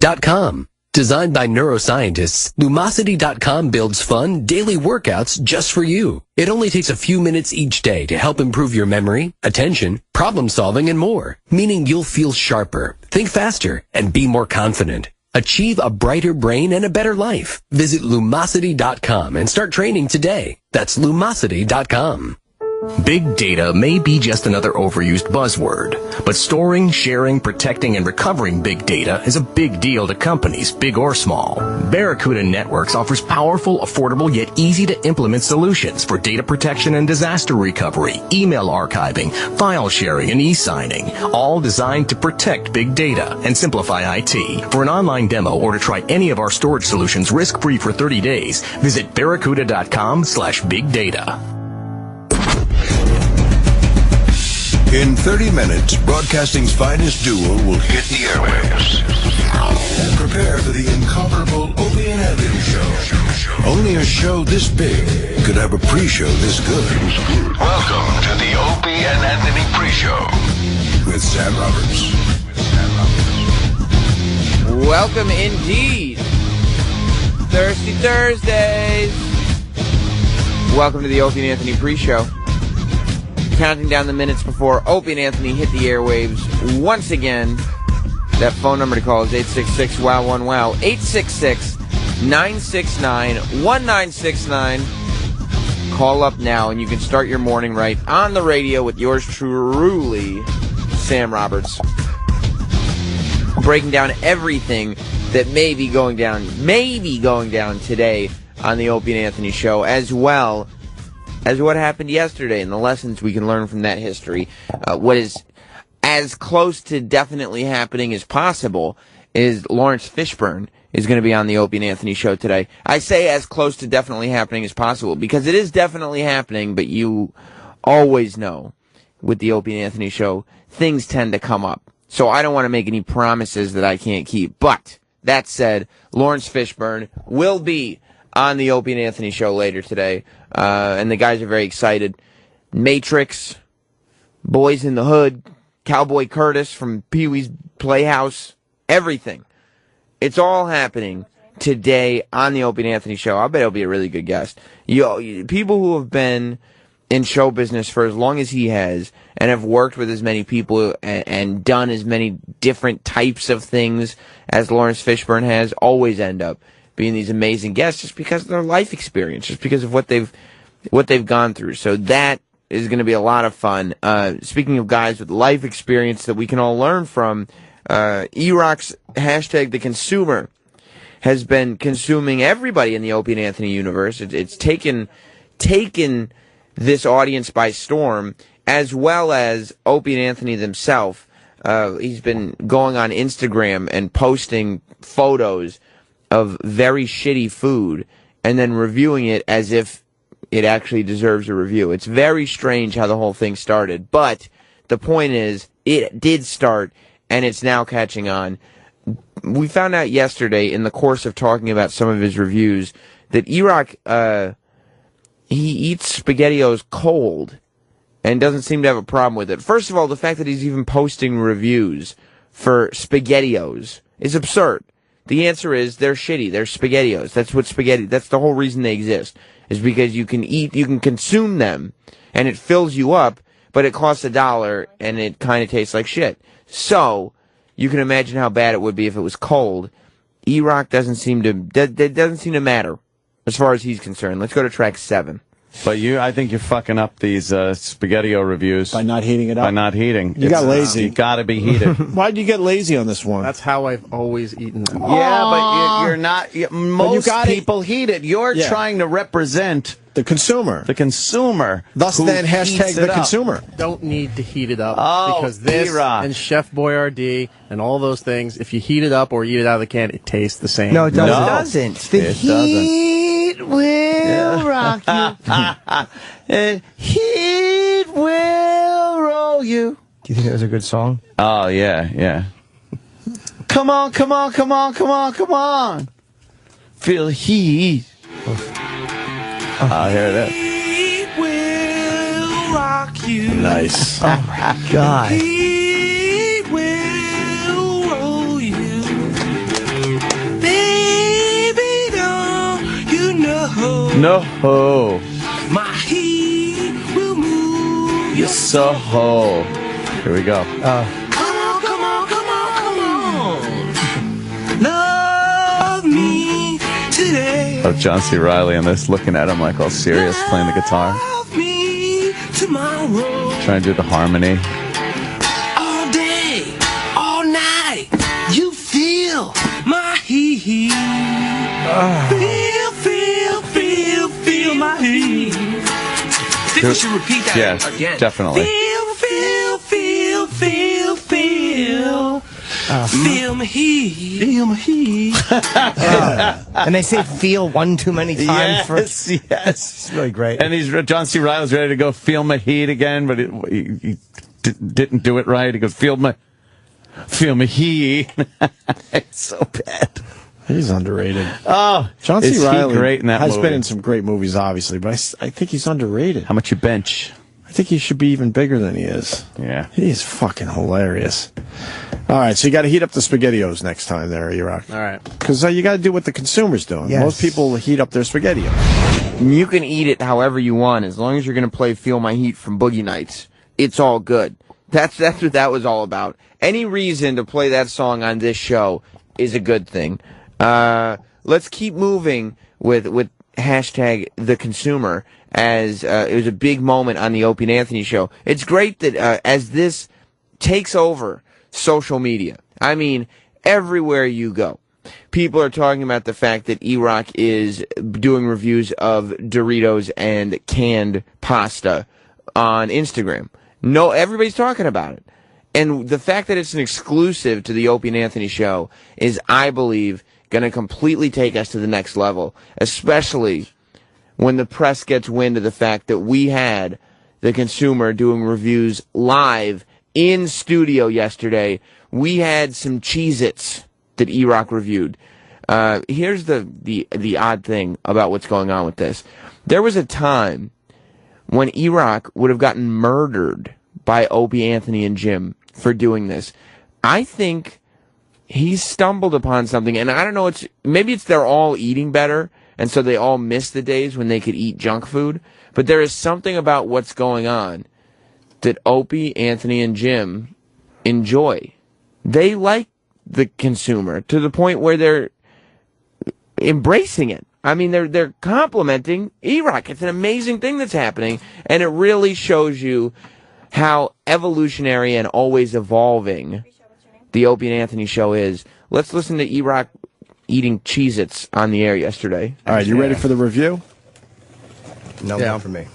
Lumosity.com. Designed by neuroscientists, Lumosity.com builds fun, daily workouts just for you. It only takes a few minutes each day to help improve your memory, attention, problem solving, and more. Meaning you'll feel sharper, think faster, and be more confident. Achieve a brighter brain and a better life. Visit Lumosity.com and start training today. That's Lumosity.com. Big data may be just another overused buzzword, but storing, sharing, protecting, and recovering big data is a big deal to companies, big or small. Barracuda Networks offers powerful, affordable, yet easy-to-implement solutions for data protection and disaster recovery, email archiving, file sharing, and e-signing, all designed to protect big data and simplify IT. For an online demo or to try any of our storage solutions risk-free for 30 days, visit barracuda.com/bigdata. In 30 minutes, broadcasting's finest duo will hit the airwaves. Prepare for the incomparable Opie and Anthony show. Only a show this big could have a pre-show this good. Welcome to the Opie and Anthony pre-show with Sam Roberts. Welcome indeed. Thirsty Thursdays. Welcome to the Opie and Anthony pre-show. Counting down the minutes before Opie and Anthony hit the airwaves once again. That phone number to call is 866-WOW1-WOW. 866-969-1969. Call up now and you can start your morning right on the radio with yours truly, Sam Roberts. Breaking down everything that may be going down today on the Opie and Anthony show, as well as what happened yesterday and the lessons we can learn from that history. What is as close to definitely happening as possible is Lawrence Fishburne is going to be on the Opie and Anthony show today. I say as close to definitely happening as possible because it is definitely happening, but you always know with the Opie and Anthony show, things tend to come up. So I don't want to make any promises that I can't keep. But that said, Lawrence Fishburne will be on the Opie and Anthony show later today. And the guys are very excited. Matrix, Boys in the Hood, Cowboy Curtis from Pee-wee's Playhouse, everything. It's all happening today on the Opie and Anthony show. I bet it'll be a really good guest. People who have been in show business for as long as he has and have worked with as many people and done as many different types of things as Lawrence Fishburne has always end up being these amazing guests just because of their life experience, just because of what they've gone through. So that is going to be a lot of fun. Speaking of guys with life experience that we can all learn from, E-Rock's hashtag The Consumer has been consuming everybody in the Opie and Anthony universe. It's taken this audience by storm, as well as Opie and Anthony themselves. He's been going on Instagram and posting photos of very shitty food and then reviewing it as if it actually deserves a review. It's very strange how the whole thing started, but the point is it did start and it's now catching on. We found out yesterday in the course of talking about some of his reviews that E-Rock, he eats SpaghettiOs cold and doesn't seem to have a problem with it. First of all, the fact that he's even posting reviews for SpaghettiOs is absurd. The answer is they're shitty. They're SpaghettiOs. That's the whole reason they exist, is because you can consume them, and it fills you up, but it costs $1, and it kind of tastes like shit. So, you can imagine how bad it would be if it was cold. E-Rock doesn't seem to matter, as far as he's concerned. Let's go to track 7. But I think you're fucking up these SpaghettiO reviews. By not heating it up? By not heating. You got lazy. You gotta be heated. Why'd you get lazy on this one? That's how I've always eaten them. Yeah, but you're not. Most people heat it. You're trying to represent the consumer. The consumer. Thus then, hashtag the consumer. Don't need to heat it up because this and Chef Boyardee and all those things, if you heat it up or eat it out of the can, it tastes the same. No, it doesn't. The heat will rock you. And heat will roll you. Do you think that was a good song? Oh, yeah. Come on, come on, come on, come on, come on. Feel heat. Oh, here it is. Heat will rock you. Nice. Oh, my God. Heat will roll you. No. My heat will move your So. Here we go. Come on, come on, come on, come on. Love me today. Oh, John C. Reilly on this, looking at him like all serious, playing the guitar. Love me tomorrow. Trying to do the harmony. All day, all night. You feel my heat. Feel my heat. I think we should repeat that again. Definitely. Feel my heat. Feel my heat. And they say "feel" one too many times. Yes. It's really great. And John C. Reilly's ready to go feel my heat again, but he didn't do it right. He goes feel my heat. It's so bad. He's underrated. Oh, John C. Reilly great in that has movie? been in some great movies, obviously, but I think he's underrated. How much you bench? I think he should be even bigger than he is. Yeah. He's fucking hilarious. All right, so you got to heat up the SpaghettiOs next time there, E-Rock. All right. Because you got to do what the consumer's doing. Yes. Most people heat up their SpaghettiOs. You can eat it however you want, as long as you're going to play Feel My Heat from Boogie Nights. It's all good. That's what that was all about. Any reason to play that song on this show is a good thing. Let's keep moving with hashtag the consumer, as it was a big moment on the Opie and Anthony show. It's great that as this takes over social media, I mean, everywhere you go, people are talking about the fact that E-Rock is doing reviews of Doritos and canned pasta on Instagram. No, everybody's talking about it. And the fact that it's an exclusive to the Opie and Anthony show is, I believe, going to completely take us to the next level, especially when the press gets wind of the fact that we had the consumer doing reviews live in studio yesterday. We had some Cheez-Its that E-Rock reviewed. Here's the odd thing about what's going on with this. There was a time when E-Rock would have gotten murdered by Opie, Anthony, and Jim for doing this. I think he stumbled upon something, and I don't know, maybe it's they're all eating better, and so they all miss the days when they could eat junk food, but there is something about what's going on that Opie, Anthony, and Jim enjoy. They like the consumer to the point where they're embracing it. I mean, they're complimenting E-Rock. It's an amazing thing that's happening, and it really shows you how evolutionary and always evolving the Opie and Anthony show is. Let's listen to E-Rock eating Cheez-Its on the air yesterday. All right, you ready for the review? No, not for me.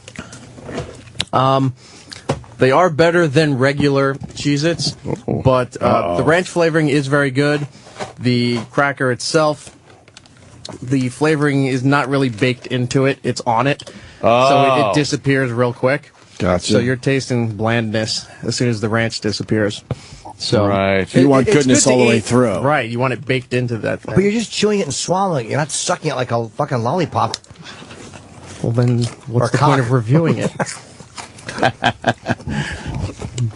They are better than regular Cheez-Its, but the ranch flavoring is very good. The cracker itself, the flavoring is not really baked into it. It's on it. So it disappears real quick. Gotcha. So you're tasting blandness as soon as the ranch disappears. So right. You want goodness all the way through. Right. You want it baked into that thing. But you're just chewing it and swallowing it. You're not sucking it like a fucking lollipop. Well, then what's the point of reviewing it?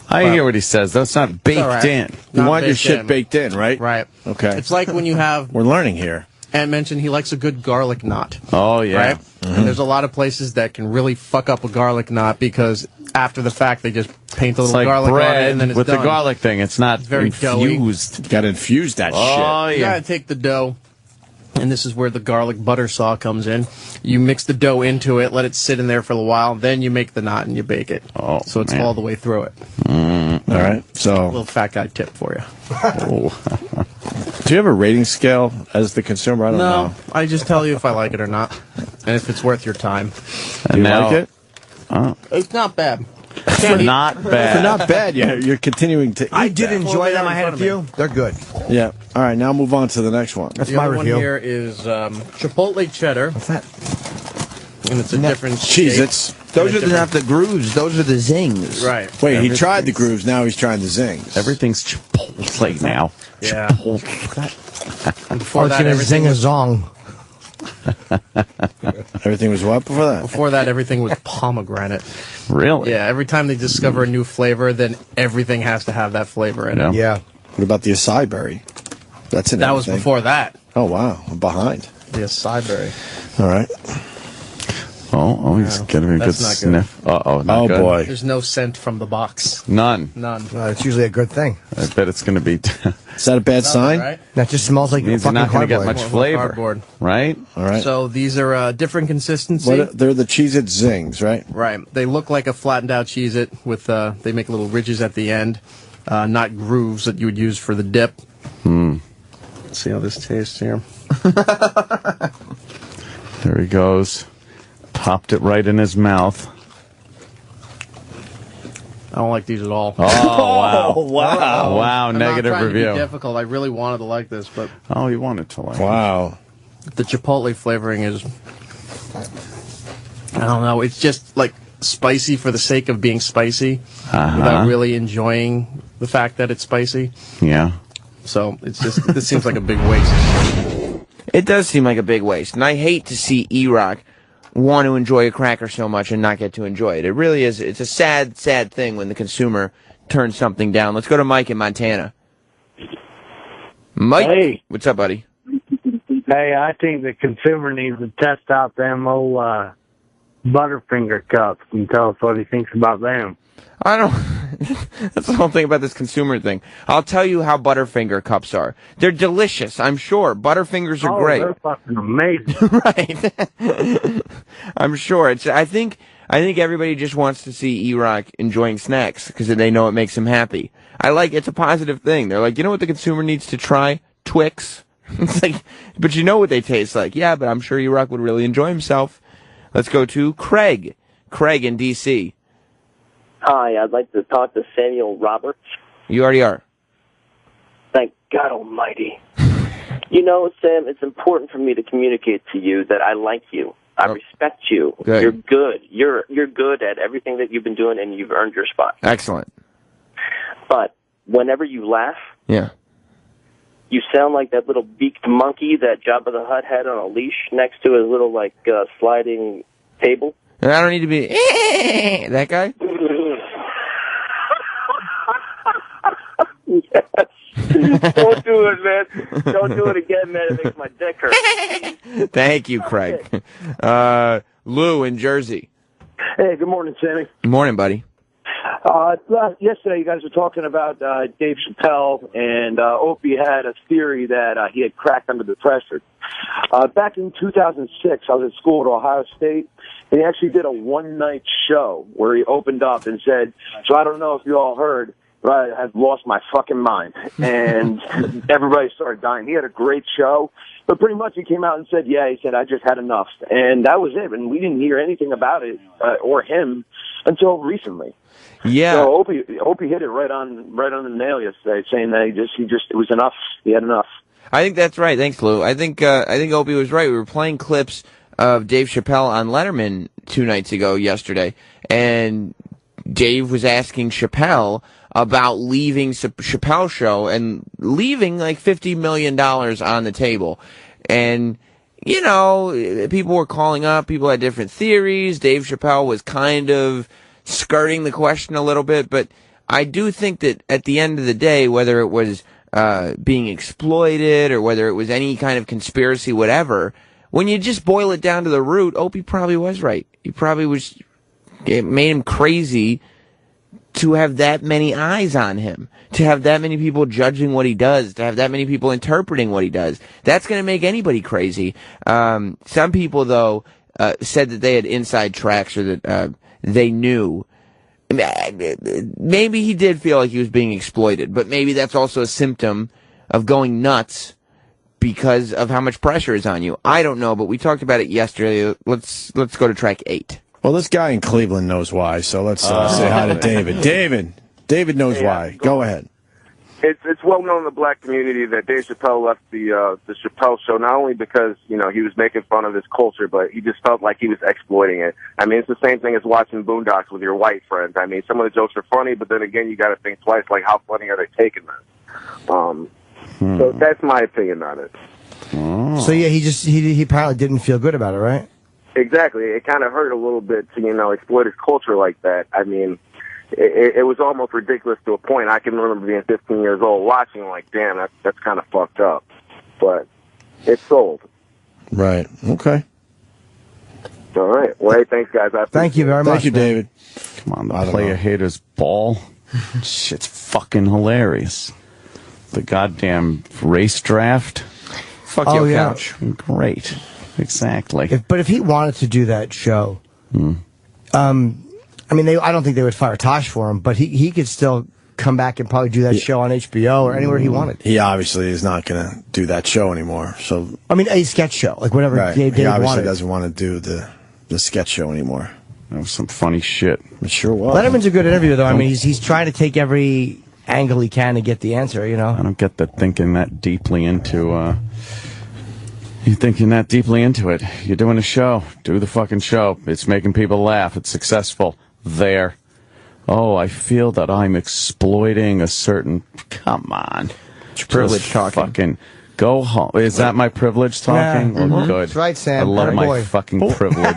I hear what he says. That's not baked in. You Not want your baked shit in. baked in, right? Right. Okay. It's like when you have, We're learning here. Ant mentioned he likes a good garlic knot. Oh, yeah. Right? And there's a lot of places that can really fuck up a garlic knot because after the fact they just paint a It's little like garlic on it bread and then it's with done. the garlic thing. It's not very infused. Got to infuse that Oh, shit. You yeah. gotta take the dough, and this is where the garlic butter saw comes in. You mix the dough into it, let it sit in there for a while, then you make the knot and you bake it. Oh, so it's man. all the way through it. All right. A So, little fat guy tip for you. do you have a rating scale as the consumer? I don't No, know. I just tell you if I like it or not, and if it's worth your time. Do you like it? It's not bad. Not bad. Not bad. You're continuing to eat I did that. enjoy them. I had a few. They're good. Yeah. All right. Now move on to the next one. That's The my other one review. here is Chipotle cheddar, What's that? and it's a different shape. Cheez-Its. Those are not the grooves. Those are the zings. Right. Wait, he tried the grooves. Now he's trying the zings. Everything's Chipotle now. Yeah. Chipotle. And before It's that, gonna everything zing a was, zong. Everything was what before that? before that, everything was pomegranate. Really? Yeah, every time they discover a new flavor, then everything has to have that flavor in it. Yeah. Yeah. What about the acai berry? That's in That was everything. before that. Oh, wow. I'm behind. The acai berry. All right. He's getting a good That's not good. sniff. Not good. Boy. There's no scent from the box. None. None. It's usually a good thing. I bet it's going to be. Is that a bad sign? Right? That just smells like Means you're fucking not going to get cardboard. much More flavor, cardboard. right? All right. So these are different consistency. They're the Cheez-It Zings, right? Right. They look like a flattened out Cheez-It with they make little ridges at the end, not grooves that you would use for the dip. Let's see how this tastes here. There he goes. Popped it right in his mouth. I don't like these at all. Oh, wow. Wow, I'm negative not trying review. To be difficult. I really wanted to like this, but Oh, you wanted to like Wow. the chipotle flavoring is, I don't know, it's just like spicy for the sake of being spicy without really enjoying the fact that it's spicy. Yeah. So it's just, this seems like a big waste. It does seem like a big waste, and I hate to see E-Rock want to enjoy a cracker so much and not get to enjoy it. It really is. It's a sad, sad thing when the consumer turns something down. Let's go to Mike in Montana. Mike, Hey. what's up, buddy? Hey, I think the consumer needs to test out them old Butterfinger cups and tell us what he thinks about them. I don't. That's the whole thing about this consumer thing. I'll tell you how Butterfinger cups are. They're delicious, I'm sure. Butterfingers are great. They're fucking amazing. Right. I'm sure. I think everybody just wants to see E-Rock enjoying snacks because they know it makes him happy. It's a positive thing. They're like, you know what the consumer needs to try? Twix. It's like, but you know what they taste like. Yeah, but I'm sure E-Rock would really enjoy himself. Let's go to Craig. Craig in D.C. Hi, I'd like to talk to Samuel Roberts. You already are. Thank God Almighty. You know, Sam, it's important for me to communicate to you that I like you. I respect you. Good. You're good. You're good at everything that you've been doing, and you've earned your spot. Excellent. But whenever you laugh, Yeah. you sound like that little beaked monkey that Jabba the Hutt had on a leash next to his little, sliding table. And I don't need to be that guy. Yes. Don't do it, man. Don't do it again, man. It makes my dick hurt. Thank you, Craig. Lou in Jersey. Hey, good morning, Sammy. Good morning, buddy. Yesterday, you guys were talking about Dave Chappelle, and Opie had a theory that he had cracked under the pressure. Back in 2006, I was at school at Ohio State, and he actually did a one-night show where he opened up and said, so I don't know if you all heard, but I have lost my fucking mind. And everybody started dying. He had a great show, but pretty much he came out and said, he said, I just had enough. And that was it, and we didn't hear anything about it or him until recently. Yeah. So Opie hit it right on the nail yesterday, saying that it was enough. He had enough. I think that's right. Thanks, Lou. I think Opie was right. We were playing clips of Dave Chappelle on Letterman 2 nights ago yesterday, and Dave was asking Chappelle about leaving Chappelle's show and leaving like $50 million on the table. And, you know, people were calling up, people had different theories. Dave Chappelle was kind of skirting the question a little bit, but I do think that at the end of the day, whether it was being exploited or whether it was any kind of conspiracy, whatever, when you just boil it down to the root, Opie probably was right. It made him crazy to have that many eyes on him, to have that many people judging what he does, to have that many people interpreting what he does. That's going to make anybody crazy. Some people, though, said that they had inside tracks or that they knew. Maybe he did feel like he was being exploited, but maybe that's also a symptom of going nuts because of how much pressure is on you. I don't know, but we talked about it yesterday. Let's go to track 8. Well, this guy in Cleveland knows why, so let's say hi to David. David knows why. Go ahead. It's well known in the black community that Dave Chappelle left the Chappelle show not only because, you know, he was making fun of his culture, but he just felt like he was exploiting it. I mean, it's the same thing as watching Boondocks with your white friends. I mean, some of the jokes are funny, but then again, you got to think twice, like, how funny are they taking this? So that's my opinion on it. So yeah, he probably didn't feel good about it, right? Exactly. It kind of hurt a little bit to, you know, exploit his culture like that. I mean, it was almost ridiculous to a point. I can remember being 15 years old watching, like, damn, that's kind of fucked up. But it sold. Right. Okay. All right. Well, hey, thanks, guys. Thank you very much. Thank you, man. David. Come on, the player haters ball. Shit's fucking hilarious. The goddamn race draft. Fuck Oh, your yeah. couch. Great. Exactly. But if he wanted to do that show, I mean, I don't think they would fire Tosh for him, but he could still come back and probably do that show on HBO or anywhere he wanted. He obviously is not going to do that show anymore. So I mean, a sketch show, like whatever right. Dave He obviously wanted. doesn't want to do the sketch show anymore. That was some funny shit. It sure was. Letterman's a good interviewer, though. I mean, he's trying to take every angle he can to get the answer, you know? I don't get that thinking that deeply into, you thinking that deeply into it. You're doing a show. Do the fucking show. It's making people laugh. It's successful. There. Oh, I feel that I'm exploiting a certain... Come on. It's privilege Just talking. Fucking go home. Is that my privilege talking? Yeah. Well, good. That's right, Sam. I love Atta my boy. fucking privilege.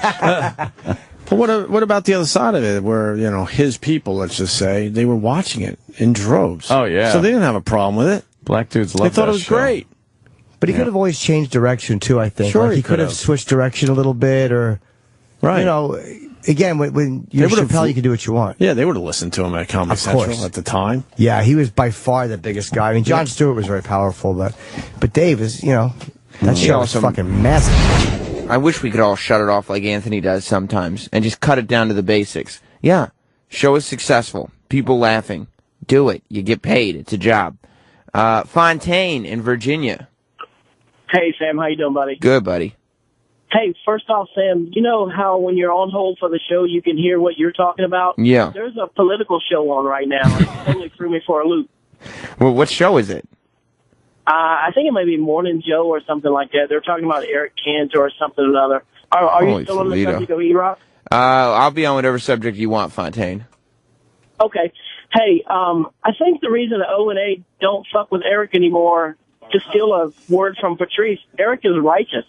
But what about the other side of it, where his people, let's just say, they were watching it in droves. Oh, yeah. So they didn't have a problem with it. Black dudes They love thought that it was show. great. But he could have always changed direction, too, I think. Sure Like, he he could have could've. switched direction a little bit, or, Right. again, when you're They would've- Chappelle, you can do what you want. Yeah, they would have listened to him at Comedy Of Central course. at the time. Yeah, he was by far the biggest guy. I mean, Jon Stewart was very powerful, but Dave is, that show is Awesome. fucking massive. I wish we could all shut it off like Anthony does sometimes and just cut it down to the basics. Yeah, show is successful. People laughing. Do it. You get paid. It's a job. Fontaine in Virginia. Hey, Sam, how you doing, buddy? Good, buddy. Hey, first off, Sam, you know how when you're on hold for the show, you can hear what you're talking about? Yeah. There's a political show on right now. It totally threw me for a loop. Well, what show is it? I think it might be Morning Joe or something like that. They're talking about Eric Cantor or something or another. Are Holy you still on the Toledo. subject of E-Rock? I'll be on whatever subject you want, Fontaine. Okay. Hey, I think the reason the O&A don't fuck with Eric anymore, to steal a word from Patrice, Eric is righteous.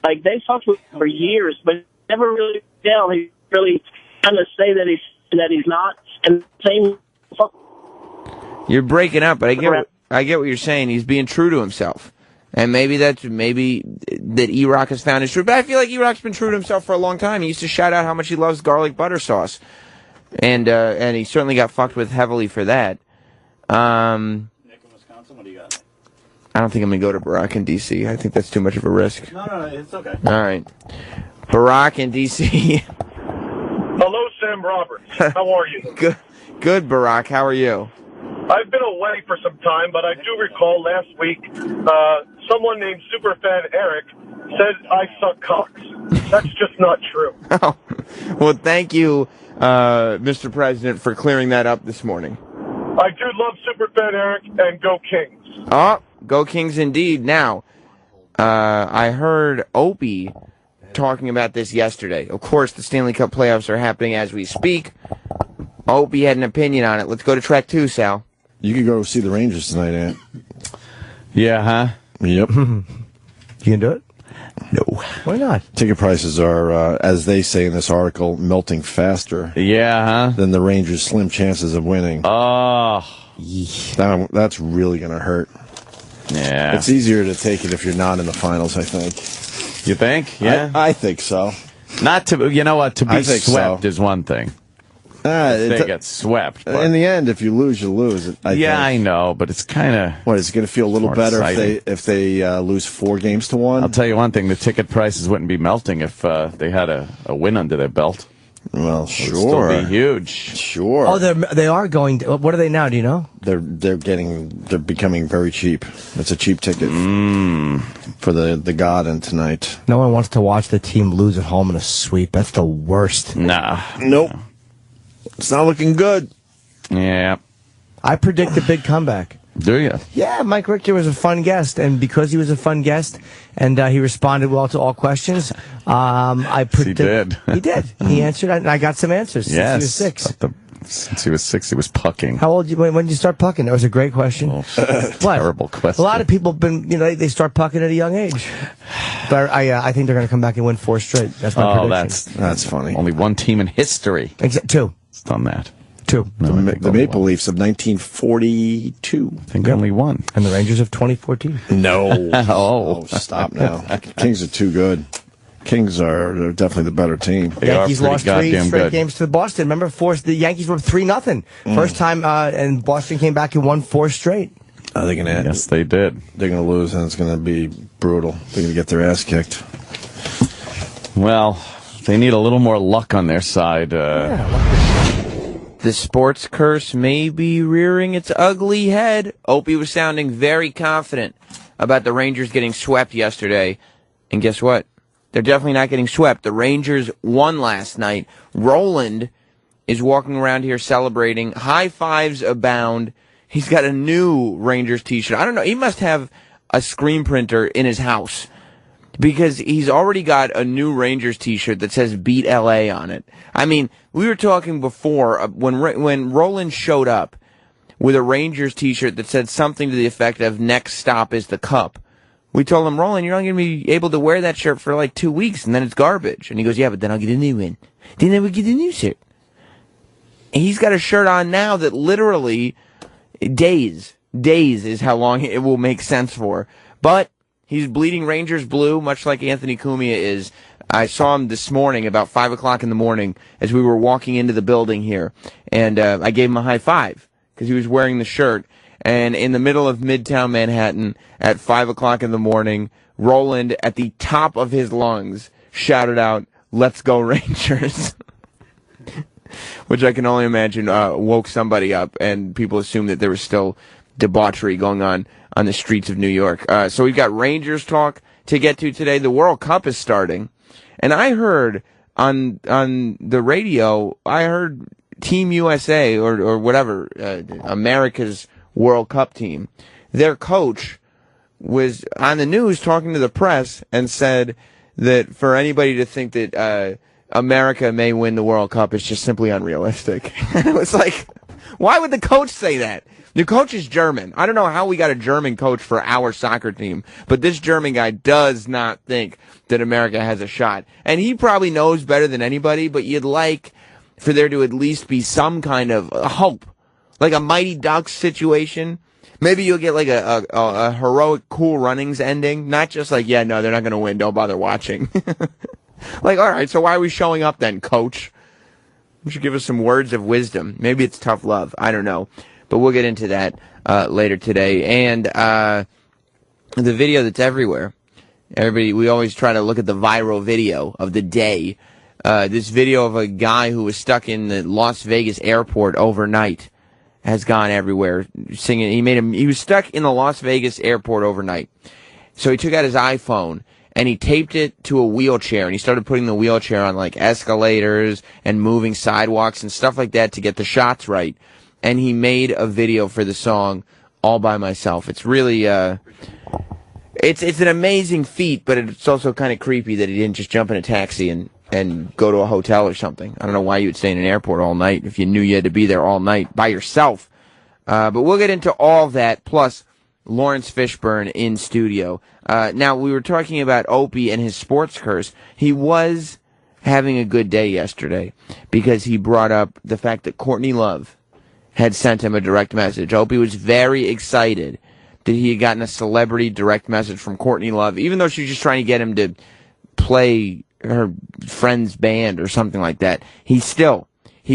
Like, they fucked with him for years, but never really down. He really kind of say that he's not. And same fuck. You're breaking up, but I get what you're saying. He's being true to himself. And maybe that E-Rock has found his truth. But I feel like E-Rock's been true to himself for a long time. He used to shout out how much he loves garlic butter sauce. And he certainly got fucked with heavily for that. Nick in Wisconsin, what do you got? I don't think I'm going to go to Barack in D.C. I think that's too much of a risk. No, it's okay. All right. Barack in D.C. Hello, Sam Roberts. How are you? Good, Barack. How are you? I've been away for some time, but I do recall last week someone named Superfan Eric said I suck cocks. That's just not true. Oh. Well, thank you, Mr. President, for clearing that up this morning. I do love Superfan Eric, and go Kings. Oh, go Kings indeed. Now, I heard Opie talking about this yesterday. Of course, the Stanley Cup playoffs are happening as we speak. Opie had an opinion on it. Let's go to track 2, Sal. You could go see the Rangers tonight, Ant. Yeah, huh? Yep. You can do it? No. Why not? Ticket prices are, as they say in this article, melting faster. Yeah, huh? Than the Rangers' slim chances of winning. Oh. That's really going to hurt. Yeah. It's easier to take it if you're not in the finals, I think. You think? Yeah. I think so. Not to, you know what, to I be think swept so. is one thing. They get swept. But In the end, if you lose, you lose. I know, but it's kind of... What, is it going to feel a little more better exciting. if they lose 4-1? I'll tell you one thing, the ticket prices wouldn't be melting if they had a win under their belt. Well, It sure. would still be huge. Sure. Oh, they are going to, what are they now, do you know? They're becoming very cheap. It's a cheap ticket for the Garden tonight. No one wants to watch the team lose at home in a sweep. That's the worst. Nah. Nope. It's not looking good. Yeah. I predict a big comeback. Do you? Yeah, Mike Richter was a fun guest, and because he was a fun guest, and he responded well to all questions, I predict... He did. He did. He answered, and I got some answers Yes. since he was 6. Since he was 6, he was pucking. How old? When did you start pucking? That was a great question. What? Terrible question. A lot of people have been, they start pucking at a young age. But I think they're going to come back and win 4 straight. That's my prediction. That's funny. Only one team in history 2. has done that. 2. The Maple Leafs of 1942. I think only one. And the Rangers of 2014. No. Oh, stop now. Kings are too good. Kings are definitely the better team. Yankees lost 3 straight games to Boston. Remember, the Yankees were up 3-0. First time, and Boston came back and won 4 straight. They're gonna. Yes, they did. They're going to lose, and it's going to be brutal. They're going to get their ass kicked. Well, they need a little more luck on their side. The sports curse may be rearing its ugly head. Opie was sounding very confident about the Rangers getting swept yesterday. And guess what? They're definitely not getting swept. The Rangers won last night. Roland is walking around here celebrating. High fives abound. He's got a new Rangers t-shirt. I don't know. He must have a screen printer in his house, because he's already got a new Rangers t-shirt that says Beat LA on it. I mean, we were talking before, when Roland showed up with a Rangers t-shirt that said something to the effect of next stop is the Cup. We told him, Roland, you're not going to be able to wear that shirt for like 2 weeks, and then it's garbage. And he goes, yeah, but then I'll get a new one. Then I will get a new shirt. And he's got a shirt on now that literally days is how long it will make sense for. But he's bleeding Rangers blue, much like Anthony Cumia is. I saw him this morning about 5 o'clock in the morning as we were walking into the building here. And I gave him a high five because he was wearing the shirt. And in the middle of Midtown Manhattan at 5 o'clock in the morning, Roland, at the top of his lungs, shouted out, "Let's go Rangers." Which I can only imagine woke somebody up, and people assumed that there was still debauchery going on the streets of New York. So we've got Rangers talk to get to today. The World Cup is starting. And I heard on the radio, I heard Team USA or whatever, America's World Cup team, their coach was on the news talking to the press and said that for anybody to think that America may win the World Cup is just simply unrealistic. And it was like, why would the coach say that? The coach is German. I don't know how we got a German coach for our soccer team, but this German guy does not think that America has a shot. And he probably knows better than anybody, but you'd like for there to at least be some kind of hope. Like a Mighty Ducks situation. Maybe you'll get like a heroic Cool Runnings ending. Not just like, yeah, no, they're not going to win. Don't bother watching. Like, all right, so why are we showing up then, coach? You should give us some words of wisdom. Maybe it's tough love. I don't know. But we'll get into that later today. And the video that's everywhere. Everybody, we always try to look at the viral video of the day. This video of a guy who was stuck in the Las Vegas airport overnight has gone everywhere singing. He was stuck in the Las Vegas airport overnight. So he took out his iPhone and he taped it to a wheelchair, and he started putting the wheelchair on like escalators and moving sidewalks and stuff like that to get the shots right. And he made a video for the song all by myself. It's really it's an amazing feat, but it's also kind of creepy that he didn't just jump in a taxi and go to a hotel or something. I don't know why you would stay in an airport all night if you knew you had to be there all night by yourself. But we'll get into all that, plus Lawrence Fishburne in studio. Now, we were talking about Opie and his sports curse. He was having a good day yesterday because he brought up the fact that Courtney Love had sent him a direct message. Opie was very excited that he had gotten a celebrity direct message from Courtney Love, even though she was just trying to get him to play her friend's band or something like that. He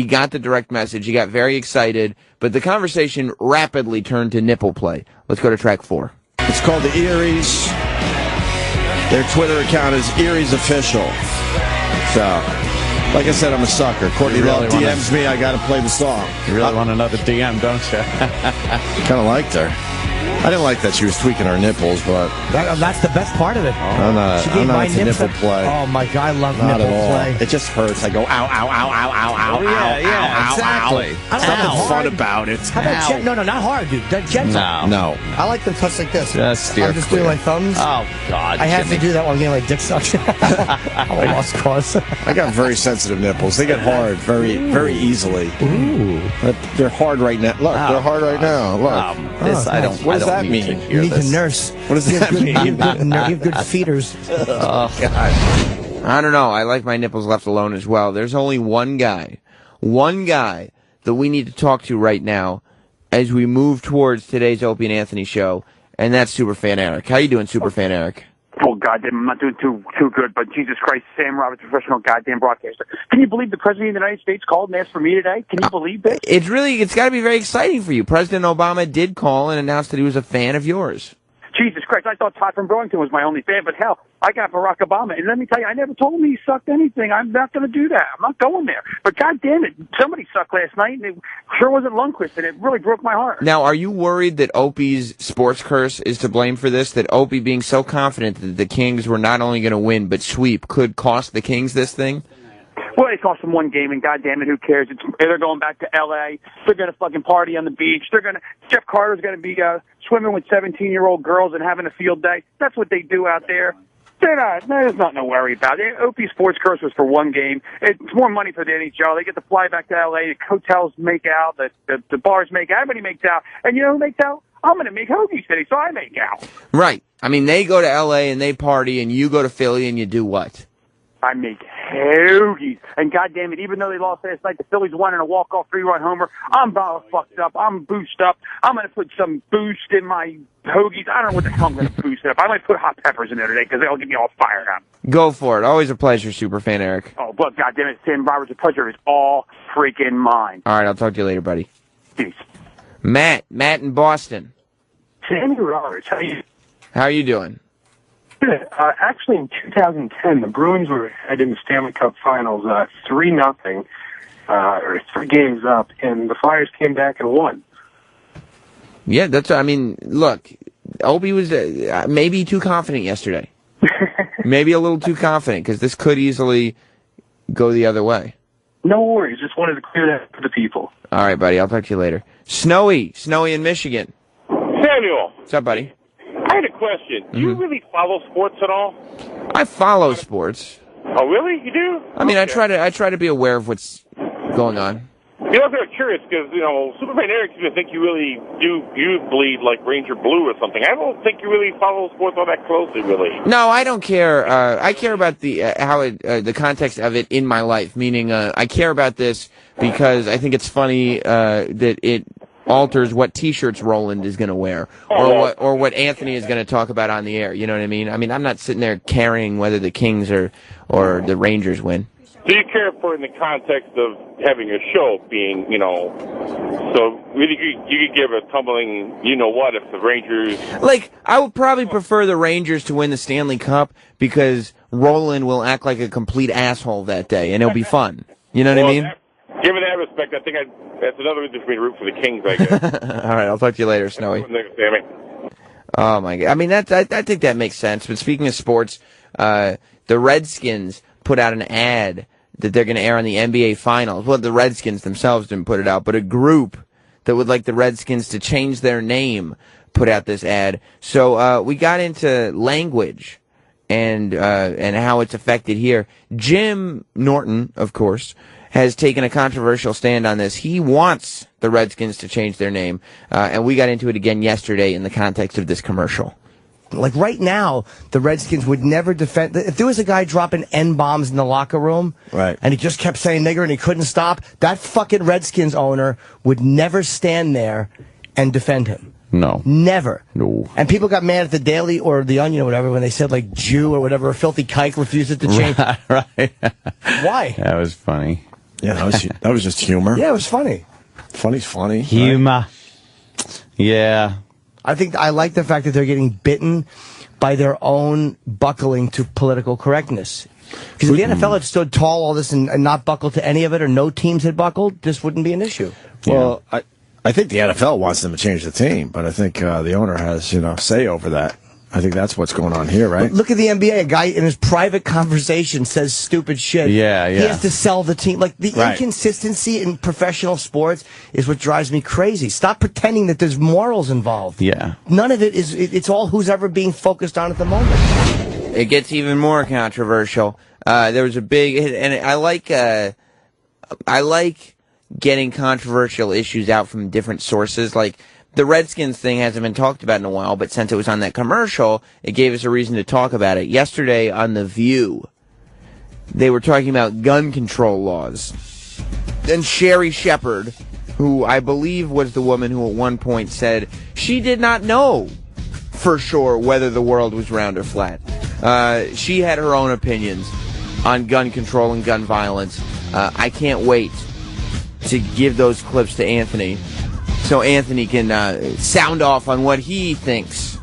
got the direct message. He got very excited, but the conversation rapidly turned to nipple play. Let's go to track 4. It's called the Eries. Their Twitter account is Eries Official. So, like I said, I'm a sucker. Courtney Love DMs me, I got to play the song. You really want another DM, don't you? Kind of liked her. I didn't like that she was tweaking her nipples, but that's the best part of it. I'm not into nipple play. Oh my God, I love not nipple at all. play. It just hurts. I go ow, ow, ow, ow, ow, ow, yeah, exactly. There's nothing fun about it. How about no, not hard, dude. Gentle. No. I like them touch like this. Just steer I'm just clear. doing my thumbs. Oh God, I have to do that while I'm getting my dick sucked. I lost cause. I got very sensitive nipples. They get hard very, very easily. Ooh. But they're hard right now. Look, they're hard right now. Look. I don't. What does that need mean? to hear You need this. to nurse. What does that mean? You have good feeders. Oh, God. I don't know. I like my nipples left alone as well. There's only one guy that we need to talk to right now as we move towards today's Opie and Anthony show, and that's Superfan Eric. How you doing, Superfan Eric? Oh, goddamn, I'm not doing too good, but Jesus Christ, Sam Roberts, professional goddamn broadcaster. Can you believe the President of the United States called and asked for me today? Can you believe this? It's got to be very exciting for you. President Obama did call and announced that he was a fan of yours. Jesus Christ, I thought Todd from Burlington was my only fan, but hell, I got Barack Obama. And let me tell you, I never told him he sucked anything. I'm not going to do that. I'm not going there. But goddamn it, somebody sucked last night, and it sure wasn't Lundqvist, and it really broke my heart. Now, are you worried that Opie's sports curse is to blame for this? That Opie being so confident that the Kings were not only going to win, but sweep, could cost the Kings this thing? Well, they cost them one game, and goddamn it, who cares? They're going back to L.A. They're going to fucking party on the beach. Jeff Carter's going to be swimming with 17-year-old girls and having a field day. That's what they do out there. There's nothing to worry about. Opie Sports Curse was for one game. It's more money for the NHL. They get to fly back to L.A. The hotels make out. The bars make out. Everybody makes out. And you know who makes out? I'm going to make hoagies today, so I make out. Right. I mean, they go to L.A. and they party, and you go to Philly and you do what? I make hoagies. And goddamn it, even though they lost last night, the Phillies won in a walk-off 3-run homer. I'm all fucked up. I'm boosted up. I'm going to put some boost in my hoagies. I don't know what the hell I'm going to boost it up. I might put hot peppers in there today because they'll get me all fired up. Go for it. Always a pleasure, Superfan Eric. Oh, but goddamn it, Sam Roberts, the pleasure is all freaking mine. All right, I'll talk to you later, buddy. Peace. Matt in Boston. Sammy Roberts, how are you doing? Good. Actually, in 2010, the Bruins were headed in the Stanley Cup Finals 3-0, or 3 games up, and the Flyers came back and won. Yeah, look, Opie was maybe too confident yesterday. Maybe a little too confident, because this could easily go the other way. No worries. Just wanted to clear that for the people. All right, buddy. I'll talk to you later. Snowy in Michigan. Samuel. What's up, buddy? I had a question. Do you really follow sports at all? I follow sports. Oh, really? You do? I mean, okay. I try to be aware of what's going on. You know, I'm very curious because, Superman Eric seems to think you bleed like Ranger Blue or something. I don't think you really follow sports all that closely, really. No, I don't care. I care about the context of it in my life, meaning I care about this because I think it's funny that it alters what T-shirts Roland is going to wear, or what Anthony is going to talk about on the air. You know what I mean? I mean, I'm not sitting there caring whether the Kings or the Rangers win. Do you care for in the context of having a show being, so really you could give a tumbling, what if the Rangers... Like, I would probably prefer the Rangers to win the Stanley Cup because Roland will act like a complete asshole that day, and it'll be fun. You know what I mean? Given that respect, I think that's another reason for me to root for the Kings, I guess. All right, I'll talk to you later, Snowy. Oh, my God. I mean, I think that makes sense. But speaking of sports, the Redskins put out an ad that they're going to air on the NBA Finals. Well, the Redskins themselves didn't put it out, but a group that would like the Redskins to change their name put out this ad. So we got into language and how it's affected here. Jim Norton, of course, has taken a controversial stand on this. He wants the Redskins to change their name, and we got into it again yesterday in the context of this commercial. Like right now, the Redskins would never defend. If there was a guy dropping N-bombs in the locker room, right, and he just kept saying nigger and he couldn't stop, that fucking Redskins owner would never stand there and defend him. No. Never. No. And people got mad at the Daily or the Onion or whatever when they said like Jew or whatever, or filthy kike refuses to change. Right. Why? That was funny. Yeah, that was just humor. Yeah, it was funny. Funny's funny. Humor. Right? Yeah. I like the fact that they're getting bitten by their own buckling to political correctness. Because if the NFL had stood tall all this and not buckled to any of it, or no teams had buckled, this wouldn't be an issue. Well, I think the NFL wants them to change the team, but I think the owner has, say over that. I think that's what's going on here, right? Look at the NBA. A guy in his private conversation says stupid shit. Yeah. He has to sell the team. Like, the inconsistency in professional sports is what drives me crazy. Stop pretending that there's morals involved. Yeah. None of it is. It's all who's ever being focused on at the moment. It gets even more controversial. There was a big, and I like getting controversial issues out from different sources. Like, the Redskins thing hasn't been talked about in a while, but since it was on that commercial, it gave us a reason to talk about it. Yesterday on The View, they were talking about gun control laws. And Sherry Shepard, who I believe was the woman who at one point said she did not know for sure whether the world was round or flat. She had her own opinions on gun control and gun violence. I can't wait to give those clips to Anthony so Anthony can sound off on what he thinks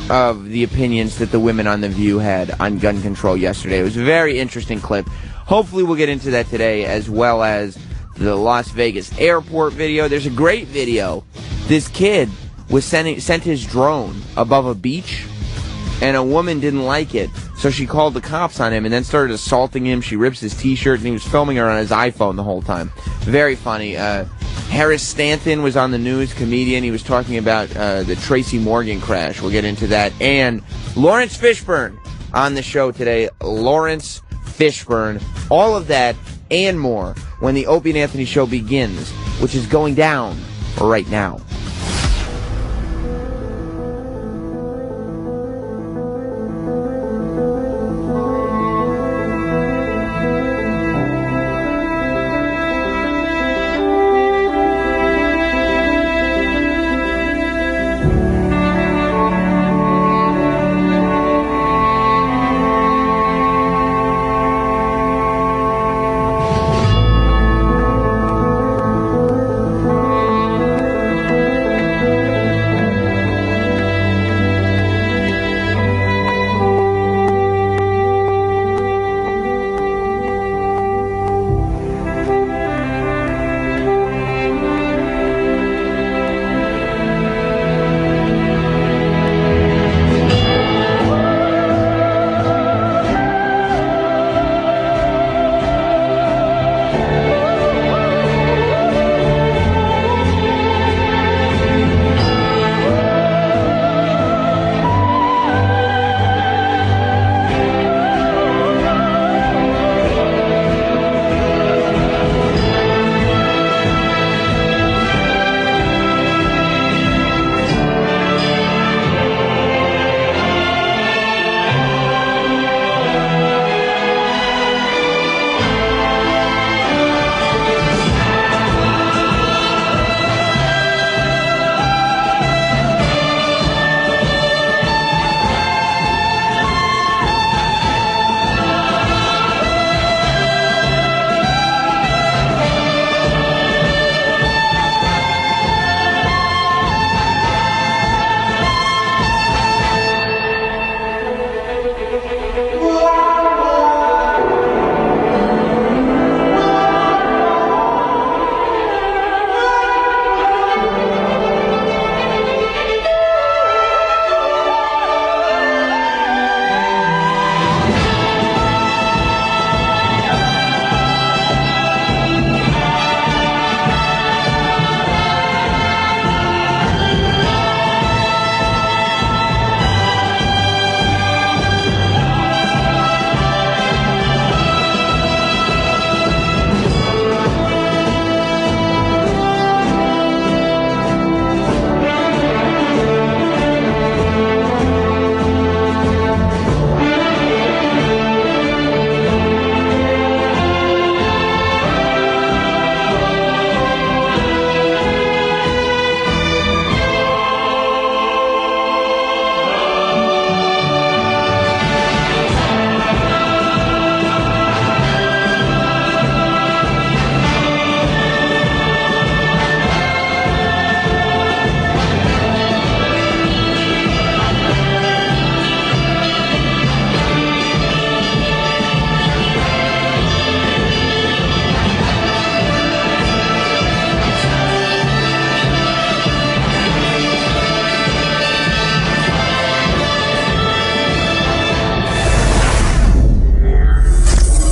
of the opinions that the women on The View had on gun control yesterday. It was a very interesting clip. Hopefully we'll get into that today, as well as the Las Vegas airport video. There's a great video. This kid was sent his drone above a beach, and a woman didn't like it, so she called the cops on him and then started assaulting him. She rips his T-shirt, and he was filming her on his iPhone the whole time. Very funny. Harris Stanton was on the news, comedian. He was talking about the Tracy Morgan crash. We'll get into that. And Lawrence Fishburne on the show today. Lawrence Fishburne. All of that and more when the Opie and Anthony show begins, which is going down right now.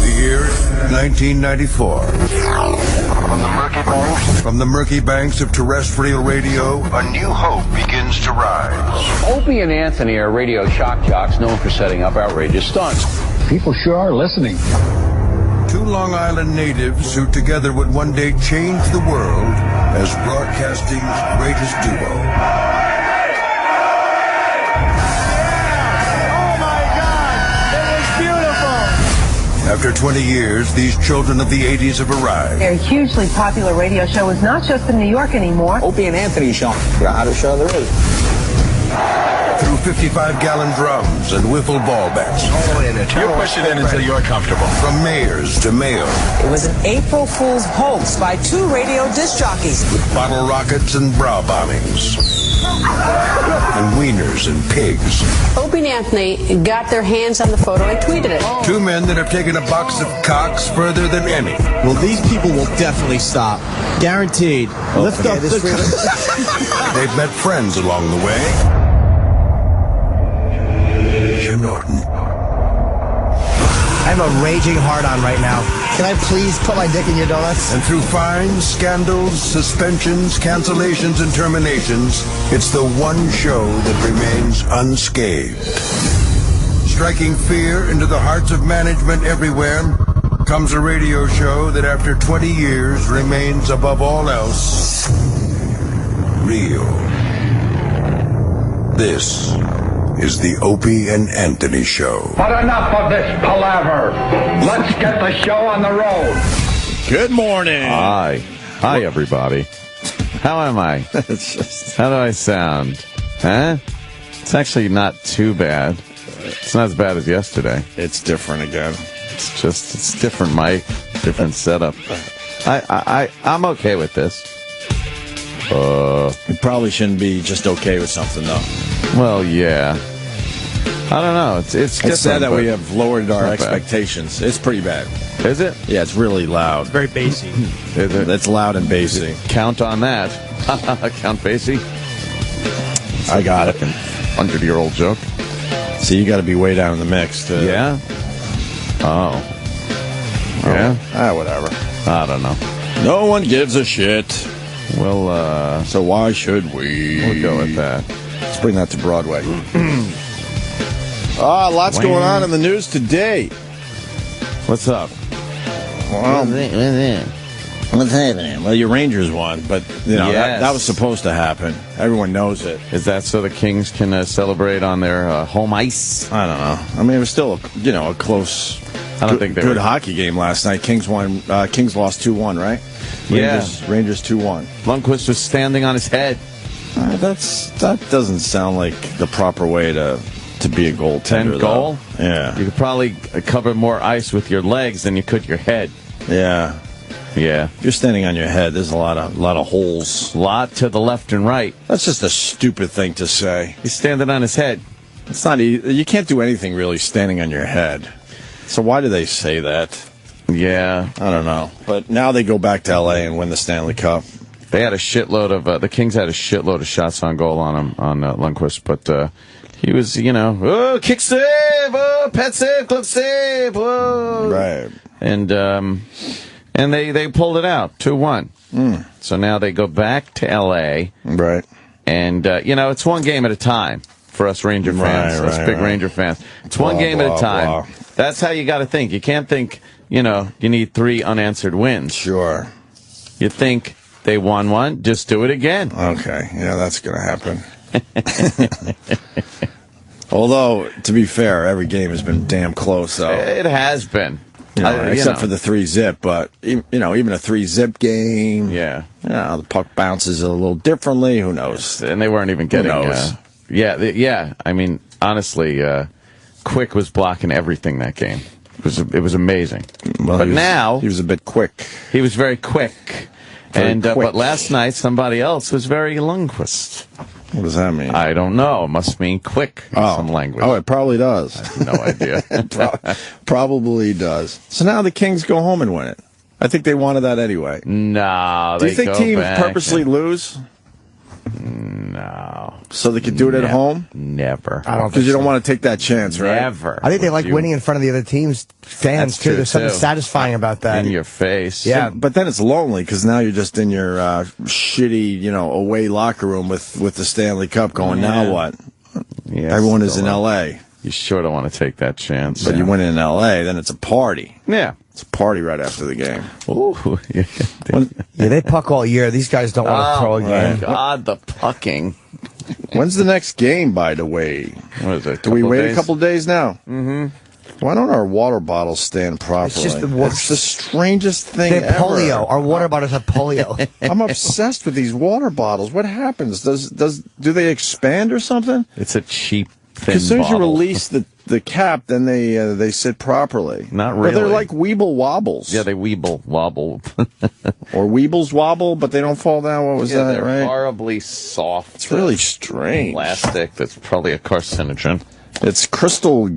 The year 1994. From the murky banks of terrestrial radio, a new hope begins to rise. Opie and Anthony are radio shock jocks known for setting up outrageous stunts. People sure are listening. Two Long Island natives who together would one day change the world as broadcasting's greatest duo. After 20 years, these children of the 80s have arrived. Their hugely popular radio show is not just in New York anymore. Opie and Anthony show. The hottest show there is. Through 55-gallon drums and wiffle ball bats. You push it in until you're comfortable. From mayors to mayor. It was an April Fool's hoax by 2 radio disc jockeys. With bottle rockets and bra bombings. And wieners and pigs. Opie and Anthony got their hands on the photo and tweeted it. 2 men that have taken a box of cocks further than any. Well, these people will definitely stop. Guaranteed. Lift up the... They've met friends along the way. Jim Norton. I have a raging hard-on right now. Can I please put my dick in your donuts? And through fines, scandals, suspensions, cancellations, and terminations, it's the one show that remains unscathed. Striking fear into the hearts of management everywhere comes a radio show that after 20 years remains above all else real. This is the Opie and Anthony Show. But enough of this palaver. Let's get the show on the road. Good morning. Hi, everybody. How am I? How do I sound? Huh? It's actually not too bad. It's not as bad as yesterday. It's different again. It's different mic, different setup. I'm okay with this. You probably shouldn't be just okay with something, though. Well, yeah. I don't know. It's sad that we have lowered our expectations. It's pretty bad. Is it? Yeah, it's really loud. Very bassy. Is it? It's loud and bassy. Count on that. Count bassy. I got it. 100-year-old joke. So you got to be way down in the mix. Yeah? Oh. Yeah? Whatever. I don't know. No one gives a shit. Well, so why should we? We'll go with that. Let's bring that to Broadway. Lots going on in the news today. What's up? Well, what's happening? Well, your Rangers won, but that was supposed to happen. Everyone knows it. Is that so the Kings can celebrate on their home ice? I don't know. I mean, it was still a close. I don't think they good were. Hockey game last night. Kings won. Kings lost 2-1, right? Rangers 2-1. Lundqvist was standing on his head. That doesn't sound like the proper way to be a goaltender. 10 goal? Yeah. You could probably cover more ice with your legs than you could your head. Yeah. Yeah. If you're standing on your head, there's a lot of holes. A lot to the left and right. That's just a stupid thing to say. He's standing on his head. It's not. You can't do anything really standing on your head. So why do they say that? Yeah. I don't know. But now they go back to L.A. and win the Stanley Cup. They had a shitload of the Kings had a shitload of shots on goal on him on Lundqvist, but he was kick save, pet save, glove save, whoa. Right. And they pulled it out 2-1. So now they go back to L.A. Right. And it's one game at a time for us Ranger fans, us big Ranger fans. It's one game at a time. That's how you got to think. You can't think you need 3 unanswered wins. Sure. You think they won one, just do it again. Okay, yeah, that's going to happen. Although, to be fair, every game has been damn close, though. It has been. Except for the 3-zip, but, even a 3-zip game, yeah, the puck bounces a little differently, who knows? And they weren't even getting... Who knows? I mean, honestly, Quick was blocking everything that game. It was amazing. Well, but now... He was a bit quick. He was very quick. But last night, somebody else was very Lundqvist. What does that mean? I don't know. It must mean quick in some language. Oh, it probably does. I have no idea. Probably does. So now the Kings go home and win it. I think they wanted that anyway. No, Do you think teams purposely lose? No. So they could do it at home? Never. I don't Because you don't want to take that chance, right? Never. I think they like winning in front of the other team's fans, That's too. true, There's something too. satisfying about that. In your face. Yeah. But then it's lonely because now you're just in your shitty, away locker room with the Stanley Cup going, now what? Yeah, Everyone is in L.A. You sure don't want to take that chance. But you win in L.A., then it's a party. Yeah. It's a party right after the game. Ooh. Yeah, they puck all year. These guys don't want to throw a game. God, the pucking. When's the next game, by the way? What is it? Do we wait a couple days now? Mm-hmm. Why don't our water bottles stand properly? It's just the worst. It's the strangest thing They have ever. polio. Our water bottles have polio. I'm obsessed with these water bottles. What happens? Do they expand or something? It's a cheap thing. Because as soon as you release the cap, then they sit properly. Not really. But they're like Weeble wobbles. Yeah, they weeble wobble. Or Weebles wobble, but they don't fall down. What was that, they're right? horribly soft. It's really strange. Plastic that's probably a carcinogen. It's Crystal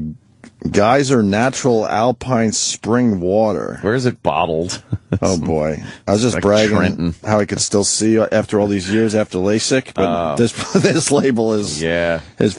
Geyser Natural Alpine Spring Water. Where is it bottled? Oh, boy. I was just like bragging Trenton. how I could still see after all these years after LASIK, but this label is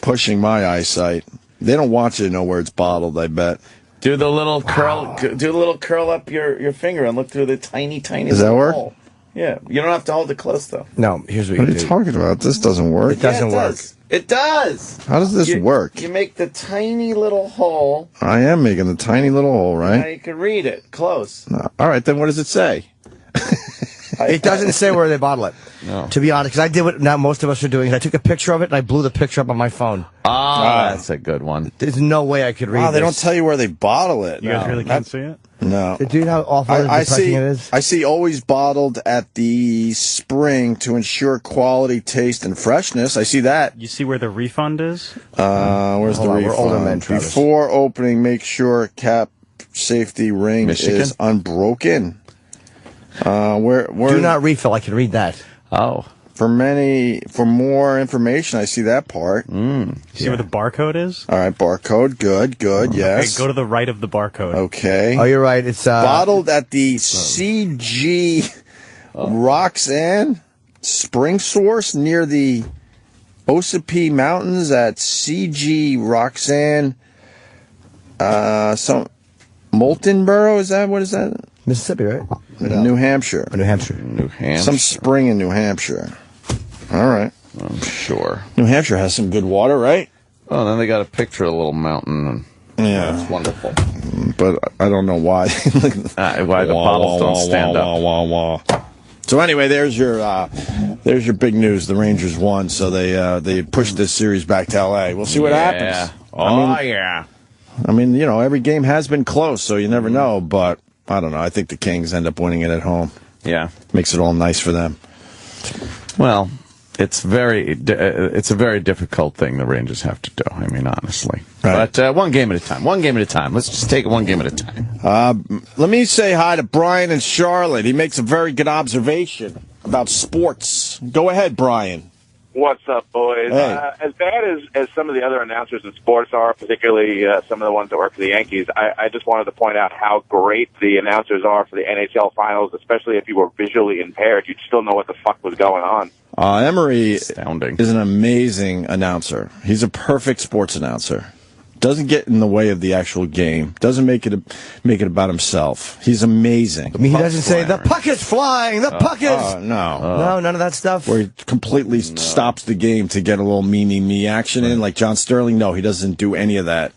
pushing my eyesight. They don't want you to know where it's bottled, I bet. Do the little curl up your finger and look through the tiny Does that work? hole. Yeah, you don't have to hold it close though. No, here's what What are you you do. talking about? This doesn't work. It doesn't work. It does. How does this work? You make the tiny little hole. I am making the tiny little hole, Now right? you can read it close. All right, then what does it say? It doesn't say where they bottle it. No. To be honest, because I did what now most of us are doing. Is I took a picture of it and I blew the picture up on my phone. That's a good one. There's no way I could read Wow, they this. don't tell you where they bottle it. You guys really can't see it? No. Do you know how awful and I depressing see. it is? I see always bottled at the spring to ensure quality, taste, and freshness. I see that. You see where the refund is? Where's the Hold on, refund? we're older men, Travis. Before opening, make sure cap safety ring Michigan? is unbroken. Where Do not refill. I can read that. Oh. For more information, I see that part. You see where the barcode is? All right, barcode. Good, yes. Okay, go to the right of the barcode. Okay. Oh, you're right. It's Bottled at the CG Roxanne Spring Source near the Ossipee Mountains at CG Roxanne. Some Moultonboro, what is that? Mississippi, right? New Hampshire. New Hampshire. New Hampshire. Some spring in New Hampshire. All right. I'm sure. New Hampshire has some good water, right? Oh, then they got a picture of a little mountain. And Yeah. That's wonderful. But I don't know why. Why the bottles don't stand up. So anyway, there's your big news. The Rangers won, so they pushed this series back to L.A. We'll see what happens. Yeah. I mean, every game has been close, so you never know. But I don't know. I think the Kings end up winning it at home. Yeah. Makes it all nice for them. Well, it's a very difficult thing the Rangers have to do. I mean, honestly. Right. But one game at a time. One game at a time. Let's just take it one game at a time. Let me say hi to Brian in Charlotte. He makes a very good observation about sports. Go ahead, Brian. What's up, boys? Hey. As bad as some of the other announcers in sports are, particularly some of the ones that work for the Yankees, I just wanted to point out how great the announcers are for the NHL Finals, especially if you were visually impaired. You'd still know what the fuck was going on. Emery Astounding. is an amazing announcer. He's a perfect sports announcer. Doesn't get in the way of the actual game. Doesn't make it about himself. He's amazing. I mean, he doesn't say, the puck is flying, the puck is... No, none of that stuff. Where he completely stops the game to get a little me action in, like John Sterling. No, he doesn't do any of that.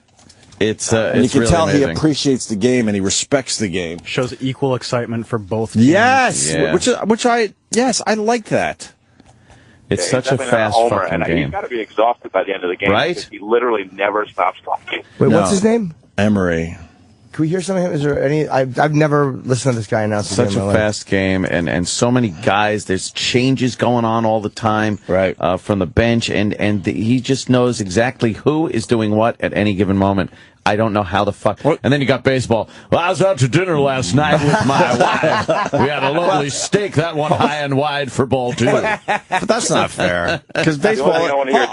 It's and you can really tell amazing. he appreciates the game and he respects the game. Shows equal excitement for both teams. Yes, Yeah. I like that. It's Yeah, such he's a definitely not fast homer, fucking and game. He's got to be exhausted by the end of the game. Right? Because he literally never stops talking. Wait, what's his name? Emery. Can we hear something? Is there any... I've never listened to this guy announce Such a fast game, and so many guys. There's changes going on all the time, right? From the bench, and he just knows exactly who is doing what at any given moment. I don't know how the fuck. And then you got baseball. Well, I was out to dinner last night with my wife. We had a lovely steak. That one high and wide for ball two. But that's not fair. Because baseball. The only thing I want to hear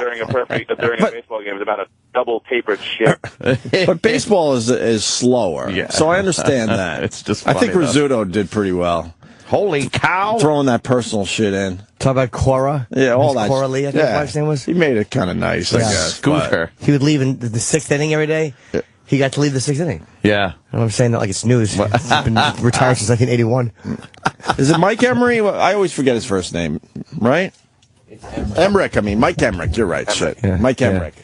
during a baseball game is about a double tapered shit. But baseball is slower. Yeah. So I understand that. It's just I think funny, though. Rizzuto did pretty well. Holy cow! Throwing that personal shit in. Talk about Cora. Yeah, all that. Cora Lee, I think his wife's name was. He made it kind of nice, I guess. Scooter. He would leave in the sixth inning every day. Yeah. He got to leave the sixth inning. Yeah. And I'm saying that like it's news. He's been retired since 1981. Is it Mike Emery? I always forget his first name, right? Emmerich, Mike Emmerich. You're right. Shit. Yeah. Mike Emmerich.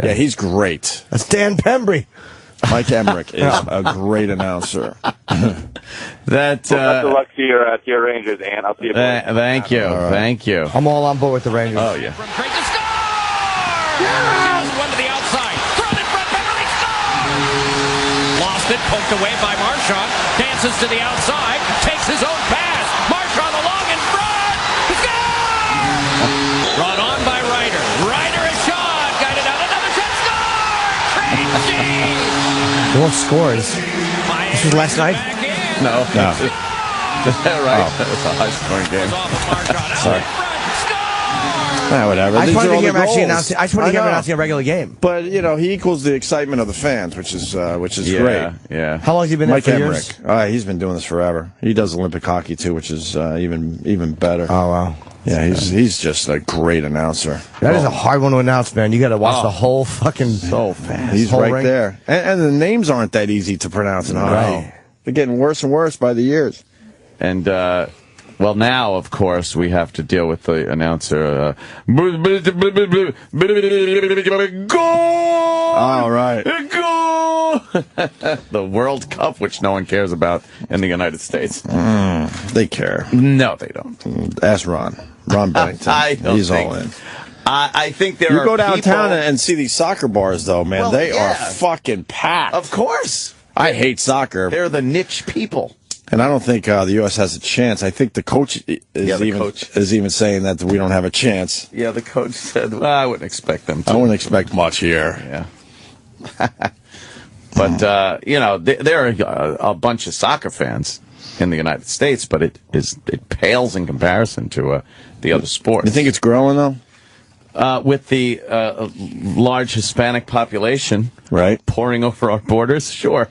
Yeah, he's great. That's Dan Pembry. Mike Emmerich is a great announcer. That. Best of luck to your Rangers, and I'll see you. Thank you. All right. Thank you. I'm all on board with the Rangers. Oh yeah. One to the outside. Thrown in front. Beverly scores! contested, poked away by Marchand, dances to the outside, takes his own pass. Marchand along in front. Score! Brought on by Ryder. Ryder is shot. Guided out. Another shot. Score! Tracy! What scores? This was last night? No. Right. That was a high-scoring game. Sorry. Whatever. I just These wanted are to all hear the him actually goals. announcing. I just wanted to hear him announcing a regular game. But he equals the excitement of the fans, which is great. Yeah. How long has he been Mike there for Emmerich. years? He's been doing this forever. He does Olympic hockey too, which is even better. Oh wow. Yeah, he's just a great announcer. That is a hard one to announce, man. You got to watch the whole fucking so fast. He's whole right ring. there, and the names aren't that easy to pronounce in hockey. Right. They're getting worse and worse by the years. And well, now of course we have to deal with the announcer. Goal! All right. Goal! The World Cup, which no one cares about in the United States. They care. No, they don't. Ask Ron Bennington. He's all in. I think there You are go downtown people... and see these soccer bars, though, man. Well, they yeah. are fucking packed. Of course. I hate soccer. They're the niche people. And I don't think the U.S. has a chance. I think the coach is even saying that we don't have a chance. Yeah, the coach said, well, I wouldn't expect them to. I wouldn't expect much here. Yeah. But, there are a bunch of soccer fans in the United States, but it pales in comparison to the other sports. You think it's growing, though? With the large Hispanic population pouring over our borders, sure.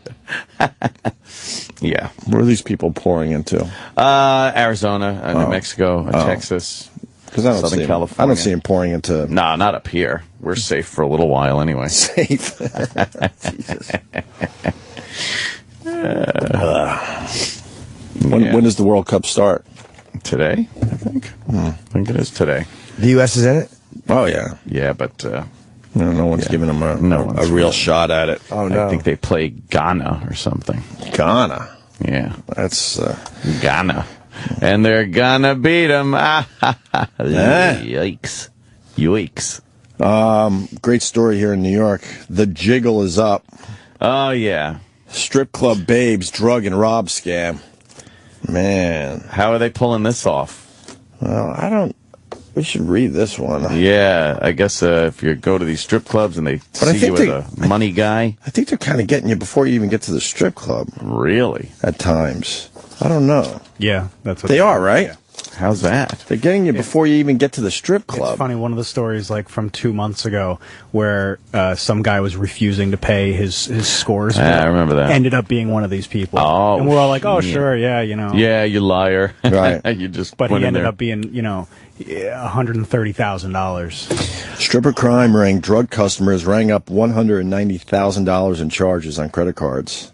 Yeah. Where are these people pouring into? Arizona, New Mexico, Texas, Southern California. I don't see them pouring into... No, not up here. We're safe for a little while anyway. Safe? Jesus. When does the World Cup start? Today, I think. I think it is today. The U.S. is in it? Oh, yeah. Yeah, but... no one's giving them a real shot at it. Oh, no. I think they play Ghana or something. Ghana? Yeah. That's... Ghana. And they're gonna beat them. Yikes. Yikes. Great story here in New York. The jiggle is up. Oh, yeah. Strip club babes drug and rob scam. Man. How are they pulling this off? Well, we should read this one. Yeah, I guess if you go to these strip clubs and they see you with a money guy. I think they're kind of getting you before you even get to the strip club. Really? At times. I don't know. Yeah, that's what they are, right? Yeah. How's that? They're getting you before you even get to the strip club. It's funny, one of the stories like from 2 months ago where some guy was refusing to pay his scores. I remember that. Ended up being one of these people. Oh, and we're all like, oh, sure, yeah, you know. Yeah, you liar. Right. You just but he went in ended there. up being, $130,000. Stripper crime ring drug customers rang up $190,000 in charges on credit cards.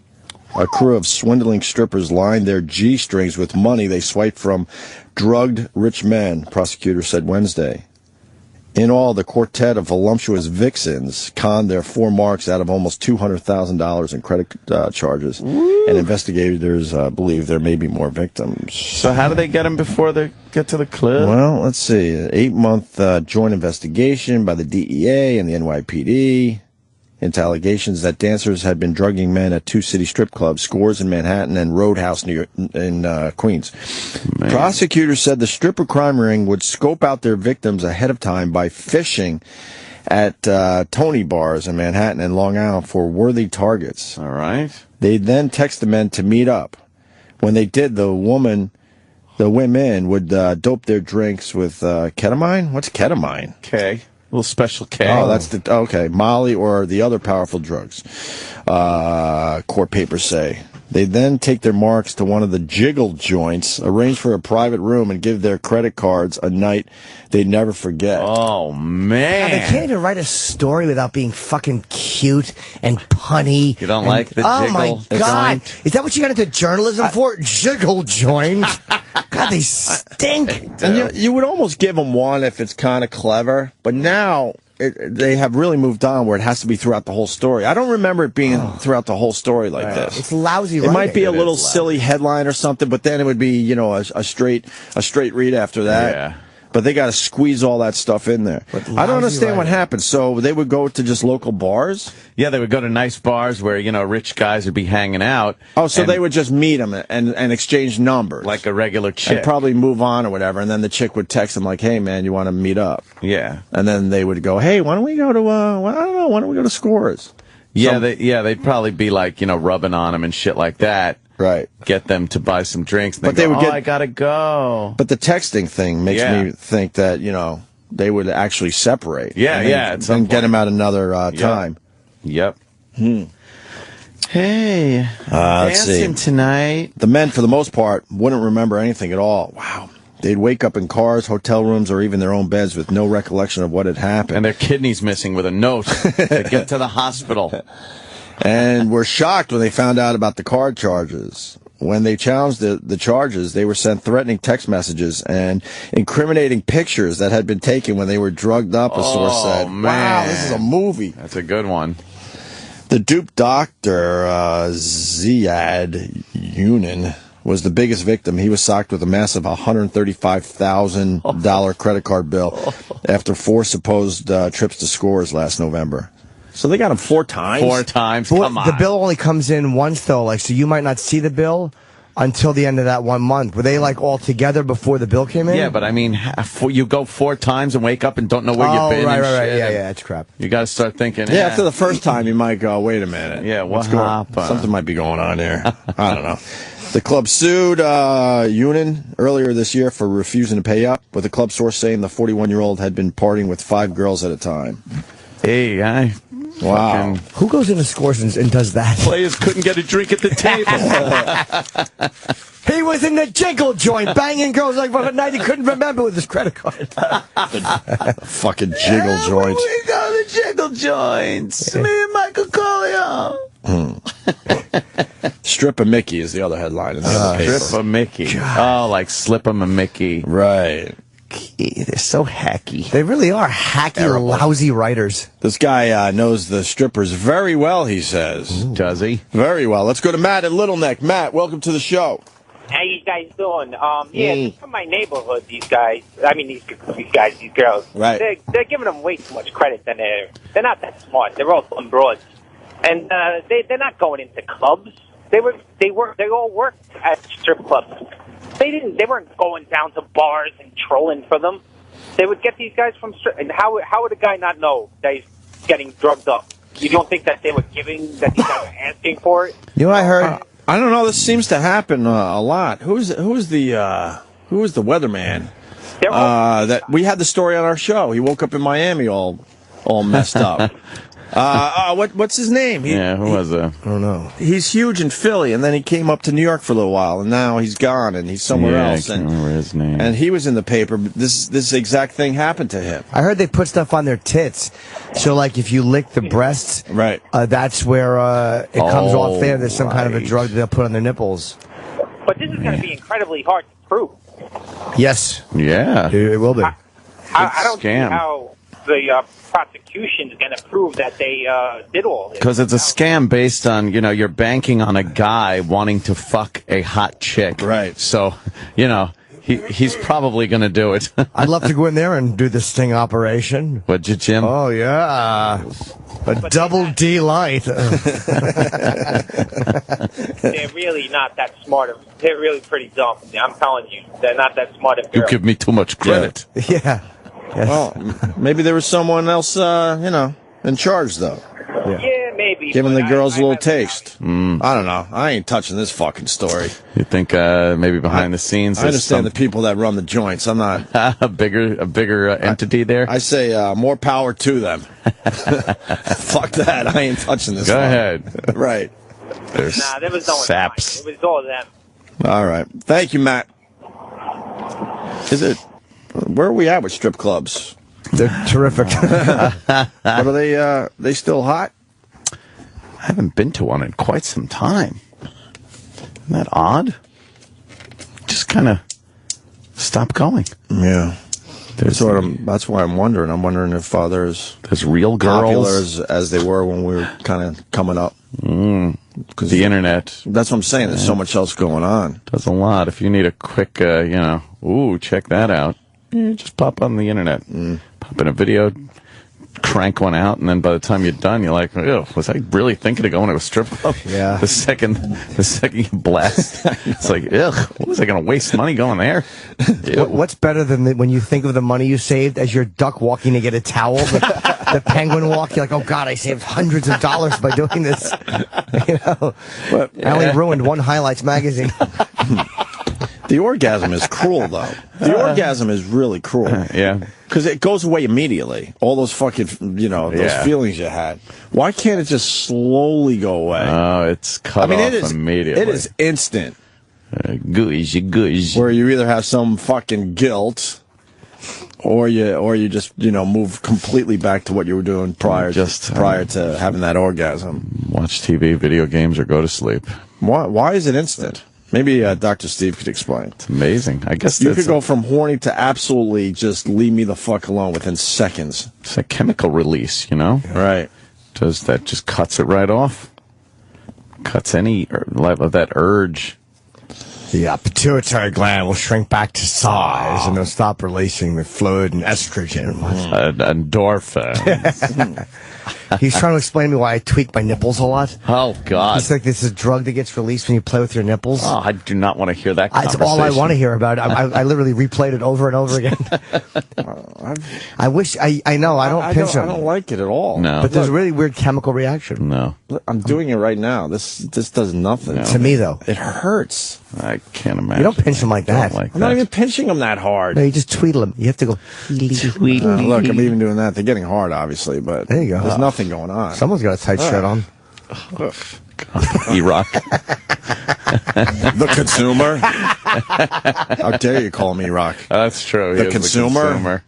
A crew of swindling strippers lined their G-strings with money they swiped from drugged rich men, prosecutors said Wednesday. In all, the quartet of voluptuous vixens conned their 4 marks out of almost $200,000 in credit charges. Woo. And investigators believe there may be more victims. So how do they get them before they get to the club? Well, let's see. An 8-month joint investigation by the DEA and the NYPD into allegations that dancers had been drugging men at 2 city strip clubs, Scores in Manhattan and Roadhouse in Queens. Man. Prosecutors said the stripper crime ring would scope out their victims ahead of time by fishing at Tony bars in Manhattan and Long Island for worthy targets. All right. They'd then text the men to meet up. When they did, the women would dope their drinks with ketamine. What's ketamine? Okay. A little special K. Oh, that's okay. Molly or the other powerful drugs. Court papers say. They then take their marks to one of the jiggle joints, arrange for a private room, and give their credit cards a night they'd never forget. Oh, man. They can't even write a story without being fucking cute and punny. You don't like the jiggle? Oh, my God. Is that what you got into journalism for? Jiggle joint? God, they stink. And you would almost give them one if it's kind of clever, but now they have really moved on where it has to be throughout the whole story. I don't remember it being throughout the whole story like this. It's lousy It writing. might be a little silly headline or something, but then it would be, a straight read after that. Yeah. But they got to squeeze all that stuff in there. I don't understand what happened. So they would go to just local bars? Yeah, they would go to nice bars where, rich guys would be hanging out. Oh, so they would just meet them and exchange numbers. Like a regular chick. And probably move on or whatever. And then the chick would text them like, hey, man, you want to meet up? Yeah. And then they would go, hey, why don't we go to, I don't know, why don't we go to Scores? Yeah, they'd probably be like, rubbing on them and shit like that. Right. Get them to buy some drinks. And But they would get, I gotta go. But the texting thing makes me think that, they would actually separate. Yeah, and get them at another time. Yep. Hey, let's see. dancing tonight. The men, for the most part, wouldn't remember anything at all. Wow. They'd wake up in cars, hotel rooms, or even their own beds with no recollection of what had happened. And their kidneys missing with a note to get to the hospital. And were shocked when they found out about the card charges. When they challenged the charges, they were sent threatening text messages and incriminating pictures that had been taken when they were drugged up, a source said. Man. Wow, this is a movie. That's a good one. The dupe doctor, Ziad Yunin, was the biggest victim. He was socked with a massive $135,000 credit card bill after 4 supposed trips to Scores last November. So they got him 4 times? 4 times, come on. The bill only comes in once, though, so you might not see the bill until the end of that 1 month. Were they, all together before the bill came in? Yeah, but I mean, you go 4 times and wake up and don't know where you've been. Right. Shit, Yeah, that's crap. You got to start thinking. Yeah, after the first time, you might go, wait a minute. Yeah, what's going on? Something might be going on there. I don't know. The club sued Yunin earlier this year for refusing to pay up, with the club source saying the 41-year-old had been partying with 5 girls at a time. Hey, wow. Who goes into Scores and does that? Players couldn't get a drink at the table. He was in the jiggle joint, banging girls like for a night he couldn't remember with his credit card. Fucking jiggle joint. We go to jiggle joints. Me and Michael Corleone. Strip a Mickey is the other headline in the other paper. Strip a Mickey. God. Oh, like slip 'em a Mickey. Right. They're so hacky. They really are hacky, lousy writers. This guy knows the strippers very well, he says. Ooh. Does he? Very well. Let's go to Matt in Little Neck. Matt, welcome to the show. How you guys doing? Just from my neighborhood, these girls. Right. They're giving them way too much credit. They're not that smart. They're all dumb broads, and they're not going into clubs. They all worked at strip clubs. They weren't going down to bars and trolling for them. They would get these guys from strip. And how would a guy not know that he's getting drugged up? You don't think that they were that these guys were asking for it? You know what I heard? I don't know. This seems to happen a lot. Who was the weatherman? That we had the story on our show. He woke up in Miami all messed up. What's his name? Who was that? I don't know. He's huge in Philly, and then he came up to New York for a little while, and now he's gone, and he's somewhere else. I can't remember his name. And he was in the paper. But this exact thing happened to him. I heard they put stuff on their tits. So, if you lick the breasts, right? That's where it comes off there. There's some kind of a drug that they'll put on their nipples. But this is going to be incredibly hard to prove. Yes. Yeah. It will be. I don't see how the prosecution is going to prove that they did all this. Because it's a scam based on, you're banking on a guy wanting to fuck a hot chick. Right. So, he's probably going to do it. I'd love to go in there and do the sting operation. What'd you, Jim? Oh, yeah. A double D light. They're really not that smart. They're really pretty dumb. I'm telling you. They're not that smart. You give me too much credit. Yeah. Yes. Well, maybe there was someone else, in charge, though. Yeah, maybe. Giving the girls a little taste. I don't know. I ain't touching this fucking story. You think maybe behind the scenes? I understand the people that run the joints. I'm not a bigger entity there. I say more power to them. Fuck that. I ain't touching this. Go ahead. Right. There's there was no one. saps. It was all them. All right. Thank you, Matt. Where are we at with strip clubs? They're terrific. But are they still hot? I haven't been to one in quite some time. Isn't that odd? Just kind of stopped going. Yeah. That's why I'm wondering. I'm wondering if there's real girls popular as they were when we were kind of coming up. Because the internet. That's what I'm saying. There's so much else going on. Does a lot. If you need a quick, check that out. You just pop on the internet, pop in a video, crank one out, and then by the time you're done, you're like, "Ew, was I really thinking of going to a strip club?" Yeah. The second you blast, it's like, "Ugh, what was I going to waste money going there?" What's better than when you think of the money you saved as you're duck walking to get a towel, the penguin walk? You're like, "Oh God, I saved hundreds of dollars by doing this." I only ruined one Highlights magazine. The orgasm is cruel, though. The orgasm is really cruel. Yeah. Because it goes away immediately. All those fucking, those feelings you had. Why can't it just slowly go away? Oh, it's cut off immediately. It is instant. Goosh. Where you either have some fucking guilt, or you just, move completely back to what you were doing prior to having that orgasm. Watch TV, video games, or go to sleep. Why is it instant? Maybe Dr. Steve could explain. It's amazing. I guess you could go from horny to absolutely just leave me the fuck alone within seconds. It's a chemical release, Right. That just cuts it right off. Cuts any of that urge. The pituitary gland will shrink back to size, and they'll stop releasing the fluid and estrogen. Endorphins. He's trying to explain to me why I tweak my nipples a lot. Oh, God. He's like, this is a drug that gets released when you play with your nipples. Oh, I do not want to hear that conversation. That's all I want to hear about. I literally replayed it over and over again. I wish, I know, I don't pinch them. I don't like it at all. No. But there's a really weird chemical reaction. No. I'm doing it right now. This does nothing. No. To me, though. It hurts. I can't imagine. You don't pinch them like that. I'm not even pinching them that hard. No, you just tweedle them. You have to go tweedle. Look, I'm even doing that. They're getting hard, obviously, but there you go. There's nothing going on. Someone's got a tight shirt on. E-Rock. The consumer. How dare you call me E-Rock? That's true. The consumer.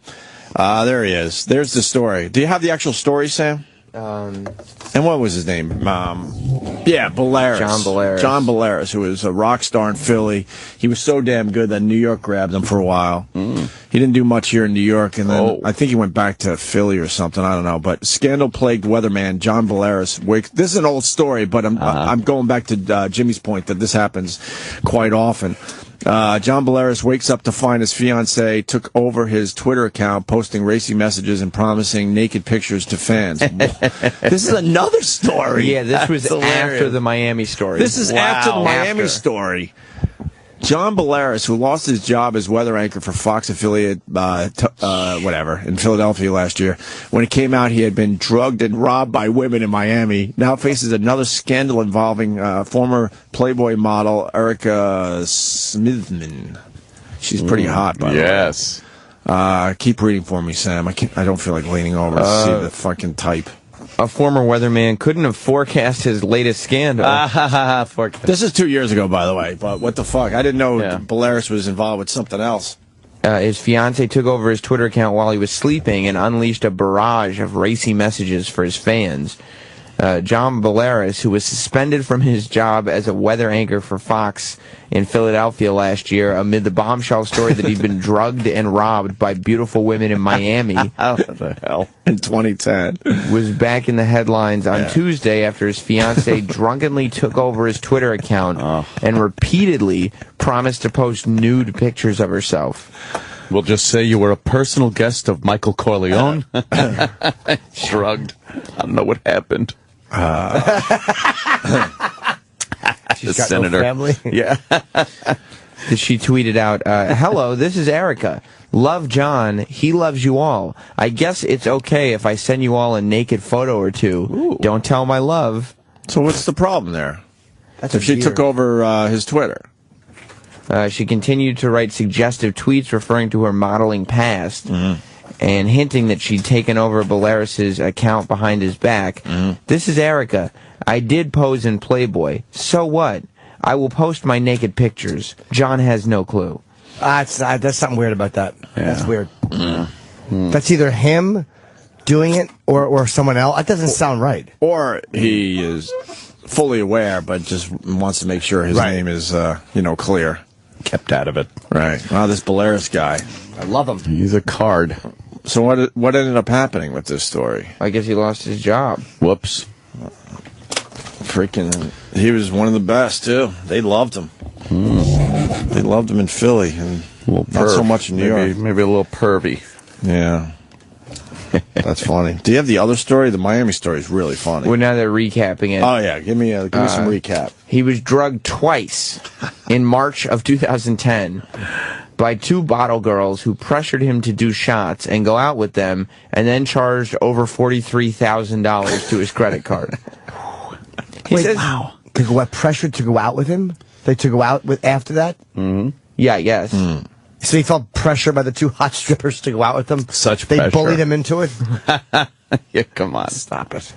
There he is. There's the story. Do you have the actual story, Sam? And what was his name? Bolaris. John Bolaris. John Bolaris, who was a rock star in Philly. He was so damn good that New York grabbed him for a while. He didn't do much here in New York, and then I think he went back to Philly or something. I don't know. But scandal-plagued weatherman John Bolaris. This is an old story, but I'm going back to Jimmy's point that this happens quite often. John Bolaris wakes up to find his fiancée took over his Twitter account, posting racy messages and promising naked pictures to fans. This is another story. Yeah, this was after the Miami story. This is after the Miami story. John Bolaris, who lost his job as weather anchor for Fox affiliate, in Philadelphia last year, when it came out he had been drugged and robbed by women in Miami, now faces another scandal involving former Playboy model Erica Smithman. She's pretty hot, by the way. Yes. Keep reading for me, Sam. I don't feel like leaning over to see the fucking type. A former weatherman couldn't have forecast his latest scandal. This is 2 years ago, by the way, but what the fuck? I didn't know Bolaris was involved with something else. His fiancée took over his Twitter account while he was sleeping and unleashed a barrage of racy messages for his fans. John Bolaris, who was suspended from his job as a weather anchor for Fox in Philadelphia last year amid the bombshell story that he'd been drugged and robbed by beautiful women in Miami. What the hell? In 2010. Was back in the headlines on Tuesday after his fiancée drunkenly took over his Twitter account and repeatedly promised to post nude pictures of herself. We'll just say you were a personal guest of Michael Corleone. Shrugged. I don't know what happened. She's the got senator. No family. Yeah. She tweeted out, hello, this is Erica. Love John. He loves you all. I guess it's okay if I send you all a naked photo or two. Ooh. Don't tell my love. So what's the problem there? If she took over his Twitter. She continued to write suggestive tweets referring to her modeling past and hinting that she'd taken over Bolaris' account behind his back. This is Erica. I did pose in Playboy. So what? I will post my naked pictures. John has no clue. That's something weird about that. Yeah. That's weird. That's either him doing it or someone else. That doesn't sound right. Or he is fully aware, but just wants to make sure his name is, clear. Kept out of it. Right. Wow, this Bolaris guy. I love him. He's a card. So what ended up happening with this story? I guess he lost his job. Whoops. He was one of the best, too. They loved him. They loved him in Philly. And Not so much in New York. Maybe a little pervy. Yeah. That's funny. Do you have the other story? The Miami story is really funny. Well, now they're recapping it. Oh, yeah. Give me some recap. He was drugged twice in March of 2010 by two bottle girls who pressured him to do shots and go out with them, and then charged over $43,000 to his credit card. Wow. They got pressured to go out with him? They to go out with after that? Mm-hmm. Yeah, yes. Mm. So he felt pressure by the two hot strippers to go out with them? Such They pressure. bullied him into it? Yeah, come on. Stop it.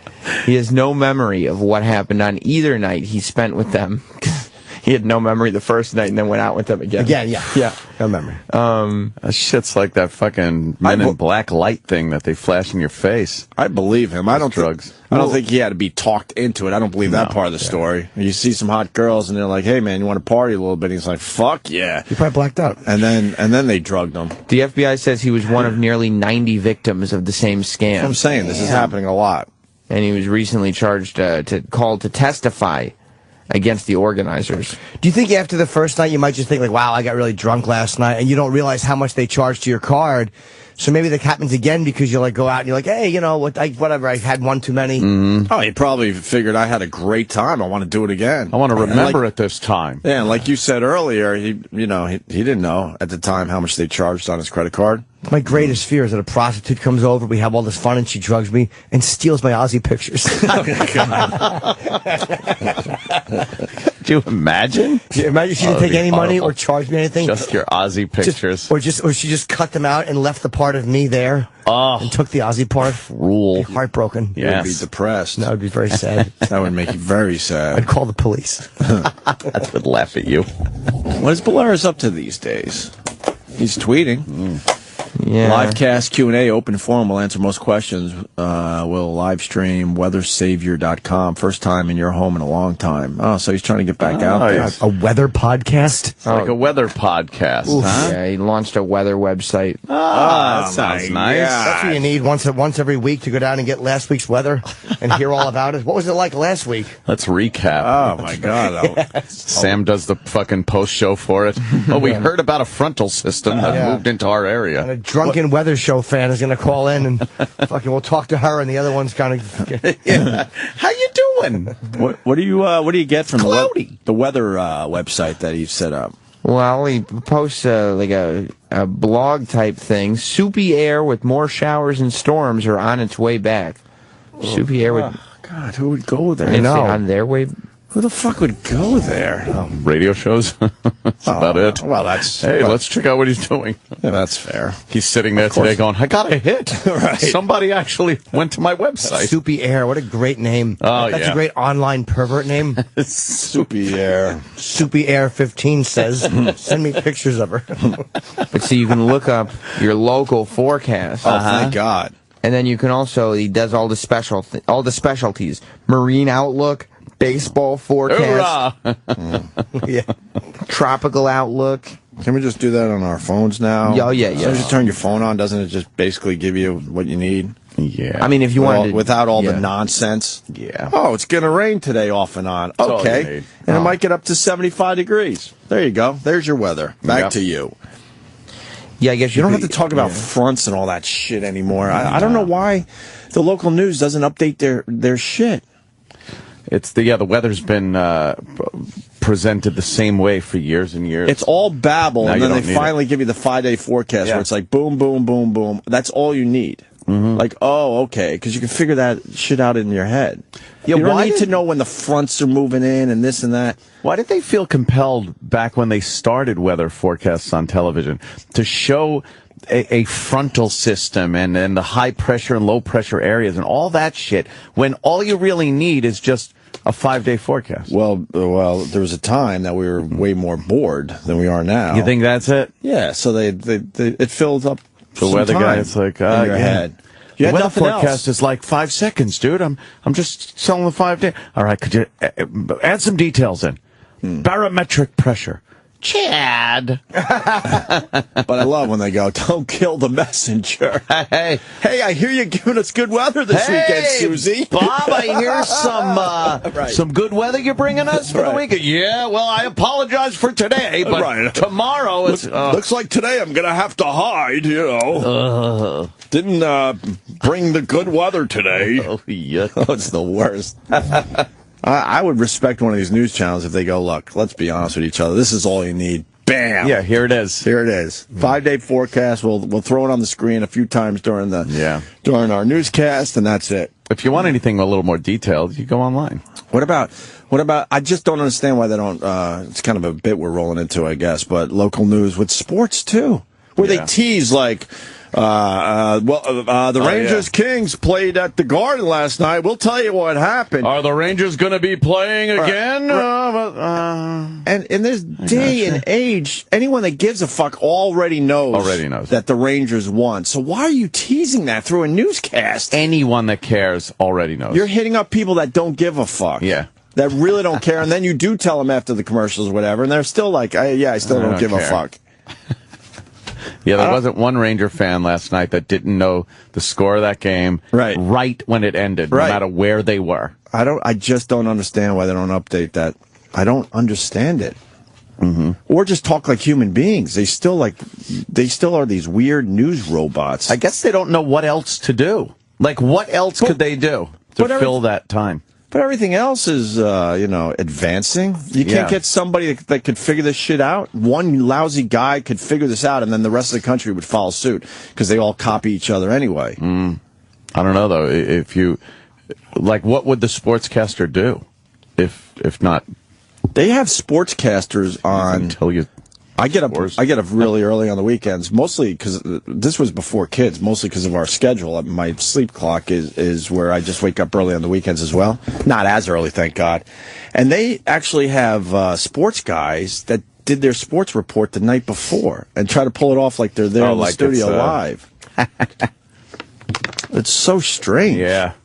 He has no memory of what happened on either night he spent with them. He had no memory the first night and then went out with them again. Yeah. No memory. That shit's like that fucking Men in Black light thing that they flash in your face. I believe him. I don't think he had to be talked into it. I don't believe that No. part of the story. You see some hot girls and they're like, "Hey man, you want to party a little bit?" And he's like, "Fuck yeah." He probably blacked out. And then they drugged him. The FBI says he was one of nearly 90 victims of the same scam. That's what I'm saying. This is happening a lot. And he was recently charged called to testify against the organizers. Do you think after the first night you might just think like, wow, I got really drunk last night, and you don't realize how much they charged to your card? So maybe that happens again because you like go out and you're like, hey, you know what? Whatever, I had one too many. Mm-hmm. Oh, he probably figured I had a great time. I want to do it again. I want to remember it this time. Yeah, and like you said earlier, he didn't know at the time how much they charged on his credit card. My greatest fear is that a prostitute comes over, we have all this fun, and she drugs me and steals my Aussie pictures. Could you imagine? Imagine she didn't take any money or charge me anything. Just your Aussie pictures. Or she just cut them out and left the part of me there. And took the Aussie part. Rule. Heartbroken. You would be depressed. That would be very sad. That would make you very sad. I'd call the police. That would laugh at you. What is Polaris up to these days? He's tweeting. Yeah. Livecast Q&A, open forum. We'll answer most questions. We'll live stream weathersavior.com. First time in your home in a long time. Oh, so he's trying to get back out there. yes. A weather podcast? It's like a weather podcast, huh? Yeah, he launched a weather website. That sounds nice. That's what you need once every week to go down and get last week's weather and hear all about it. What was it like last week? Let's recap. Oh, my God. Sam does the fucking post show for it. Oh, we heard about a frontal system that moved into our area. And a drunken weather show fan is going to call in and fucking we'll talk to her, and the other one's kind of Yeah. How you doing? What do you get from the weather website that he set up? Well, he posts like a blog type thing. Soupy air with more showers and storms are on its way back. Soupy air with... God, who would go there? I know. On their way... Who the fuck would go there? Radio shows. That's about it. Well, that's... Hey, let's check out what he's doing. Yeah, that's fair. He's sitting there today going, I got a hit. Right. Somebody actually went to my website. Soupy Air. What a great name. Oh, That's yeah. a great online pervert name. Soupy Air. Soupy Air 15 says, send me pictures of her. But see, you can look up your local forecast. Oh, thank God. And then you can also, he does all the specialties. Marine outlook, baseball forecast. Yeah. Tropical outlook. Can we just do that on our phones now? Oh, yeah. So you just turn your phone on, doesn't it just basically give you what you need? Yeah. I mean, if you wanted to... Without all the nonsense? Yeah. Oh, it's going to rain today off and on. all you Okay. need. And it might get up to 75 degrees. There you go. There's your weather. Back to you. Yeah, I guess You don't have to talk about fronts and all that shit anymore. I don't know why the local news doesn't update their shit. It's the weather's been presented the same way for years and years. It's all babble, Now and you then don't they need finally give you the 5-day forecast where it's like boom, boom, boom, boom. That's all you need. Mm-hmm. Like, oh, okay, because you can figure that shit out in your head. Yeah, you don't why need did- to know when the fronts are moving in and this and that. Why did they feel compelled back when they started weather forecasts on television to show a frontal system and the high pressure and low pressure areas and all that shit when all you really need is just a 5-day forecast? Well, there was a time that we were way more bored than we are now. You think that's it? Yeah, so it filled up The some weather time guy, it's like, in your head. You The had weather nothing forecast else. is like 5 seconds, dude. I'm just selling the 5 day. All right, could you add some details in? Barometric pressure. Chad. But I love when they go, don't kill the messenger. Hey, I hear you giving us good weather this weekend, Susie. Bob, I hear some good weather you're bringing us for the weekend. Yeah, well, I apologize for today, but tomorrow it's... Looks like today I'm going to have to hide, you know. Didn't bring the good weather today. Oh, yuck. Oh, it's the worst. I would respect one of these news channels if they go, look, let's be honest with each other. This is all you need. Bam. Yeah, here it is. Here it is. 5-day forecast. We'll throw it on the screen a few times during our newscast, and that's it. If you want anything a little more detailed, you go online. What about? I just don't understand why they don't. It's kind of a bit we're rolling into, I guess, but local news with sports too, where they tease like. The Rangers Kings played at the Garden last night. We'll tell you what happened. Are the Rangers going to be playing again? And in this day and age, anyone that gives a fuck already knows that the Rangers won. So why are you teasing that through a newscast? Anyone that cares already knows. You're hitting up people that don't give a fuck. Yeah. That really don't care. And then you do tell them after the commercials or whatever, and they're still like, I still don't give a fuck. Yeah, there wasn't one Ranger fan last night that didn't know the score of that game right when it ended, no matter where they were. I just don't understand why they don't update that. I don't understand it. Mm-hmm. Or just talk like human beings. They still are these weird news robots. I guess they don't know what else to do. Like, what else could they do to fill that time? But everything else is, advancing. You can't get somebody that could figure this shit out. One lousy guy could figure this out, and then the rest of the country would follow suit because they all copy each other anyway. I don't know, though. If you, what would the sportscaster do if not? They have sportscasters on. Until you. I get up really early on the weekends, mostly because this was before kids, mostly because of our schedule. My sleep clock is where I just wake up early on the weekends as well. Not as early, thank God. And they actually have sports guys that did their sports report the night before and try to pull it off like they're there in the studio live. It's so strange. Yeah.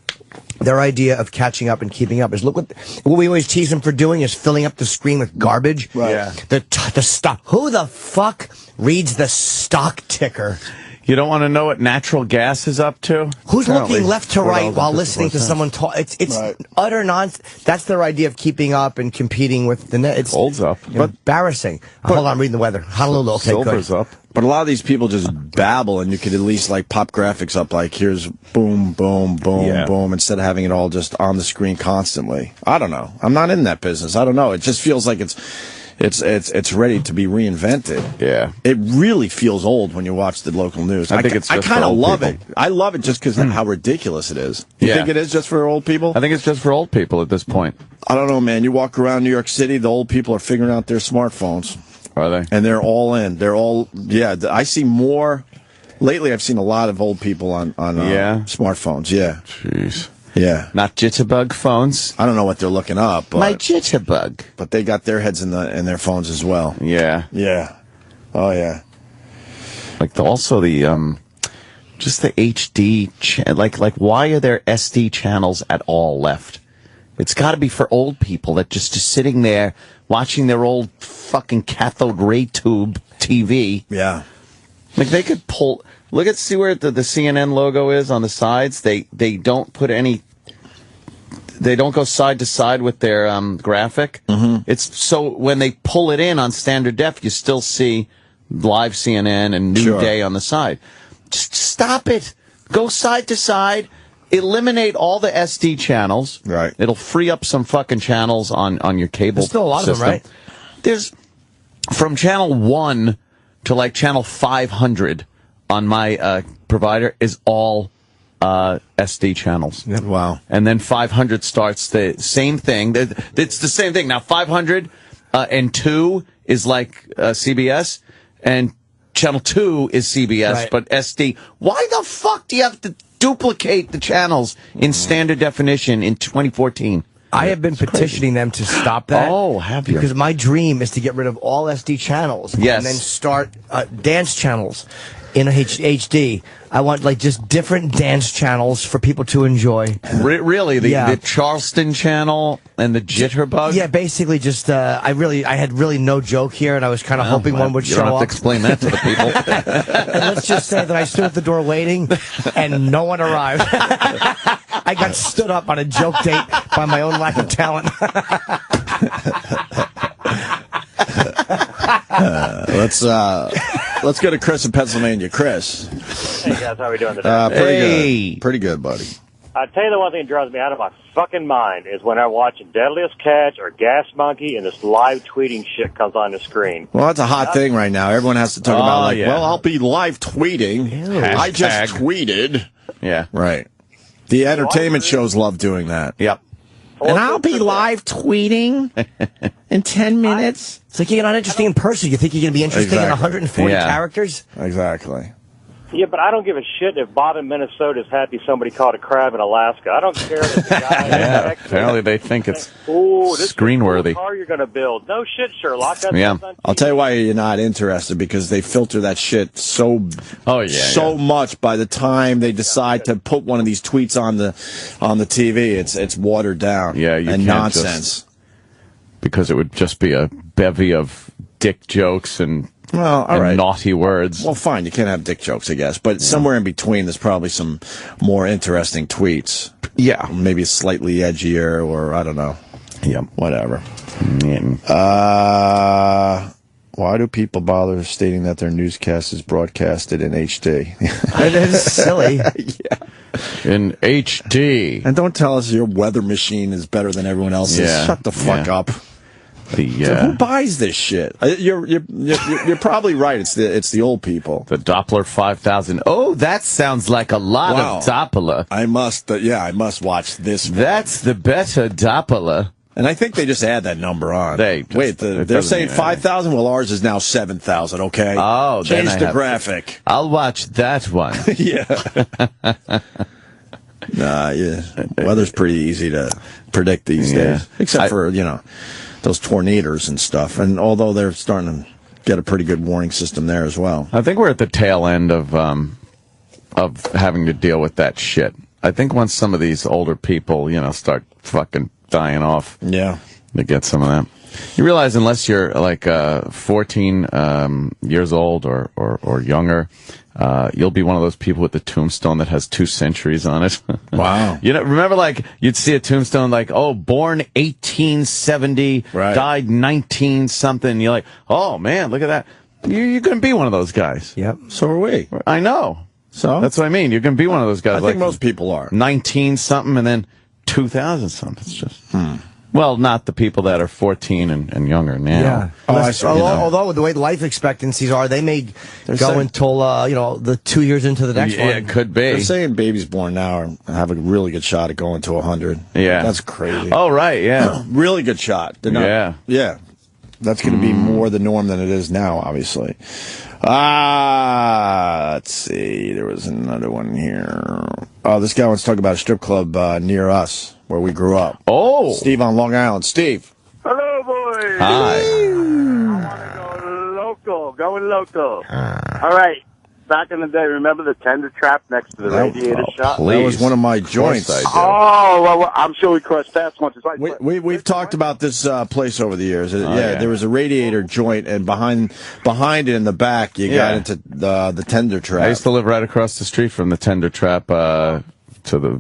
Their idea of catching up and keeping up is look what we always tease them for doing is filling up the screen with garbage. Right. Yeah. The stock. Who the fuck reads the stock ticker? You don't want to know what natural gas is up to? Who's looking left to right while listening to someone talk? It's utter nonsense. That's their idea of keeping up and competing with the net. It's holds up. Embarrassing. Hold on, I'm reading the weather. Honolulu. Okay, Silver's good. up. But a lot of these people just babble, and you could at least pop graphics up here's boom, boom, boom, boom, instead of having it all just on the screen constantly. I don't know. I'm not in that business. I don't know. It just feels like it's ready to be reinvented. Yeah. It really feels old when you watch the local news. I think it's just I kind for of old love people. it. I love it just because how ridiculous it is. You think it is just for old people? I think it's just for old people at this point. I don't know, man. You walk around New York City, the old people are figuring out their smartphones. Are they? And they're all in. They're all, I see more. Lately, I've seen a lot of old people on smartphones. Yeah. Jeez. Yeah. Not jitterbug phones? I don't know what they're looking up. But, my jitterbug. But they got their heads in their phones as well. Yeah. Yeah. Oh, yeah. Also the, just the HD, why are there SD channels at all left? It's got to be for old people that just sitting there watching their old fucking cathode ray tube TV. Yeah. They could pull. See where the CNN logo is on the sides. They don't put any. They don't go side to side with their graphic. Mm-hmm. It's so when they pull it in on standard def, you still see live CNN and New Day on the side. Just stop it. Go side to side. Eliminate all the SD channels. Right. It'll free up some fucking channels on your cable. There's still a lot system. of them, right? There's from channel 1 to channel 500 on my provider is all SD channels. Wow. And then 500 starts the same thing. It's the same thing. Now 500 and 2 is CBS, and channel 2 is CBS, but SD. Why the fuck do you have to duplicate the channels in standard definition in 2014? I have been petitioning them to stop that. Oh, have you? Because my dream is to get rid of all SD channels. Yes. And then start dance channels in HD. I want like just different dance channels for people to enjoy. Really, the Charleston channel and the Jitterbug. Yeah, basically just I had really no joke here, and I was kind of hoping one would you show don't have up. to explain that to the people. And let's just say that I stood at the door waiting, and no one arrived. I got stood up on a joke date by my own lack of talent. Let's go to Chris in Pennsylvania. Chris. Hey guys, how are we doing today? Pretty good, buddy. I tell you the one thing that drives me out of my fucking mind is when I watch Deadliest Catch or Gas Monkey and this live tweeting shit comes on the screen. Well, that's a hot thing right now. Everyone has to talk about well, I'll be live tweeting. I just tweeted. Yeah. Right. The entertainment shows love doing that. Yep. And I'll be live tweeting in 10 minutes. It's like you're not interesting in person. You think you're going to be interesting in 140 characters? Exactly. Yeah, but I don't give a shit if Bob in Minnesota is happy somebody caught a crab in Alaska. I don't care if the guy Apparently they think it's this screen-worthy. is the car you're going to build. No shit, Sherlock. That's I'll tell you why you're not interested, because they filter that shit so much by the time they decide to put one of these tweets on the TV. It's watered down. Yeah, you and can't nonsense. Because it would just be a bevy of dick jokes and naughty words. Well, fine, you can't have dick jokes, I guess, but somewhere in between there's probably some more interesting tweets. Yeah. Maybe slightly edgier, or I don't know. Yeah. Whatever. Why do people bother stating that their newscast is broadcasted in HD? It is silly. In HD. And don't tell us your weather machine is better than everyone else's. Yeah. Shut the fuck up. So who buys this shit? You're probably right. It's the old people. The Doppler 5000. Oh, that sounds like a lot of Doppler. I must watch this. That's the better Doppler. And I think they just add that number on. They're saying 5,000. Well, ours is now 7,000. Okay. Oh, change the graphic. I'll watch that one. Yeah. Weather's pretty easy to predict these days, except for those tornadoes and stuff. And although they're starting to get a pretty good warning system there as well. I think we're at the tail end of having to deal with that shit. I think once some of these older people, start fucking dying off, to get some of that. You realize unless you're like 14 years old or younger, you'll be one of those people with the tombstone that has 2 centuries on it. Wow. Remember like you'd see a tombstone like, oh, born 1870, died 19 something. You're like, oh man, look at that. You're going to be one of those guys. Yep. So are we. I know. So that's what I mean. You're going to be one of those guys. I think most people are. 19 something and then 2000 something. It's just. Well, not the people that are 14 and younger now. Yeah. Although the way the life expectancies are, they may go until the 2 years into the next one. Yeah, it could be. They're saying babies born now have a really good shot at going to 100. Yeah. That's crazy. Oh, right, yeah. Really good shot. Yeah. That's going to be more the norm than it is now, obviously. Let's see. There was another one here. Oh, this guy wants to talk about a strip club near us, where we grew up. Oh. Steve on Long Island. Steve. Hello, boys. Hi. I want to go local. Going local. All right. Back in the day, remember the tender trap next to the radiator shop? That was one of my joints. Oh, well, I'm sure we crossed paths once. We've talked about this place over the years. There was a radiator joint, and behind it in the back, you got into the tender trap. I used to live right across the street from the tender trap to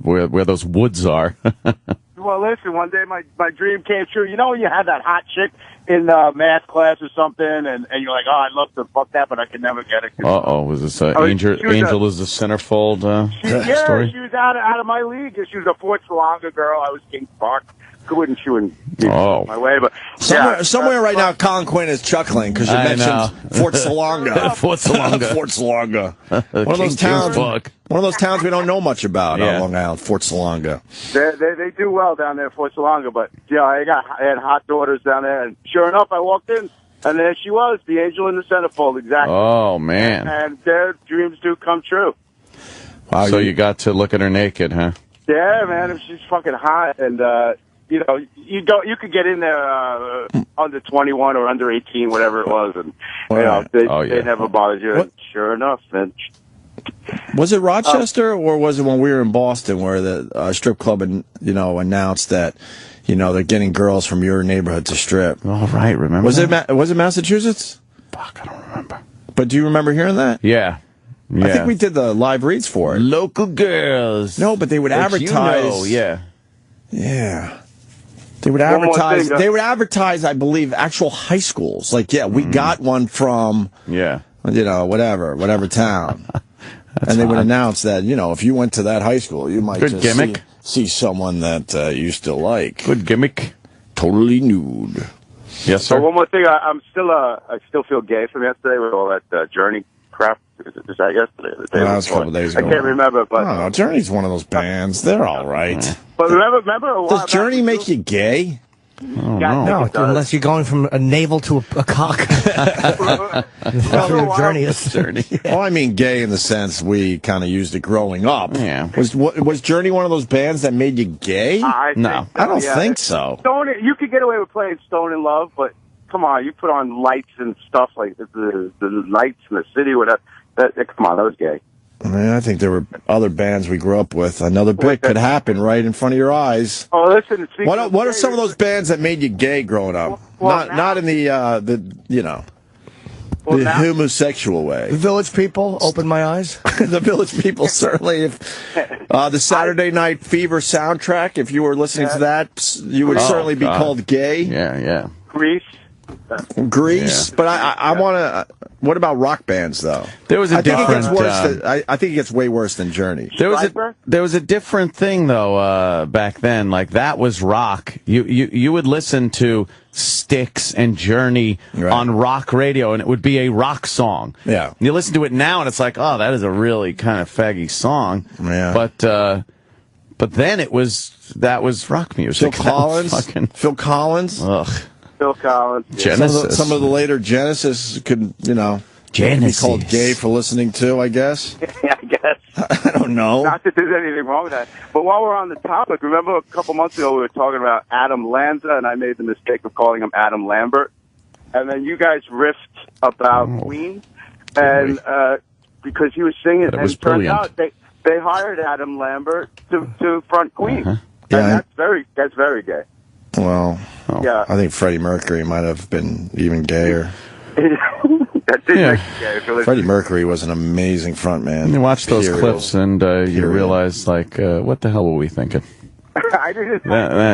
where those woods are. Well, listen, one day my dream came true. You know when you had that hot chick in math class or something, and you're like, oh, I'd love to fuck that, but I could never get it. Uh-oh, was this Angel is the centerfold story? She was out of my league. She was a Fort Salonga girl. I was King Park. Couldn't she wouldn't my way, but somewhere right now, Colin Quinn is chuckling because you mentioned Fort Salonga. Fort Salonga. Fort Salonga. One of those towns we don't know much about on Long Island. Fort Salonga. They do well down there, Fort Salonga, but I had hot daughters down there, and sure enough, I walked in, and there she was, the angel in the centerfold, exactly. Oh man! And their dreams do come true. Wow, so you got to look at her naked, huh? Yeah, man, she's fucking hot, and you could get in there under 21 or under 18, whatever it was, and they never bothered you. And sure enough, man, Was it Rochester or was it when we were in Boston where the strip club, announced that, they're getting girls from your neighborhood to strip? All right, remember? Was it Massachusetts? Fuck, I don't remember. But do you remember hearing that? Yeah. I think we did the live reads for it. Local girls. No, but they would advertise. Yeah. They would advertise. They would advertise, I believe, actual high schools. Like, we got one from. Whatever town. And they would announce that, if you went to that high school, you might see someone that you still like. Good gimmick. Totally nude. Yes, sir. So one more thing, I still feel gay from yesterday with all that Journey crap. Is that yesterday? That was a couple days ago. I can't remember, but no, Journey's one of those bands. They're all right. But remember a while Does Journey make you gay? No, unless you're going from a navel to a cock. Journey is Journey. Well, I mean, gay in the sense we kind of used it growing up. Yeah. Was Journey one of those bands that made you gay? I don't think so. Stone, you could get away with playing Stone in Love, but come on, you put on lights and stuff like the lights in the city, whatever. Come on, that was gay. I mean, I think there were other bands we grew up with. Another bit could happen right in front of your eyes. Oh, listen. What are some of those bands that made you gay growing up? Not in the homosexual way. The Village People opened my eyes. The Village People, certainly. If the Saturday Night Fever soundtrack, if you were listening to that, you would certainly be called gay. Yeah. Grease. But I want to... What about rock bands, though? There was a different... I think it gets way worse than Journey. There was a different thing, though, back then. Like, that was rock. You would listen to Styx and Journey on rock radio, and it would be a rock song. Yeah. You listen to it now, and it's like, oh, that is a really kind of faggy song. Yeah. But then that was rock music. Phil Collins? Ugh. Phil Collins. Genesis. Some of the later Genesis could, be called gay for listening to, I guess. Yeah, I guess. I don't know. Not that there's anything wrong with that. But while we're on the topic, remember a couple months ago we were talking about Adam Lanza, and I made the mistake of calling him Adam Lambert. And then you guys riffed about Queen, and because he was singing, and it turns out they hired Adam Lambert to front Queen. And that's very gay. Well, I think Freddie Mercury might have been even gayer. That did make you gay. Freddie Mercury was an amazing frontman. You watch those clips and you realize, like, what the hell were we thinking? I didn't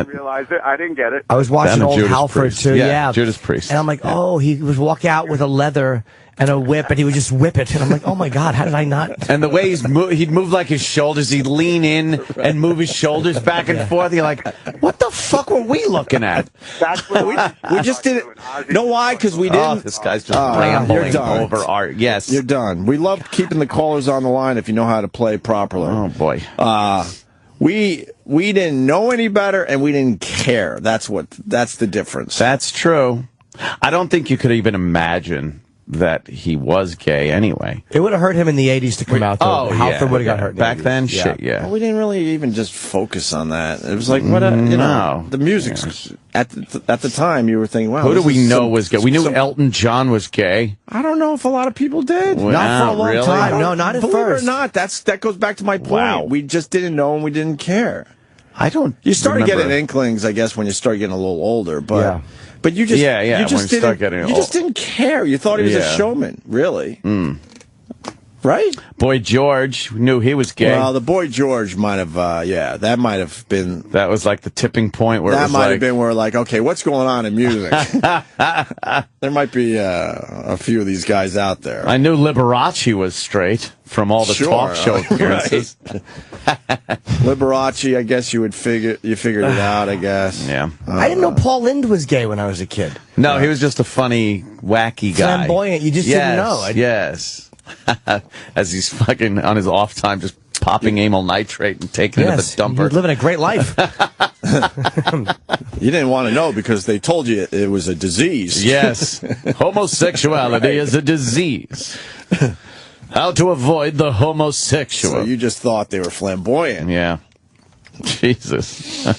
realize it. I didn't get it. I was watching old Judas Halford, Priest. too. Yeah, Judas Priest. And I'm like, he was walking out with a leather and a whip, and he would just whip it. And I'm like, oh, my God, how did I not? And the way he'd move like his shoulders, he'd lean in and move his shoulders back and forth. You're like, what the fuck were we looking at? That's what we just didn't. Know why? Because we didn't. Oh, this guy's just rambling over art. Yes. You're done. We love keeping the callers on the line if you know how to play properly. Oh, boy. We didn't know any better, and we didn't care. That's the difference. That's true. I don't think you could even imagine that he was gay anyway. It would have hurt him in the 80s to come out, though. Halford would have got hurt in the back 80s. then. Shit, yeah. Well, we didn't really even just focus on that. It was like, the music at the time. You were thinking, wow, who do we know was gay? We knew Elton John was gay. I don't know if a lot of people did. Well, not for a long time. No, not at Believe first. Believe it or not, that goes back to my point. Wow. We just didn't know and we didn't care. You started getting inklings, I guess, when you start getting a little older, but. Yeah. But you just, you just didn't care. You thought he was a showman, really. Right? Boy George, knew he was gay. Well, the Boy George might have, that might have been... That was like the tipping point where that might have been where, like, okay, what's going on in music? There might be a few of these guys out there. I knew Liberace was straight from all the talk show appearances. Liberace, I guess you figured it out, I guess. Yeah. I didn't know Paul Lynde was gay when I was a kid. No, he was just a funny, wacky guy. Flamboyant, you just didn't know. Yes. As he's fucking on his off time, just popping amyl nitrate and taking it to the dumper. You're living a great life. You didn't want to know because they told you it was a disease. Yes. Homosexuality is a disease. How to avoid the homosexual. So you just thought they were flamboyant. Yeah. Jesus.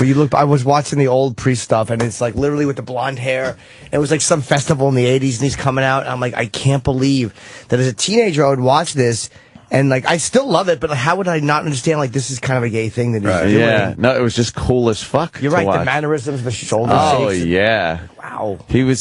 But you look, I was watching the old Priest stuff, and it's like literally with the blonde hair. It was like some festival in the 80s, and he's coming out. And I'm like, I can't believe that as a teenager I would watch this. And, like, I still love it, but how would I not understand, like, this is kind of a gay thing that he's doing? Yeah. No, it was just cool as fuck. You're right, watch. the mannerisms, the shoulder Oh, shakes. yeah. Wow. He would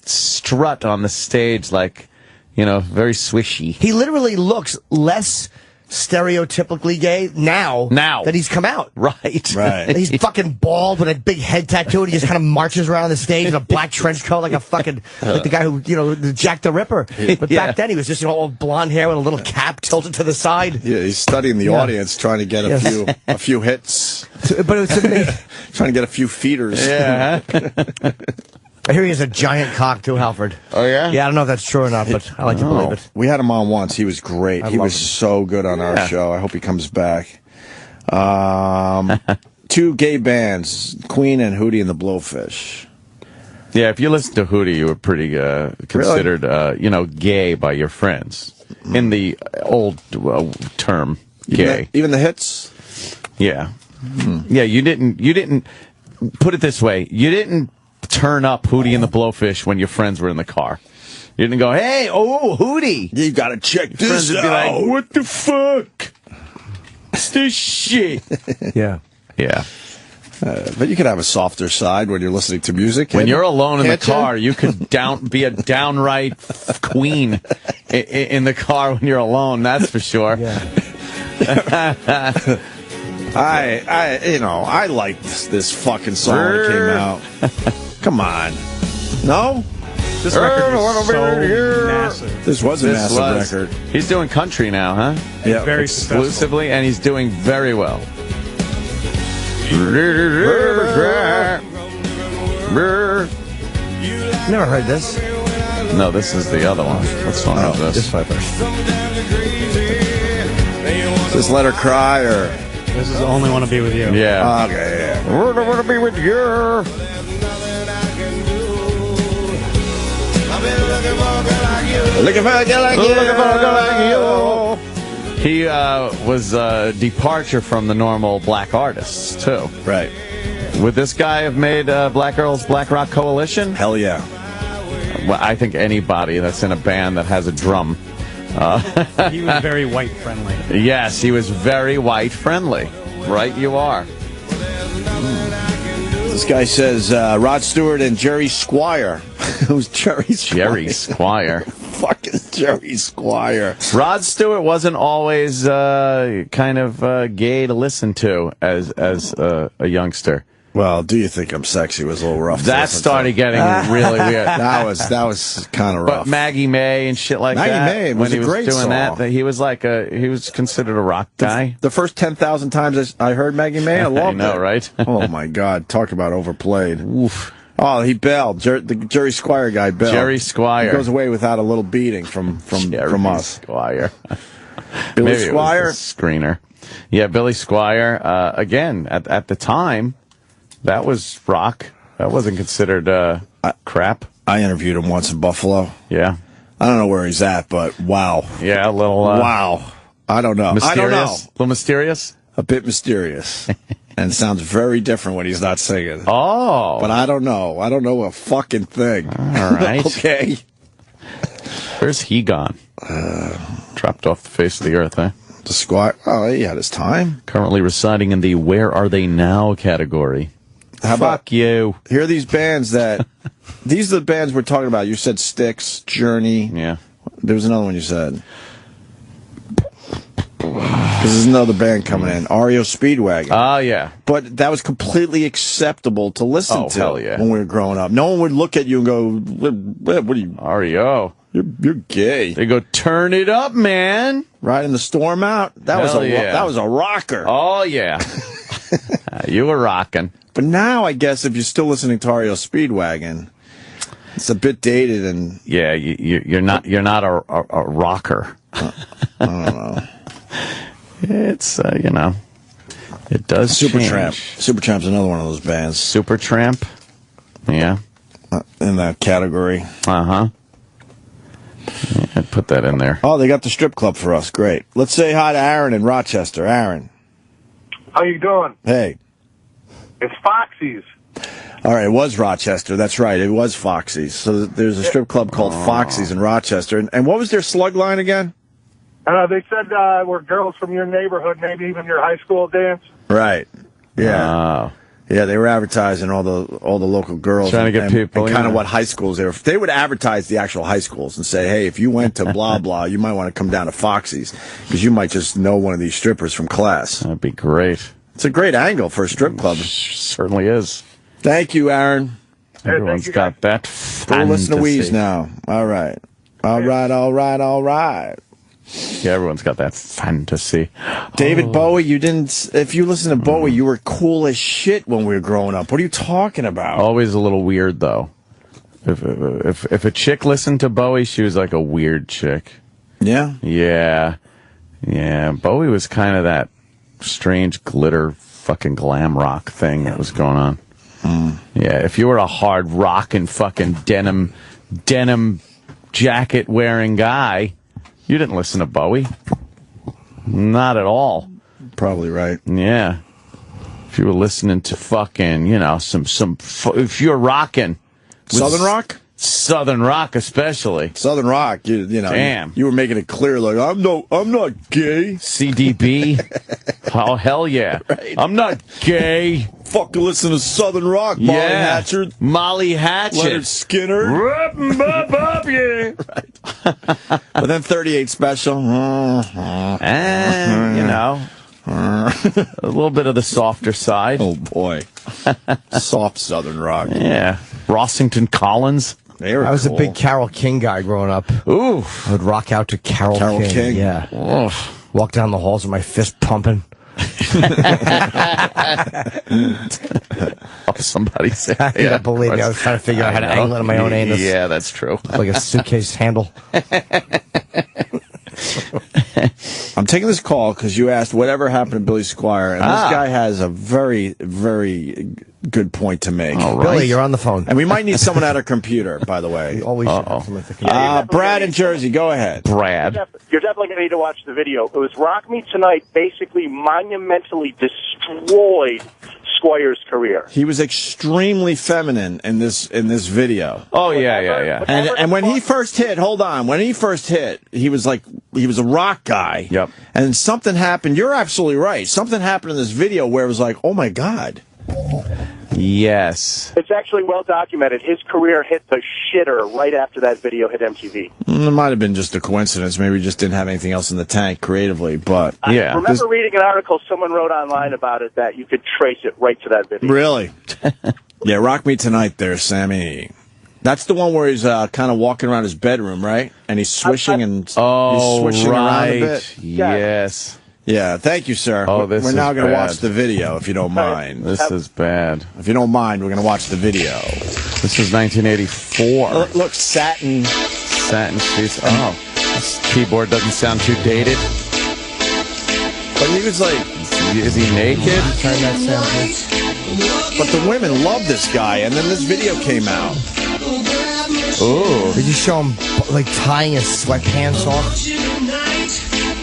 strut on the stage like, very swishy. He literally looks less stereotypically gay now that he's come out. Right. Right. He's fucking bald with a big head tattoo, and he just kind of marches around the stage in a black trench coat like a fucking, like the guy who, Jack the Ripper. But back then he was just, all blonde hair with a little cap tilted to the side. Yeah, he's studying the audience, trying to get a few hits. But it was trying to get a few feeders. Yeah. I hear he has a giant cock too, Halford. Oh, yeah? Yeah, I don't know if that's true or not, but I like to believe it. We had him on once. He was great. He was so good on our show. I hope he comes back. 2 gay bands, Queen and Hootie and the Blowfish. Yeah, if you listen to Hootie, you were pretty considered, gay by your friends. In the old term, gay. Even the hits? Yeah. Yeah, you didn't, put it this way, you didn't turn up Hootie and the Blowfish when your friends were in the car. You didn't go, hey, Hootie. You gotta check your this friends would be out. like, what the fuck? It's this shit. Yeah. Yeah. But you could have a softer side when you're listening to music. When you're alone in the Can't you? car, you could be a downright queen in the car when you're alone. That's for sure. Yeah. I liked this fucking song that came out. Come on. No? This record was so massive. This was a massive record. He's doing country now, huh? Yeah. Very Exclusively, and he's doing very well. Never heard this. No, this is the other one. What song is this? This one first. Is this Let Her Cry or? This is Only Want to Be With You. Yeah. Okay, yeah. I want to be with you. Looking for a girl like you. He was a departure from the normal black artists, too. Right. Would this guy have made Black Girls Black Rock Coalition? Hell yeah. Well, I think anybody that's in a band that has a drum. He was very white friendly. Yes, he was very white friendly. Right, you are. This guy says Rod Stewart and Jerry Squire. Who's Jerry Squire? Jerry Squire. Fucking Jerry Squire. Rod Stewart wasn't always kind of gay to listen to as a youngster. Well, Do You Think I'm Sexy was a little rough. That started getting really weird. That was kind of rough. But Maggie May and shit like Maggie that. May was when he a was great doing song. that, he was like he was considered a rock guy. The first 10,000 times I heard Maggie May, I loved it. I know, right? Oh my God, talk about overplayed. Oof. Oh, he bailed. The Jerry Squire guy bailed. Jerry Squire. He goes away without a little beating from us. Squire. Billy Maybe Squire? It was the screener. Yeah, Billy Squire. Again, at the time, that was rock. That wasn't considered crap. I interviewed him once in Buffalo. Yeah. I don't know where he's at, but wow. Yeah, a little... wow. I don't know. Mysterious? I don't know. A little mysterious? A bit mysterious. And sounds very different when he's not singing. Oh. But I don't know. I don't know a fucking thing. All right. Okay. Where's he gone? Dropped off the face of the earth, eh? The Squire. Oh, he had his time. Currently residing in the Where Are They Now category. How about Fuck you. Here are these bands that... These are the bands we're talking about. You said Styx, Journey. Yeah. There was another one you said. Because there's another band coming in. REO Speedwagon. Oh, yeah. But that was completely acceptable to listen to hell yeah. when we were growing up. No one would look at you and go, what are you... REO. You're gay. They go, turn it up, man. Riding the storm out. That was a rocker. Oh, yeah. You were rocking. But now, I guess, if you're still listening to REO Speedwagon, it's a bit dated and... Yeah, you're not a rocker. I don't know. It's, it does Supertramp. change. Supertramp's another one of those bands. Supertramp? Yeah. In that category. Uh-huh. Yeah, I'd put that in there. Oh, they got the strip club for us. Great. Let's say hi to Aaron in Rochester. Aaron. How you doing? Hey. It's Foxy's. All right, it was Rochester. That's right. It was Foxy's. So there's a strip club called Foxy's in Rochester. And what was their slug line again? They said we're girls from your neighborhood, maybe even your high school dance. Right. Yeah. Yeah, they were advertising all the local girls. Trying to get people, and kind of what high schools they were. They would advertise the actual high schools and say, hey, if you went to blah, blah, you might want to come down to Foxy's because you might just know one of these strippers from class. That'd be great. It's a great angle for a strip club. Certainly is. Thank you, Aaron. Everyone's got that Go listen to Wheeze now. All right. All right. Yeah, everyone's got that fantasy. David Bowie, you didn't. If you listen to Bowie, you were cool as shit when we were growing up. What are you talking about? Always a little weird, though. If a chick listened to Bowie, she was like a weird chick. Yeah? Yeah. Bowie was kind of that strange glitter fucking glam rock thing that was going on. Yeah, if you were a hard rockin' fucking denim jacket wearing guy, you didn't listen to Bowie. Not at all. Probably right. Yeah. If you were listening to fucking, if you're rocking Southern rock? Southern rock especially. Southern rock, you know. Damn. You were making it clear, like, I'm not gay. CDB? Oh, hell yeah. Right. I'm not gay. Fucking listen to Southern rock, Molly Hatchet. Molly Hatchet. Leonard Skinner. Yeah. Right. But then 38 Special. And, a little bit of the softer side. Oh, boy. Soft Southern rock. Yeah. Rossington Collins. I was a big Carole King guy growing up. Ooh. I would rock out to Carole King. Yeah. Oh. Walk down the halls with my fist pumping. Somebody said, yeah, believe me, I was trying to figure out how to angle it on my own anus. Yeah, that's true. Like a suitcase handle. I'm taking this call because you asked whatever happened to Billy Squire, and this guy has a very, very good point to make. All right. Billy, you're on the phone. And we might need someone at our computer, by the way. We always should have someone at the computer. Brad in Jersey, go ahead. Brad. You're definitely going to need to watch the video. It was Rock Me Tonight basically monumentally destroyed Squire's career. He was extremely feminine in this video. Oh, yeah. And when he first hit, he was a rock guy. Yep. And something happened. You're absolutely right. Something happened in this video where it was like, oh, my God. Yes. It's actually well documented. His career hit the shitter right after that video hit MTV. It might have been just a coincidence. Maybe he just didn't have anything else in the tank creatively. But I remember reading an article someone wrote online about it that you could trace it right to that video. Really? Yeah, Rock Me Tonight there, Sammy. That's the one where he's kind of walking around his bedroom, right? And he's swishing he's swishing around a bit. Yes. Yeah, thank you, sir. Oh, we're now going to watch the video, if you don't mind. This is bad. If you don't mind, we're going to watch the video. This is 1984. Look, satin sheets. Oh, this keyboard doesn't sound too dated. But he was like, is he naked? Turn that sound, please. But the women love this guy, and then this video came out. Ooh. Did you show him like tying his sweatpants off?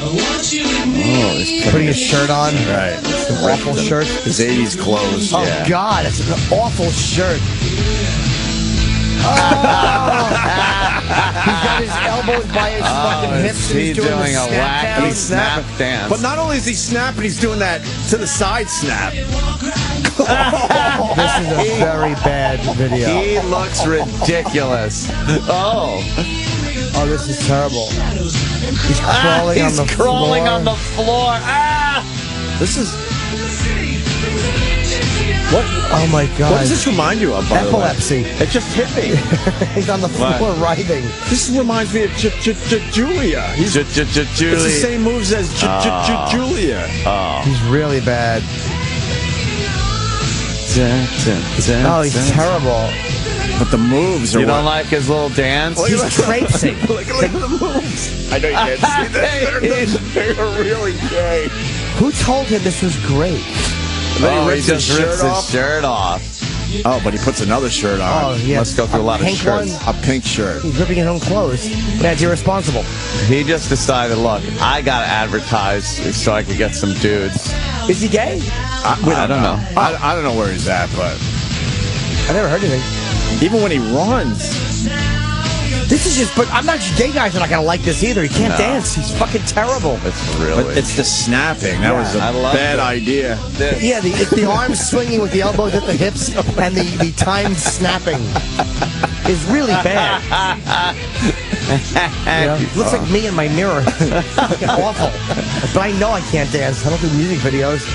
He's putting his shirt on. Right. An awful shirt. His 80s clothes. Oh, yeah. God, it's an awful shirt. Oh! He's got his elbows by his fucking hips. He's doing the a wacky snap dance. But not only is he snapping, he's doing that to the side snap. This is a very bad video. He looks ridiculous. Oh, this is terrible. He's crawling on the floor. He's crawling on the floor. This is... What? Oh, my God. What does this remind you of, by Epilepsy. the way? It just hit me. He's on the floor writhing. This reminds me of Julia. Julia. It's the same moves as Julia. Oh. He's really bad. Oh, he's terrible. But the moves are... You don't like his little dance? He's traipsing. Look at the moves. I know you can't see that. They're really gay. Who told him this was great? And then he rips his shirt off. Oh, but he puts another shirt on. Oh, yeah. Must go through a lot of pink shirts. one. A pink shirt. He's ripping his own clothes. That's irresponsible. He just decided, look, I got to advertise so I could get some dudes. Is he gay? I don't know. I don't know where he's at, but I never heard anything. even when he runs. This is just, but I'm not, gay guys are not going to like this either. He can't dance. He's fucking terrible. It's really. But it's the snapping. That was a bad idea. Yeah, it's the arms swinging with the elbows at the hips and the timed snapping is really bad. Looks like me in my mirror. Fucking awful. But I know I can't dance. I don't do music videos.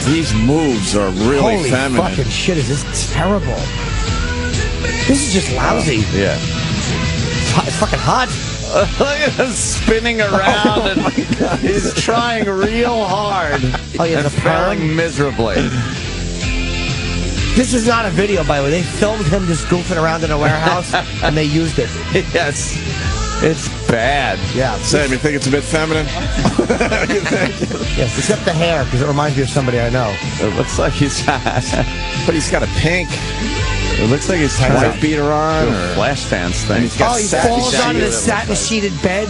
These moves are really Holy feminine. fucking shit, is this terrible? This is just lousy. Yeah. It's fucking hot. Look at him spinning around and he's trying real hard. Oh, yeah, and the failing miserably. This is not a video, by the way. They filmed him just goofing around in a warehouse, and they used it. Yes. It's bad. Yeah. Sam, you think it's a bit feminine? Yes, except the hair, because it reminds me of somebody I know. It looks like he's... But he's got a pink... It looks like he's trying white beater on, to do a flash dance thing. He falls onto the satin-sheeted bed.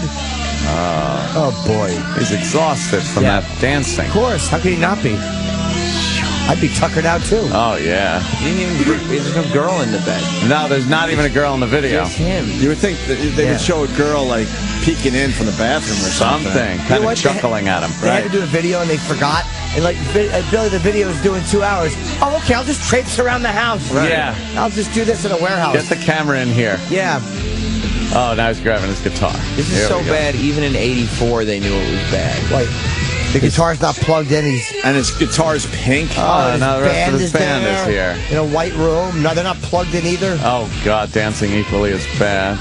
Oh, boy. He's exhausted from that dancing. Of course. How could he not be? I'd be tuckered out, too. Oh, yeah. There's no girl in the bed. No, there's not even a girl in the video. Just him. You would think that they would show a girl, like, peeking in from the bathroom or something. Kind of chuckling at him. They had to do a video, and they forgot. And, like, Billy, the video is doing 2 hours. Oh, okay, I'll just traipse around the house. Right. Yeah. I'll just do this in a warehouse. Get the camera in here. Yeah. Oh, now he's grabbing his guitar. This is so bad, even in '84, they knew it was bad. Like, the guitar's not plugged in. And his guitar's pink. Oh, now the rest of his band is here. In a white room. No, they're not plugged in either. Oh, God, dancing equally as bad.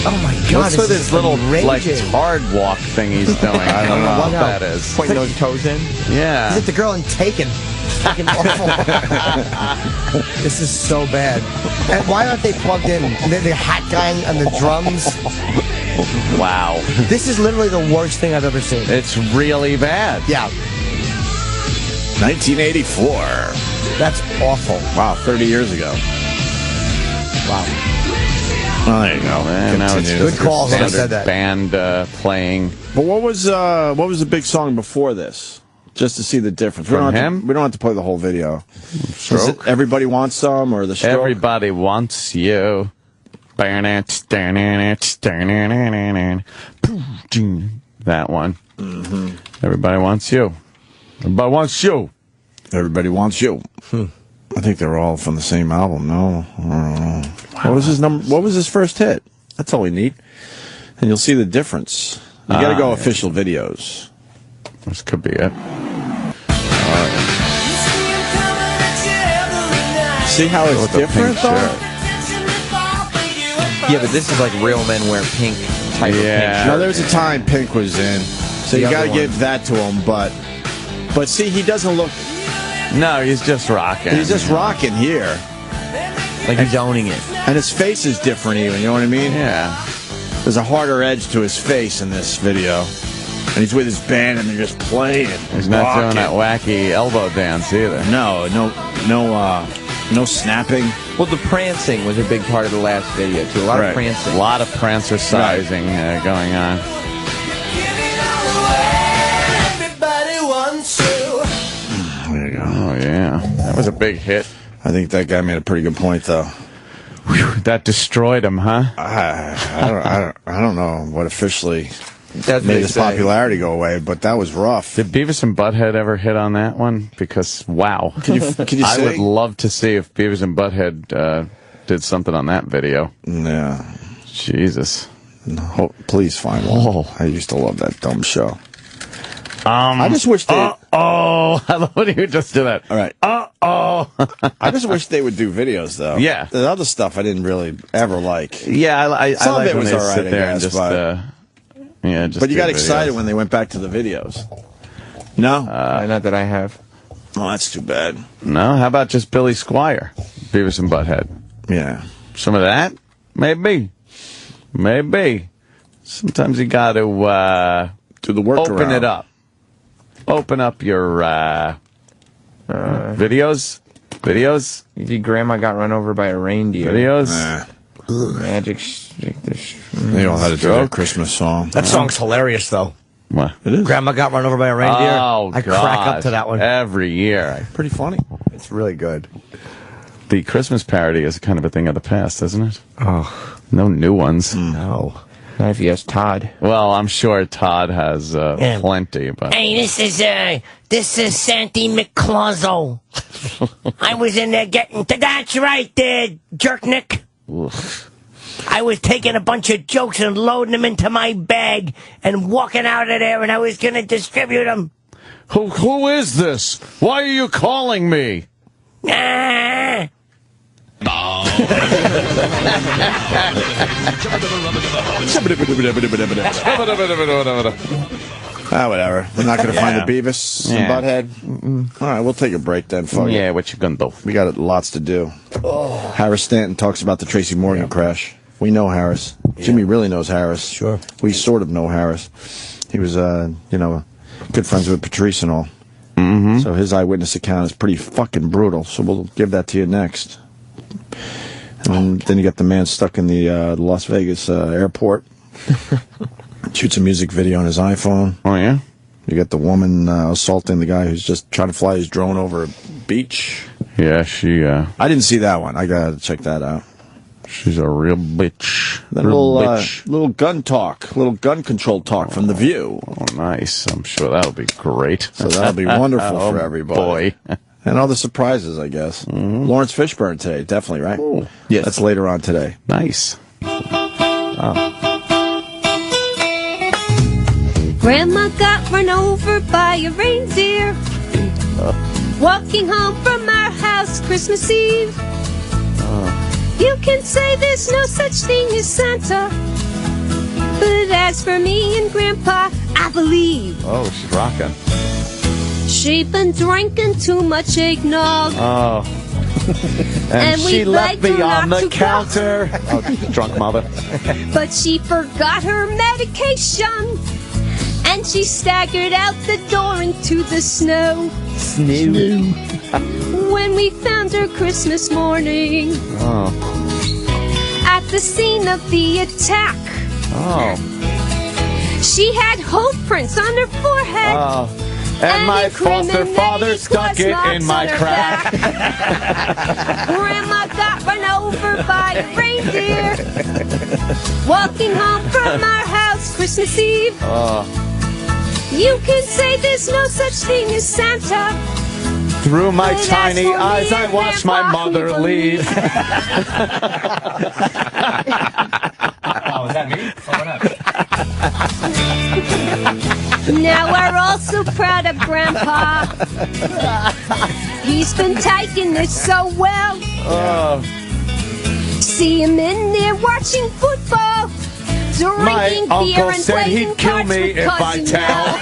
Oh, my God. What's with this little, like, hard walk thing he's doing? I don't know what that is. Pointing those toes in? Yeah. Is it the girl in Taken? It's fucking awful. This is so bad. And why aren't they plugged in? The hat guy and the drums. Wow. This is literally the worst thing I've ever seen. It's really bad. Yeah. 1984. That's awful. Wow, 30 years ago. Wow. Oh, there you go. And now it's good call. Whoever standard said that. band playing. But what was the big song before this? Just to see the difference. We don't have to play the whole video. Stroke? Everybody Wants Some or the Stroke? Everybody Wants You. That one. Mm-hmm. Everybody Wants You. Everybody Wants You. Everybody Wants You. I think they were all from the same album. No, I don't know. Wow. What was his number? What was his first hit? That's all we need, and you'll see the difference. You got to go official videos. This could be it. See how it's different, though? Yeah, but this is like real men wear pink type of pink. No, there was a time Pink was in, so you got to give that to him. But see, he doesn't look. No, he's just rocking. He's just rocking here. Like he's owning it. And his face is different even, you know what I mean? Yeah. There's a harder edge to his face in this video. And he's with his band and they're just playing. He's not doing that wacky elbow dance either. No snapping. Well, the prancing was a big part of the last video, too. A lot of prancing. A lot of prancercising going on. There you go. Oh, yeah. That was a big hit. I think that guy made a pretty good point, though. Whew, that destroyed him, huh? I don't know what officially made his popularity go away, but that was rough. Did Beavis and Butthead ever hit on that one? Because, wow. Can you I say? would love to see if Beavis and Butthead did something on that video. Yeah. Jesus. No, please find one. Oh. I used to love that dumb show. I just wish they... I love when you just do that. All right. I just wish they would do videos, though. Yeah. The other stuff I didn't really ever like. Yeah, I Some like of it when was they all right, sit there I guess, and just, just but you do got videos. excited when they went back to the videos. No? Not that I have. Oh, that's too bad. No? How about just Billy Squire? Beavis and Butthead. Yeah. Some of that? Maybe. Sometimes you got to do the work open it up. Open up your videos Videos? Maybe Grandma got run over by a reindeer. Videos? Magic. They all had to do their Christmas song. That song's hilarious, though. What? It is. Grandma got run over by a reindeer. Oh, I crack up to that one. Every year. Pretty funny. It's really good. The Christmas parody is kind of a thing of the past, isn't it? Oh. No new ones. No. Not if you ask Todd. Well, I'm sure Todd has plenty, but... Hey, this is Santy McClauso. I was in there getting... That's right, Jerknick. I was taking a bunch of jokes and loading them into my bag and walking out of there, and I was going to distribute them. Who is this? Why are you calling me? Whatever. We're not going to find the Beavis and Butthead. All right, we'll take a break then. Yeah, what you gonna do? We got lots to do. Harris Stanton talks about the Tracy Morgan crash. We know Harris. Jimmy really knows Harris. Sure. We sort of know Harris. He was, good friends with Patrice and all. Mm-hmm. So his eyewitness account is pretty fucking brutal. So we'll give that to you next. And then you got the man stuck in the Las Vegas airport. Shoots a music video on his iPhone. Oh, yeah? You got the woman assaulting the guy who's just trying to fly his drone over a beach. Yeah, she... I didn't see that one. I got to check that out. She's a real bitch. Then little gun talk, little gun control talk from The View. Oh, nice. I'm sure that'll be great. So that'll be wonderful for everybody. Boy. And all the surprises, I guess. Mm-hmm. Lawrence Fishburne today, definitely, right? Ooh. Yes. That's later on today. Nice. Grandma got run over by a reindeer. Walking home from our house Christmas Eve. You can say there's no such thing as Santa, but as for me and Grandpa, I believe. Oh, she's rocking. She'd been drinking too much eggnog. Oh. And she left me on the counter. Oh, drunk mother. But she forgot her medication, and she staggered out the door into the snow. When we found her Christmas morning at the scene of the attack. Oh. She had hoof prints on her forehead. Oh. And my foster father stuck it in my crack. Grandma got run over by a reindeer. Walking home from our house Christmas Eve. You can say there's no such thing as Santa. Through my tiny eyes, I watched my mother leave. Oh, is that me? Now we're all so proud of Grandpa. He's been taking this so well. See him in there watching football, drinking my beer uncle and said playing he'd kill cards me with if I Cousin tell. Mel.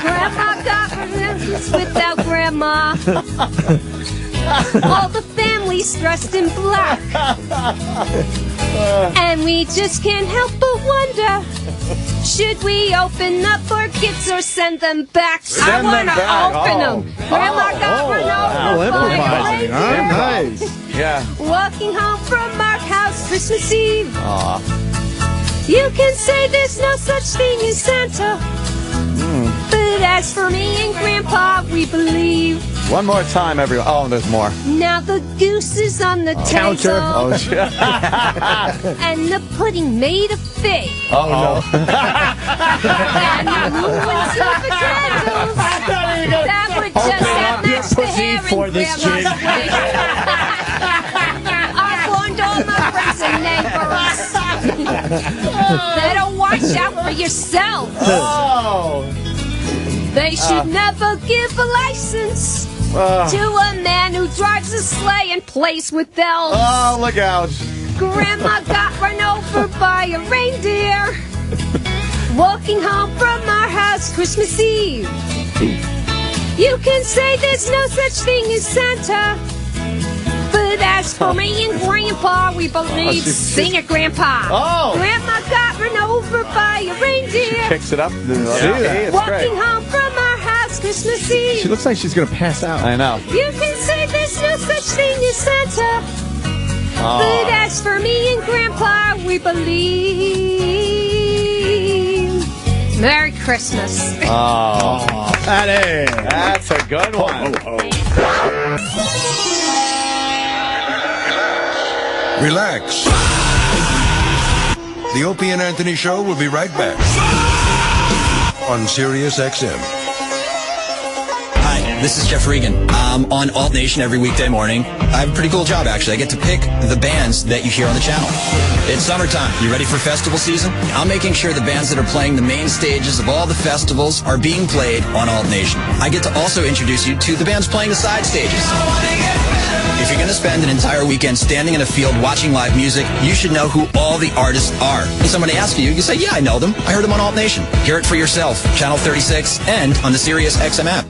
Grandma got revenge without Grandma. All the family's dressed in black. And we just can't help but wonder, should we open up our gifts or send them back? I want to open them. Grandma got run over by a reindeer. Nice. Yeah. Walking home from our house Christmas Eve. You can say there's no such thing as Santa. But as for me and Grandpa, we believe. One more time, everyone. Oh, there's more. Now the goose is on the Counter. table. Oh, shit. And the pudding made of fig. Uh-oh. And the moon silver candles. That would just have matched the hair in Grandma's wig. I warned all my friends and neighbors. Better watch out for yourself. They should never give a license to a man who drives a sleigh and plays with elves. Oh, look out. Grandma got run over by a reindeer. Walking home from our house Christmas Eve. You can say there's no such thing as Santa. But as for me and Grandpa, we believe. Sing it, Grandpa. Oh. Grandma got run over by a reindeer. Kicks it up. It's Walking great. home from our house house Christmas Eve. She looks like she's going to pass out. I know. You can say there's no such thing as Santa. But as for me and Grandpa, we believe. Merry Christmas. Oh, that's a good one. Relax. The Opie and Anthony Show will be right back on Sirius XM. Hi, this is Jeff Regan. I'm on Alt Nation every weekday morning. I have a pretty cool job, actually. I get to pick the bands that you hear on the channel. It's summertime. You ready for festival season? I'm making sure the bands that are playing the main stages of all the festivals are being played on Alt Nation. I get to also introduce you to the bands playing the side stages. If you're going to spend an entire weekend standing in a field watching live music, you should know who all the artists are. When somebody asks you, you say, yeah, I know them. I heard them on Alt Nation. Hear it for yourself. Channel 36 and on the Sirius XM app.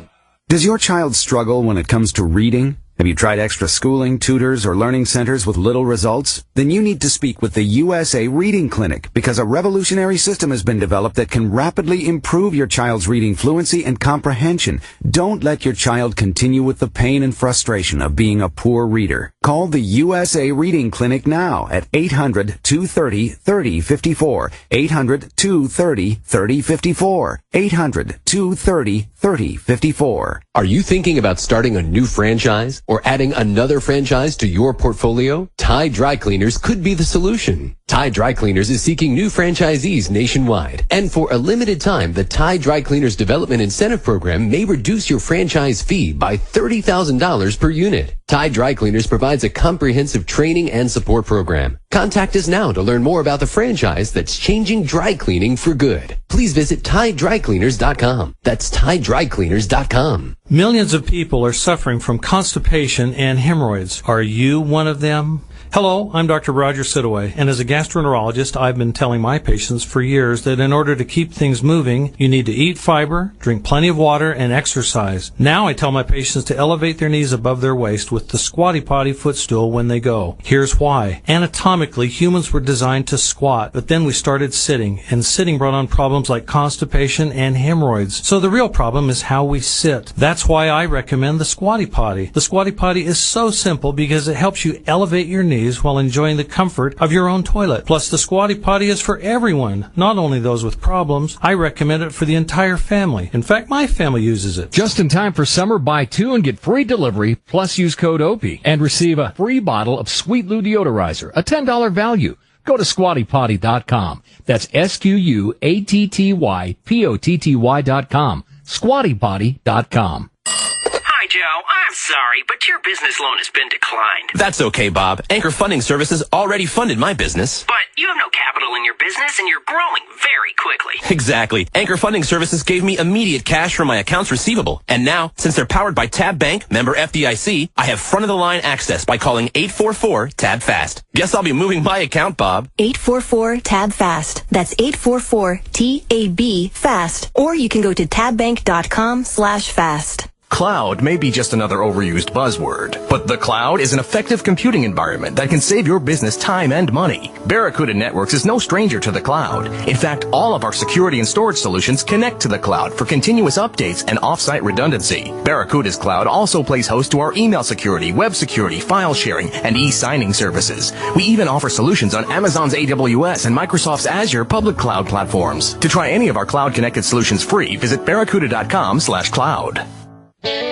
Does your child struggle when it comes to reading? Have you tried extra schooling, tutors, or learning centers with little results? Then you need to speak with the USA Reading Clinic, because a revolutionary system has been developed that can rapidly improve your child's reading fluency and comprehension. Don't let your child continue with the pain and frustration of being a poor reader. Call the USA Reading Clinic now at 800-230-3054. 800-230-3054. 800-230-3054. Are you thinking about starting a new franchise or adding another franchise to your portfolio? Tide Dry Cleaners could be the solution. Tide Dry Cleaners is seeking new franchisees nationwide. And for a limited time, the Tide Dry Cleaners Development Incentive Program may reduce your franchise fee by $30,000 per unit. Tide Dry Cleaners provides a comprehensive training and support program. Contact us now to learn more about the franchise that's changing dry cleaning for good. Please visit TideDryCleaners.com. That's TideDryCleaners.com. Millions of people are suffering from constipation and hemorrhoids. Are you one of them? Hello, I'm Dr. Roger Sidaway, and as a gastroenterologist, I've been telling my patients for years that in order to keep things moving, you need to eat fiber, drink plenty of water, and exercise. Now I tell my patients to elevate their knees above their waist with the Squatty Potty footstool when they go. Here's why. Anatomically, humans were designed to squat, but then we started sitting, and sitting brought on problems like constipation and hemorrhoids. So the real problem is how we sit. That's why I recommend the Squatty Potty. The Squatty Potty is so simple because it helps you elevate your knees while enjoying the comfort of your own toilet. Plus, the Squatty Potty is for everyone, not only those with problems. I recommend it for the entire family. In fact, my family uses it. Just in time for summer, buy 2 and get free delivery, plus use code Opie, and receive a free bottle of Sweet Lou Deodorizer, a $10 value. Go to SquattyPotty.com. That's SquattyPotty.com. SquattyPotty.com. Hi, Joe. I'm sorry, but your business loan has been declined. That's okay, Bob. Anchor Funding Services already funded my business. But you have no capital in your business, and you're growing very quickly. Exactly. Anchor Funding Services gave me immediate cash from my accounts receivable. And now, since they're powered by Tab Bank, member FDIC, I have front-of-the-line access by calling 844-TAB-FAST. Guess I'll be moving my account, Bob. 844-TAB-FAST. That's 844-TAB-FAST. Or you can go to tabbank.com/fast. Cloud may be just another overused buzzword, but the cloud is an effective computing environment that can save your business time and money. Barracuda Networks is no stranger to the cloud. In fact, all of our security and storage solutions connect to the cloud for continuous updates and off-site redundancy. Barracuda's cloud also plays host to our email security, web security, file sharing, and e-signing services. We even offer solutions on Amazon's AWS and Microsoft's Azure public cloud platforms. To try any of our cloud-connected solutions free, visit barracuda.com/cloud.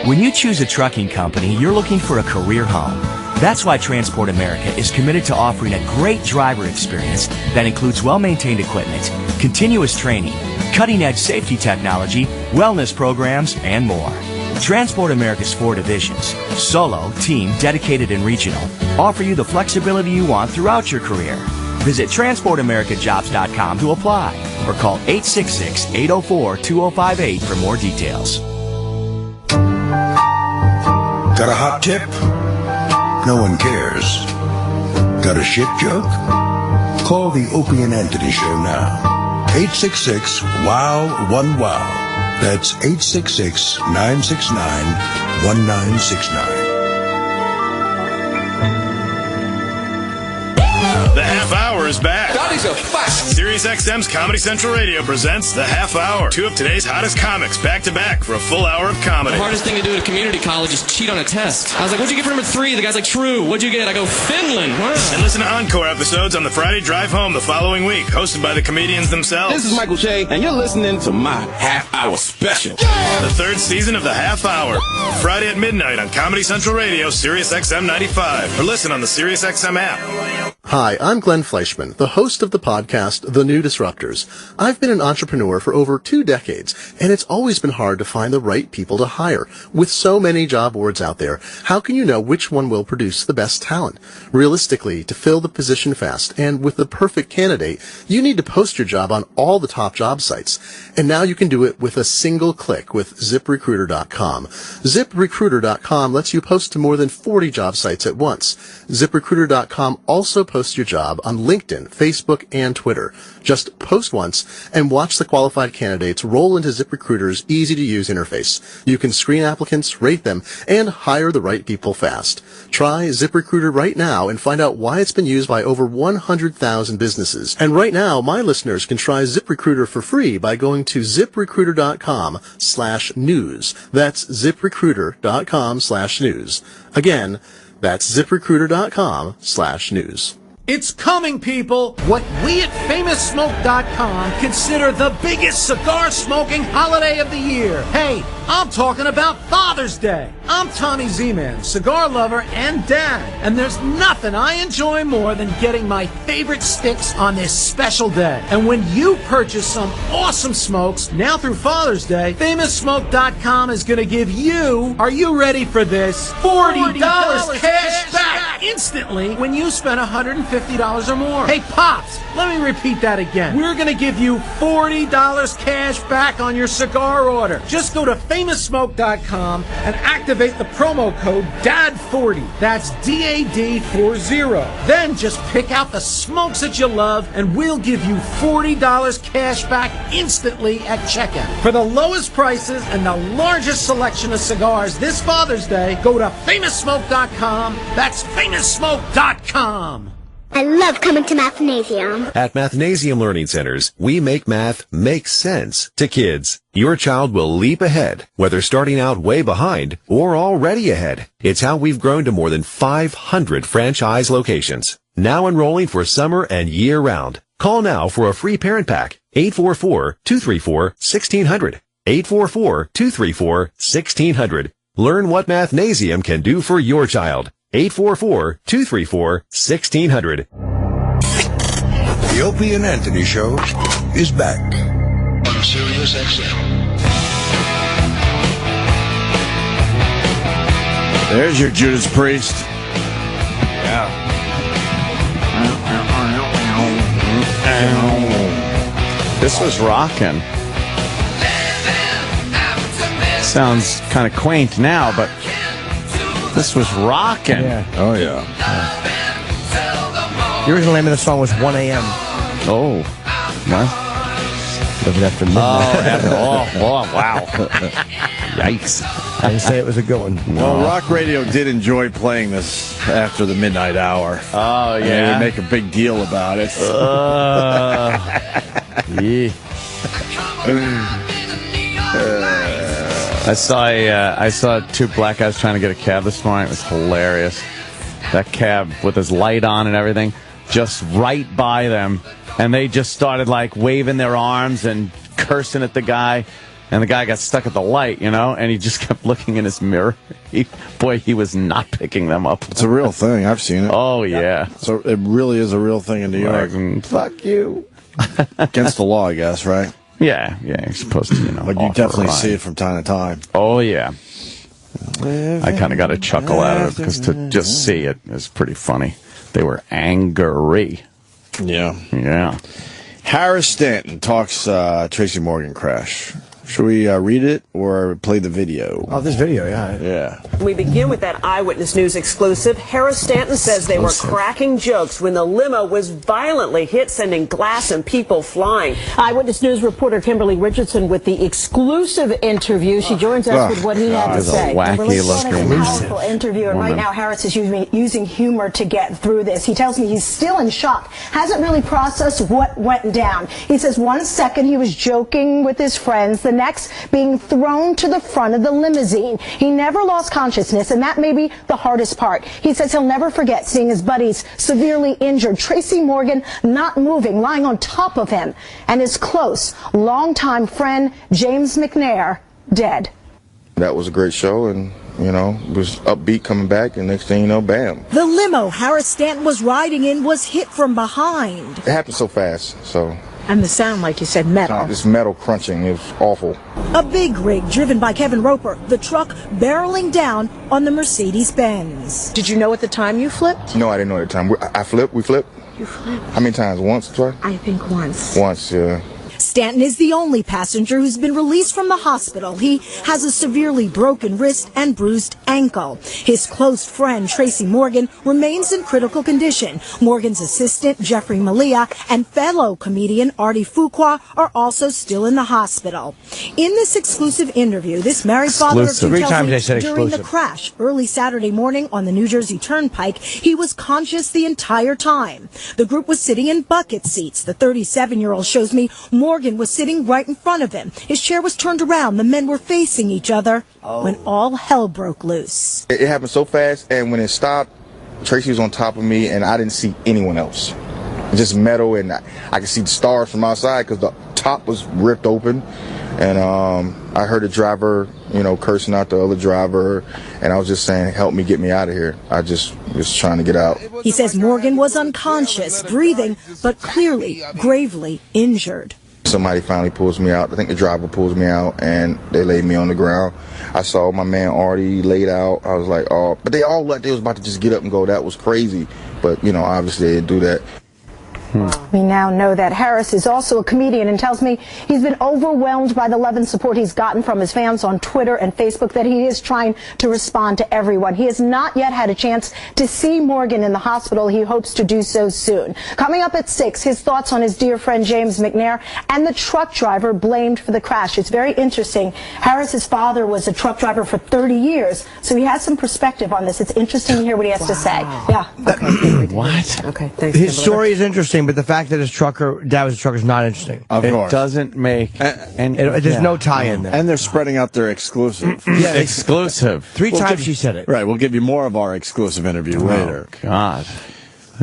When you choose a trucking company, you're looking for a career home. That's why Transport America is committed to offering a great driver experience that includes well-maintained equipment, continuous training, cutting-edge safety technology, wellness programs, and more. Transport America's 4 divisions, solo, team, dedicated, and regional, offer you the flexibility you want throughout your career. Visit TransportAmericaJobs.com to apply or call 866-804-2058 for more details. Got a hot tip? No one cares. Got a shit joke? Call the Opie and Anthony Show now. 866-WOW-1-WOW. That's 866-969-1969. The half hour is back. That is a fact. Sirius XM's Comedy Central Radio presents The Half Hour. 2 of today's hottest comics back to back for a full hour of comedy. The hardest thing to do at a community college is cheat on a test. I was like, what'd you get for number 3? The guy's like, true. What'd you get? I go, Finland. Wow. And listen to encore episodes on the Friday Drive Home the following week, hosted by the comedians themselves. This is Michael Shea, and you're listening to my half hour special. The 3rd season of The Half Hour. Friday at midnight on Comedy Central Radio, Sirius XM 95. Or listen on the Sirius XM app. Hi, I'm Glenn Fleischman, the host of the podcast, The New Disruptors. I've been an entrepreneur for over 2 decades, and it's always been hard to find the right people to hire. With so many job boards out there, how can you know which one will produce the best talent? Realistically, to fill the position fast and with the perfect candidate, you need to post your job on all the top job sites. And now you can do it with a single click with ZipRecruiter.com. ZipRecruiter.com lets you post to more than 40 job sites at once. ZipRecruiter.com also posts your job on LinkedIn, Facebook, and Twitter. Just post once and watch the qualified candidates roll into ZipRecruiter's easy-to-use interface. You can screen applicants, rate them, and hire the right people fast. Try ZipRecruiter right now and find out why it's been used by over 100,000 businesses. And right now, my listeners can try ZipRecruiter for free by going to ZipRecruiter.com/news. That's ZipRecruiter.com/news. Again, that's ZipRecruiter.com/news. It's coming, people! What we at FamousSmoke.com consider the biggest cigar smoking holiday of the year. Hey, I'm talking about Father's Day. I'm Tommy Z-Man, cigar lover and dad, and there's nothing I enjoy more than getting my favorite sticks on this special day. And when you purchase some awesome smokes, now through Father's Day, FamousSmoke.com is going to give you, are you ready for this, $40 cash back instantly when you spend $150 or more. Hey, Pops, let me repeat that again. We're going to give you $40 cash back on your cigar order. Just go to FamousSmoke.com and activate the promo code DAD40. That's DAD40. Then just pick out the smokes that you love and we'll give you $40 cash back instantly at checkout. For the lowest prices and the largest selection of cigars this Father's Day, go to FamousSmoke.com. That's FamousSmoke.com. I love coming to Mathnasium. At Mathnasium Learning Centers, we make math make sense to kids. Your child will leap ahead, whether starting out way behind or already ahead. It's how we've grown to more than 500 franchise locations. Now enrolling for summer and year-round. Call now for a free parent pack. 844-234-1600. 844-234-1600. Learn what Mathnasium can do for your child. 844-234-1600. The Opie and Anthony Show is back on Sirius XM. There's your Judas Priest. Yeah. This was rocking. Sounds kind of quaint now, but this was rocking. Yeah. Oh, yeah. The original name of the song was 1 a.m. Oh. What? Living after midnight. Oh, wow. Yikes. I didn't say it was a good one. Well, rock radio did enjoy playing this after the midnight hour. Oh, yeah. They would make a big deal about it. Yeah. I saw 2 black guys trying to get a cab this morning. It was hilarious. That cab with his light on and everything, just right by them, and they just started like waving their arms and cursing at the guy, and the guy got stuck at the light, you know, and he just kept looking in his mirror. He was not picking them up. It's a real thing. I've seen it. Oh yeah. So it really is a real thing in New York. Fuck you. Against the law, I guess, right? Yeah, you're supposed to, you know. But you definitely see it from time to time. Oh, yeah. I kind of got a chuckle out of it because to just see it is pretty funny. They were angry. Yeah. Yeah. Harris Stanton talks Tracy Morgan crash. Should we read it or play the video? Oh, this video, yeah. Yeah. We begin with that Eyewitness News exclusive. Harris Stanton says they were cracking jokes when the limo was violently hit, sending glass and people flying. Eyewitness News reporter Kimberly Richardson with the exclusive interview. She joins us with what he had to say. Wacky looking. Powerful interview. And right now, Harris is using humor to get through this. He tells me he's still in shock, hasn't really processed what went down. He says 1 second he was joking with his friends, the next being thrown to the front of the limousine. He never lost consciousness, and that may be the hardest part. He says he'll never forget seeing his buddies severely injured, Tracy Morgan not moving, lying on top of him, and his close, longtime friend James McNair dead. That was a great show, and you know, it was upbeat coming back, and next thing you know, bam. The limo Harris Stanton was riding in was hit from behind. It happened so fast, so. And the sound, like you said, metal. This metal crunching, it was awful. A big rig driven by Kevin Roper, the truck barreling down on the Mercedes-Benz. Did you know at the time you flipped? No, I didn't know at the time. I flipped, we flipped. You flipped? How many times? Once, twice? I think once. Once, yeah. Stanton is the only passenger who's been released from the hospital. He has a severely broken wrist and bruised ankle. His close friend, Tracy Morgan, remains in critical condition. Morgan's assistant, Jeffrey Malia, and fellow comedian Artie Fuqua are also still in the hospital. In this exclusive interview, this married father of two tells me during the crash early Saturday morning on the New Jersey Turnpike, he was conscious the entire time. The group was sitting in bucket seats. The 37-year-old shows me Morgan was sitting right in front of him. His chair was turned around. The men were facing each other when all hell broke loose. It happened so fast, and when it stopped, Tracy was on top of me, and I didn't see anyone else. Just metal, and I could see the stars from outside because the top was ripped open. And I heard the driver, you know, cursing out the other driver, and I was just saying, help me, get me out of here. I just was trying to get out. He says Morgan was unconscious, breathing, but clearly gravely injured. Somebody finally pulls me out. I think the driver pulls me out, and they laid me on the ground. I saw my man Artie laid out. I was like, oh, but they all looked, they was about to just get up and go. That was crazy. But, you know, obviously they didn't do that. We now know that Harris is also a comedian and tells me he's been overwhelmed by the love and support he's gotten from his fans on Twitter and Facebook, that he is trying to respond to everyone. He has not yet had a chance to see Morgan in the hospital. He hopes to do so soon. Coming up at 6, his thoughts on his dear friend James McNair and the truck driver blamed for the crash. It's very interesting. Harris's father was a truck driver for 30 years, so he has some perspective on this. It's interesting to hear what he has to say. Yeah. Okay. What? Okay, thanks. His story is interesting, but the fact that his dad was a trucker is not interesting. Of course. It doesn't make... There's no tie-in there. And they're spreading out their exclusive. Yeah, exclusive. Three times she said it. Right, we'll give you more of our exclusive interview later. God.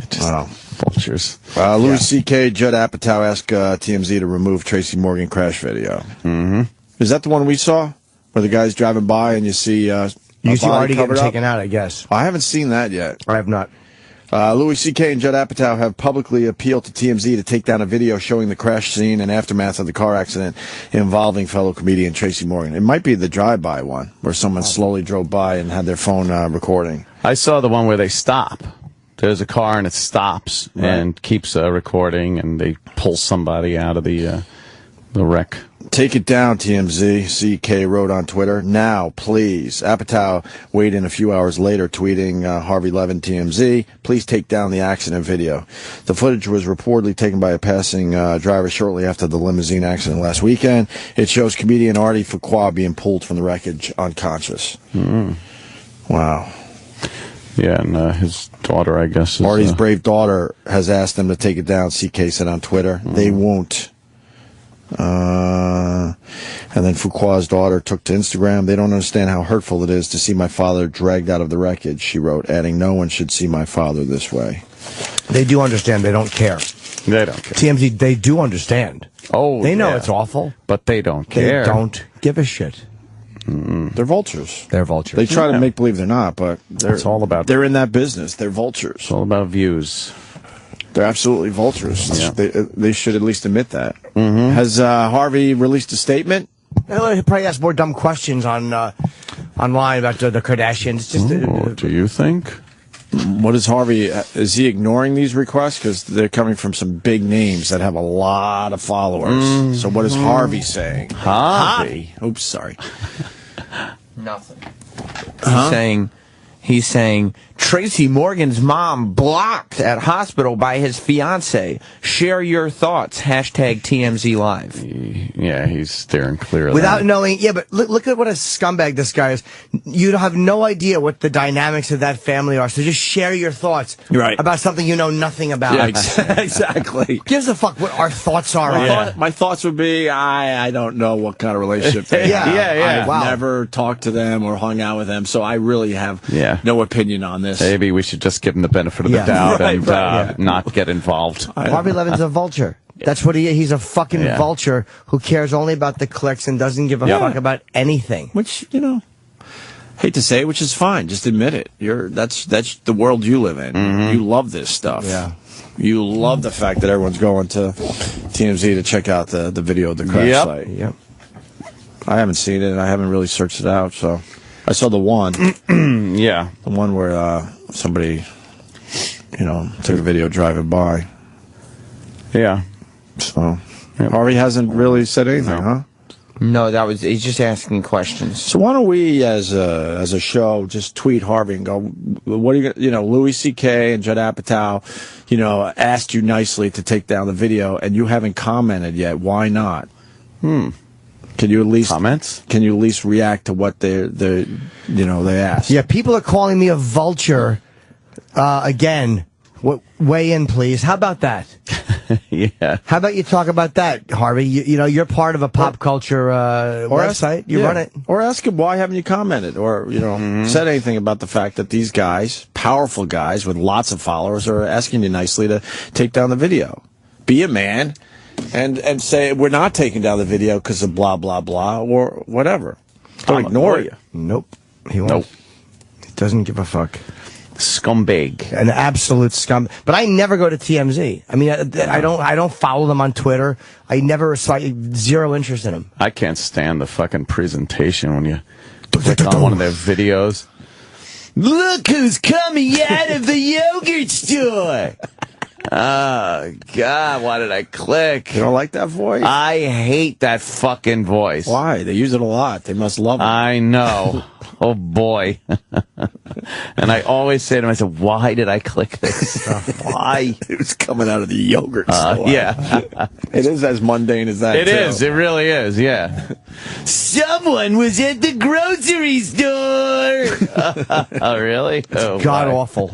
Vultures. Louis C.K., Judd Apatow asked TMZ to remove Tracy Morgan crash video. Mm-hmm. Is that the one we saw? Where the guy's driving by and you see... you see Artie getting taken out, I guess. I haven't seen that yet. I have not. Louis C.K. and Judd Apatow have publicly appealed to TMZ to take down a video showing the crash scene and aftermath of the car accident involving fellow comedian Tracy Morgan. It might be the drive-by one, where someone slowly drove by and had their phone recording. I saw the one where they stop. There's a car and it stops and keeps recording, and they pull somebody out of the wreck. Take it down, TMZ, CK wrote on Twitter. Now, please. Apatow weighed in a few hours later, tweeting Harvey Levin TMZ, please take down the accident video. The footage was reportedly taken by a passing driver shortly after the limousine accident last weekend. It shows comedian Artie Fuqua being pulled from the wreckage unconscious. Mm-hmm. Wow. Yeah, and his daughter, I guess. Artie's brave daughter has asked them to take it down, CK said on Twitter. Mm-hmm. They won't. And then Fuqua's daughter took to Instagram. They don't understand how hurtful it is to see my father dragged out of the wreckage, she wrote, adding, no one should see my father this way. They do understand. They don't care. They don't care. TMZ, they do understand. Oh, they know it's awful. But they don't care. They don't give a shit. Mm-mm. They're vultures. They're vultures. They try to make believe they're not, but it's all about. They're in that business. They're vultures. It's all about views. They're absolutely vultures. Yeah. They should at least admit that. Mm-hmm. Has Harvey released a statement? He'll probably ask more dumb questions online about the Kardashians. Just do you think? What is Harvey? Is he ignoring these requests? Because they're coming from some big names that have a lot of followers. So what is Harvey saying? Harvey? Oops, sorry. Nothing. He's saying Tracy Morgan's mom blocked at hospital by his fiance. Share your thoughts. Hashtag TMZ Live. Yeah, he's steering clear of Without that. knowing, yeah, but look at what a scumbag this guy is. You have no idea what the dynamics of that family are, so just share your thoughts about something you know nothing about. Yeah, exactly. Gives a fuck what our thoughts are. My thoughts would be, I don't know what kind of relationship they have. I've never talked to them or hung out with them, so I really have no opinion on this. Maybe we should just give him the benefit of the doubt and not get involved. Harvey Levin's a vulture. That's what he is. He's a fucking vulture who cares only about the clicks and doesn't give a fuck about anything. Which, hate to say it, which is fine. Just admit it. That's the world you live in. You love this stuff. Yeah. You love the fact that everyone's going to TMZ to check out the video of the crash site. Yep. I haven't seen it, and I haven't really searched it out, so I saw the one. The one where somebody, took a video driving by. Yeah. So Harvey hasn't really said anything, huh? No, he's just asking questions. So why don't we, as a show, just tweet Harvey and go, what are you gonna, Louis C.K. and Judd Apatow, asked you nicely to take down the video, and you haven't commented yet. Why not? Can you at least comments? Can you at least react to what they asked? Yeah, people are calling me a vulture. Again, weigh in, please. How about that? Yeah. How about you talk about that, Harvey? You're part of a pop culture website. You run it. Or ask him, why haven't you commented? Or, said anything about the fact that these guys, powerful guys with lots of followers, are asking you nicely to take down the video. Be a man and say, we're not taking down the video because of blah, blah, blah, or whatever. Don't ignore you. Nope. He won't. He doesn't give a fuck. Scumbag. An absolute scum. But I never go to TMZ. I mean, I don't follow them on Twitter. I never saw zero interest in them. I can't stand the fucking presentation when you click on one of their videos. Look who's coming out of the yogurt store. Oh, God, why did I click? You don't like that voice? I hate that fucking voice. Why? They use it a lot. They must love it. I know. Oh, boy. And I always say to myself, why did I click this? Why? It was coming out of the yogurt store. Yeah. It is as mundane as that, It is. It really is, yeah. Someone was at the grocery store. Oh, really? Oh, God awful.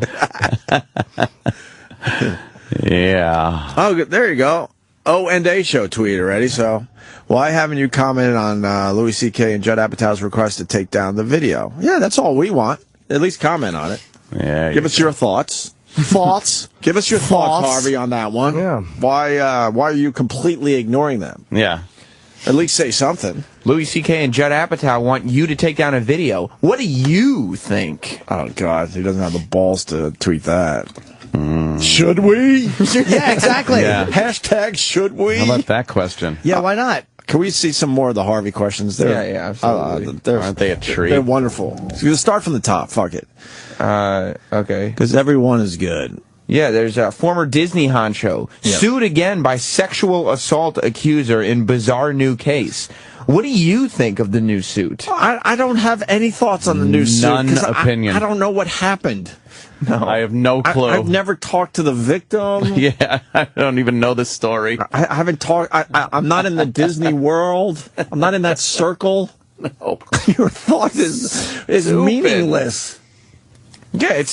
Yeah. Oh, there you go. O&A show tweet already. So why haven't you commented on Louis C.K. and Judd Apatow's request to take down the video? Yeah, that's all we want. At least comment on it. Yeah. Give us your thoughts. Thoughts? Give us your thoughts, Harvey, on that one. Yeah. Why are you completely ignoring them? Yeah. At least say something. Louis C.K. and Judd Apatow want you to take down a video. What do you think? Oh, God. He doesn't have the balls to tweet that. Should we? Yeah, exactly. Yeah. Hashtag should we? How about that question? Yeah, why not? Can we see some more of the Harvey questions? Yeah, absolutely. Aren't they a treat? They're wonderful. So start from the top. Fuck it. Okay. Because everyone is good. Yeah, there's a former Disney honcho sued again by sexual assault accuser in bizarre new case. What do you think of the new suit? I don't have any thoughts on the new suit. None opinion. I don't know what happened. No, I have no clue. I've never talked to the victim. Yeah, I don't even know the story. I haven't talked. I'm not in the Disney world. I'm not in that circle. No. Your thought is meaningless. Yeah, it's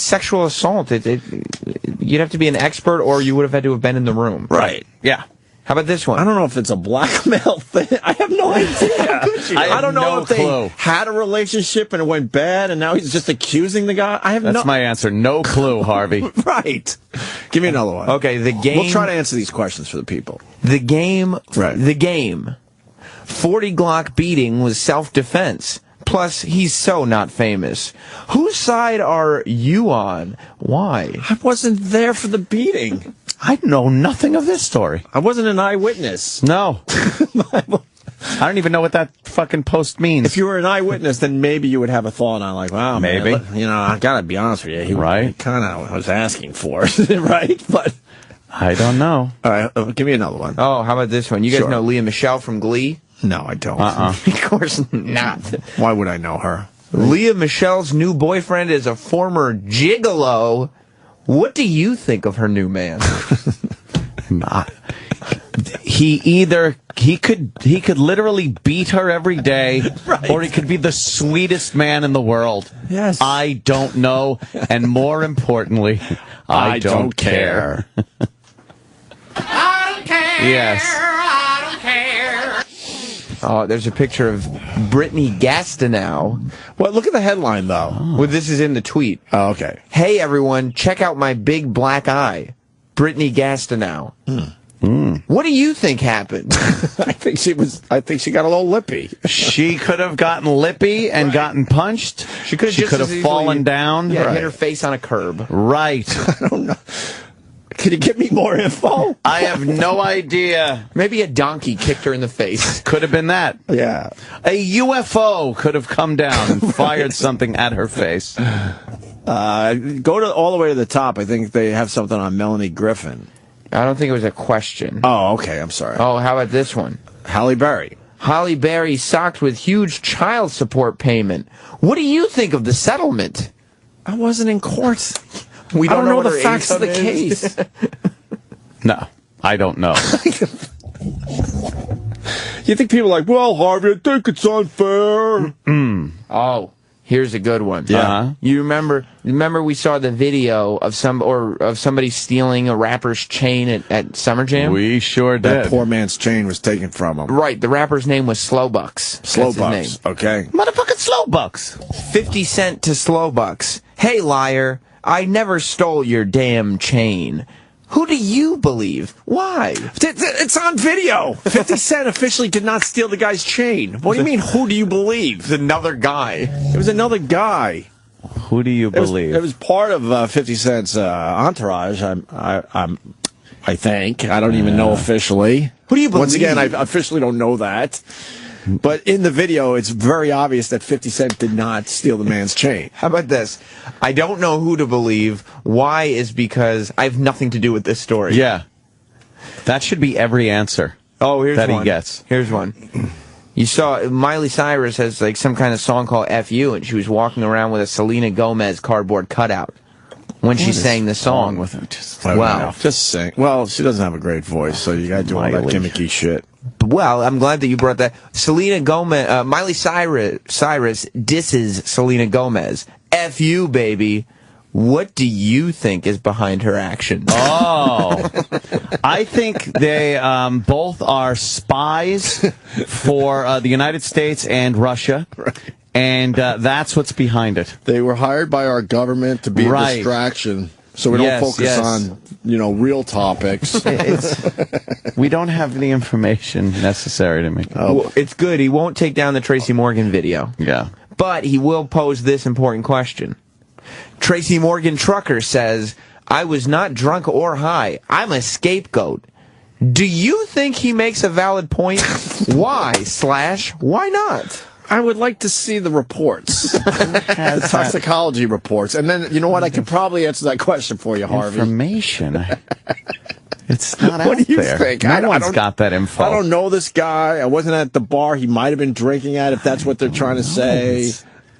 sexual assault. You'd have to be an expert, or you would have had to have been in the room. Right. Yeah. How about this one? I don't know if it's a blackmail thing. I have no idea. I don't know if they had a relationship and it went bad, and now he's just accusing the guy. That's my answer. No clue, Harvey. Right. Give me another one. Okay, the game. We'll try to answer these questions for the people. The game. Right. The game. 40 Glock beating was self-defense. Plus, he's so not famous. Whose side are you on? Why? I wasn't there for the beating. I know nothing of this story. I wasn't an eyewitness. No. I don't even know what that fucking post means. If you were an eyewitness, then maybe you would have a thought on like, wow, maybe. Man, you know, I gotta be honest with you. He kind of was asking for it, right? But I don't know. All right, give me another one. Oh, how about this one? You guys know Leah Michele from Glee? No, I don't. Of course not. Why would I know her? Leah Michele's new boyfriend is a former gigolo. What do you think of her new man? He could literally beat her every day, or he could be the sweetest man in the world. Yes. I don't know, and more importantly, I don't care. I don't care. Yes. I don't care. Oh, there's a picture of Brittany Gastineau. Well, look at the headline, though. Well, this is in the tweet. Oh, okay. Hey, everyone, check out my big black eye. Brittany Gastineau. What do you think happened? I think she got a little lippy. She could have gotten lippy and gotten punched. She could have fallen down. Yeah, hit her face on a curb. Right. I don't know. Can you give me more info? I have no idea. Maybe a donkey kicked her in the face. Could have been that. Yeah. A UFO could have come down and fired something at her face. Go all the way to the top. I think they have something on Melanie Griffin. I don't think it was a question. Oh, okay. I'm sorry. Oh, how about this one? Halle Berry. Halle Berry socked with huge child support payment. What do you think of the settlement? I wasn't in court. We don't know the facts of the case. No, I don't know. You think people are like, well, Harvey, I think it's unfair. Oh, here's a good one. Yeah. You remember we saw the video of somebody stealing a rapper's chain at Summer Jam? We sure did. That poor man's chain was taken from him. Right, the rapper's name was Slowbucks. Slowbucks, okay. Motherfucking Slowbucks. 50 Cent to Slowbucks. Hey, liar, I never stole your damn chain. Who do you believe? Why? It's on video. 50 Cent officially did not steal the guy's chain. What do you mean, who do you believe? It's another guy. It was another guy. Who do you believe? It was part of 50 Cent's entourage, I think. I don't even know officially. Who do you believe? Once again, I officially don't know that. But in the video, it's very obvious that 50 Cent did not steal the man's chain. How about this? I don't know who to believe. Why is because I have nothing to do with this story. Yeah. That should be every answer. Oh, here's that one. He gets. Here's one. You saw Miley Cyrus has like some kind of song called F You, and she was walking around with a Selena Gomez cardboard cutout when she sang the song. With her? Just sing. Well, she doesn't have a great voice, so you got to do all that gimmicky shit. Well, I'm glad that you brought that. Miley Cyrus disses Selena Gomez. F you, baby. What do you think is behind her actions? Oh, I think they both are spies for the United States and Russia. Right. And that's what's behind it. They were hired by our government to be a distraction. So we don't focus on, real topics. We don't have the information necessary to make. Well, it's good. He won't take down the Tracy Morgan video. Yeah. But he will pose this important question. Tracy Morgan trucker says, I was not drunk or high. I'm a scapegoat. Do you think he makes a valid point? Why not? I would like to see the reports, the toxicology reports, and then you know what? I could probably answer that question for you, Harvey. Information. It's not out there. What do you think? No one's got that info. I don't know this guy. I wasn't at the bar he might have been drinking at, if that's what they're trying to say.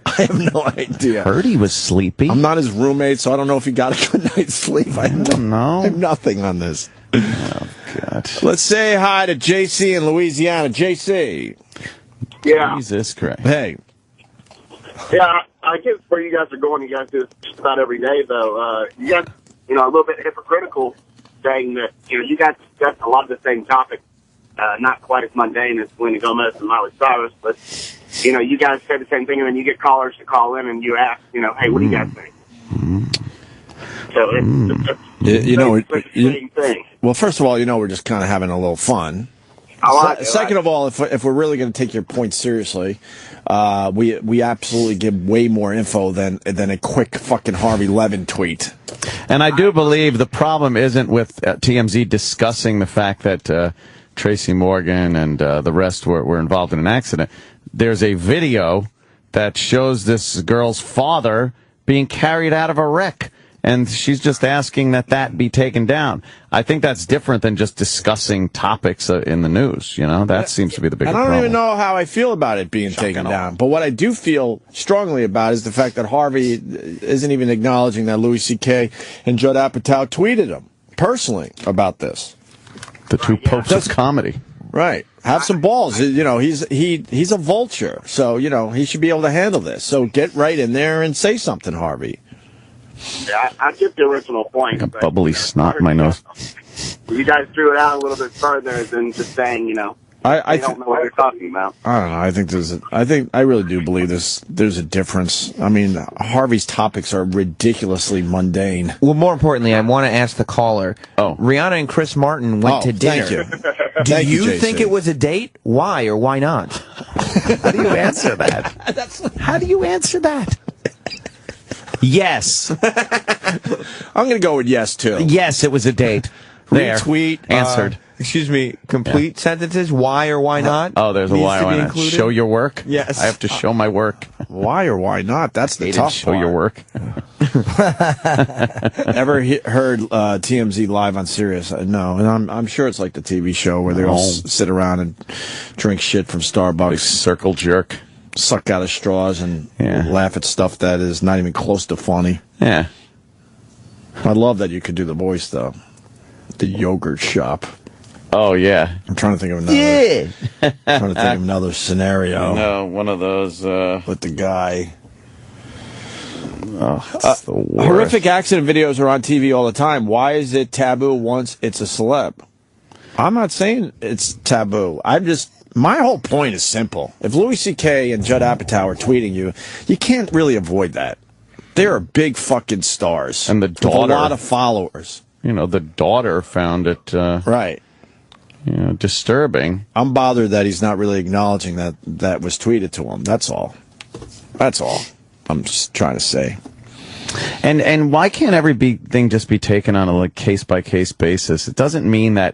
I have no idea. Heard he was sleepy. I'm not his roommate, so I don't know if he got a good night's sleep. I don't know. I have nothing on this. Oh, God. Let's say hi to JC in Louisiana. JC. Yeah. Jesus Christ. Hey. Yeah, I guess where you guys are going, you guys do this just about every day, though. You guys, a little bit hypocritical saying that, you guys discuss a lot of the same topics, not quite as mundane as Selena Gomez and Miley Cyrus, but, you guys say the same thing, and then you get callers to call in and you ask, hey, what do you guys think? So it's the same thing. Well, first of all, we're just kind of having a little fun. Second of all, if we're really going to take your point seriously, we absolutely give way more info than a quick fucking Harvey Levin tweet. And I do believe the problem isn't with TMZ discussing the fact that Tracy Morgan and the rest were involved in an accident. There's a video that shows this girl's father being carried out of a wreck, and she's just asking that be taken down. I think that's different than just discussing topics in the news. You know, that seems to be the bigger problem. I don't even know how I feel about it being taken down. But what I do feel strongly about is the fact that Harvey isn't even acknowledging that Louis C.K. and Judd Apatow tweeted him personally about this. The two popes of comedy. Right. Have some balls. You know, he's a vulture. So, you know, he should be able to handle this. So get right in there and say something, Harvey. Yeah, I get the original point. Like a bubbly snot in my nose. You guys threw it out a little bit further than just saying, you know, I don't know what you're talking about. I don't know. I really do believe there's a difference. I mean, Harvey's topics are ridiculously mundane. Well, more importantly, I want to ask the caller. Rihanna and Chris Martin went to dinner. Thank you. Do Thank you JC. think it was a date? Why or why not? How do you answer that? How do you answer that? Yes. I'm going to go with yes, too. Yes, it was a date. There. Retweet. Answered. Excuse me, complete sentences, why or why not? Oh, there's a why or why not. Show your work? Yes. I have to show my work. Why or why not? That's the tough show part. your work. Ever heard TMZ live on Sirius? No, and I'm sure it's like the TV show where they all sit around and drink shit from Starbucks. Big circle jerk. Suck out of straws and laugh at stuff that is not even close to funny. Yeah. I love that you could do the voice, though. The yogurt shop. Oh, yeah. I'm trying to think of another. Yeah. Trying to think of another scenario. No, one of those. With the guy. Oh, it's the worst. Horrific accident videos are on TV all the time. Why is it taboo once it's a celeb? I'm not saying it's taboo. My whole point is simple. If Louis C.K. and Judd Apatow are tweeting you, you can't really avoid that. They are big fucking stars. And the daughter. With a lot of followers. You know, the daughter found it right. You know, disturbing. I'm bothered that he's not really acknowledging that was tweeted to him. That's all. That's all I'm just trying to say. And why can't everything just be taken on a case-by-case basis? It doesn't mean that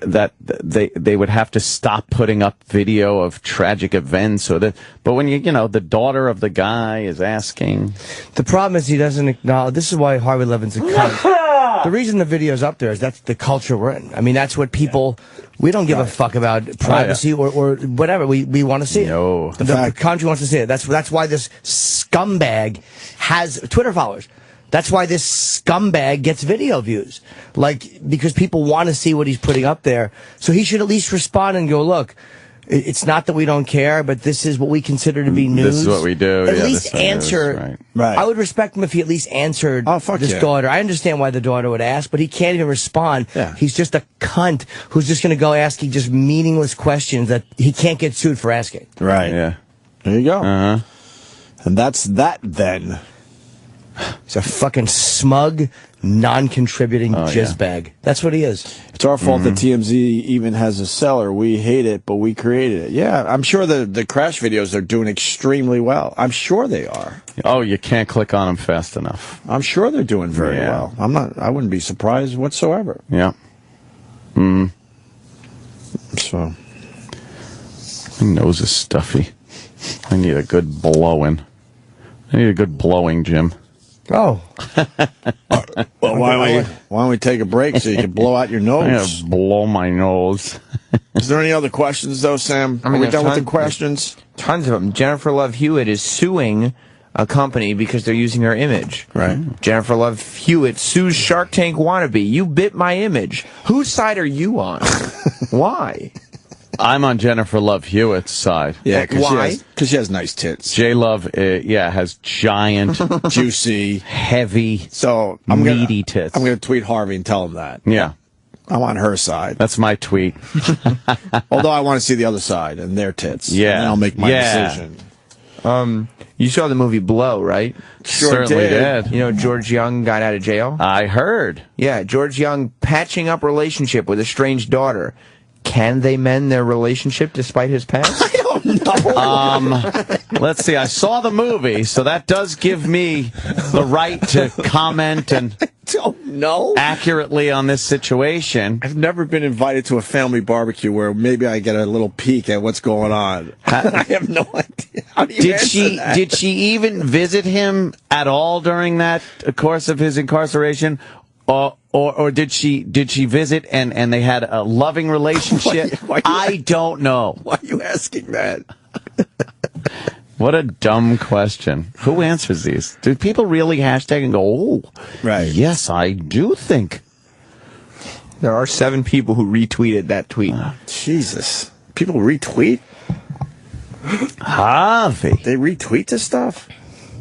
they would have to stop putting up video of tragic events but when the daughter of the guy is asking. The problem is he doesn't acknowledge. This is why Harvey Levin's a cunt. The reason the video's up there is that's the culture we're in. I mean, that's what people. We don't give a fuck about privacy or whatever. We want to see it. No, the country wants to see it. That's why this scumbag has Twitter followers. That's why this scumbag gets video views. Because people want to see what he's putting up there. So he should at least respond and go, look, it's not that we don't care, but this is what we consider to be news. This is what we do. At least answer. Right. I would respect him if he at least answered this daughter. I understand why the daughter would ask, but he can't even respond. Yeah. He's just a cunt who's just going to go asking just meaningless questions that he can't get sued for asking. Right. Yeah. There you go. Uh-huh. And that's that then. He's a fucking smug, non-contributing jizzbag. That's what he is. It's our fault that TMZ even has a seller. We hate it, but we created it. Yeah, I'm sure the crash videos are doing extremely well. I'm sure they are. Oh, you can't click on them fast enough. I'm sure they're doing very well. I wouldn't be surprised whatsoever. Yeah. So. My nose is stuffy. I need a good blowing. I need a good blowing, Jim. Oh. Well, why don't we take a break so you can blow out your nose? I'm going to blow my nose. Is there any other questions, though, Sam? Are we done with the questions? Tons of them. Jennifer Love Hewitt is suing a company because they're using her image. Right. Jennifer Love Hewitt sues Shark Tank wannabe. You bit my image. Whose side are you on? Why? I'm on Jennifer Love Hewitt's side. Yeah, why? Because she has nice tits. J-Love, has giant, juicy, heavy, meaty tits. I'm going to tweet Harvey and tell him that. Yeah. I'm on her side. That's my tweet. Although I want to see the other side and their tits. Yeah. And then I'll make my decision. You saw the movie Blow, right? Certainly did. You know, George Young got out of jail? I heard. Yeah, George Young patching up relationship with a strange daughter. Can they mend their relationship despite his past? I don't Let's see. I saw the movie, so that does give me the right to comment and accurately on this situation. I've never been invited to a family barbecue where maybe I get a little peek at what's going on. I have no idea. How do you Did she even visit him at all during that course of his incarceration? Or did she visit and they had a loving relationship? I don't know. Why are you asking that? What a dumb question. Who answers these? Do people really hashtag and go, oh, right? Yes, I do think. There are 7 people who retweeted that tweet. Jesus. People retweet? Harvey. They retweet this stuff?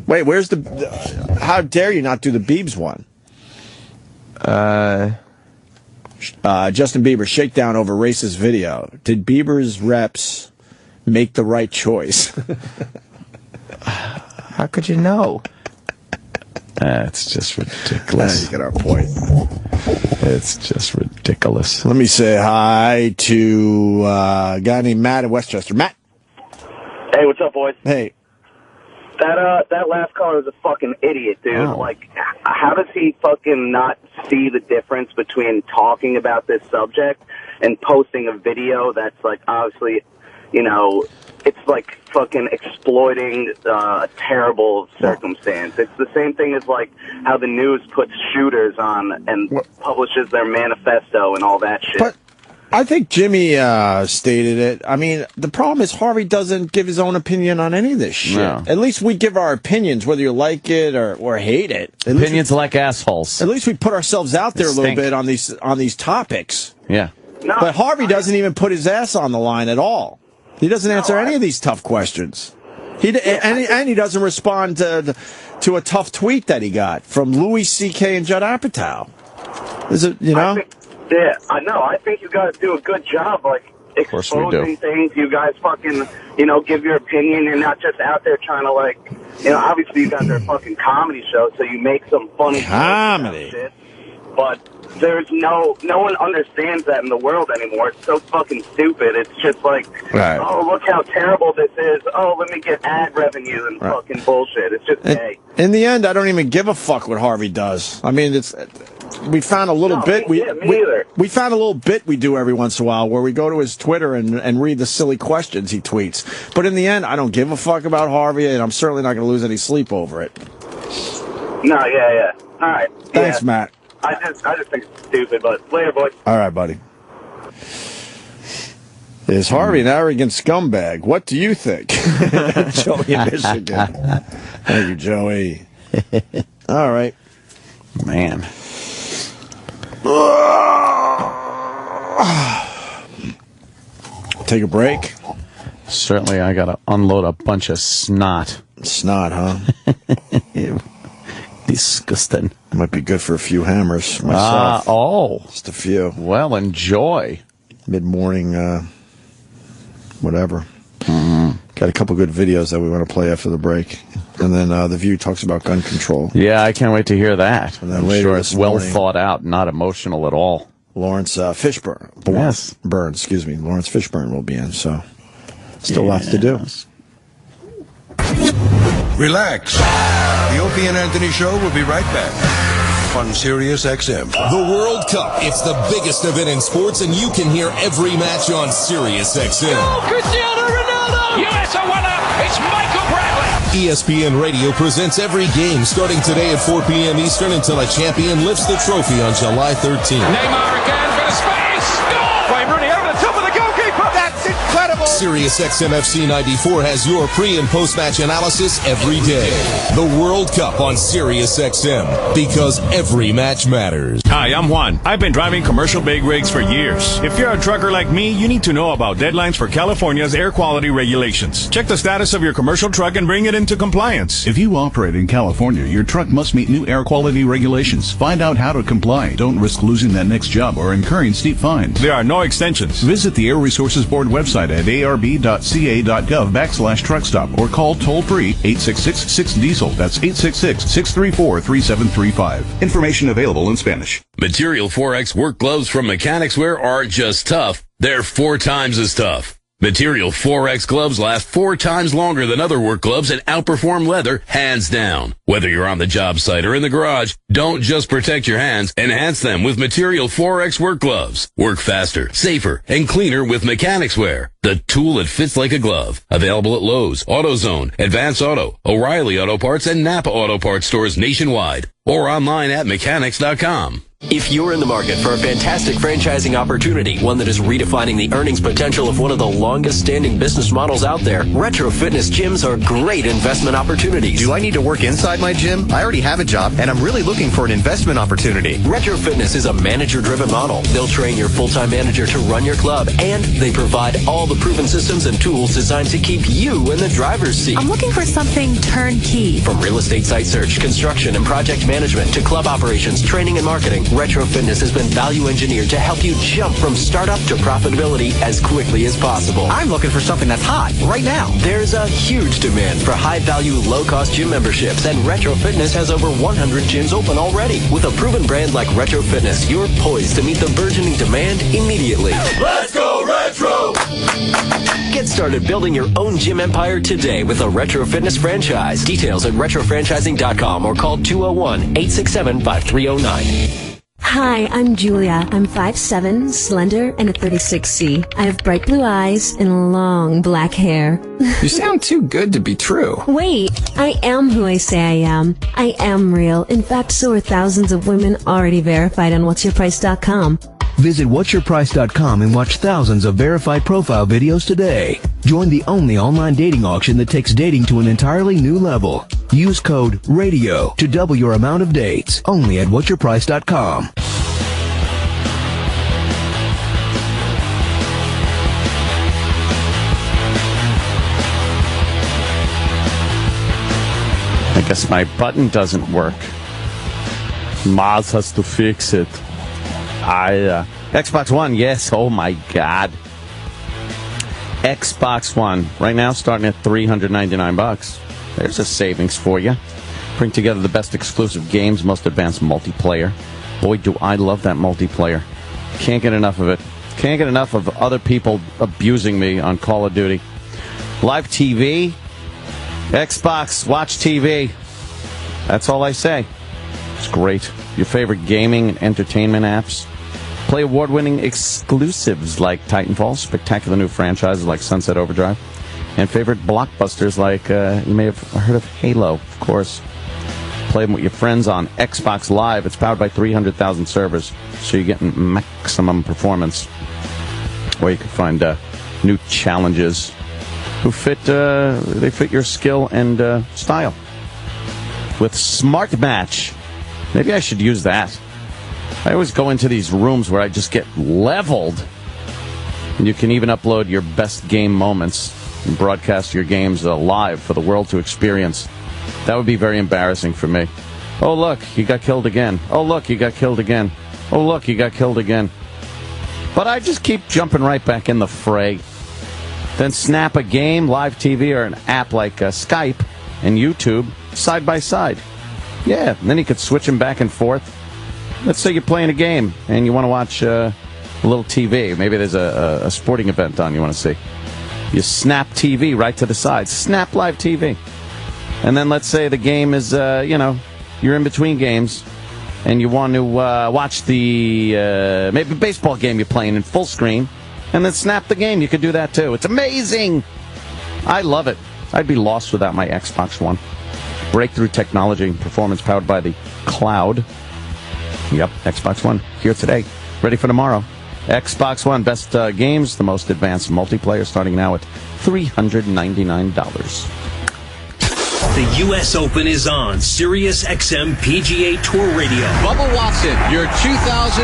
Wait, where's the... How dare you not do the Biebs one? Justin Bieber, shakedown over racist video. Did Bieber's reps make the right choice? How could you know? It's just ridiculous. You get our point. It's just ridiculous. Let me say hi to a guy named Matt in Westchester. Matt. Hey, what's up, boys? Hey. That last caller is a fucking idiot, dude. Oh. Like, how does he fucking not see the difference between talking about this subject and posting a video that's, like, obviously, you know, it's like fucking exploiting a terrible circumstance. It's the same thing as, like, how the news puts shooters on and publishes their manifesto and all that shit. But I think Jimmy stated it. I mean, the problem is Harvey doesn't give his own opinion on any of this shit. No. At least we give our opinions, whether you like it or hate it. Opinions like assholes. At least we put ourselves out there a little bit on these topics. Yeah. But Harvey doesn't even put his ass on the line at all. He doesn't answer any of these tough questions. And he doesn't respond to a tough tweet that he got from Louis C.K. and Judd Apatow. Is it, you know? Yeah, I know. I think you guys do a good job, like, exposing things. You guys fucking, you know, give your opinion. You're not just out there trying to, like, you know, obviously you guys are a fucking comedy show, so you make some funny comedy shit. But there's no one understands that in the world anymore. It's so fucking stupid. It's just like, oh, look how terrible this is. Oh, let me get ad revenue and fucking bullshit. It's just gay. In the end, I don't even give a fuck what Harvey does. I mean, we found a little bit. Me either. We found a little bit we do every once in a while where we go to his Twitter and read the silly questions he tweets. But in the end, I don't give a fuck about Harvey, and I'm certainly not going to lose any sleep over it. No, yeah. All right. Thanks, Matt. I just think it's stupid, but later, boys. All right, buddy. Is Harvey an arrogant scumbag? What do you think? Joey in Michigan. Thank you, Joey. All right. Man. Take a break. Certainly, I got to unload a bunch of snot. Snot, huh? Disgusting. Might be good for a few hammers myself. Just a few. Well, enjoy. Mid-morning, whatever. Mm-hmm. Got a couple good videos that we want to play after the break. And then The View talks about gun control. Yeah, I can't wait to hear that. And then I'm later sure this it's well morning, thought out, not emotional at all. Lawrence Fishburne. Yes. Lawrence Fishburne will be in, so still lots to do. Relax. The Opie and Anthony Show will be right back on Sirius XM. The World Cup. It's the biggest event in sports, and you can hear every match on Sirius XM. Go Cristiano Ronaldo! US are winner. It's Michael Bradley. ESPN Radio presents every game starting today at 4 p.m. Eastern until a champion lifts the trophy on July 13th. Neymar again for the space. Goal! Wayne Rooney over the top of the goalkeeper. That's incredible. Sirius XM FC 94 has your pre- and post-match analysis every day. The World Cup on Sirius XM, because every match matters. Hi, I'm Juan. I've been driving commercial big rigs for years. If you're a trucker like me, you need to know about deadlines for California's air quality regulations. Check the status of your commercial truck and bring it into compliance. If you operate in California, your truck must meet new air quality regulations. Find out how to comply. Don't risk losing that next job or incurring steep fines. There are no extensions. Visit the Air Resources Board website at arb.ca.gov/truckstop or call toll-free 866-6-DIESEL. That's 866-634-3735. Information available in Spanish. Material 4X work gloves from Mechanics Wear are just tough. They're 4 times as tough. Material 4X gloves last 4 times longer than other work gloves and outperform leather, hands down. Whether you're on the job site or in the garage, don't just protect your hands, enhance them with Material 4X work gloves. Work faster, safer, and cleaner with Mechanics Wear, the tool that fits like a glove. Available at Lowe's, AutoZone, Advance Auto, O'Reilly Auto Parts, and Napa Auto Parts stores nationwide, or online at mechanics.com. If you're in the market for a fantastic franchising opportunity, one that is redefining the earnings potential of one of the longest-standing business models out there, Retro Fitness gyms are great investment opportunities. Do I need to work inside my gym? I already have a job, and I'm really looking for an investment opportunity. Retro Fitness is a manager-driven model. They'll train your full-time manager to run your club, and they provide all the proven systems and tools designed to keep you in the driver's seat. I'm looking for something turnkey. From real estate site search, construction, and project management to club operations, training, and marketing, Retro Fitness has been value engineered to help you jump from startup to profitability as quickly as possible. I'm looking for something that's hot right now. There's a huge demand for high-value, low-cost gym memberships, and Retro Fitness has over 100 gyms open already. With a proven brand like Retro Fitness, you're poised to meet the burgeoning demand immediately. Let's go Retro! Get started building your own gym empire today with a Retro Fitness franchise. Details at retrofranchising.com or call 201-867-5309. Hi, I'm Julia. I'm 5'7", slender, and a 36C. I have bright blue eyes and long black hair. You sound too good to be true. Wait, I am who I say I am. I am real. In fact, so are thousands of women already verified on whatsyourprice.com. Visit whatsyourprice.com and watch thousands of verified profile videos today. Join the only online dating auction that takes dating to an entirely new level. Use code RADIO to double your amount of dates. Only at whatsyourprice.com. I guess my button doesn't work. Maz has to fix it. Xbox One, yes. Oh my God. Xbox One right now starting at $399. There's a savings for you. Bring together the best exclusive games, most advanced multiplayer. Boy, do I love that multiplayer. Can't get enough of it. Can't get enough of other people abusing me on Call of Duty. Live TV, Xbox, watch TV. That's all I say. It's great. Your favorite gaming and entertainment apps. Play award-winning exclusives like Titanfall, spectacular new franchises like Sunset Overdrive, and favorite blockbusters like, you may have heard of Halo, of course. Play them with your friends on Xbox Live. It's powered by 300,000 servers, so you're getting maximum performance. Or you can find new challenges who fit your skill and style. With Smart Match. Maybe I should use that. I always go into these rooms where I just get leveled. And you can even upload your best game moments and broadcast your games live for the world to experience. That would be very embarrassing for me. Oh, look, you got killed again. Oh, look, you got killed again. Oh, look, you got killed again. But I just keep jumping right back in the fray. Then snap a game, live TV, or an app like Skype and YouTube side by side. Yeah, and then you could switch them back and forth. Let's say you're playing a game and you want to watch a little TV. Maybe there's a sporting event on you want to see. You snap TV right to the side. Snap live TV. And then let's say the game is, you're in between games and you want to watch the maybe baseball game you're playing in full screen and then snap the game. You could do that too. It's amazing. I love it. I'd be lost without my Xbox One. Breakthrough technology and performance powered by the cloud. Yep, Xbox One, here today. Ready for tomorrow. Xbox One, best games, the most advanced multiplayer, starting now at $399. The U.S. Open is on Sirius XM PGA Tour Radio. Bubba Watson, your 2014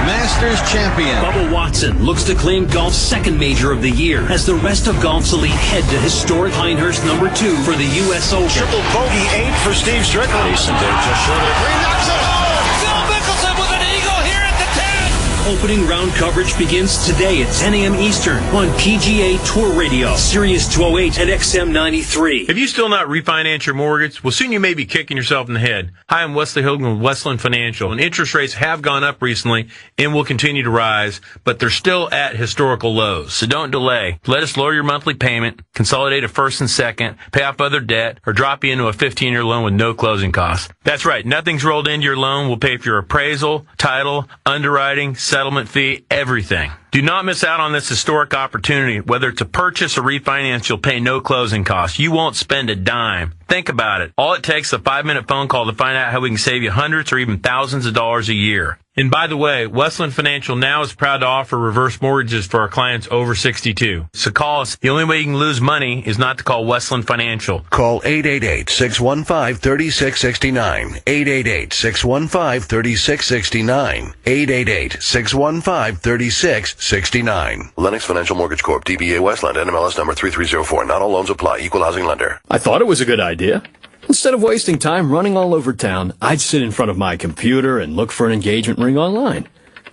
Masters champion. Bubba Watson looks to claim golf's second major of the year as the rest of golf's elite head to historic Pinehurst #2 for the U.S. Open. Triple bogey 8 for Steve Strickland. Jason Day just short of the green, knocks it home. Phil Mickelson with an eagle here at the 10. Opening round coverage begins today at 10 a.m. Eastern on PGA Tour Radio, Sirius 208 and XM 93. If you still not refinance your mortgage, well, soon you may be kicking yourself in the head. Hi, I'm Wesley Hogan with Westland Financial, and interest rates have gone up recently and will continue to rise, but they're still at historical lows. So don't delay. Let us lower your monthly payment, consolidate a first and second, pay off other debt, or drop you into a 15-year loan with no closing costs. That's right. Nothing's rolled into your loan. We'll pay for your appraisal, title, underwriting, settlement fee, everything. Do not miss out on this historic opportunity. Whether it's a purchase or refinance, you'll pay no closing costs. You won't spend a dime. Think about it. All it takes is a 5-minute phone call to find out how we can save you hundreds or even thousands of dollars a year. And by the way, Westland Financial now is proud to offer reverse mortgages for our clients over 62. So call us. The only way you can lose money is not to call Westland Financial. Call 888-615-3669. 888-615-3669. 888-615-3669. Lennox Financial Mortgage Corp. DBA Westland. NMLS number 3304. Not all loans apply. Equal housing lender. I thought it was a good idea. Instead of wasting time running all over town, I'd sit in front of my computer and look for an engagement ring online.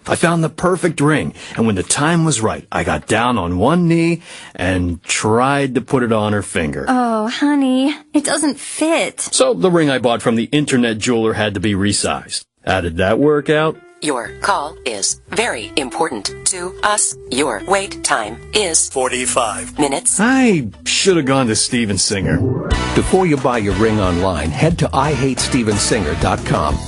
I found the perfect ring, and when the time was right, I got down on one knee and tried to put it on her finger. Oh, honey, it doesn't fit. So the ring I bought from the internet jeweler had to be resized. How did that work out? Your call is very important to us. Your wait time is 45 minutes. I should have gone to Steven Singer. Before you buy your ring online, head to IHateStevenSinger.com.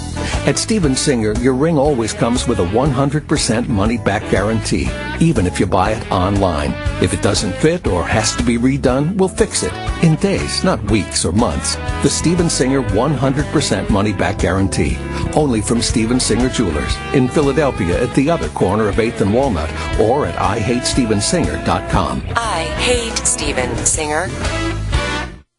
At Steven Singer, your ring always comes with a 100% money-back guarantee, even if you buy it online. If it doesn't fit or has to be redone, we'll fix it in days, not weeks or months. The Steven Singer 100% money-back guarantee, only from Steven Singer Jewelers in Philadelphia at the other corner of 8th and Walnut, or at IHateStevenSinger.com. I hate Steven Singer.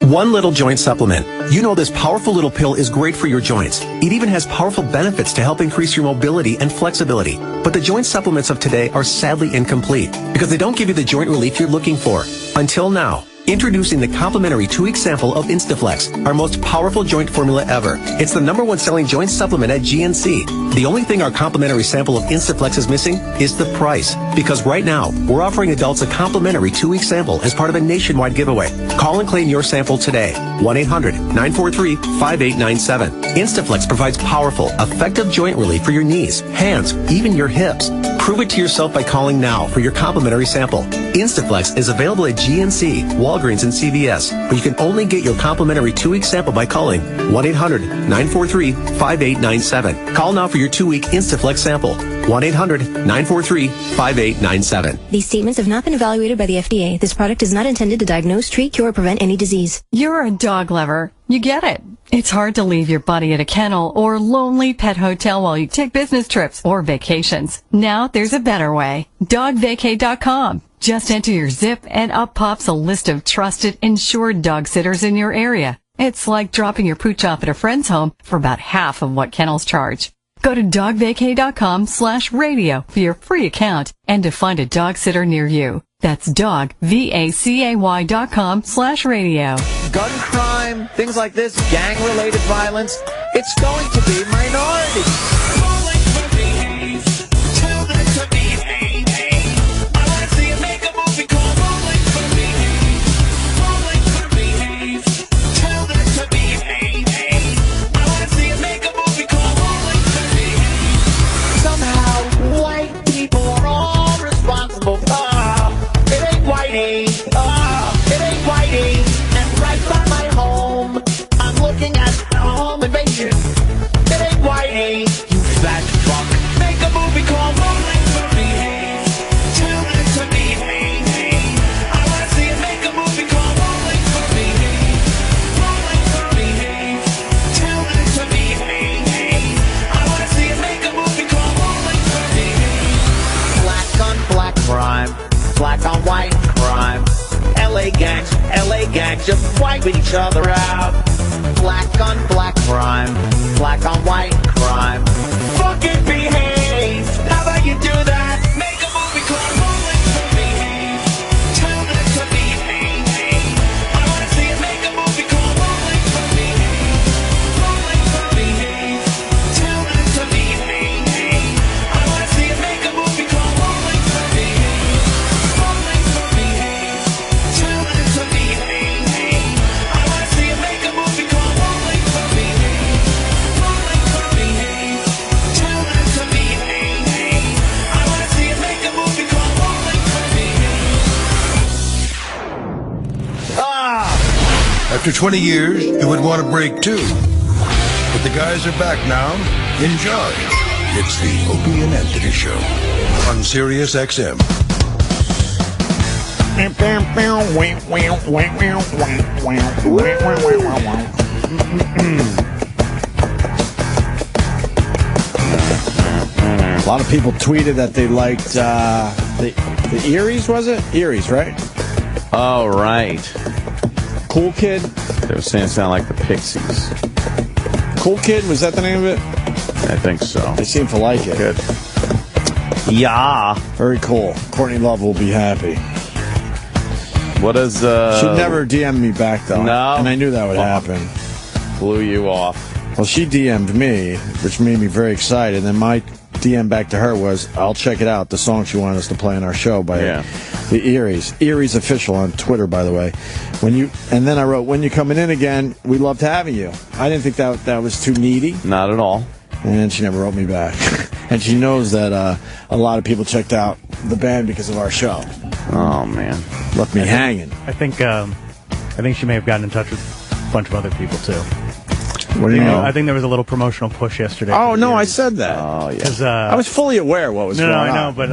One Little Joint Supplement. You know this powerful little pill is great for your joints. It even has powerful benefits to help increase your mobility and flexibility. But the joint supplements of today are sadly incomplete because they don't give you the joint relief you're looking for. Until now. Introducing the complimentary 2-week sample of Instaflex, our most powerful joint formula ever. It's the #1 selling joint supplement at GNC. The only thing our complimentary sample of Instaflex is missing is the price. Because right now, we're offering adults a complimentary 2-week sample as part of a nationwide giveaway. Call and claim your sample today. 1-800-943-5897. Instaflex provides powerful, effective joint relief for your knees, hands, even your hips. Prove it to yourself by calling now for your complimentary sample. Instaflex is available at GNC, Walgreens, and CVS, but you can only get your complimentary 2-week sample by calling 1-800-943-5897. Call now for your 2-week Instaflex sample. 1-800-943-5897. These statements have not been evaluated by the FDA. This product is not intended to diagnose, treat, cure, or prevent any disease. You're a dog lover. You get it. It's hard to leave your buddy at a kennel or lonely pet hotel while you take business trips or vacations. Now there's a better way. DogVacay.com. Just enter your zip and up pops a list of trusted, insured dog sitters in your area. It's like dropping your pooch off at a friend's home for about half of what kennels charge. Go to dogvacay.com/radio for your free account and to find a dog sitter near you. That's dogvacay.com/radio. Gun crime, things like this, gang-related violence, it's going to be minority. Black on white crime. LA gangs just wiping each other out. Black on black crime. Black on white crime. Fucking behave. How about you do that? Make a movie called Rolling for Behave. Tell them to behave. I wanna see it make a movie called Rolling for Behave. Rolling for Behave. Tell them to behave. I wanna see it make a movie. After 20 years, you would want a break too. But the guys are back now. Enjoy. It's the Opie and Anthony Show on Sirius XM. A lot of people tweeted that they liked the Eries, was it? Eries, right? Oh, right. Cool Kid? They were saying it sounded like the Pixies. Cool Kid, was that the name of it? I think so. They seem to like it. Good. Yeah. Very cool. Courtney Love will be happy. What is, She never DM'd me back, though. No. And I knew that would happen. Blew you off. Well, she DM'd me, which made me very excited. And then my DM back to her was, I'll check it out, the song she wanted us to play on our show by the Eries. Eries Official on Twitter, by the way. And then I wrote, when you're coming in again, we loved having you. I didn't think that was too needy. Not at all. And she never wrote me back. And she knows that a lot of people checked out the band because of our show. Oh, man. Left me hanging. I think she may have gotten in touch with a bunch of other people, too. What do you know? I think there was a little promotional push yesterday. Oh, no, I said that. Oh, yeah. I was fully aware what was going on. No, I know, but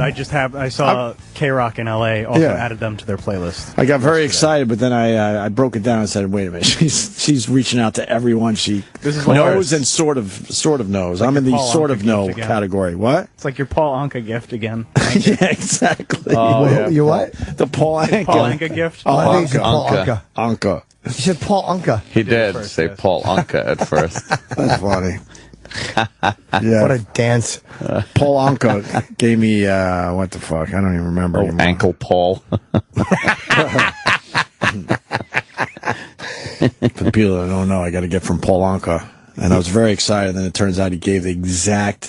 I saw K-Rock in L.A. also added them to their playlist. I got very excited, but then I broke it down and said, wait a minute, she's reaching out to everyone she knows and sort of knows. I'm in the sort of know category. What? It's like your Paul Anka gift again. Yeah, exactly. Oh, yeah. You what? The Paul Anka gift? Oh, I think it's Paul Anka. Anka. You said Paul Anka. He did say Paul Anka at first. That's funny. Yeah. What a dance. Paul Anka gave me, what the fuck? I don't even remember anymore. Ankle Paul. For the people that don't know, I got to get from Paul Anka. And I was very excited. Then it turns out he gave the exact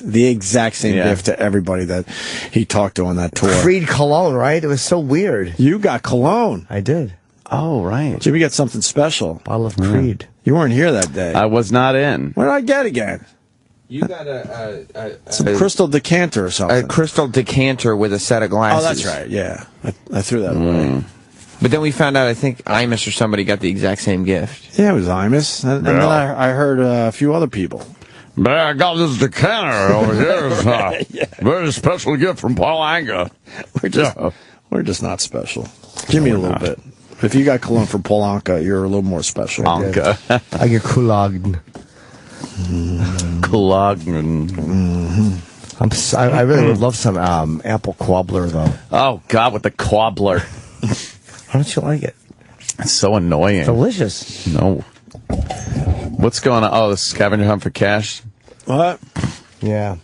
same gift to everybody that he talked to on that tour. Creed cologne, right? It was so weird. You got cologne. I did. Oh, right. Jimmy got something special. Bottle of Creed. You weren't here that day. I was not in. What did I get again? You got some crystal decanter or something. A crystal decanter with a set of glasses. Oh, that's right. Yeah. I threw that away. But then we found out, I think Imus or somebody got the exact same gift. Yeah, it was Imus. And then I heard a few other people. But I got this decanter over here. It's a very special gift from Paul Anka. We're just not special. Give me a little bit. If you got cologne from Paul Anka, you're a little more special. Anka. I get Kulagn. Kulagn. I really would love some apple cobbler, though. Oh, God, with the cobbler. Why don't you like it? It's so annoying. Delicious. No. What's going on? Oh, the scavenger hunt for cash? What? Yeah.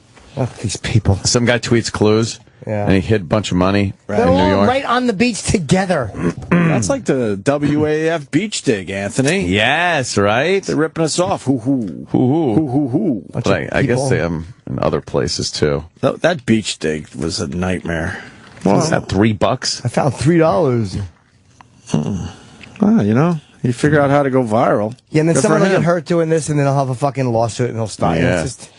These people. Some guy tweets clues. Yeah. And he hid a bunch of money They're in New all York. right on the beach together. That's like the WAF beach dig, Anthony. Yes, right? They're ripping us off. Hoo-hoo. Hoo-hoo. Hoo-hoo-hoo. But I guess they am in other places, too. That beach dig was a nightmare. Was that $3? I found $3. Well, you figure out how to go viral. Yeah, and then Good someone for will get him. hurt doing this, and then he'll have a fucking lawsuit, and he'll stop. Yeah. It's just...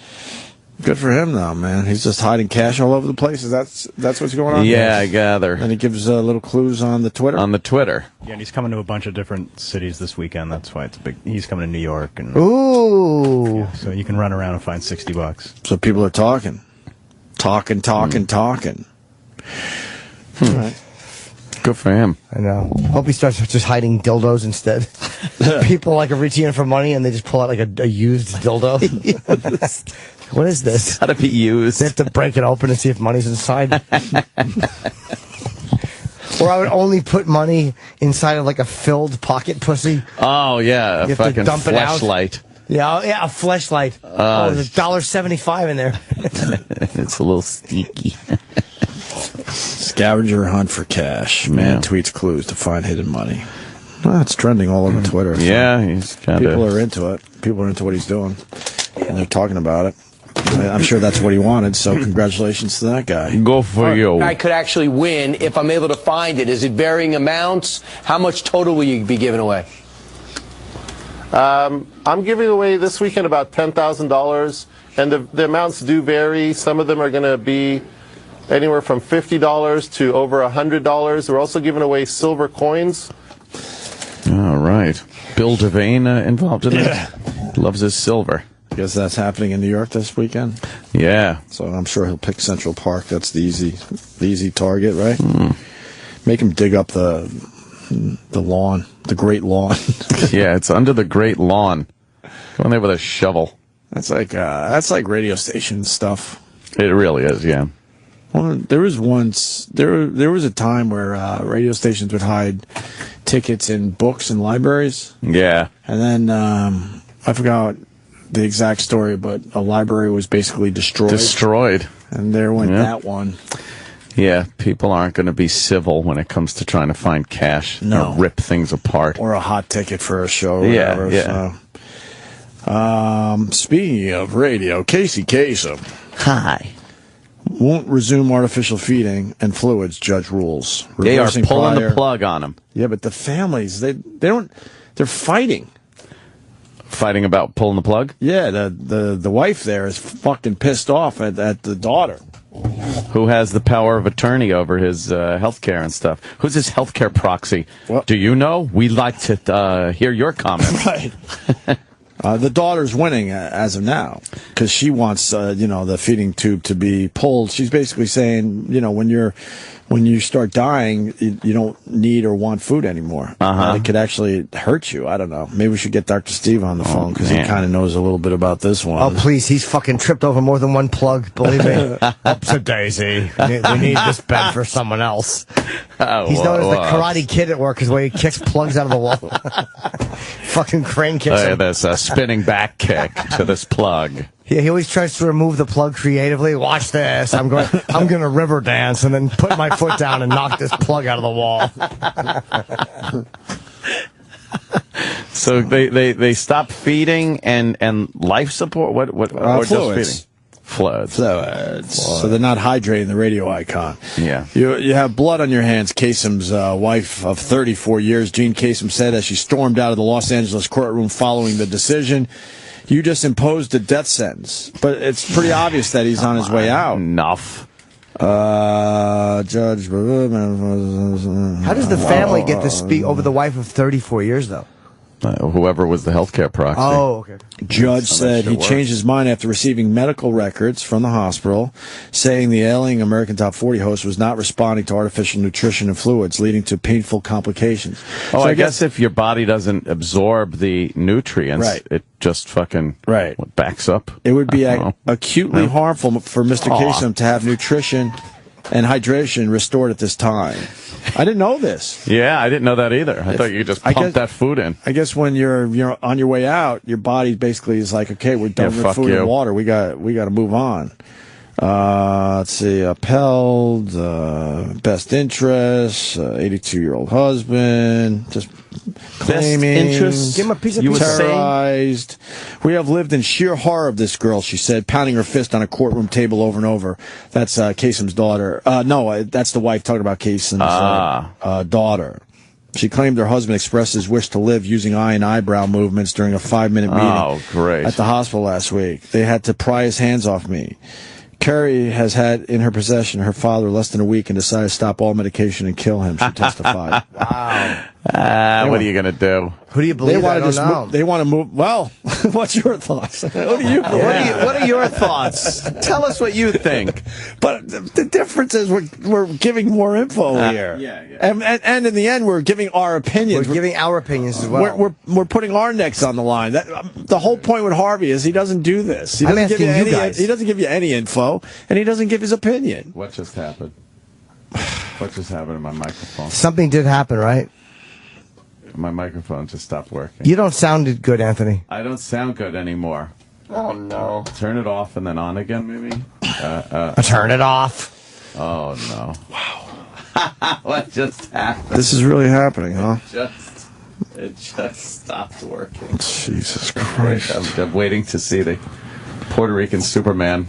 Good for him, though, man. He's just hiding cash all over the place. That's what's going on? Yeah, I gather. And he gives little clues on the Twitter? On the Twitter. Yeah, and he's coming to a bunch of different cities this weekend. That's why it's a big... He's coming to New York. And Ooh. Yeah, so you can run around and find $60. So people are talking. Talking. All right. Good for him. I know. Hope he starts just hiding dildos instead. People like are reaching in for money and they just pull out like a used dildo. What is this? Gotta be used. They have to break it open and see if money's inside. Or I would only put money inside of like a filled pocket pussy. Oh, yeah. You A have to fucking dump it out. fleshlight. Yeah, a fleshlight. There's $1.75 in there. It's a little sneaky. Scavenger hunt for cash. Man tweets clues to find hidden money. Well, it's trending all over Twitter. So yeah, he's kind of... People are into it. People are into what he's doing. And they're talking about it. I'm sure that's what he wanted, so congratulations to that guy. Go for you. I could actually win if I'm able to find it. Is it varying amounts? How much total will you be giving away? I'm giving away this weekend about $10,000, and the amounts do vary. Some of them are going to be anywhere from $50 to over $100. We're also giving away silver coins. All right. Bill Devane involved in it? Loves his silver. I guess that's happening in New York this weekend. Yeah. So I'm sure he'll pick Central Park. That's the easy target, right? Make him dig up the lawn, the Great Lawn. Yeah, it's under the Great Lawn. Go in there with a shovel. That's like radio station stuff. It really is, yeah. Well, there was a time where radio stations would hide tickets in books and libraries. Yeah. And then I forgot the exact story, but a library was basically destroyed. And there went that one. Yeah, people aren't going to be civil when it comes to trying to find cash. No. Rip things apart. Or a hot ticket for a show or whatever. Yeah. So. Speaking of radio, Casey Kasem. Hi. Won't resume artificial feeding and fluids, judge rules. They are Reversing pulling prior- the plug on them. Yeah, but the families, they're fighting. Fighting about pulling the plug? Yeah, the wife there is fucking pissed off at the daughter. Who has the power of attorney over his health care and stuff? Who's his health care proxy? Do you know? We'd like to hear your comments. Right. The daughter's winning as of now because she wants, the feeding tube to be pulled. She's basically saying, when you start dying, you don't need or want food anymore. It could actually hurt you. I don't know. Maybe we should get Dr. Steve on the phone because he kind of knows a little bit about this one. Oh, please. He's fucking tripped over more than one plug, believe me. Ups a daisy. We need this bed for someone else. He's known as the Karate Kid at work, is where he kicks plugs out of the wall. Fucking crane kicks him. There's a spinning back kick to this plug. Yeah, he always tries to remove the plug creatively. Watch this. I'm going to river dance and then put my foot down and knock this plug out of the wall. So they stop feeding and life support. What or just feeding? Fluids. So they're not hydrating the radio icon. Yeah. You have blood on your hands. Kasem's wife of 34 years, Jean Kasem, said as she stormed out of the Los Angeles courtroom following the decision. You just imposed a death sentence, but it's pretty obvious that he's on his way out. Enough. Judge. How does the family get to speak over the wife of 34 years, though? Whoever was the healthcare proxy. Oh, okay. Judge said he changed his mind after receiving medical records from the hospital, saying the ailing American Top 40 host was not responding to artificial nutrition and fluids, leading to painful complications. Oh, so I guess if your body doesn't absorb the nutrients, it just fucking backs up. It would be acutely harmful for Mr. Kasem to have nutrition and hydration restored at this time. I didn't know this. Yeah, I didn't know that either. I thought you could just pump that food in. I guess when you're on your way out, your body basically is like, okay, we're done with food and water. We got to move on. Let's see, upheld, best interest, 82-year-old husband, just claiming, best interest. Give him a piece of terrorized. We have lived in sheer horror of this girl, she said, pounding her fist on a courtroom table over and over. That's Kasem's daughter. No, that's the wife talking about Kasem's daughter. She claimed her husband expressed his wish to live using eye and eyebrow movements during a 5-minute meeting at the hospital last week. They had to pry his hands off me. Carrie has had in her possession her father less than a week and decided to stop all medication and kill him, she testified. Wow. What are you going to do? Who do you believe? They want to move. Well, what's your thoughts? What do you believe? What are your thoughts? Tell us what you think. But the difference is we're giving more info here. And in the end, we're giving our opinions. We're giving our opinions as well. We're putting our necks on the line. The whole point with Harvey is he doesn't do this. He I'm doesn't asking you guys. He doesn't give you any info, and he doesn't give his opinion. What just happened? What just happened to my microphone? Something did happen, right? My microphone just stopped working. You don't sound good, Anthony. I don't sound good anymore. Oh, no. Turn it off and then on again, maybe? Turn it off. Oh, no. Wow. What just happened? This is really happening, huh? It just stopped working. Jesus Christ. I'm waiting to see the Puerto Rican Superman.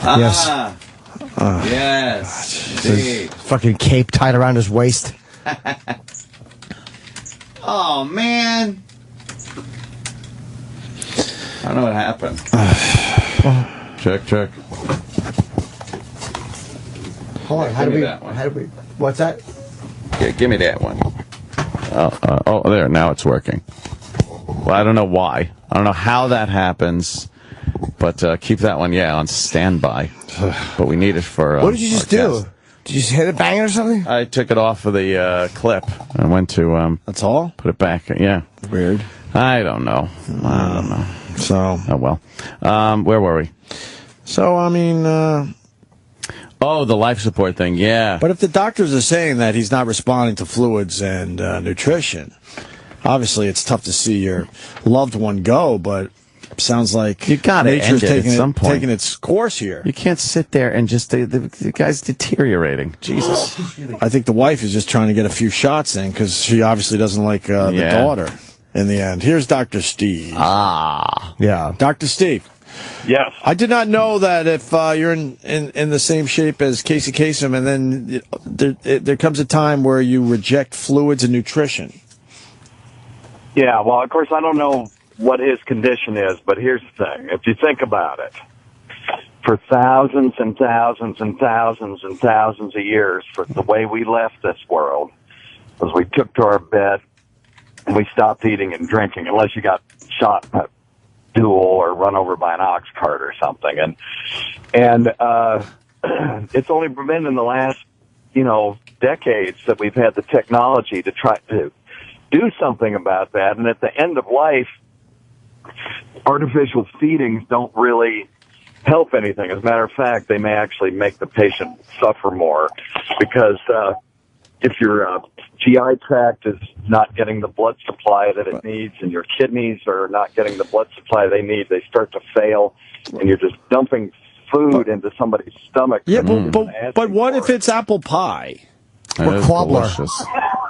Yes. Yes. Indeed. Fucking cape tied around his waist. Oh, man. I don't know what happened. Check. Hold on. How do we? What's that? Here, give me that one. There, now it's working. Well, I don't know why. I don't know how that happens, but keep that one, on standby. But we need it for. What did you just do? Did you just hit it bang or something? I took it off of the clip and went to. That's all? Put it back. Yeah. Weird. I don't know. So. Oh, well. Where were we? So, I mean. The life support thing, yeah. But if the doctors are saying that he's not responding to fluids and nutrition, obviously it's tough to see your loved one go, but sounds like you got to end it at some point. Taking its course here. You can't sit there and just the guy's deteriorating. Jesus. I think the wife is just trying to get a few shots in because she obviously doesn't like the daughter in the end. Here's Dr. Steve. Yeah. Dr. Steve. Yes. I did not know that if you're in the same shape as Casey Kasem, and then there comes a time where you reject fluids and nutrition. Yeah, well, of course, I don't know what his condition is, but here's the thing. If you think about it, for thousands and thousands and thousands and thousands of years, for the way we left this world, was we took to our bed and we stopped eating and drinking, unless you got shot in a duel or run over by an ox cart or something. And it's only been in the last, decades that we've had the technology to try to do something about that. And at the end of life, artificial feedings don't really help anything. As a matter of fact, they may actually make the patient suffer more because if your GI tract is not getting the blood supply that it needs and your kidneys are not getting the blood supply they need, they start to fail, and you're just dumping food into somebody's stomach. Yeah, but what if it's apple pie? Or cobbler.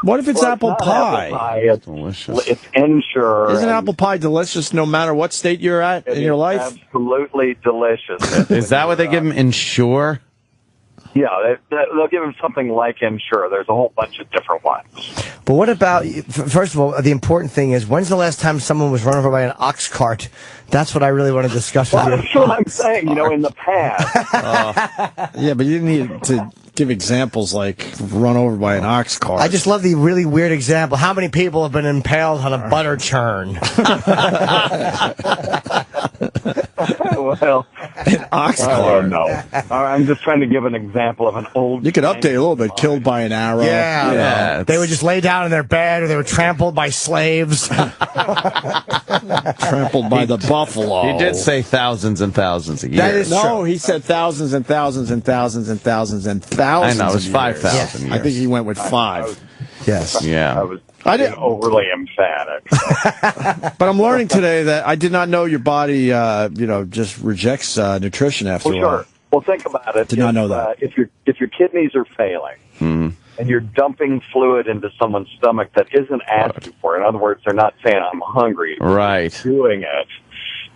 What if it's apple pie? Apple pie. It's delicious. It's Ensure. Isn't apple pie delicious no matter what state you're at in your life? Absolutely delicious. Is that what they give them? Ensure? Yeah, they'll give him something like Ensure. There's a whole bunch of different ones. But what about, first of all, the important thing is, when's the last time someone was run over by an ox cart? That's what I really want to discuss with you. That's what I'm saying, in the past. Yeah, but you need to give examples like run over by an ox cart. I just love the really weird example. How many people have been impaled on a butter churn? Well, an ox cart. No. I'm just trying to give an example of an old. You could update a little bit. Killed by an arrow. Yeah. They would just lay down in their bed, or they were trampled by slaves. Trampled by the buffalo. He did say thousands and thousands a year. That is true. He said thousands and thousands and thousands and thousands and thousands. I know, it was 5,000 years. I think he went with 5. Yes. Yeah. I was overly emphatic. But I'm learning today that I did not know your body, just rejects nutrition after a while. Sure. Well, think about it. Did not know that. If your kidneys are failing and you're dumping fluid into someone's stomach that isn't asking for it, in other words, they're not saying I'm hungry, right? Doing it,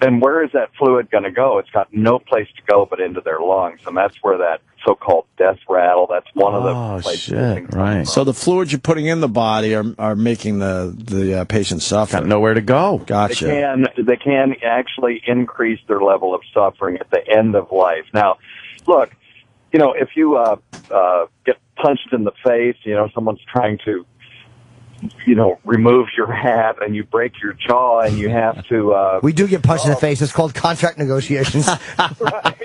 then where is that fluid going to go? It's got no place to go but into their lungs, and that's where that so-called death rattle. That's one of the places. Shit, right. So the fluids you're putting in the body are making the patient suffer. Got nowhere to go. Gotcha. They can actually increase their level of suffering at the end of life. Now, look, if you get punched in the face, someone's trying to, remove your hat and you break your jaw and you have to... we do get punched in the face. It's called contract negotiations. Right.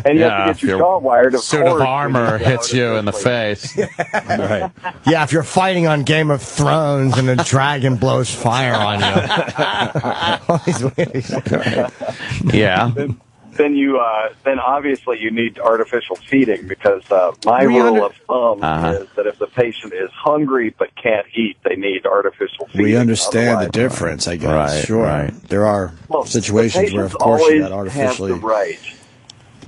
And you have to get your jaw wired, of suit of armor hits you in the face. Right. Yeah, if you're fighting on Game of Thrones and a dragon blows fire on you. Yeah. Then obviously you need artificial feeding because my rule of thumb is that if the patient is hungry but can't eat, they need artificial feeding. We understand the difference, I guess. Right, sure. Right. There are situations where, of course, you got artificially... have the right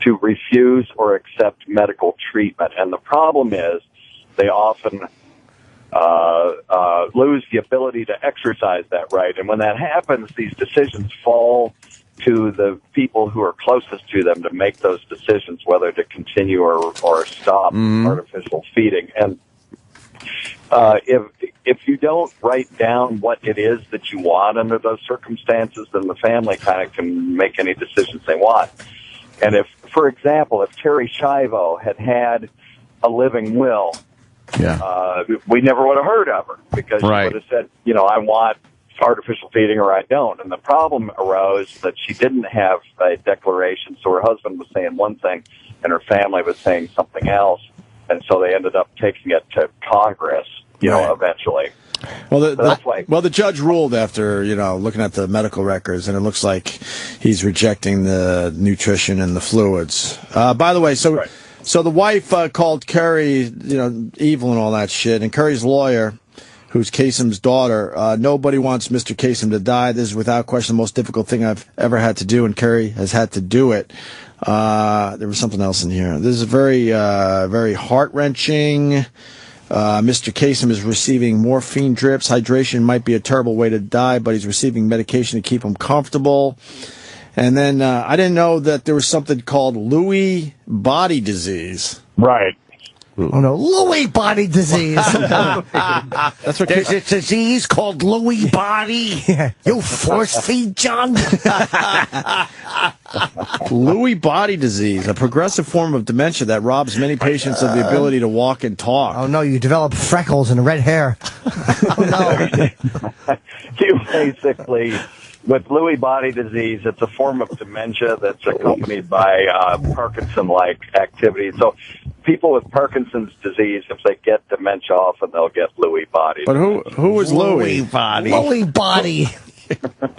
to refuse or accept medical treatment. And the problem is they often lose the ability to exercise that right. And when that happens, these decisions fall to the people who are closest to them to make those decisions, whether to continue or stop artificial feeding. And if you don't write down what it is that you want under those circumstances, then the family kind of can make any decisions they want. And if, for example, if Terry Schiavo had a living will we never would have heard of her because she would have said, I want artificial feeding or I don't. And the problem arose that she didn't have a declaration, so her husband was saying one thing and her family was saying something else, and so they ended up taking it to Congress, eventually. Well, the judge ruled after, looking at the medical records, and it looks like he's rejecting the nutrition and the fluids. By the way, so the wife called Curry, evil and all that shit, and Curry's lawyer, who's Kasem's daughter, nobody wants Mr. Kasem to die. This is without question the most difficult thing I've ever had to do, and Curry has had to do it. There was something else in here. This is very, very heart-wrenching. Mr. Kasem is receiving morphine drips. Hydration might be a terrible way to die, but he's receiving medication to keep him comfortable. And then I didn't know that there was something called Lewy body disease. Right. Oh, no, Lewy body disease. That's what There's a disease called Lewy body. You force feed, John? Lewy body disease, a progressive form of dementia that robs many patients of the ability to walk and talk. Oh, no, you develop freckles and red hair. You basically, with Lewy body disease, it's a form of dementia that's accompanied by Parkinson-like activity. So people with Parkinson's disease, if they get dementia, often they'll get Lewy body. But who is Lewy? Lewy body.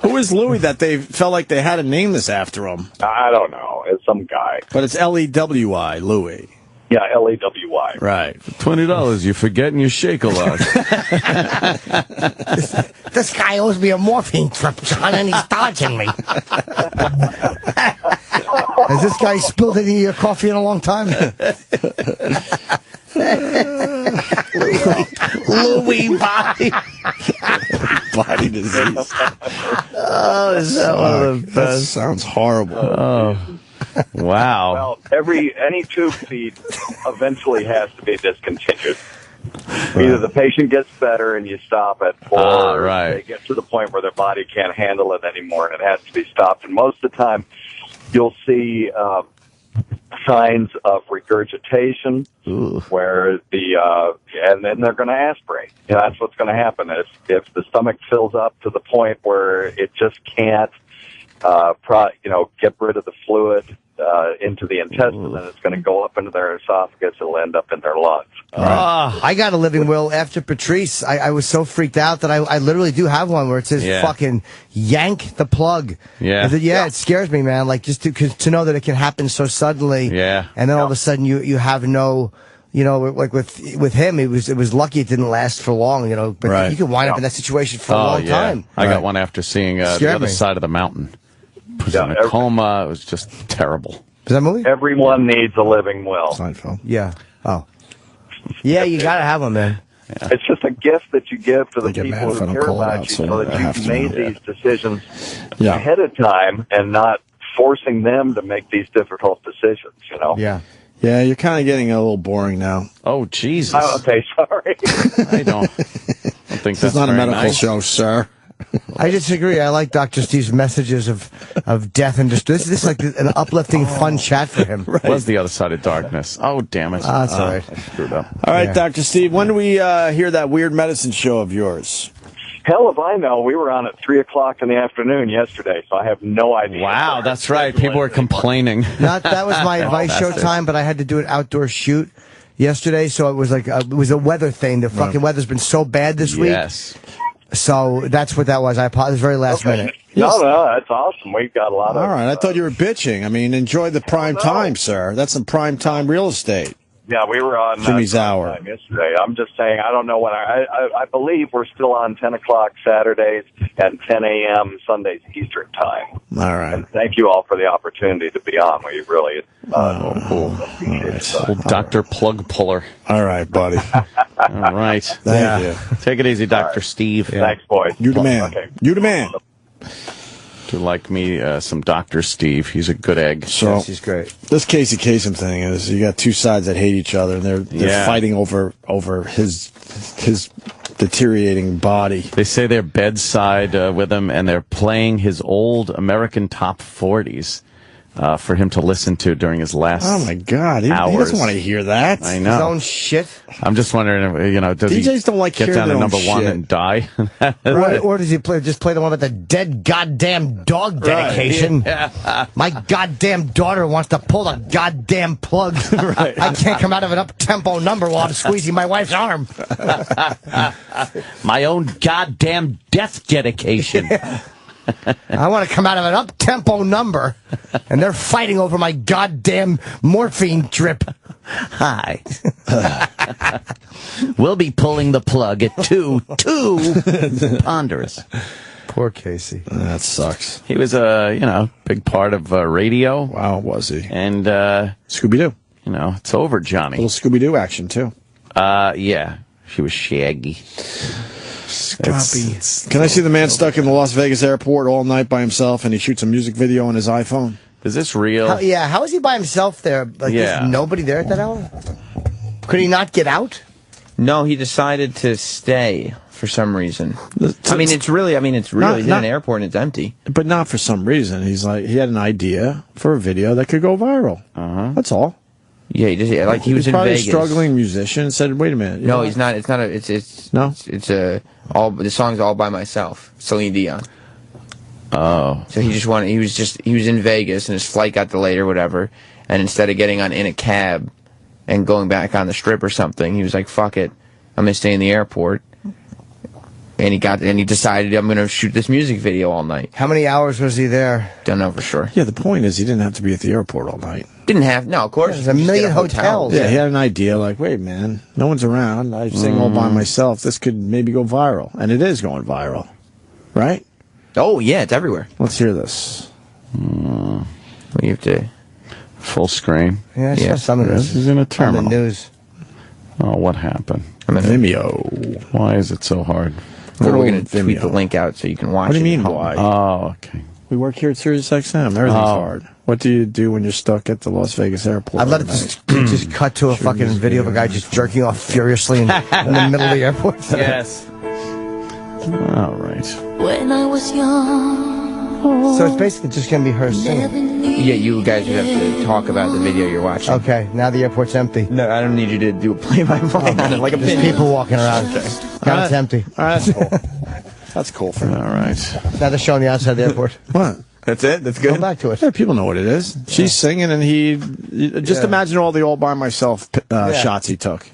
Who is Lewy that they felt like they had to name this after him? I don't know. It's some guy. But it's L-E-W-I, Lewy. Yeah, L-E-W-Y. Right. For $20, you're forgetting your Shake-A-Lot. This guy owes me a morphine trip, John, and he's dodging me. Has this guy spilled any of your coffee in a long time? Lewy body. Body disease. Oh, is that one of the best? That sounds horrible. Oh. Wow. Well, any tube feed eventually has to be discontinued. Either the patient gets better and you stop it, or they get to the point where their body can't handle it anymore and it has to be stopped. And most of the time, you'll see signs of regurgitation, where and then they're going to aspirate. That's what's going to happen. If the stomach fills up to the point where it just can't, get rid of the fluid into the intestine, then it's going to go up into their esophagus. It'll end up in their lungs. I got a living will after Patrice. I was so freaked out that I literally do have one where it says fucking yank the plug. It scares me, man. Like just to know that it can happen so suddenly. Yeah. And then all of a sudden you have no, like with him, it was lucky it didn't last for long, but you can wind up in that situation for a long time. I got one after seeing the other side of the mountain. Was in a coma. It was just terrible. Is that a movie? Everyone needs a living will. Seinfeld. Yeah. Oh. Yeah, you got to have one, man. Yeah. It's just a gift that you give to the people who care about you, so that you've made these decisions ahead of time and not forcing them to make these difficult decisions, Yeah. Yeah, you're kind of getting a little boring now. Oh, Jesus. Oh, okay, sorry. I don't think this is not a medical show, sir. I disagree. I like Dr. Steve's messages of death and distress. This is like an uplifting, fun chat for him. Right. Was the other side of darkness. Oh, damn it. That's all right. I screwed up. All right, Dr. Steve, when do we hear that weird medicine show of yours? Hell if I know. We were on at 3 o'clock in the afternoon yesterday, so I have no idea. Wow, that's right. People were complaining. That was my advice show time, but I had to do an outdoor shoot yesterday, so it was like it was a weather thing. The fucking weather's been so bad this week. Yes. So that's what that was. I apologize. Very last minute. No, that's awesome. We've got a lot of... All right, I thought you were bitching. I mean, enjoy the prime time, sir. That's some prime time real estate. Yeah, we were on Jimmy's Hour yesterday. I'm just saying, I don't know when. I believe we're still on 10 o'clock Saturdays and 10 a.m. Sundays Eastern Time. All right. And thank you all for the opportunity to be on. We really appreciate it. Old Dr. Plug Puller. All right, buddy. All right. Thank you. Take it easy, Dr. Steve. Thanks, boys. You the man. Okay. You the man. To like me some Dr. Steve. He's a good egg. So yes, he's great. This Casey Kasem thing is you got two sides that hate each other, and they're fighting over his deteriorating body. They say they're bedside with him, and they're playing his old American top 40s. for him to listen to during his last Oh my God, he doesn't want to hear that. I know. His own shit. I'm just wondering, does DJs he don't like get hearing down to their own number one shit. and die? Or does he just play the one with the dead goddamn dog dedication? Yeah. My goddamn daughter wants to pull the goddamn plug. Right. I can't come out of an up-tempo number while I'm squeezing my wife's arm. My own goddamn death dedication. I want to come out of an up-tempo number, and they're fighting over my goddamn morphine drip. Hi. We'll be pulling the plug at 2 ponderous. Poor Casey. That sucks. He was a big part of radio. Wow, was he? And Scooby-Doo. It's over, Johnny. Little Scooby-Doo action too. Yeah. She was Shaggy. Can I see the man stuck in the Las Vegas airport all night by himself, and he shoots a music video on his iPhone? Is this real? How is he by himself there? Like, there's nobody there at that hour? Could he not get out? No, he decided to stay for some reason. It's really in an airport and it's empty. But not for some reason. He had an idea for a video that could go viral. That's all. Yeah, he was in probably Vegas. A struggling musician and said, "Wait a minute." No, he's not. It's not a. The song's All by Myself, Celine Dion. Oh. So he was in Vegas and his flight got delayed or whatever, and instead of getting in a cab and going back on the strip or something, he was like, "Fuck it, I'm gonna stay in the airport." And he decided, I'm gonna shoot this music video all night. How many hours was he there? Don't know for sure. Yeah, the point is he didn't have to be at the airport all night. No, of course. There's a million hotels. Yeah, he had an idea like, wait, man, no one's around. I sing all by myself. This could maybe go viral. And it is going viral. Right? Oh, yeah, it's everywhere. Let's hear this. We have to... Full screen. Yeah, I saw some of this. He's in a terminal. On the news. Oh, what happened? Vimeo. Why is it so hard? We're going to tweet the link out so you can watch it. What do you mean, why? Oh, okay. We work here at SiriusXM. Everything's hard. What do you do when you're stuck at the Las Vegas airport? I'd let it just cut to a fucking video of a guy just jerking off furiously in the middle of the airport. Yes. All right. When I was young. So it's basically just going to be her singing. Yeah, you guys would have to talk about the video you're watching. Okay, now the airport's empty. No, I don't need you to do a play-by-play on it like a There's video. people walking around. Now it's empty. All right, that's cool. That's cool for me. All right. Now they're showing the outside of the airport. What? That's it? That's good? Go back to it. Yeah, people know what it is. She's singing, and imagine all the all by myself shots he took.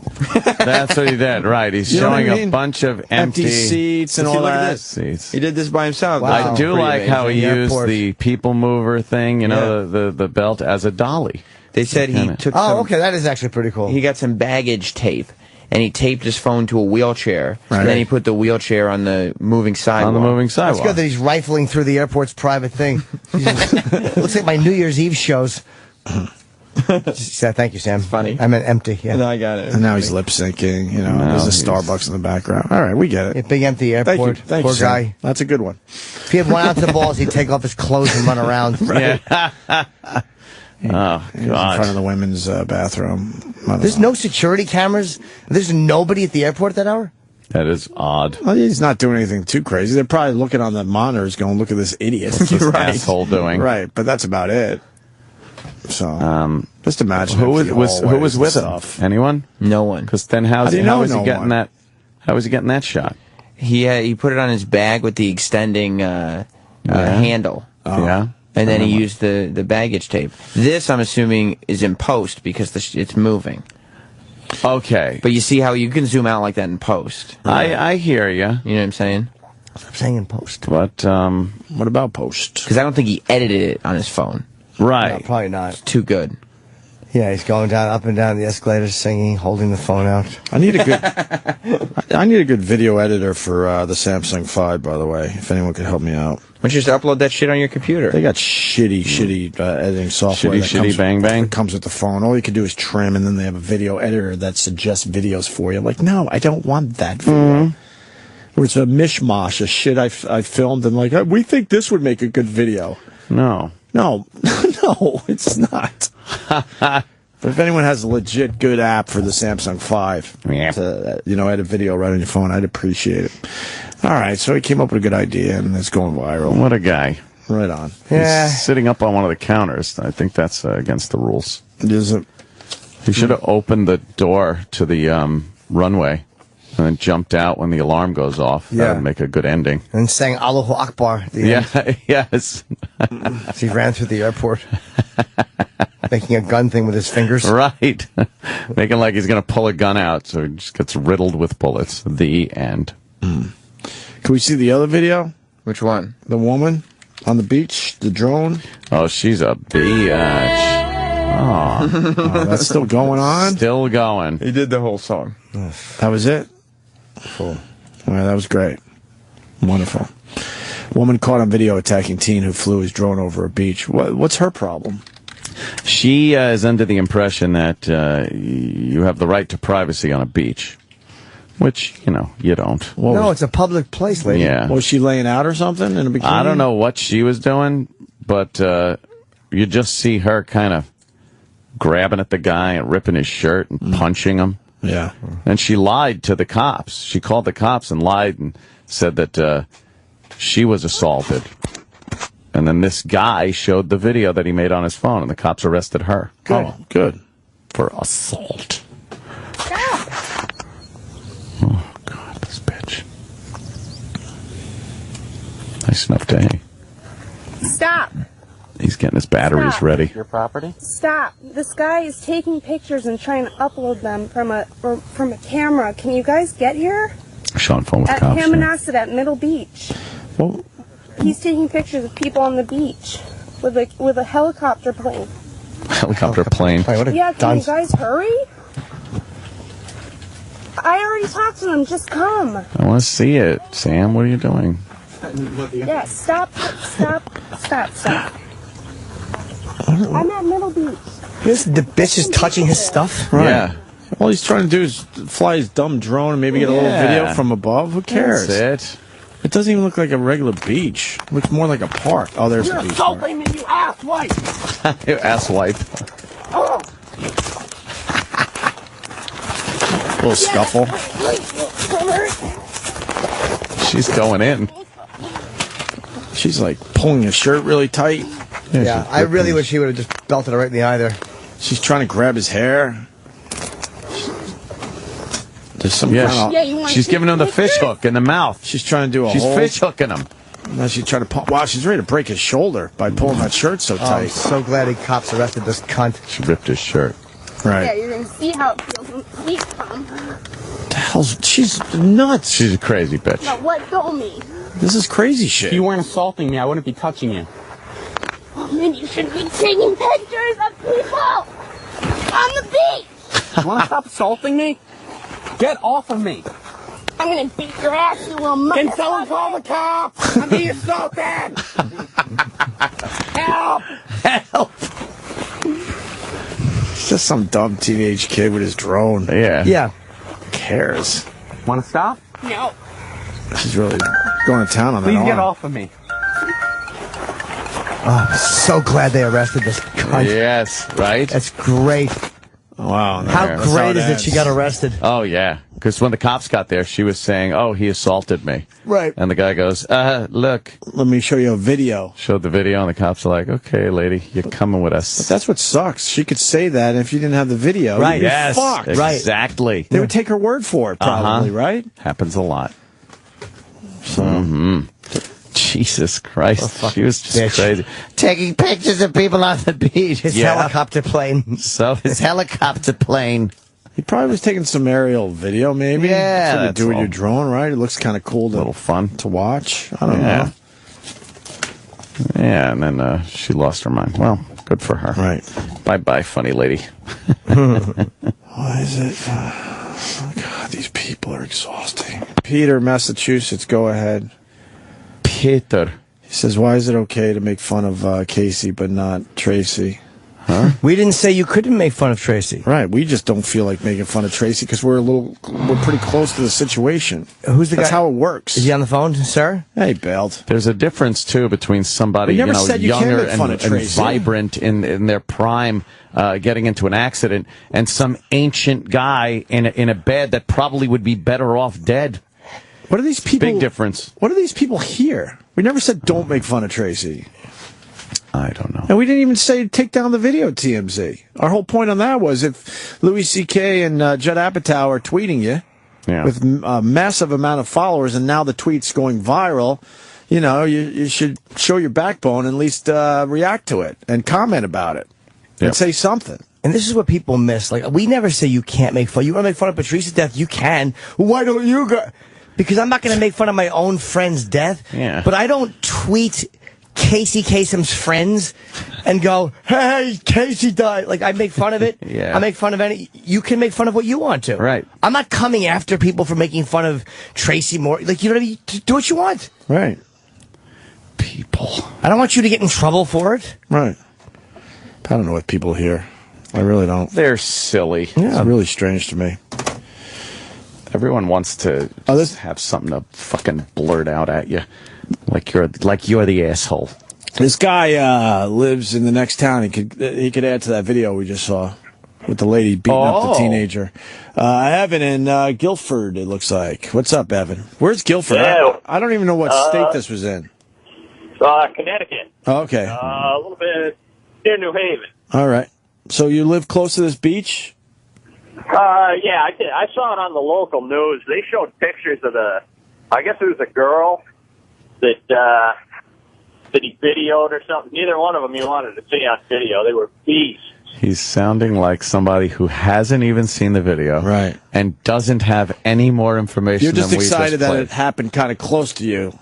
That's what he did, right. He's showing a bunch of empty seats and all look at that. this. Seats. He did this by himself. Wow. I do Pretty like amazing. how he used Airport. the people mover thing, the belt as a dolly. They said he took okay, that is actually pretty cool. He got some baggage tape, and he taped his phone to a wheelchair, Right. and then he put the wheelchair on the moving sidewalk. On the moving It's sidewalk. good that he's rifling through the airport's private thing. Looks like my New Year's Eve shows. Thank you, Sam. Funny. I meant empty. Yeah. No, I got it. And now he's lip syncing. There's a Starbucks in the background. All right, we get Yeah, it. big empty Thank you. airport. Thank Poor you, Sam. guy. That's a good one. If he had 1 ounce of balls, he'd take off his clothes and run around. Yeah. Oh, He was in front of God. the women's bathroom. There's no security cameras. There's nobody at the airport at that hour. That is odd. Well, he's not doing anything too crazy. They're probably looking on the monitors going, look at this idiot. What's this asshole doing? Right, but that's about it. So, just imagine Who empty was hallways with and him? stuff. Anyone? No one. Because then How do you know how is no he getting one? that? How is he getting that shot? He put it on his bag with the extending handle. Yeah. And then he used the baggage tape. This, I'm assuming, is in post because it's moving. Okay. But you see how you can zoom out like that in post. I hear you. You know what I'm saying? I'm saying in post. But what about post? Because I don't think he edited it on his phone. Right. No, probably not. It's too good. Yeah, he's going down, up and down the escalators, singing, holding the phone out. I need a good video editor for the Samsung 5, by the way, if anyone could help me out. Why don't you just upload that shit on your computer? They got shitty editing software. Shitty bang bang. That comes with the phone. All you can do is trim, and then they have a video editor that suggests videos for you. I'm like, no, I don't want that video. It's a mishmash of shit I filmed, and like, we think this would make a good video. No, it's not. But if anyone has a legit good app for the Samsung 5 to edit video right on your phone, I'd appreciate it. All right, so he came up with a good idea, and it's going viral. What a guy. Right on. Yeah. He's sitting up on one of the counters. I think that's against the rules. Is it? He should have opened the door to the runway and then jumped out when the alarm goes off. Yeah. That would make a good ending. And sang Allahu Akbar at the end. Yes. So he ran through the airport, making a gun thing with his fingers. Right. Making like he's going to pull a gun out, so he just gets riddled with bullets. The end. Can we see the other video? Which one? The woman on the beach, the drone. Oh, she's a bitch. Oh, that's still going on? Still going. He did the whole song. That was it? Cool. All right, that was great. Wonderful. Woman caught on video attacking teen who flew his drone over a beach. What's her problem? She is under the impression that you have the right to privacy on a beach, which, you don't. No, it's a public place, lady. Yeah. Was she laying out or something in a bikini? I don't know what she was doing, but you just see her kind of grabbing at the guy and ripping his shirt and punching him. Yeah. And she lied to the cops. She called the cops and lied and said that she was assaulted. And then this guy showed the video that he made on his phone, and the cops arrested her. Good. Oh, good. For assault. Oh, God, this bitch. Nice enough day. Stop. He's getting his batteries Stop. ready. Your property? Stop. This guy is taking pictures and trying to upload them from a camera. Can you guys get here? She's on phone with At cops. Hammonasset at Middle Beach. Well, he's taking pictures of people on the beach with a helicopter plane. Helicopter plane. Yeah, can you guys hurry? I already talked to them. Just come. I want to see it. Sam, what are you doing? Yeah, stop. I'm at Middle Beach. The bitch is touching his stuff? Right. Yeah. All he's trying to do is fly his dumb drone and maybe get a little video from above. Who cares? That's it. It doesn't even look like a regular beach. It looks more like a park. Oh, there's You're a beach. insulting me, you asswipe! You asswipe. Oh. Little scuffle. She's going in. She's like pulling his shirt really tight. Yeah, I really wish he would have just belted her right in the eye there. She's trying to grab his hair. There's some Yeah, kind of, she's giving him the fish hook in the mouth. She's trying to do a She's hold. fish hooking him. Now she's trying to pull. Wow, she's ready to break his shoulder by pulling that shirt so Oh, tight. I'm so glad the cops arrested this cunt. She ripped his shirt. Yeah, Right. you're gonna see how it feels when police come. The hell's she's nuts. She's a crazy bitch. Now let go of me. This is crazy shit. If you weren't assaulting me, I wouldn't be touching you. Oh man, you shouldn't be taking pictures of people on the beach. You want to stop assaulting me? Get off of me. I'm gonna beat your ass, you little motherfucker. Can someone call the cops? I'm being assaulted. Help! Help! It's just some dumb teenage kid with his drone. Yeah. Yeah. Who cares? Want to stop? No. She's really going to town on that Please get arm. off of me. Oh, I'm so glad they arrested this cunt. Yes, right? That's great. Wow. How That's great it is it she ends. got arrested? Oh, yeah. Because when the cops got there, she was saying, oh, he assaulted me. Right. And the guy goes, look. Let me show you a video. Showed the video, and the cops are like, okay, lady, you're coming with us. But that's what sucks. She could say that, and if you didn't have the video, Right. you'd be Yes, fucked. exactly. They would take her word for it, probably, right? Happens a lot. So, Jesus Christ. She was just bitch. crazy. Taking pictures of people on the beach. His helicopter plane. So his helicopter plane. he probably was taking some aerial video, maybe. Yeah, That's what you that's do with all. your drone, right? It looks kind of cool A little fun. to watch. I don't Yeah. know. Yeah, and then she lost her mind. Well, good for her. Right. Bye-bye, funny lady. Why is it? Oh, God, these people are exhausting. Peter, Massachusetts, go ahead. Peter. He says, why is it okay to make fun of Casey but not Tracy? Huh? We didn't say you couldn't make fun of Tracy. Right, we just don't feel like making fun of Tracy because we're pretty close to the situation. Who's the That's guy? how it works. Is he on the phone, sir? Hey, bailed. There's a difference, too, between somebody We never said you can't younger make fun of and Tracy. vibrant in their prime getting into an accident and some ancient guy in a bed that probably would be better off dead. What are these people? Big difference. What are these people here? We never said don't make fun of Tracy. I don't know. And we didn't even say take down the video, TMZ. Our whole point on that was if Louis C.K. and Judd Apatow are tweeting you with a massive amount of followers, and now the tweet's going viral, you know, you should show your backbone and at least react to it and comment about it and say something. And this is what people miss. Like, we never say you can't make fun. You want to make fun of Patrice's death? You can. Why don't you go? Because I'm not going to make fun of my own friend's death. Yeah. But I don't tweet Casey Kasem's friends and go, hey, Casey died. Like, I make fun of it. Yeah. I make fun of any. You can make fun of what you want to. Right. I'm not coming after people for making fun of Tracy Morgan. Like, you know what I mean? Do what you want. Right. People. I don't want you to get in trouble for it. Right. I don't know what people hear. I really don't. They're silly. Yeah. It's really strange to me. Everyone wants to have something to fucking blurt out at you, like you're the asshole. This guy lives in the next town. He could add to that video we just saw with the lady beating up the teenager. Evan in Guilford, it looks like. What's up, Evan? Where's Guilford? Yeah. I don't even know what state this was in. Connecticut. Oh, okay. A little bit near New Haven. All right. So you live close to this beach? Yeah, I did. I saw it on the local news. They showed pictures of I guess it was a girl that he videoed or something. Neither one of them you wanted to see on video. They were beasts. He's sounding like somebody who hasn't even seen the video, right, and doesn't have any more information. You're just than excited that it happened kind of close to you,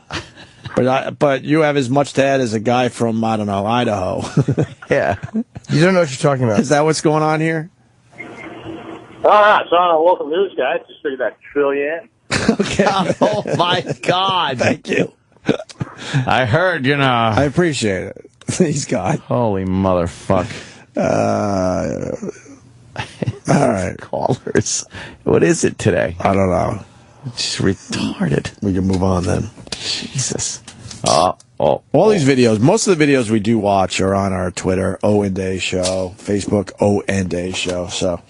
but you have as much to add as a guy from Idaho. Yeah, you don't know what you're talking about. Is that what's going on here? I saw on the local news, guys. Just figured I'd fill you in. Okay. Oh my God! Thank you. I heard, you know. I appreciate it. He's gone. Holy motherfuck. All right. Callers. What is it today? I don't know. It's just retarded. We can move on then. Jesus. All these videos, most of the videos we do watch are on our Twitter, O&A Show, Facebook, O&A Show. So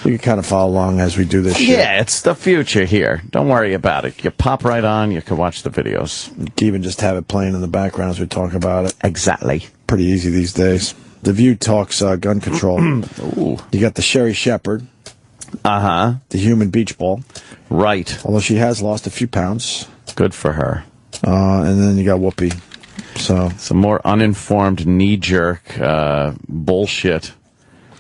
you can kind of follow along as we do this shit. Yeah, it's the future here. Don't worry about it. You pop right on, you can watch the videos. You can even just have it playing in the background as we talk about it. Exactly. Pretty easy these days. The View talks gun control. Ooh. You got the Sherry Shepherd. Uh-huh. The human beach ball. Right. Although she has lost a few pounds. Good for her. And then you got Whoopi. So some more uninformed, knee-jerk bullshit,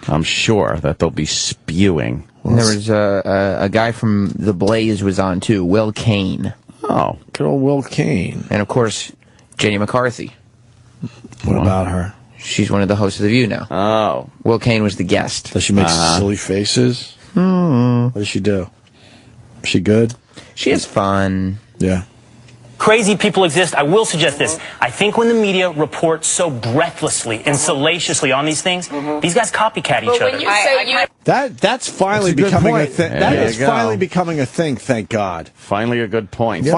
I'm sure, that they'll be spewing. And there was a guy from The Blaze was on, too, Will Kane. Oh, good old Will Kane. And, of course, Jenny McCarthy. What about her? She's one of the hosts of The View now. Oh. Will Kane was the guest. Does she make silly faces? What does she do? Is she good? She has fun. Yeah. Crazy people exist. I will suggest this. I think when the media reports so breathlessly and salaciously on these things, these guys copycat each other. That's finally becoming a thing. That is finally becoming a thing, thank God. Finally a good point. Yep.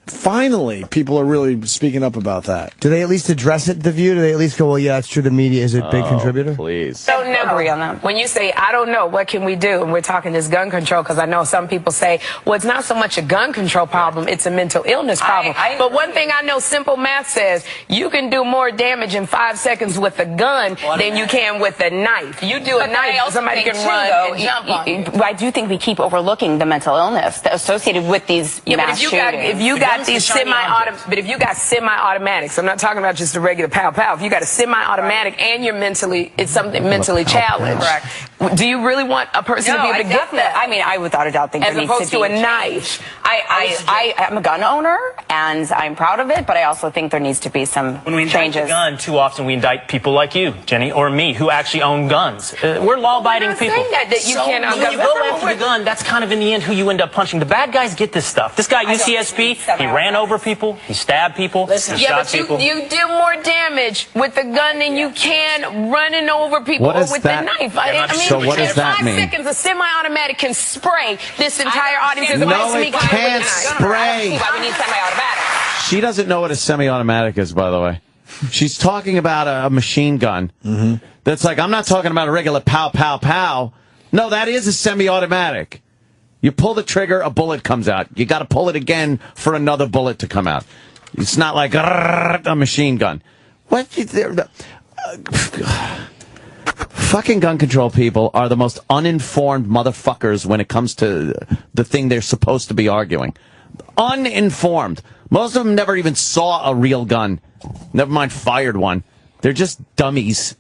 Finally, people are really speaking up about that. Do they at least address it, The View? Do they at least go, well, yeah, it's true, the media is a big contributor? Please. Don't agree on that. When you say, I don't know, what can we do? And we're talking this gun control, because I know some people say, well, it's not so much a gun control problem, it's a mental illness problem. But one thing I know, simple math says, you can do more damage in 5 seconds with a gun than you can with a knife. You do a knife, somebody can run and jump on you. I do think we keep overlooking the mental illness associated with these mass shootings. If you got these semi-automatics, I'm not talking about just a regular pow-pow. If you got a semi-automatic and you're it's something mentally challenged. Correct. Do you really want a person to be able to get that? I mean, I without a doubt think as there needs to be opposed to a knife. I'm a gun owner, and I'm proud of it, but I also think there needs to be some When we indict changes. a gun, too often we indict people like you, Jenny, or me, who actually own guns. We're law-abiding people. That you can't own when you guns. go after the gun, that's kind of in the end who you end up punching. The bad guys get this stuff. This guy, UCSB, he ran over people, he stabbed people, he shot people. You do more damage with a gun than you can running over people What or does with that- a knife. So what does that mean? In 5 seconds, a semi-automatic can spray this entire audience. No, it can't spray. Why we need semi-automatic. She doesn't know what a semi-automatic is, by the way. She's talking about a machine gun. That's like, I'm not talking about a regular pow, pow, pow. No, that is a semi-automatic. You pull the trigger, a bullet comes out. You got to pull it again for another bullet to come out. It's not like a machine gun. What? Fucking gun control people are the most uninformed motherfuckers when it comes to the thing they're supposed to be arguing. Uninformed. Most of them never even saw a real gun. Never mind fired one. They're just dummies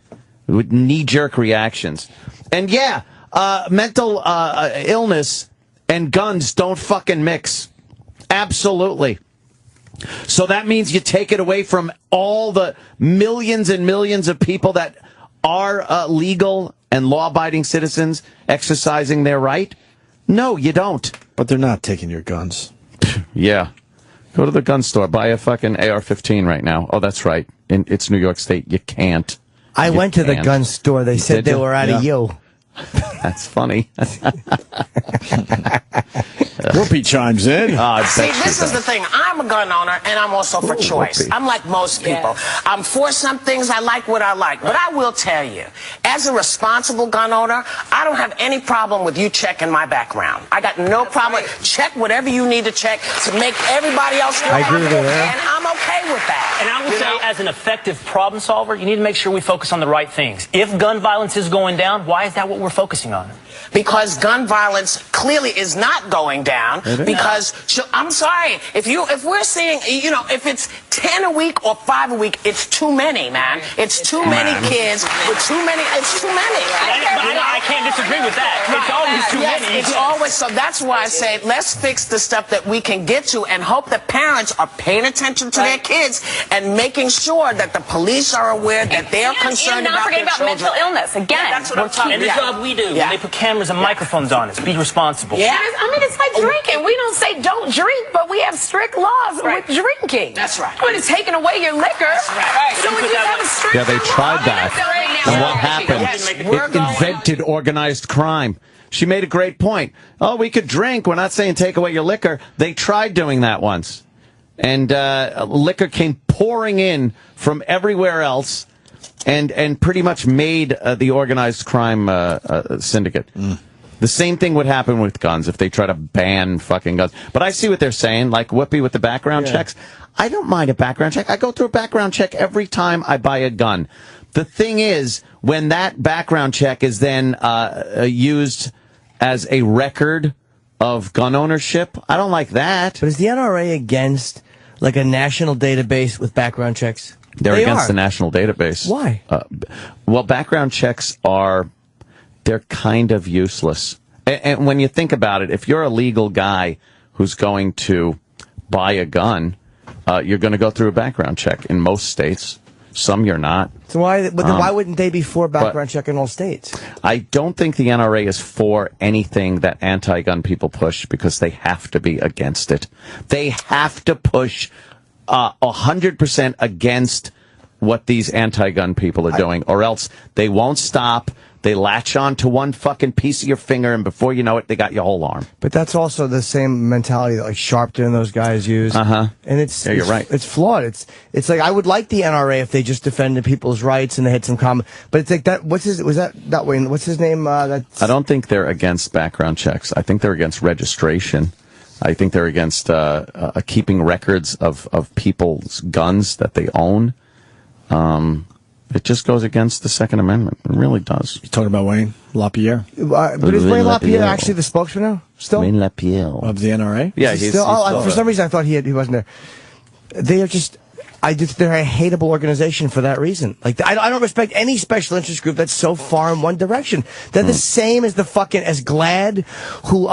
with knee-jerk reactions. And yeah, mental illness and guns don't fucking mix. Absolutely. So that means you take it away from all the millions and millions of people that are legal and law-abiding citizens exercising their right? No, you don't. But they're not taking your guns. Yeah. Go to the gun store. Buy a fucking AR-15 right now. Oh, that's right. It's New York State. You can't. I went to the gun store. They said they were out of you. That's funny. Whoopi chimes in. See, this is the thing. I'm a gun owner, and I'm also for choice. Whoopi. I'm like most people. I'm for some things. I like what I like. But I will tell you, as a responsible gun owner, I don't have any problem with you checking my background. I got no problem. Check whatever you need to check to make everybody else feel comfortable, and I'm okay with that. And I would say, as an effective problem solver, you need to make sure we focus on the right things. If gun violence is going down, why is that what we're focusing on? Because gun violence clearly is not going down. Because I'm sorry, if we're seeing, if it's 10 a week or 5 a week, it's too many, man. It's too many kids with too many. It's too many. I can't disagree with that. It's always too many. It's always so. That's why I say let's fix the stuff that we can get to, and hope that parents are paying attention to their kids and making sure that the police are aware that they're concerned about their children. Mental illness again. That's what I'm talking about. And the job we do, when they put cameras and microphones on us, be responsible. Yeah. I mean, it's like drinking. We don't say don't drink, but we have strict laws with drinking. That's right. But it's taking away your liquor. That's right. So we just have a strict Yeah, they tried that. And what happened? Yes, It invented organized crime. She made a great point. Oh, we could drink. We're not saying take away your liquor. They tried doing that once. And liquor came pouring in from everywhere else and pretty much made the organized crime syndicate. The same thing would happen with guns if they try to ban fucking guns. But I see what they're saying, like Whoopi with the background checks. I don't mind a background check. I go through a background check every time I buy a gun. The thing is, when that background check is then used as a record of gun ownership, I don't like that. But is the NRA against like a national database with background checks? They're against the national database. Why? Well, background checks they're kind of useless. And when you think about it, if you're a legal guy who's going to buy a gun, you're going to go through a background check in most states. Some you're not. So why wouldn't they be for background check in all states? I don't think the NRA is for anything that anti-gun people push because they have to be against it. They have to push 100% against what these anti-gun people are doing, or else they won't stop. They latch on to one fucking piece of your finger, and before you know it, they got your whole arm. But that's also the same mentality that like Sharpton and those guys use. And you're right. It's flawed. It's like I would like the NRA if they just defended people's rights and they had some common. But it's like that. What's his name? I don't think they're against background checks. I think they're against registration. I think they're against keeping records of people's guns that they own. It just goes against the Second Amendment. It really does. You talking about Wayne LaPierre? But is Wayne LaPierre actually the spokesman now? Still? Wayne LaPierre. Of the NRA? Yeah, he's still. For some reason, I thought he wasn't there. They are just. They're a hateable organization for that reason. Like I don't respect any special interest group that's so far in one direction. They're the same as as GLAAD, who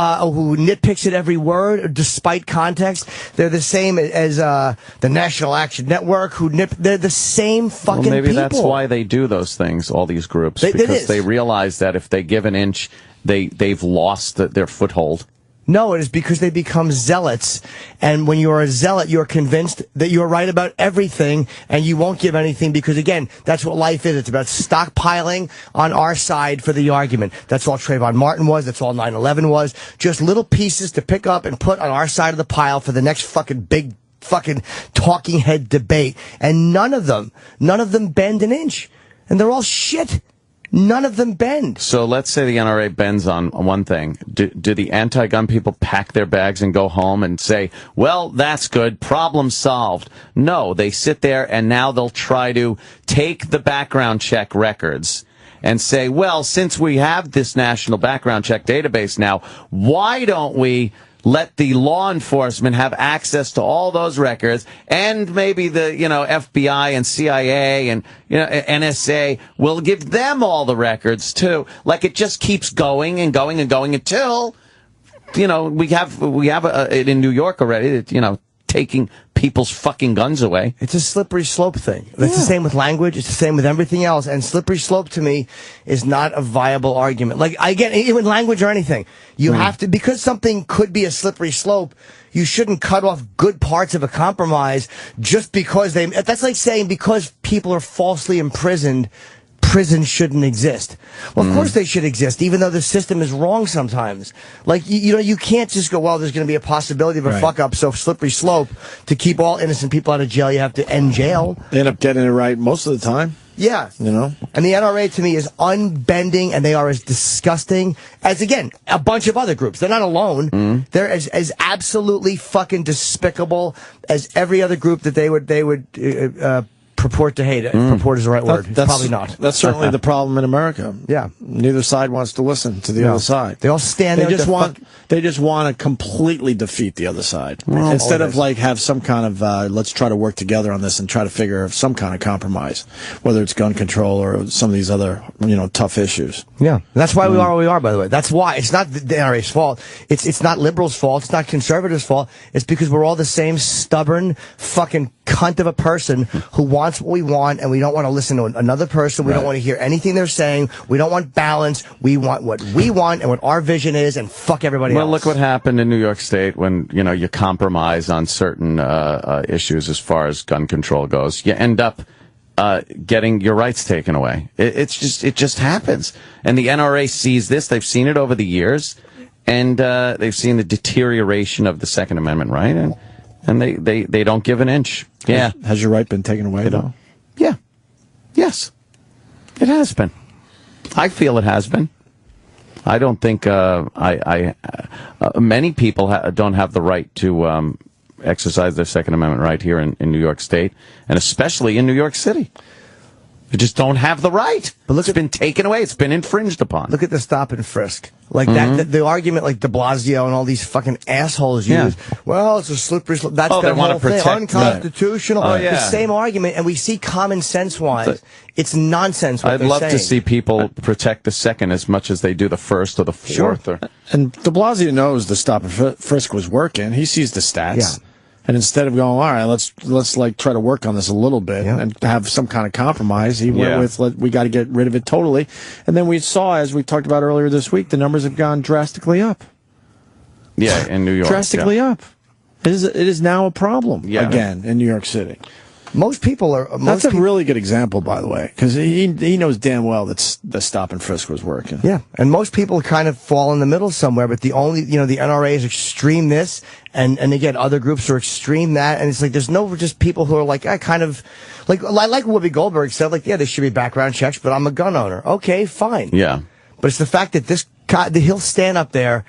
nitpicks at every word despite context. They're the same as the National Action Network, they're the same fucking people. Well, maybe that's why they do those things. All these groups, because they realize that if they give an inch, they've lost their foothold. No, it is because they become zealots. And when you're a zealot, you're convinced that you're right about everything and you won't give anything because, again, that's what life is. It's about stockpiling on our side for the argument. That's all Trayvon Martin was. That's all 9/11 was. Just little pieces to pick up and put on our side of the pile for the next fucking big fucking talking head debate. And none of them bend an inch. And they're all shit. None of them bend. So let's say the NRA bends on one thing. Do the anti-gun people pack their bags and go home and say, well, that's good, problem solved? No, they sit there and now they'll try to take the background check records and say, well, since we have this national background check database now, why don't we let the law enforcement have access to all those records, and maybe the, FBI and CIA and, NSA will give them all the records too. Like, it just keeps going and going and going until, we have it in New York already, taking people's fucking guns away. It's a slippery slope thing. It's the same with language. It's the same with everything else. And slippery slope to me is not a viable argument. Like, I get even language or anything. You have to, because something could be a slippery slope, you shouldn't cut off good parts of a compromise just because that's like saying because people are falsely imprisoned, prisons shouldn't exist. Well, of course they should exist, even though the system is wrong sometimes. Like, you can't just go, well, there's going to be a possibility of a fuck-up, so slippery slope. To keep all innocent people out of jail, you have to end jail. They end up getting it right most of the time. Yeah. And the NRA, to me, is unbending, and they are as disgusting as, again, a bunch of other groups. They're not alone. They're as absolutely fucking despicable as every other group that they would purport to hate it. Purport is the right word. That's probably not. That's certainly the problem in America. Yeah. Neither side wants to listen to the other side. They all stand there. They just want to completely defeat the other side. Instead of have some kind of, let's try to work together on this and try to figure some kind of compromise, whether it's gun control or some of these other, tough issues. Yeah. That's why we are where we are, by the way. That's why. It's not the NRA's fault. It's not liberals' fault. It's not conservatives' fault. It's because we're all the same stubborn fucking cunt of a person who wants what we want, and we don't want to listen to another person. We don't want to hear anything they're saying. We don't want balance. We want what we want and what our vision is, and fuck everybody else. Well, look what happened in New York State when, you compromise on certain issues as far as gun control goes. You end up getting your rights taken away. It just happens. And the NRA sees this. They've seen it over the years, and they've seen the deterioration of the Second Amendment right, and they don't give an inch. Yeah. Has your right been taken away, though? Yeah. Yes. It has been. I feel it has been. I don't think many people don't have the right to exercise their Second Amendment right here in New York State, and especially in New York City. They just don't have the right. But look, it's been taken away. It's been infringed upon. Look at the stop and frisk. Like that, the argument like de Blasio and all these fucking assholes use. Well, it's a slippery slope. That's their whole thing. Unconstitutional. The same argument, and we see common sense-wise. It's nonsense what I'd they're love saying. to see people protect the second as much as they do the first or the fourth. Sure. And de Blasio knows the stop and frisk was working. He sees the stats. Yeah. And instead of going, all right, let's try to work on this a little bit and have some kind of compromise, he went with, we got to get rid of it totally. And then we saw, as we talked about earlier this week, the numbers have gone drastically up. Yeah, in New York. Drastically up. It is now a problem again in New York City. Most people are. That's a really good example, by the way, because he knows damn well that the stop and frisk was working. Yeah, and most people kind of fall in the middle somewhere. But the NRA is extreme this, and again, other groups are extreme that, and it's like there's no just people who are like kind of like Whoopi Goldberg said, like there should be background checks, but I'm a gun owner. Okay, fine. Yeah, but it's the fact that this guy, he'll stand up there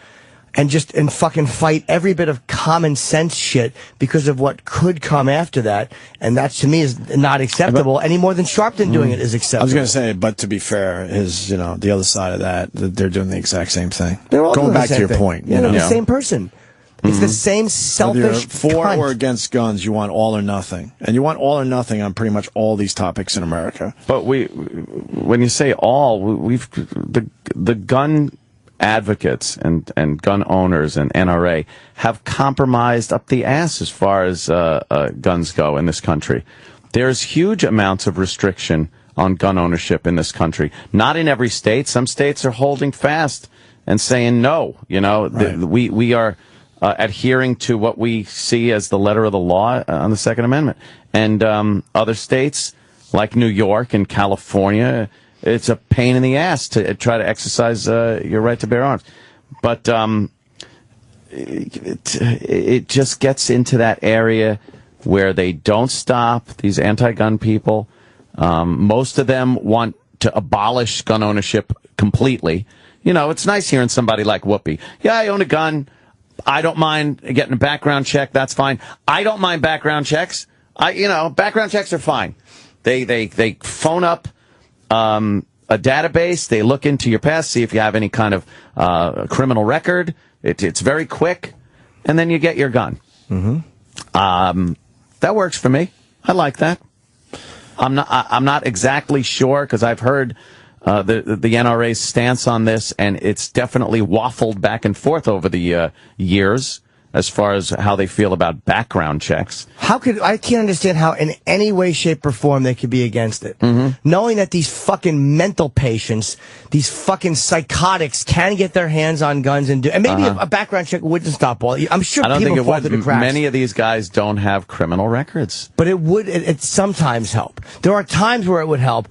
and fucking fight every bit of common sense shit because of what could come after that. And that, to me, is not acceptable any more than Sharpton doing it is acceptable. I was going to say, but to be fair, the other side of that, they're doing the exact same thing. They're all going doing back the to same your thing. point. They're the same person. It's the same selfish for cunt. or against guns, you want all or nothing. And you want all or nothing on pretty much all these topics in America. But when you say all, the gun advocates and gun owners and NRA have compromised up the ass as far as guns go in this country. There's huge amounts of restriction on gun ownership in this country. Not in every state. Some states are holding fast and saying no. We are adhering to what we see as the letter of the law on the Second Amendment. And other states like New York and California, it's a pain in the ass to try to exercise your right to bear arms. But it just gets into that area where they don't stop, these anti-gun people. Most of them want to abolish gun ownership completely. You know, it's nice hearing somebody like Whoopi. Yeah, I own a gun. I don't mind getting a background check. That's fine. I don't mind background checks. Background checks are fine. They phone up a database. They look into your past, see if you have any kind of criminal record. It's very quick, and then you get your gun. That works for me. I like that. I'm not exactly sure because I've heard the NRA's stance on this, and it's definitely waffled back and forth over the years as far as how they feel about background checks. I can't understand how in any way, shape, or form they could be against it. Knowing that these fucking mental patients, these fucking psychotics can get their hands on guns and maybe a background check wouldn't stop all. I'm sure I don't people think it fall would. through the cracks. Many of these guys don't have criminal records. But it would sometimes help. There are times where it would help.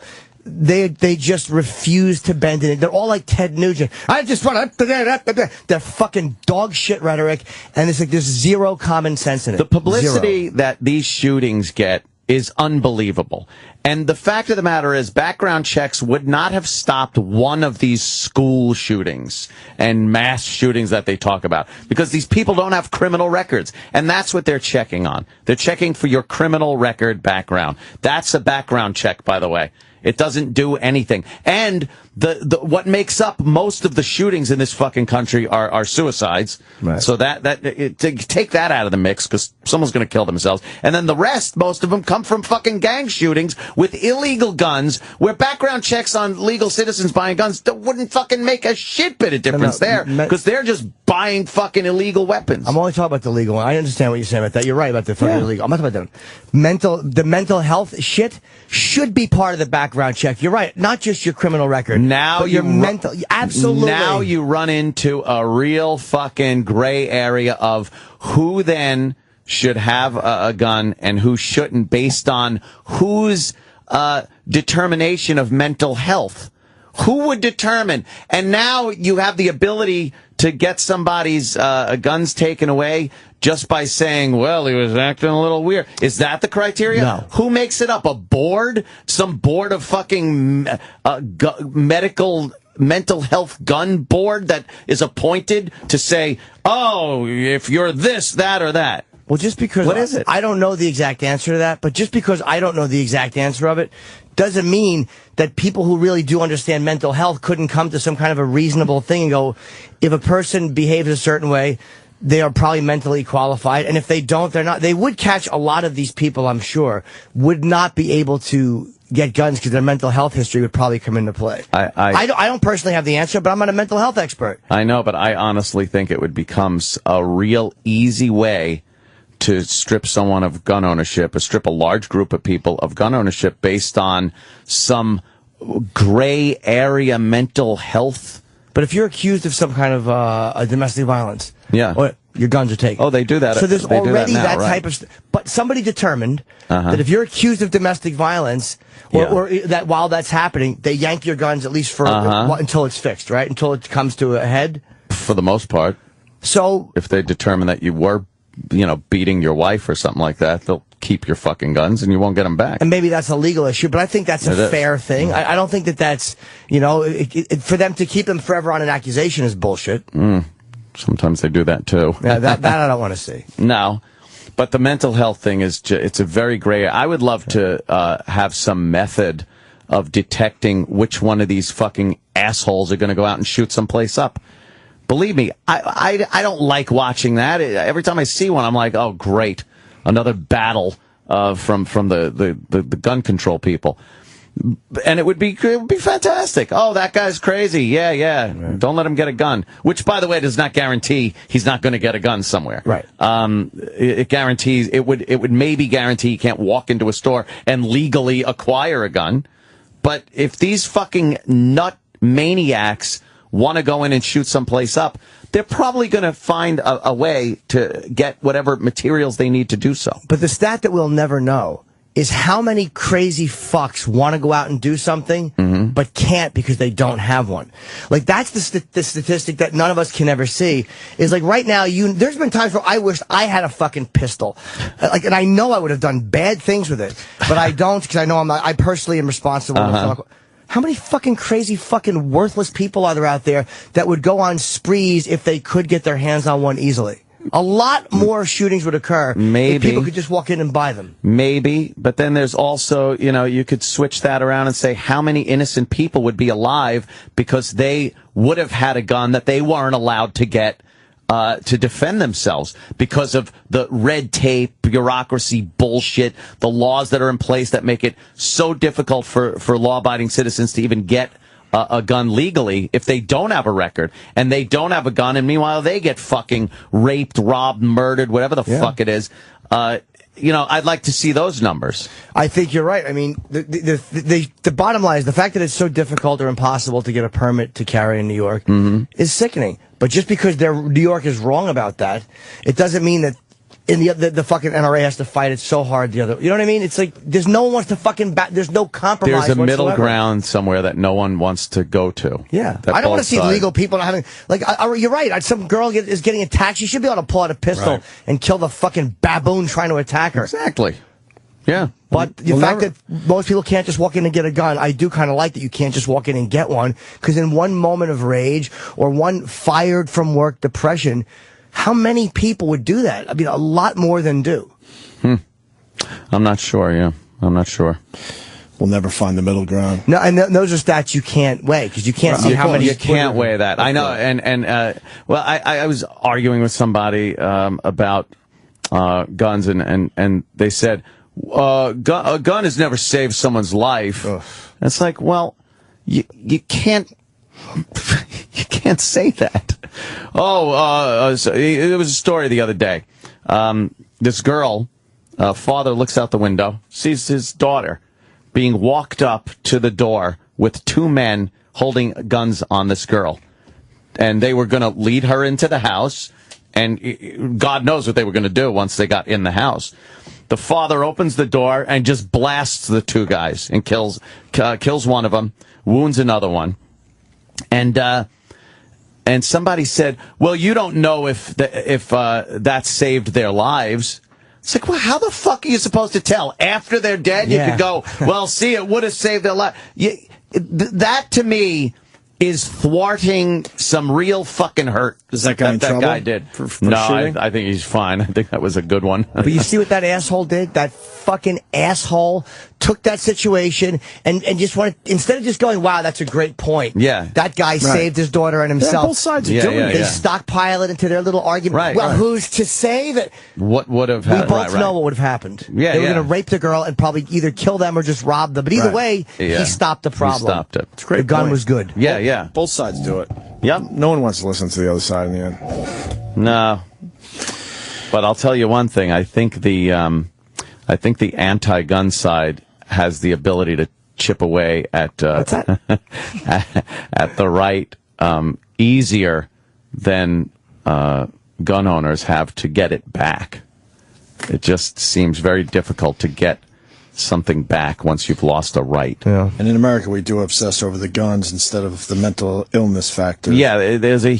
They just refuse to bend it. They're all like Ted Nugent. I just want to... They're fucking dog shit rhetoric, and it's like there's zero common sense in it. The publicity that these shootings get is unbelievable. And the fact of the matter is background checks would not have stopped one of these school shootings and mass shootings that they talk about because these people don't have criminal records. And that's what they're checking on. They're checking for your criminal record background. That's a background check, by the way. It doesn't do anything. And what makes up most of the shootings in this fucking country are suicides. Right. So take that out of the mix because someone's going to kill themselves. And then the rest, most of them come from fucking gang shootings with illegal guns where background checks on legal citizens buying guns wouldn't fucking make a shit bit of difference there because they're just buying fucking illegal weapons. I'm only talking about the legal one. I understand what you're saying about that. You're right about the fucking illegal. I'm not talking about the mental health shit should be part of the background check. You're right. Not just your criminal record. Now your mental. Absolutely. Now you run into a real fucking gray area of who then should have a gun and who shouldn't based on whose determination of mental health. Who would determine? And now you have the ability to get somebody's guns taken away just by saying, well, he was acting a little weird. Is that the criteria? No. Who makes it up? A board? Some board of fucking mental health gun board that is appointed to say, oh, if you're this, that, or that. Well, just because what is it? I don't know the exact answer to that, but just because I don't know the exact answer of it doesn't mean that people who really do understand mental health couldn't come to some kind of a reasonable thing and go, if a person behaves a certain way, they are probably mentally qualified, and if they don't, they're not. They would catch a lot of these people, I'm sure, would not be able to get guns because their mental health history would probably come into play. I don't personally have the answer, but I'm not a mental health expert. I know, but I honestly think it would become a real easy way to strip someone of gun ownership, or strip a large group of people of gun ownership based on some gray area mental health. But if you're accused of some kind of domestic violence, your guns are taken. Oh, they do that. So there's already that right. type of... But somebody determined that if you're accused of domestic violence, or that while that's happening, they yank your guns at least for until it's fixed, right? Until it comes to a head? For the most part. So... If they determine that you were, beating your wife or something like that, they'll keep your fucking guns and you won't get them back. And maybe that's a legal issue, but I think that's a fair thing. I don't think that's, for them to keep them forever on an accusation is bullshit. Sometimes they do that too. Yeah, that I don't want to see. No, but the mental health thing is it's a very gray. I would love to have some method of detecting which one of these fucking assholes are going to go out and shoot someplace up. Believe me, I don't like watching that. Every time I see one, I'm like, oh, great. Another battle from the gun control people. And it would be fantastic. Oh, that guy's crazy. Yeah. Don't let him get a gun. Which, by the way, does not guarantee he's not going to get a gun somewhere. Right. It guarantees, it would maybe guarantee he can't walk into a store and legally acquire a gun. But if these fucking nut maniacs want to go in and shoot someplace up, they're probably going to find a way to get whatever materials they need to do so. But the stat that we'll never know is how many crazy fucks want to go out and do something, but can't because they don't have one. Like, that's the statistic that none of us can ever see, is like right now, there's been times where I wish I had a fucking pistol. And I know I would have done bad things with it, but I don't because I know I personally am responsible. How many fucking crazy, fucking worthless people are there out there that would go on sprees if they could get their hands on one easily? A lot more shootings would occur if people could just walk in and buy them. Maybe, but then there's also, you could switch that around and say how many innocent people would be alive because they would have had a gun that they weren't allowed to get to defend themselves because of the red tape, bureaucracy, bullshit, the laws that are in place that make it so difficult for law-abiding citizens to even get a gun legally if they don't have a record and they don't have a gun, and meanwhile they get fucking raped, robbed, murdered, whatever the fuck it is. I'd like to see those numbers. I think you're right. I mean, the bottom line is the fact that it's so difficult or impossible to get a permit to carry in New York is sickening. But just because New York is wrong about that, it doesn't mean that the fucking NRA has to fight it so hard. You know what I mean? It's like there's no one wants to fucking there's no compromise. There's a middle whatsoever. Ground somewhere that no one wants to go to. Yeah, I don't want to see legal people not having you're right. Some girl is getting attacked. She should be able to pull out a pistol and kill the fucking baboon trying to attack her. Exactly. Yeah. But the fact that most people can't just walk in and get a gun, I do kind of like that you can't just walk in and get one, because in one moment of rage or one fired from work depression, how many people would do that? I mean, a lot more than do. I'm not sure, I'm not sure. We'll never find the middle ground. No, and those are stats you can't weigh, because you can't see how many. You can't weigh that. I know, I was arguing with somebody about guns, and they said, a gun has never saved someone's life. And it's like, well, you can't you can't say that. It was a story the other day. This girl, father looks out the window, sees his daughter being walked up to the door with two men holding guns on this girl. And they were going to lead her into the house, and God knows what they were going to do once they got in the house. The father opens the door and just blasts the two guys and kills one of them, wounds another one. And somebody said, well, you don't know if that saved their lives. It's like, well, how the fuck are you supposed to tell? After they're dead, you could go, well, see, it would have saved their life. That, to me, is thwarting some real fucking hurt. Is that guy in trouble? That guy did. For no, shooting? I think he's fine. I think that was a good one. But you see what that asshole did? That fucking asshole took that situation and just wanted, instead of just going, wow, that's a great point. Yeah. That guy saved his daughter and himself. Both sides are doing it. They stockpile it into their little argument. Right, well, right. who's to say that? What would have We happened? both know what would have happened. Yeah, they were going to rape the girl and probably either kill them or just rob them. But either way, he stopped the problem. He stopped it. It's a great The gun point. was good. Yeah. Both sides do it. Yep. No one wants to listen to the other side in the end. No. But I'll tell you one thing. I think the anti-gun side has the ability to chip away at at the right easier than gun owners have to get it back. It just seems very difficult to get something back once you've lost a right. Yeah. And in America, we do obsess over the guns instead of the mental illness factor. Yeah, there's a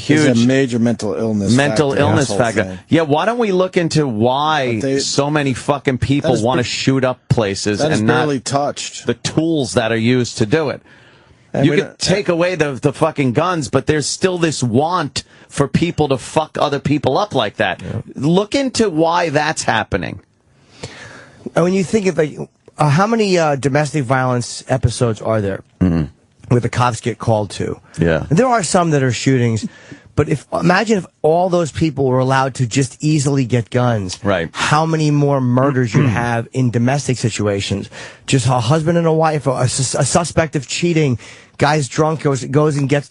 major mental illness factor. Thing. Yeah, why don't we look into why so many fucking people want to shoot up places and barely not touched the tools that are used to do it? And you could take away the fucking guns, but there's still this want for people to fuck other people up like that. Yeah. Look into why that's happening. And when you think of how many domestic violence episodes are there where the cops get called to? Yeah. And there are some that are shootings, but imagine if all those people were allowed to just easily get guns. Right. How many more murders you'd have in domestic situations? Just a husband and a wife, a suspect of cheating, guy's drunk, goes and gets,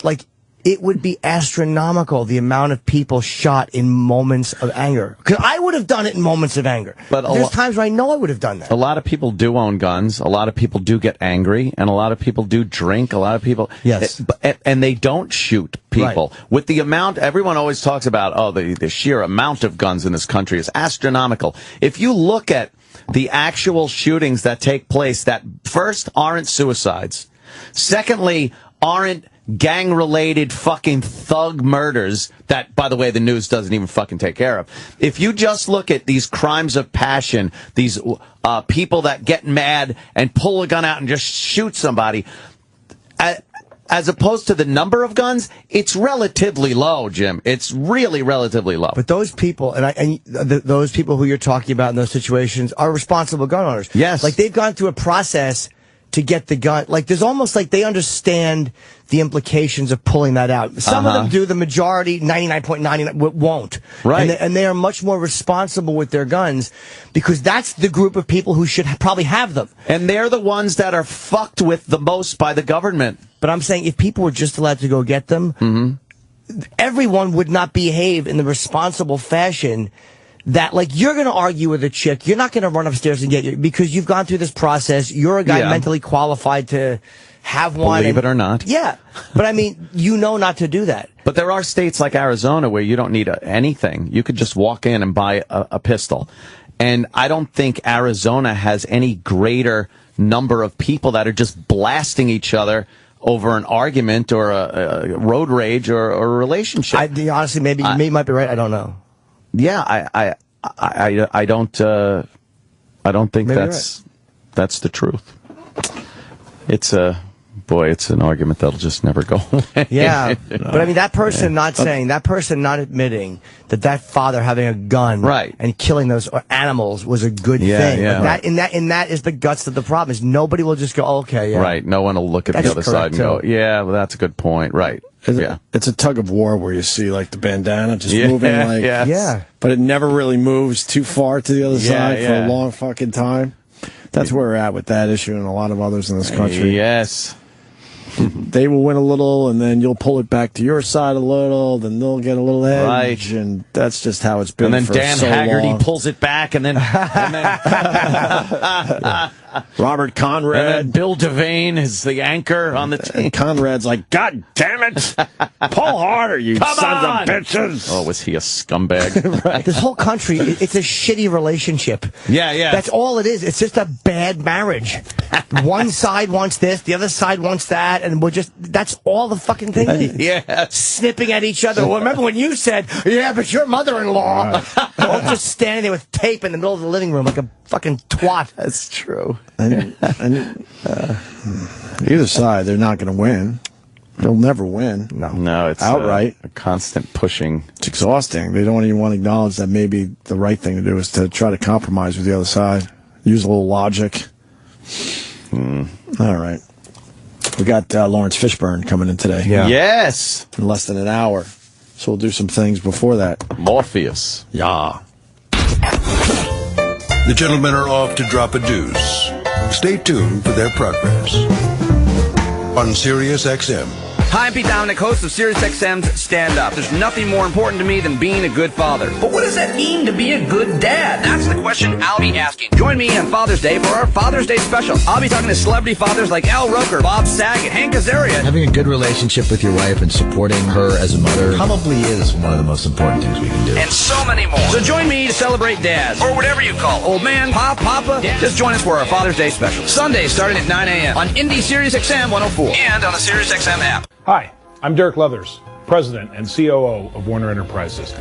it would be astronomical, the amount of people shot in moments of anger. Because I would have done it in moments of anger. But there's times where I know I would have done that. A lot of people do own guns. A lot of people do get angry. And a lot of people do drink. A lot of people... Yes. And they don't shoot people. Right. With the amount... Everyone always talks about, the sheer amount of guns in this country is astronomical. If you look at the actual shootings that take place that, first, aren't suicides. Secondly, aren't gang-related fucking thug murders that, by the way, the news doesn't even fucking take care of. If you just look at these crimes of passion, these people that get mad and pull a gun out and just shoot somebody, as opposed to the number of guns, it's relatively low, Jim. It's really relatively low. But those people, those people who you're talking about in those situations are responsible gun owners. Yes. Like, they've gone through a process to get the gun. Like, there's almost like they understand the implications of pulling that out. Some of them do. The majority, 99.99, won't. Right. And they are much more responsible with their guns because that's the group of people who should probably have them. And they're the ones that are fucked with the most by the government. But I'm saying if people were just allowed to go get them, everyone would not behave in the responsible fashion that, like, you're going to argue with a chick. You're not going to run upstairs and get you because you've gone through this process. You're a guy mentally qualified to have one. Believe it or not. Yeah. But, I mean, you know not to do that. But there are states like Arizona where you don't need anything. You could just walk in and buy a pistol. And I don't think Arizona has any greater number of people that are just blasting each other over an argument or a road rage or a relationship. Honestly, maybe you might be right. I don't know. Yeah, I don't think maybe that's the truth. It's it's an argument that'll just never go away. Yeah, but I mean, that person not admitting that father having a gun and killing those animals was a good thing. Yeah. Like that is the guts of the problem. Is nobody will just go, okay, yeah. Right. No one will look at the other side and go, yeah, well, that's a good point. Right. It's a tug of war where you see like the bandana just moving but it never really moves too far to the other side for a long fucking time. That's where we're at with that issue and a lot of others in this country. Yes. They will win a little, and then you'll pull it back to your side a little, then they'll get a little edge, and that's just how it's been and then for Dan so Haggerty long. pulls it back, and then Robert Conrad. And then Bill Devane is the anchor on the team. Conrad's like, God damn it! Pull harder, you sons of bitches! Oh, was he a scumbag? Right. This whole country, it's a shitty relationship. Yeah. That's all it is. It's just a bad marriage. One side wants this, the other side wants that, and that's all the fucking thing is. Yeah. Snipping at each other. Well, remember when you said, yeah, but your mother-in-law. All just standing there with tape in the middle of the living room like a fucking twat. That's true. Either side, they're not going to win. They'll never win. No, it's outright. A constant pushing. It's exhausting. They don't even want to acknowledge that maybe the right thing to do is to try to compromise with the other side. Use a little logic. All right. We got Lawrence Fishburne coming in today. Yeah. Yes. In less than an hour. So we'll do some things before that. Morpheus. Yeah. The gentlemen are off to drop a deuce. Stay tuned for their progress. On Sirius XM. Hi, I'm Pete Dominic, host of SiriusXM's Stand Up. There's nothing more important to me than being a good father. But what does that mean to be a good dad? That's the question I'll be asking. Join me on Father's Day for our Father's Day special. I'll be talking to celebrity fathers like Al Roker, Bob Saget, Hank Azaria. Having a good relationship with your wife and supporting her as a mother probably is one of the most important things we can do. And so many more. So join me to celebrate dads, or whatever you call old man, pop, papa. Dad. Just join us for our Father's Day special. Sunday starting at 9 a.m. on Indie SiriusXM 104 and on the SiriusXM app. Hi, I'm Dirk Leathers, President and COO of Warner Enterprises.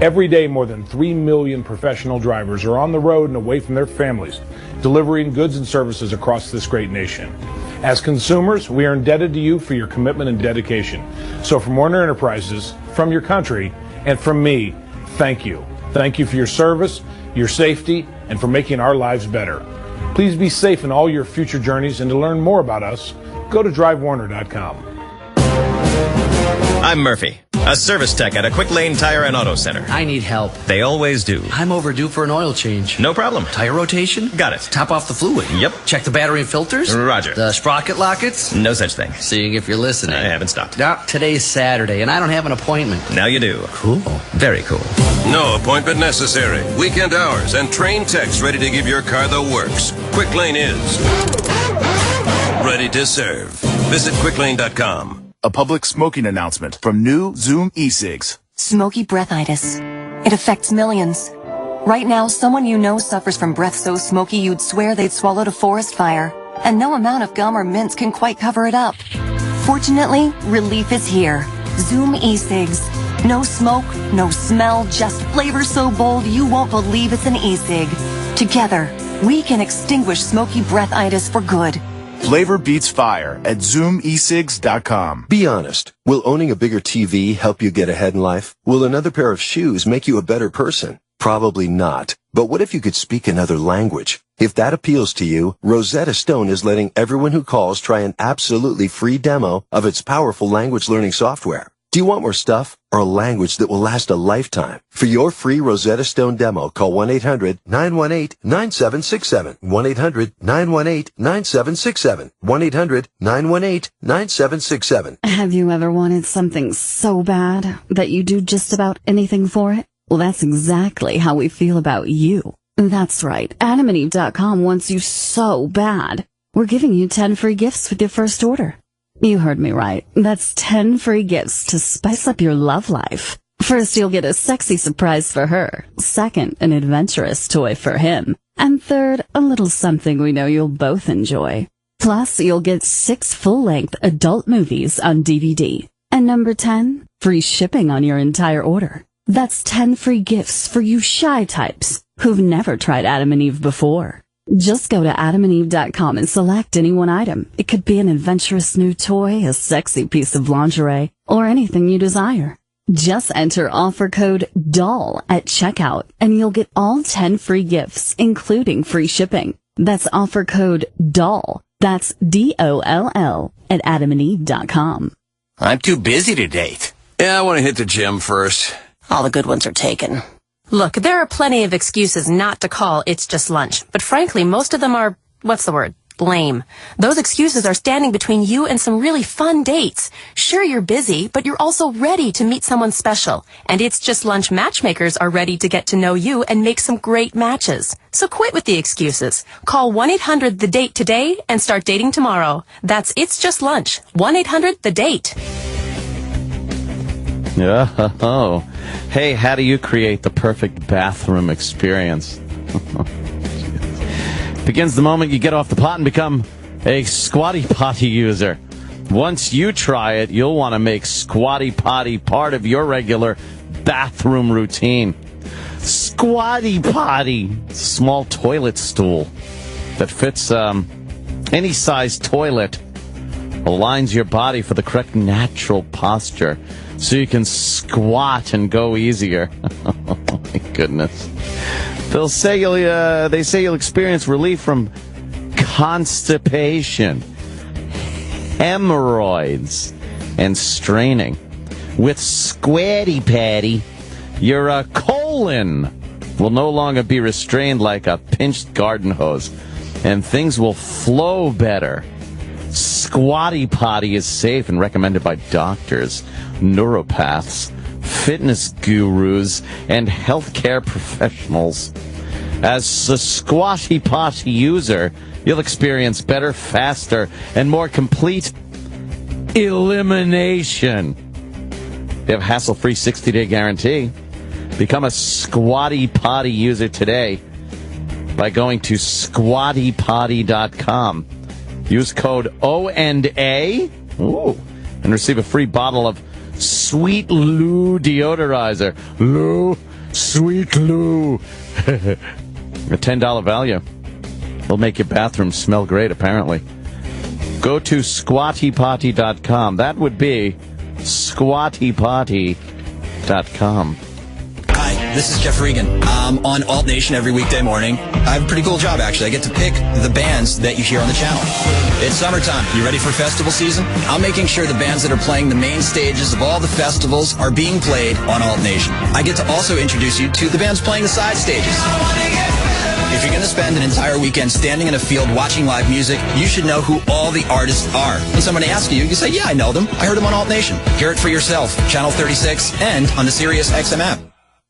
Every day, more than 3 million professional drivers are on the road and away from their families, delivering goods and services across this great nation. As consumers, we are indebted to you for your commitment and dedication. So from Warner Enterprises, from your country, and from me, thank you. Thank you for your service, your safety, and for making our lives better. Please be safe in all your future journeys, and to learn more about us, go to drivewarner.com. I'm Murphy, a service tech at a Quick Lane Tire and Auto Center. I need help. They always do. I'm overdue for an oil change. No problem. Tire rotation? Got it. Top off the fluid? Yep. Check the battery and filters? Roger. The sprocket lockets? No such thing. Seeing if you're listening. I haven't stopped. Now, today's Saturday, and I don't have an appointment. Now you do. Cool. Very cool. No appointment necessary. Weekend hours and trained techs ready to give your car the works. Quick Lane is ready to serve. Visit quicklane.com. A public smoking announcement from new Zoom e-cigs. Smoky breathitis. It affects millions. Right now, someone you know suffers from breath so smoky you'd swear they'd swallowed a forest fire. And no amount of gum or mints can quite cover it up. Fortunately, relief is here. Zoom e-cigs. No smoke, no smell, just flavor so bold you won't believe it's an e-cig. Together, we can extinguish smoky breathitis for good. Flavor beats fire at ZoomEsigs.com. Be honest. Will owning a bigger TV help you get ahead in life? Will another pair of shoes make you a better person? Probably not. But what if you could speak another language? If that appeals to you, Rosetta Stone is letting everyone who calls try an absolutely free demo of its powerful language learning software. Do you want more stuff or a language that will last a lifetime? For your free Rosetta Stone demo, call 1-800-918-9767. 1-800-918-9767. 1-800-918-9767. Have you ever wanted something so bad that you do just about anything for it? Well, that's exactly how we feel about you. That's right. AdamandEve.com wants you so bad. We're giving you 10 free gifts with your first order. You heard me right. That's 10 free gifts to spice up your love life. First, you'll get a sexy surprise for her. Second, an adventurous toy for him. And third, a little something we know you'll both enjoy. Plus, you'll get 6 full-length adult movies on DVD. And number 10, free shipping on your entire order. That's 10 free gifts for you shy types who've never tried Adam and Eve before. Just go to AdamandEve.com and select any one item. It could be an adventurous new toy, a sexy piece of lingerie, or anything you desire. Just enter offer code DOLL at checkout, and you'll get all 10 free gifts, including free shipping. That's offer code DOLL. That's DOLL at AdamandEve.com. I'm too busy to date. Yeah, I want to hit the gym first. All the good ones are taken. Look, there are plenty of excuses not to call It's Just Lunch, but frankly, most of them are, lame. Those excuses are standing between you and some really fun dates. Sure, you're busy, but you're also ready to meet someone special. And It's Just Lunch matchmakers are ready to get to know you and make some great matches. So quit with the excuses. Call 1-800-THE-DATE today and start dating tomorrow. That's It's Just Lunch. 1-800-THE-DATE. Oh, hey, how do you create the perfect bathroom experience? Begins the moment you get off the pot and become a Squatty Potty user. Once you try it, you'll want to make Squatty Potty part of your regular bathroom routine. Squatty Potty, small toilet stool that fits any size toilet, aligns your body for the correct natural posture, so you can squat and go easier. Oh my goodness! They say you'll experience relief from constipation, hemorrhoids, and straining. With Squatty Potty, your colon will no longer be restrained like a pinched garden hose, and things will flow better. Squatty Potty is safe and recommended by doctors, neuropaths, fitness gurus, and healthcare professionals. As a Squatty Potty user, you'll experience better, faster, and more complete elimination. They have a hassle-free 60-day guarantee. Become a Squatty Potty user today by going to squattypotty.com. Use code O&A and receive a free bottle of Sweet Lou deodorizer. Lou, Sweet Lou. A $10 value. It'll make your bathroom smell great, apparently. Go to squattypotty.com. That would be squattypotty.com. Hi, this is Jeff Regan. I'm on Alt Nation every weekday morning. I have a pretty cool job, actually. I get to pick the bands that you hear on the channel. It's summertime. You ready for festival season? I'm making sure the bands that are playing the main stages of all the festivals are being played on Alt Nation. I get to also introduce you to the bands playing the side stages. If you're going to spend an entire weekend standing in a field watching live music, you should know who all the artists are. When somebody asks you, you say, yeah, I know them. I heard them on Alt Nation. Hear it for yourself. Channel 36 and on the Sirius XM app.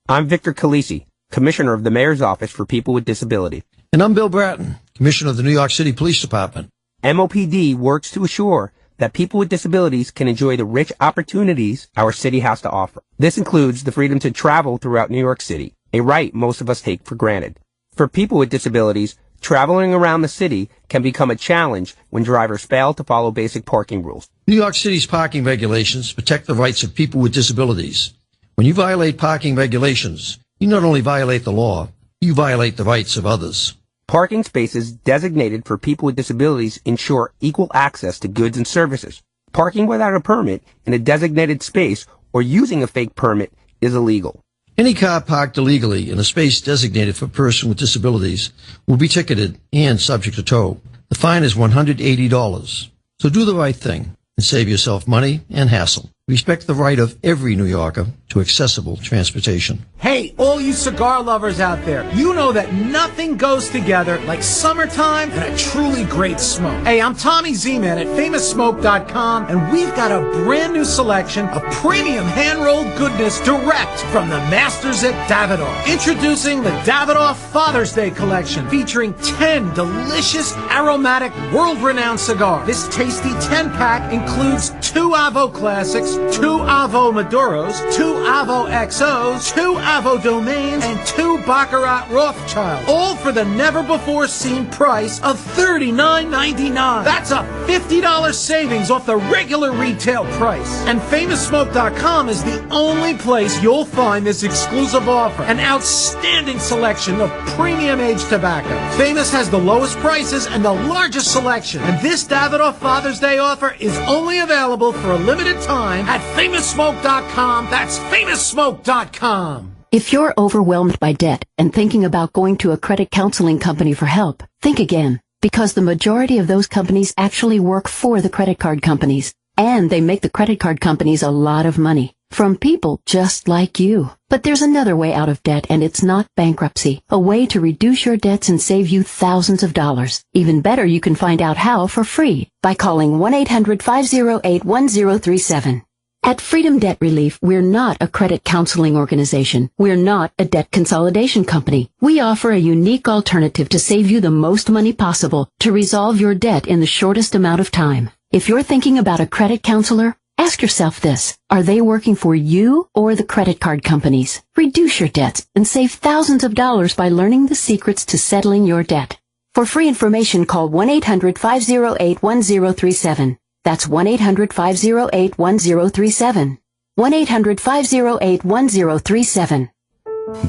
I'm Victor Calisi, Commissioner of the Mayor's Office for People with Disabilities. And I'm Bill Bratton, Commissioner of the New York City Police Department. MOPD works to assure that people with disabilities can enjoy the rich opportunities our city has to offer. This includes the freedom to travel throughout New York City, a right most of us take for granted. For people with disabilities, traveling around the city can become a challenge when drivers fail to follow basic parking rules. New York City's parking regulations protect the rights of people with disabilities. When you violate parking regulations, you not only violate the law, you violate the rights of others. Parking spaces designated for people with disabilities ensure equal access to goods and services. Parking without a permit in a designated space or using a fake permit is illegal. Any car parked illegally in a space designated for a person with disabilities will be ticketed and subject to tow. The fine is $180. So do the right thing and save yourself money and hassle. Respect the right of every New Yorker to accessible transportation. Hey, all you cigar lovers out there, you know that nothing goes together like summertime and a truly great smoke. Hey, I'm Tommy Z-Man at FamousSmoke.com, and we've got a brand new selection of premium hand-rolled goodness direct from the masters at Davidoff. Introducing the Davidoff Father's Day Collection, featuring 10 delicious, aromatic, world-renowned cigars. This tasty 10-pack includes 2 Avo Classics, 2 Avo Maduros, 2 Avo XOs, 2 Avo Domains, and 2 Baccarat Rothschild. All for the never-before-seen price of $39.99. That's a $50 savings off the regular retail price. And FamousSmoke.com is the only place you'll find this exclusive offer. An outstanding selection of premium-aged tobacco. Famous has the lowest prices and the largest selection. And this Davidoff Father's Day offer is only available for a limited time at FamousSmoke.com. That's FamousSmoke.com. If you're overwhelmed by debt and thinking about going to a credit counseling company for help, think again, because the majority of those companies actually work for the credit card companies, and they make the credit card companies a lot of money from people just like you. But there's another way out of debt, and it's not bankruptcy. A way to reduce your debts and save you thousands of dollars. Even better, you can find out how for free by calling 1-800-508-1037. At Freedom Debt Relief, we're not a credit counseling organization. We're not a debt consolidation company. We offer a unique alternative to save you the most money possible to resolve your debt in the shortest amount of time. If you're thinking about a credit counselor, ask yourself this: are they working for you or the credit card companies? Reduce your debts and save thousands of dollars by learning the secrets to settling your debt. For free information, call 1-800-508-1037. That's 1-800-508-1037. 1-800-508-1037.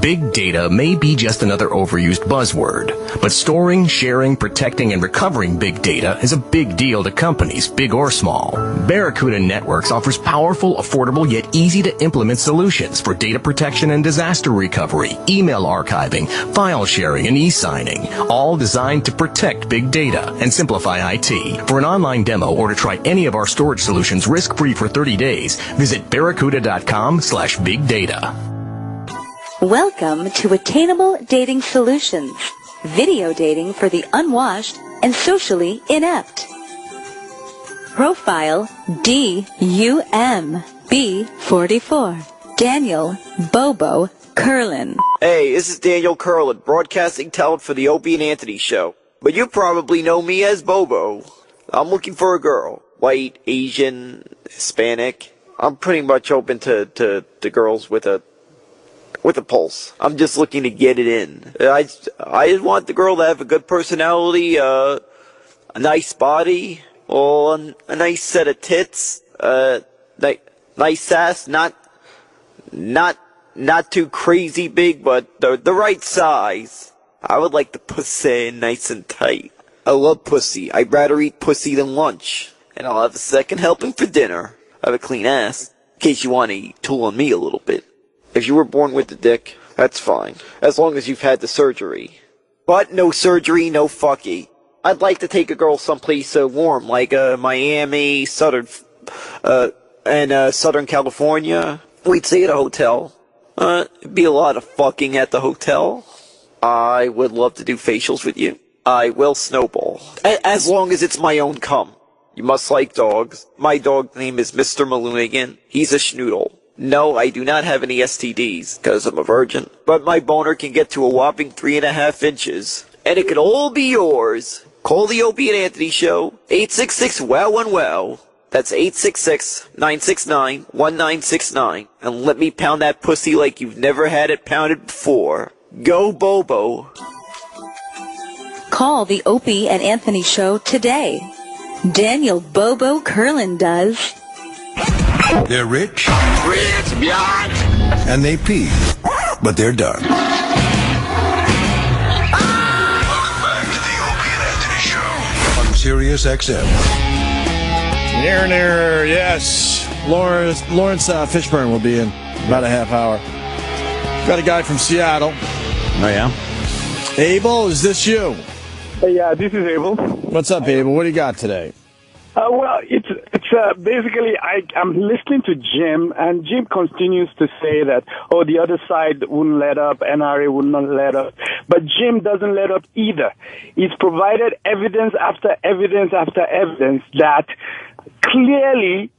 Big data may be just another overused buzzword, but storing, sharing, protecting, and recovering big data is a big deal to companies, big or small. Barracuda Networks offers powerful, affordable, yet easy-to-implement solutions for data protection and disaster recovery, email archiving, file sharing, and e-signing, all designed to protect big data and simplify IT. For an online demo or to try any of our storage solutions risk-free for 30 days, visit barracuda.com/bigdata. Welcome to Attainable Dating Solutions, video dating for the unwashed and socially inept. Profile DUMB44, Daniel Bobo Curlin. Hey, this is Daniel Curlin, broadcasting talent for the Opie and Anthony show. But you probably know me as Bobo. I'm looking for a girl. White, Asian, Hispanic. I'm pretty much open to girls with a pulse. I'm just looking to get it in. I just want the girl to have a good personality, a nice body, or a nice set of tits, nice ass, not too crazy big, but the right size. I would like the pussy nice and tight. I love pussy. I'd rather eat pussy than lunch. And I'll have a second helping for dinner. I have a clean ass, in case you want to tool on me a little bit. If you were born with the dick, that's fine, as long as you've had the surgery. But no surgery, no fucky. I'd like to take a girl someplace warm, like Miami, Southern California. We'd stay at a hotel. It'd be a lot of fucking at the hotel. I would love to do facials with you. I will snowball, as long as it's my own cum. You must like dogs. My dog's name is Mr. Maloonigan. He's a schnoodle. No, I do not have any STDs, because I'm a virgin. But my boner can get to a whopping 3.5 inches. And it could all be yours. Call the Opie and Anthony Show, 866-WOW-1-WOW. That's 866-969-1969. And let me pound that pussy like you've never had it pounded before. Go Bobo. Call the Opie and Anthony Show today. Daniel Bobo Curlin does. They're rich, and they pee, but they're done. Sirius XM. Yes. Lawrence Fishburne will be in about a half hour. Got a guy from Seattle. Oh, yeah? Abel, is this you? Yeah, this is Abel. What's up, Abel? What do you got today? Well, it's basically I'm listening to Jim, and Jim continues to say that, the other side wouldn't let up, NRA would not let up. But Jim doesn't let up either. He's provided evidence after evidence after evidence that clearly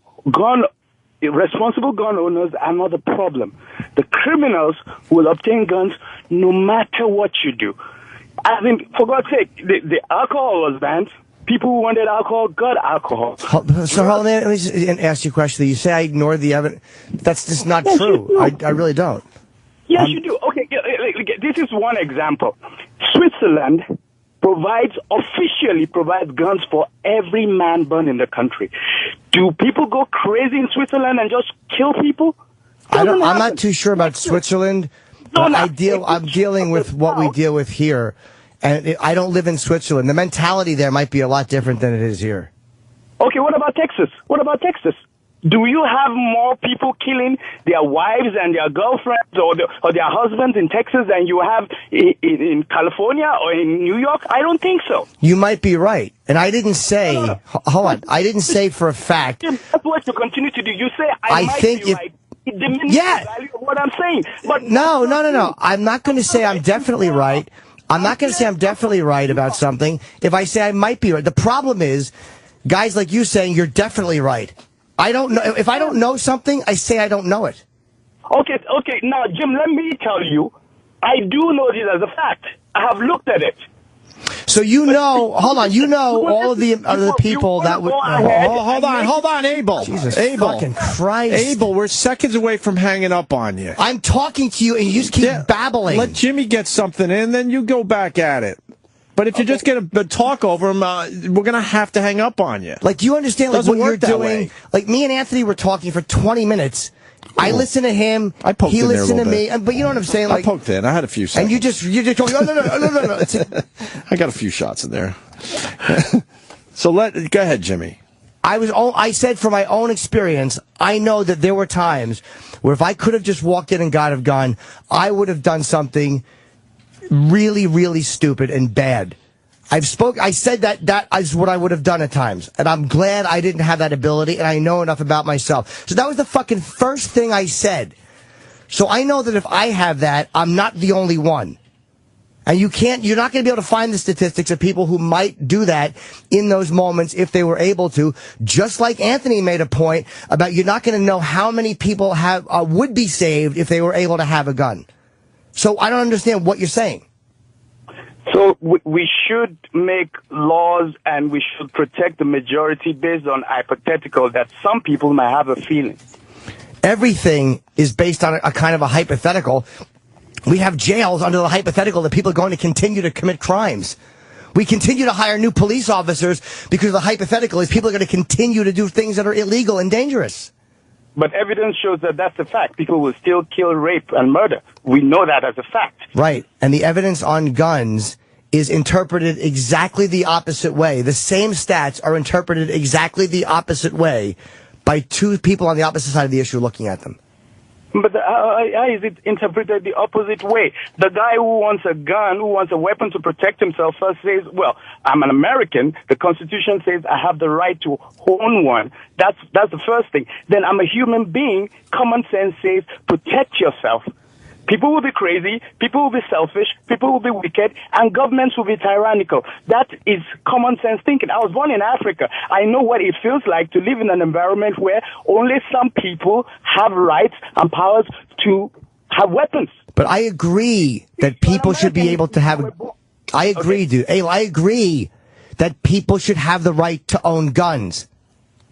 responsible gun owners are not the problem. The criminals will obtain guns no matter what you do. I mean, for God's sake, the alcohol was banned. People who wanted alcohol got alcohol. So let me just ask you a question. You say I ignored the evidence. That's just not true. I really don't. Yes, you do. Okay, this is one example. Switzerland officially provides guns for every man born in the country. Do people go crazy in Switzerland and just kill people? I'm not too sure about Switzerland. But I'm dealing with what we deal with here. And I don't live in Switzerland. The mentality there might be a lot different than it is here. Okay, what about Texas? Do you have more people killing their wives and their girlfriends or their husbands in Texas than you have in California or in New York? I don't think so. You might be right. And I didn't say, hold on, I didn't say for a fact. That's what you continue to do. You say, I might be right. It diminishes the value of what I'm saying. But No. I'm not going to say I'm definitely right. I'm not going to say I'm definitely right about something if I say I might be right. The problem is, guys like you saying you're definitely right. I don't know. If I don't know something, I say I don't know it. Okay. Now, Jim, let me tell you, I do know this as a fact. I have looked at it. So hold on, all of the people that would... Hold on, Abel. Jesus Abel. fucking Christ. Abel, we're seconds away from hanging up on you. I'm talking to you and you just keep babbling. Let Jimmy get something in, then you go back at it. But if you're just going to talk over him, we're going to have to hang up on you. Like, do you understand what you're doing? Like, me and Anthony were talking for 20 minutes. I listened to him. I poked he in there listened a to me. bit. But you know what I'm saying? Like, I poked in. I had a few seconds. And you just go, no. I got a few shots in there. So go ahead, Jimmy. I said from my own experience, I know that there were times where if I could have just walked in and got a gun, I would have done something really, really stupid and bad. I said that is what I would have done at times. And I'm glad I didn't have that ability, and I know enough about myself. So that was the fucking first thing I said. So I know that if I have that, I'm not the only one. And you're not going to be able to find the statistics of people who might do that in those moments if they were able to. Just like Anthony made a point about you're not going to know how many people would be saved if they were able to have a gun. So I don't understand what you're saying. So we should make laws and we should protect the majority based on hypothetical that some people might have a feeling. Everything is based on a kind of a hypothetical. We have jails under the hypothetical that people are going to continue to commit crimes. We continue to hire new police officers because the hypothetical is people are going to continue to do things that are illegal and dangerous. But evidence shows that that's a fact. People will still kill, rape, and murder. We know that as a fact. Right. And the evidence on guns is interpreted exactly the opposite way. The same stats are interpreted exactly the opposite way by two people on the opposite side of the issue looking at them. But how is it interpreted the opposite way? The guy who wants a gun, who wants a weapon to protect himself first says, well, I'm an American. The Constitution says I have the right to own one. That's the first thing. Then I'm a human being. Common sense says protect yourself. People will be crazy, people will be selfish, people will be wicked, and governments will be tyrannical. That is common sense thinking. I was born in Africa. I know what it feels like to live in an environment where only some people have rights and powers to have weapons. But I agree that people should be able to have... I agree, dude. Hey, I agree that people should have the right to own guns.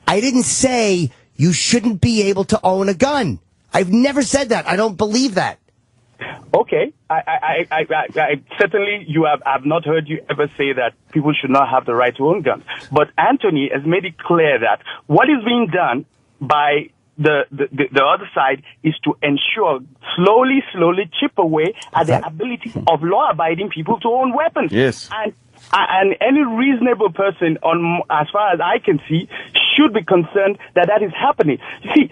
I didn't say you shouldn't be able to own a gun. I've never said that. I don't believe that. Okay, I certainly I've not heard you ever say that people should not have the right to own guns. But Anthony has made it clear that what is being done by the other side is to ensure slowly chip away at the ability of law-abiding people to own weapons. Yes. And And any reasonable person, as far as I can see, should be concerned that that is happening. See,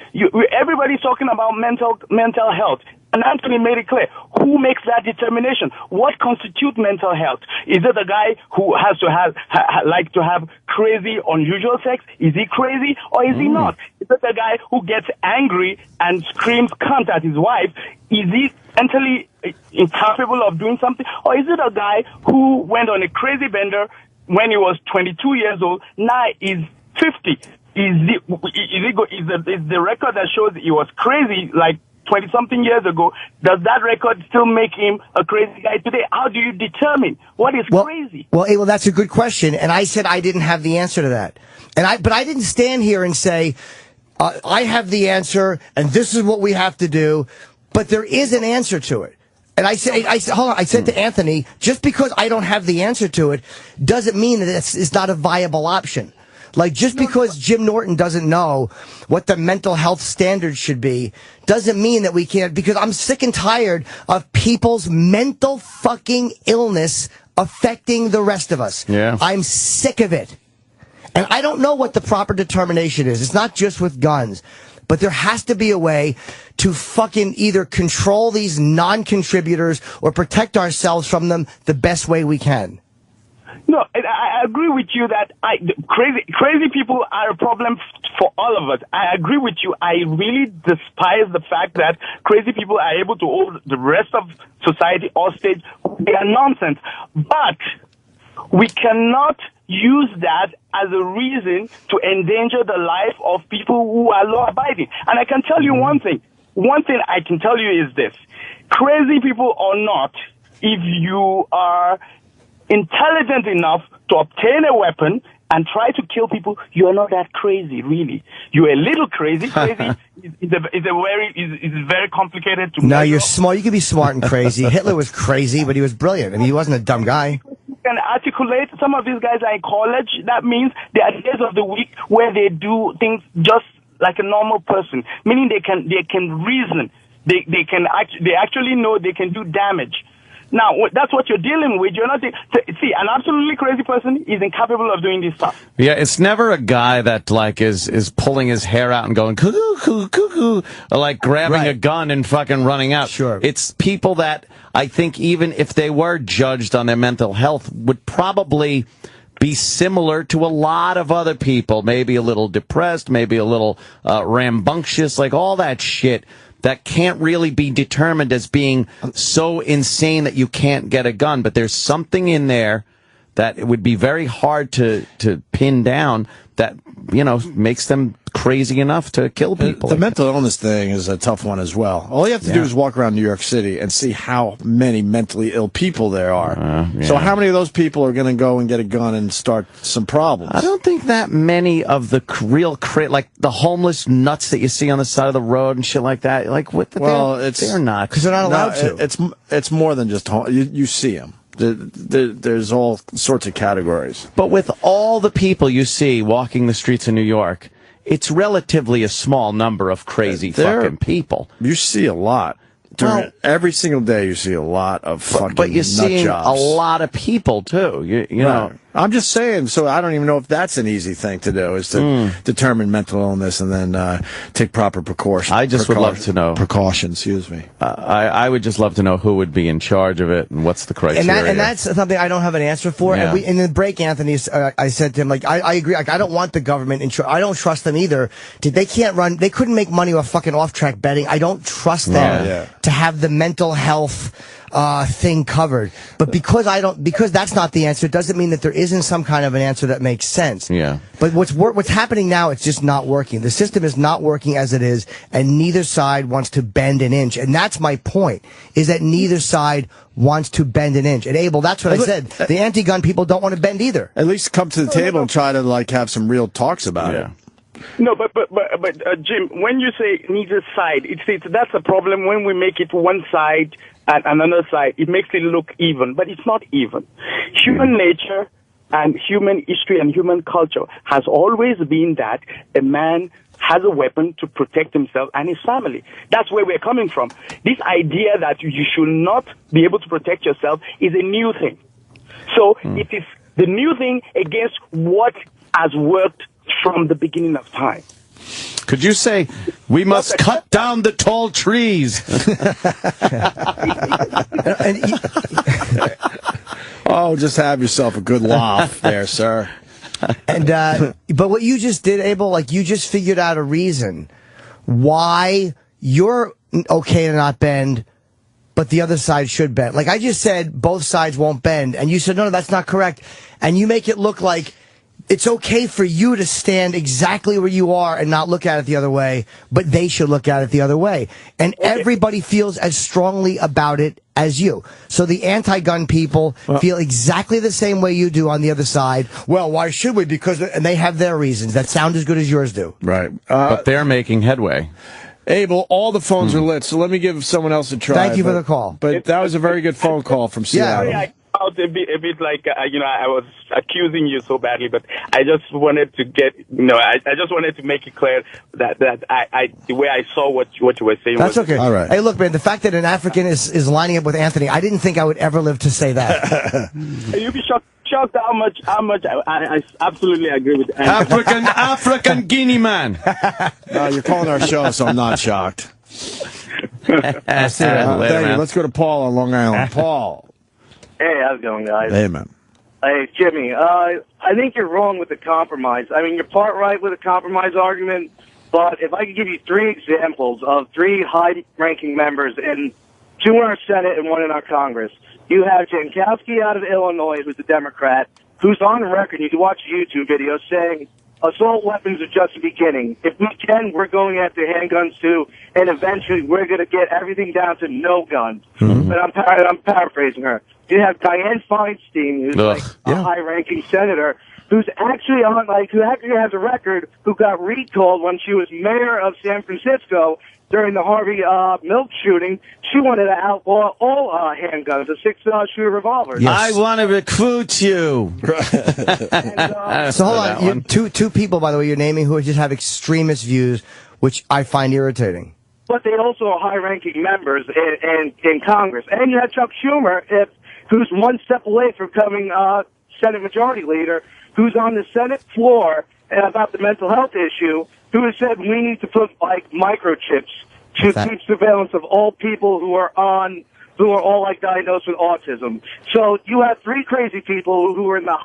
everybody's talking about mental health. And Anthony made it clear. Who makes that determination? What constitutes mental health? Is it a guy who has to have crazy, unusual sex? Is he crazy or is he not? Is it a guy who gets angry and screams cunt at his wife? Is he mentally incapable of doing something? Or is it a guy who went on a crazy bender when he was 22 years old, now is 50? Is the record that shows he was crazy like 20-something years ago, does that record still make him a crazy guy today? How do you determine what is crazy? Well, that's a good question, and I said I didn't have the answer to that. But I didn't stand here and say, I have the answer, and this is what we have to do, but there is an answer to it. And I said, hold on, I said to Anthony, just because I don't have the answer to it, doesn't mean that it's not a viable option. Like, just because Jim Norton doesn't know what the mental health standards should be, doesn't mean that we can't, because I'm sick and tired of people's mental fucking illness affecting the rest of us. Yeah. I'm sick of it. And I don't know what the proper determination is. It's not just with guns. But there has to be a way to fucking either control these non-contributors or protect ourselves from them the best way we can. No, I agree with you that crazy people are a problem for all of us. I agree with you. I really despise the fact that crazy people are able to hold the rest of society hostage. They are nonsense. But we cannot use that as a reason to endanger the life of people who are law-abiding. And I can tell you one thing. One thing I can tell you is this. Crazy people or not, if you are intelligent enough to obtain a weapon and try to kill people, you are not that crazy, really. You're a little crazy. Crazy is very complicated to No, measure. you're smart. You can be smart and crazy. Hitler was crazy, but he was brilliant. I mean, he wasn't a dumb guy. You can articulate. Some of these guys are in college. That means there are days of the week where they do things just like a normal person, meaning they can reason. They actually know they can do damage. Now, that's what you're dealing with. You're not see, an absolutely crazy person is incapable of doing this stuff. Yeah, it's never a guy that like is pulling his hair out and going cuckoo, cuckoo, cuckoo, or like grabbing a gun and fucking running out. Sure. It's people that I think even if they were judged on their mental health would probably be similar to a lot of other people. Maybe a little depressed, maybe a little rambunctious, like all that shit. That can't really be determined as being so insane that you can't get a gun. But there's something in there that it would be very hard to pin down that, you know, makes them crazy enough to kill people. The mental illness thing is a tough one as well. All you have to do is walk around New York City and see how many mentally ill people there are. So how many of those people are going to go and get a gun and start some problems? I don't think that many of the real like the homeless nuts that you see on the side of the road and shit like that. Like what? They're not, because they're not allowed to. It's more than just you see them. There's all sorts of categories. But with all the people you see walking the streets of New York, it's relatively a small number of crazy fucking people. You see a lot. Every single day you see a lot of fucking But you're seeing nut jobs. a lot of people, too. You know. I'm just saying, so I don't even know if that's an easy thing to do, is to determine mental illness and then take proper precautions. I just would love to know. Precautions, excuse me. I would just love to know who would be in charge of it and what's the criteria. And that's something I don't have an answer for. Yeah. And in the break, Anthony, I said to him, like, I agree. Like, I don't want the government. I don't trust them either. They can't run. They couldn't make money off fucking off-track betting. I don't trust them to have the mental health thing covered. But because that's not the answer, it doesn't mean that there isn't some kind of an answer that makes sense. Yeah. But what's happening now, it's just not working. The system is not working as it is, and neither side wants to bend an inch. And that's my point, is that neither side wants to bend an inch. And Abel, that's what I said. The anti-gun people don't want to bend either. At least come to the table and try to like have some real talks about it. No, but Jim, when you say neither side, that's a problem when we make it one side and another side. It makes it look even, but it's not even. Human nature and human history and human culture has always been that a man has a weapon to protect himself and his family. That's where we're coming from. This idea that you should not be able to protect yourself is a new thing. So it is the new thing against what has worked from the beginning of time. Could you say, we must cut down the tall trees? Oh, just have yourself a good laugh there, sir. And but what you just did, Abel, like you just figured out a reason why you're okay to not bend, but the other side should bend. Like I just said, both sides won't bend, and you said, no, that's not correct. And you make it look like it's okay for you to stand exactly where you are and not look at it the other way, but they should look at it the other way. And everybody feels as strongly about it as you. So the anti-gun people feel exactly the same way you do on the other side. Well, why should we? Because, and they have their reasons that sound as good as yours do. Right. But they're making headway. Abel, all the phones are lit, so let me give someone else a try. Thank you for the call. But that was a very good phone call from Seattle. Yeah. A bit like, I was accusing you so badly, but I just wanted to get, I just wanted to make it clear that the way I saw what you were saying. That's okay. All right. Hey, look, man, the fact that an African is lining up with Anthony, I didn't think I would ever live to say that. You'd be shocked how much I absolutely agree with Anthony. African Guinea man. No, you're calling our show, so I'm not shocked. Thank you. Let's go to Paul on Long Island. Paul. Hey, how's it going, guys? Hey, man. Hey, Jimmy, I think you're wrong with the compromise. I mean, you're part right with a compromise argument, but if I could give you 3 examples of 3 high-ranking members, and 2 in our Senate and 1 in our Congress. You have Jankowski out of Illinois, who's a Democrat, who's on record, you can watch a YouTube video, saying assault weapons are just the beginning. If we can, we're going after handguns too, and eventually we're going to get everything down to no guns. But I'm paraphrasing her. You have Dianne Feinstein, who's a high-ranking senator, who's actually who actually has a record, who got recalled when she was mayor of San Francisco during the Harvey Milk shooting. She wanted to outlaw all handguns, a 6-shooter revolver. Yes. I want to recruit you. So hold on, two people, by the way, you're naming who just have extremist views, which I find irritating. But they also are high-ranking members in Congress. And you have Chuck Schumer, who's one step away from becoming Senate Majority Leader, who's on the Senate floor about the mental health issue, who has said we need to put microchips to keep surveillance of all people who are all diagnosed with autism. So you have 3 crazy people who are in the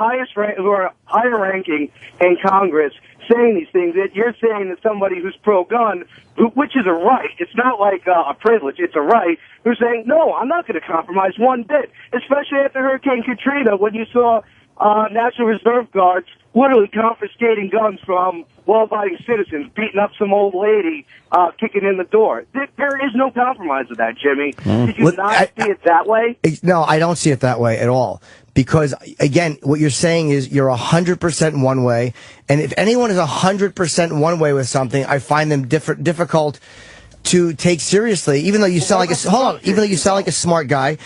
who are higher ranking in Congress saying these things that you're saying that somebody who's pro-gun, which is a right, it's not like a privilege, it's a right, who's saying, no, I'm not going to compromise one bit, especially after Hurricane Katrina, when you saw National Reserve Guards literally confiscating guns from law-abiding citizens, beating up some old lady, kicking in the door. There is no compromise with that, Jimmy. Did you not see it that way? No, I don't see it that way at all. Because, again, what you're saying is you're 100% one way, and if anyone is 100% one way with something, I find them difficult to take seriously, even though you sound like even though you sound like a smart guy.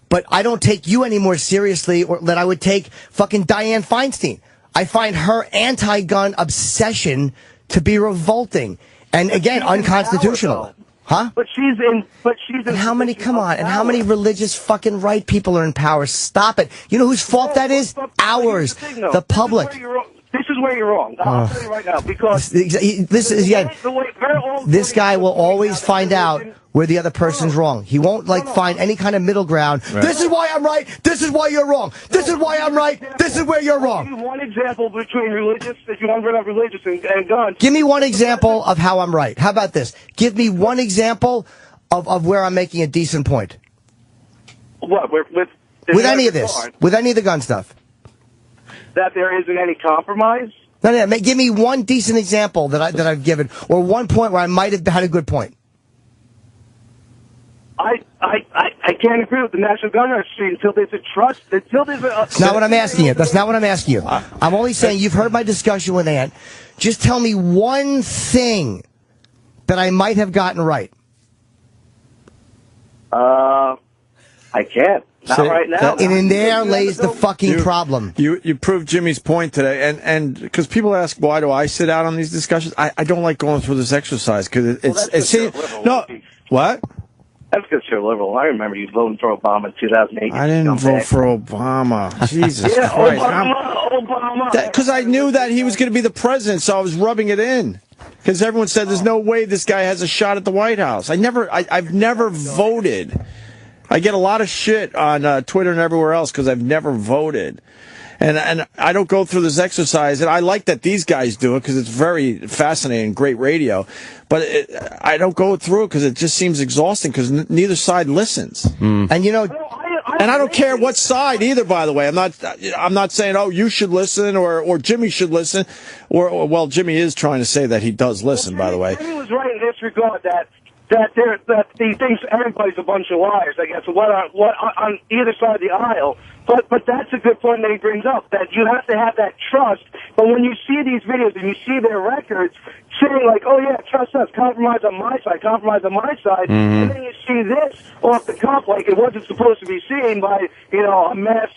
But I don't take you any more seriously than I would take fucking Dianne Feinstein. I find her anti-gun obsession to be revolting and, again, unconstitutional. Huh? But she's in. And how many? Come on! And how many religious fucking right people are in power? Stop it! You know whose fault that is? Ours, the public. This is where you're wrong. I'll tell you right now, because this guy will always find out where the other person's wrong. He won't find any kind of middle ground. Right. This is why I'm right. This is why you're wrong. This is why I'm right. This is where you're wrong. Give me one example between religious, if you want to bring up religious and guns. Give me one example of how I'm right. How about this? Give me one example of where I'm making a decent point. What? With any of this? With any of the gun stuff? That there isn't any compromise? No, give me one decent example that I've given, or one point where I might have had a good point. I can't agree with the National Gun Registry until there's a trust, until there's a... That's not what I'm asking you. That's not what I'm asking you. I'm only saying you've heard my discussion with Ant. Just tell me one thing that I might have gotten right. I can't. Not right now. And in there lays the fucking problem. You proved Jimmy's point today, and because people ask, why do I sit out on these discussions? I don't like going through this exercise because it's no. What? That's because you're liberal. I remember you voting for Obama in 2008. I didn't vote for Obama. Jesus Yeah, Christ. Obama. Because I knew that he was going to be the president, so I was rubbing it in. Because everyone said there's no way this guy has a shot at the White House. I've never voted. I get a lot of shit on Twitter and everywhere else because I've never voted. And I don't go through this exercise, and I like that these guys do it because it's very fascinating, great radio. But I don't go through it because it just seems exhausting because neither side listens. And you know, and I don't care what side either. By the way, I'm not saying you should listen or Jimmy should listen, or well, Jimmy is trying to say that he does listen. By the way, Jimmy was right in this regard that he thinks everybody's a bunch of liars. I guess what on either side of the aisle. But that's a good point that he brings up, that you have to have that trust. But when you see these videos and you see their records saying like, oh yeah, trust us, compromise on my side, and then you see this off the cuff like it wasn't supposed to be seen by, a mass,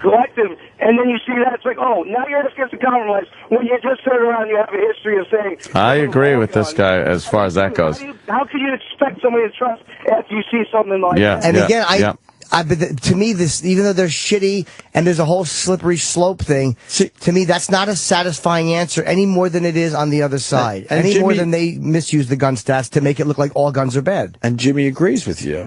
collective, and then you see that, it's like, oh, now you're just getting to compromise when you just turn around and you have a history of saying... I agree with this guy as far as that goes. How can you expect somebody to trust after you see something like that? And again, to me, this, even though they're shitty and there's a whole slippery slope thing, to me, that's not a satisfying answer any more than it is on the other side. And any Jimmy, more than they misuse the gun stats to make it look like all guns are bad. And Jimmy agrees with you.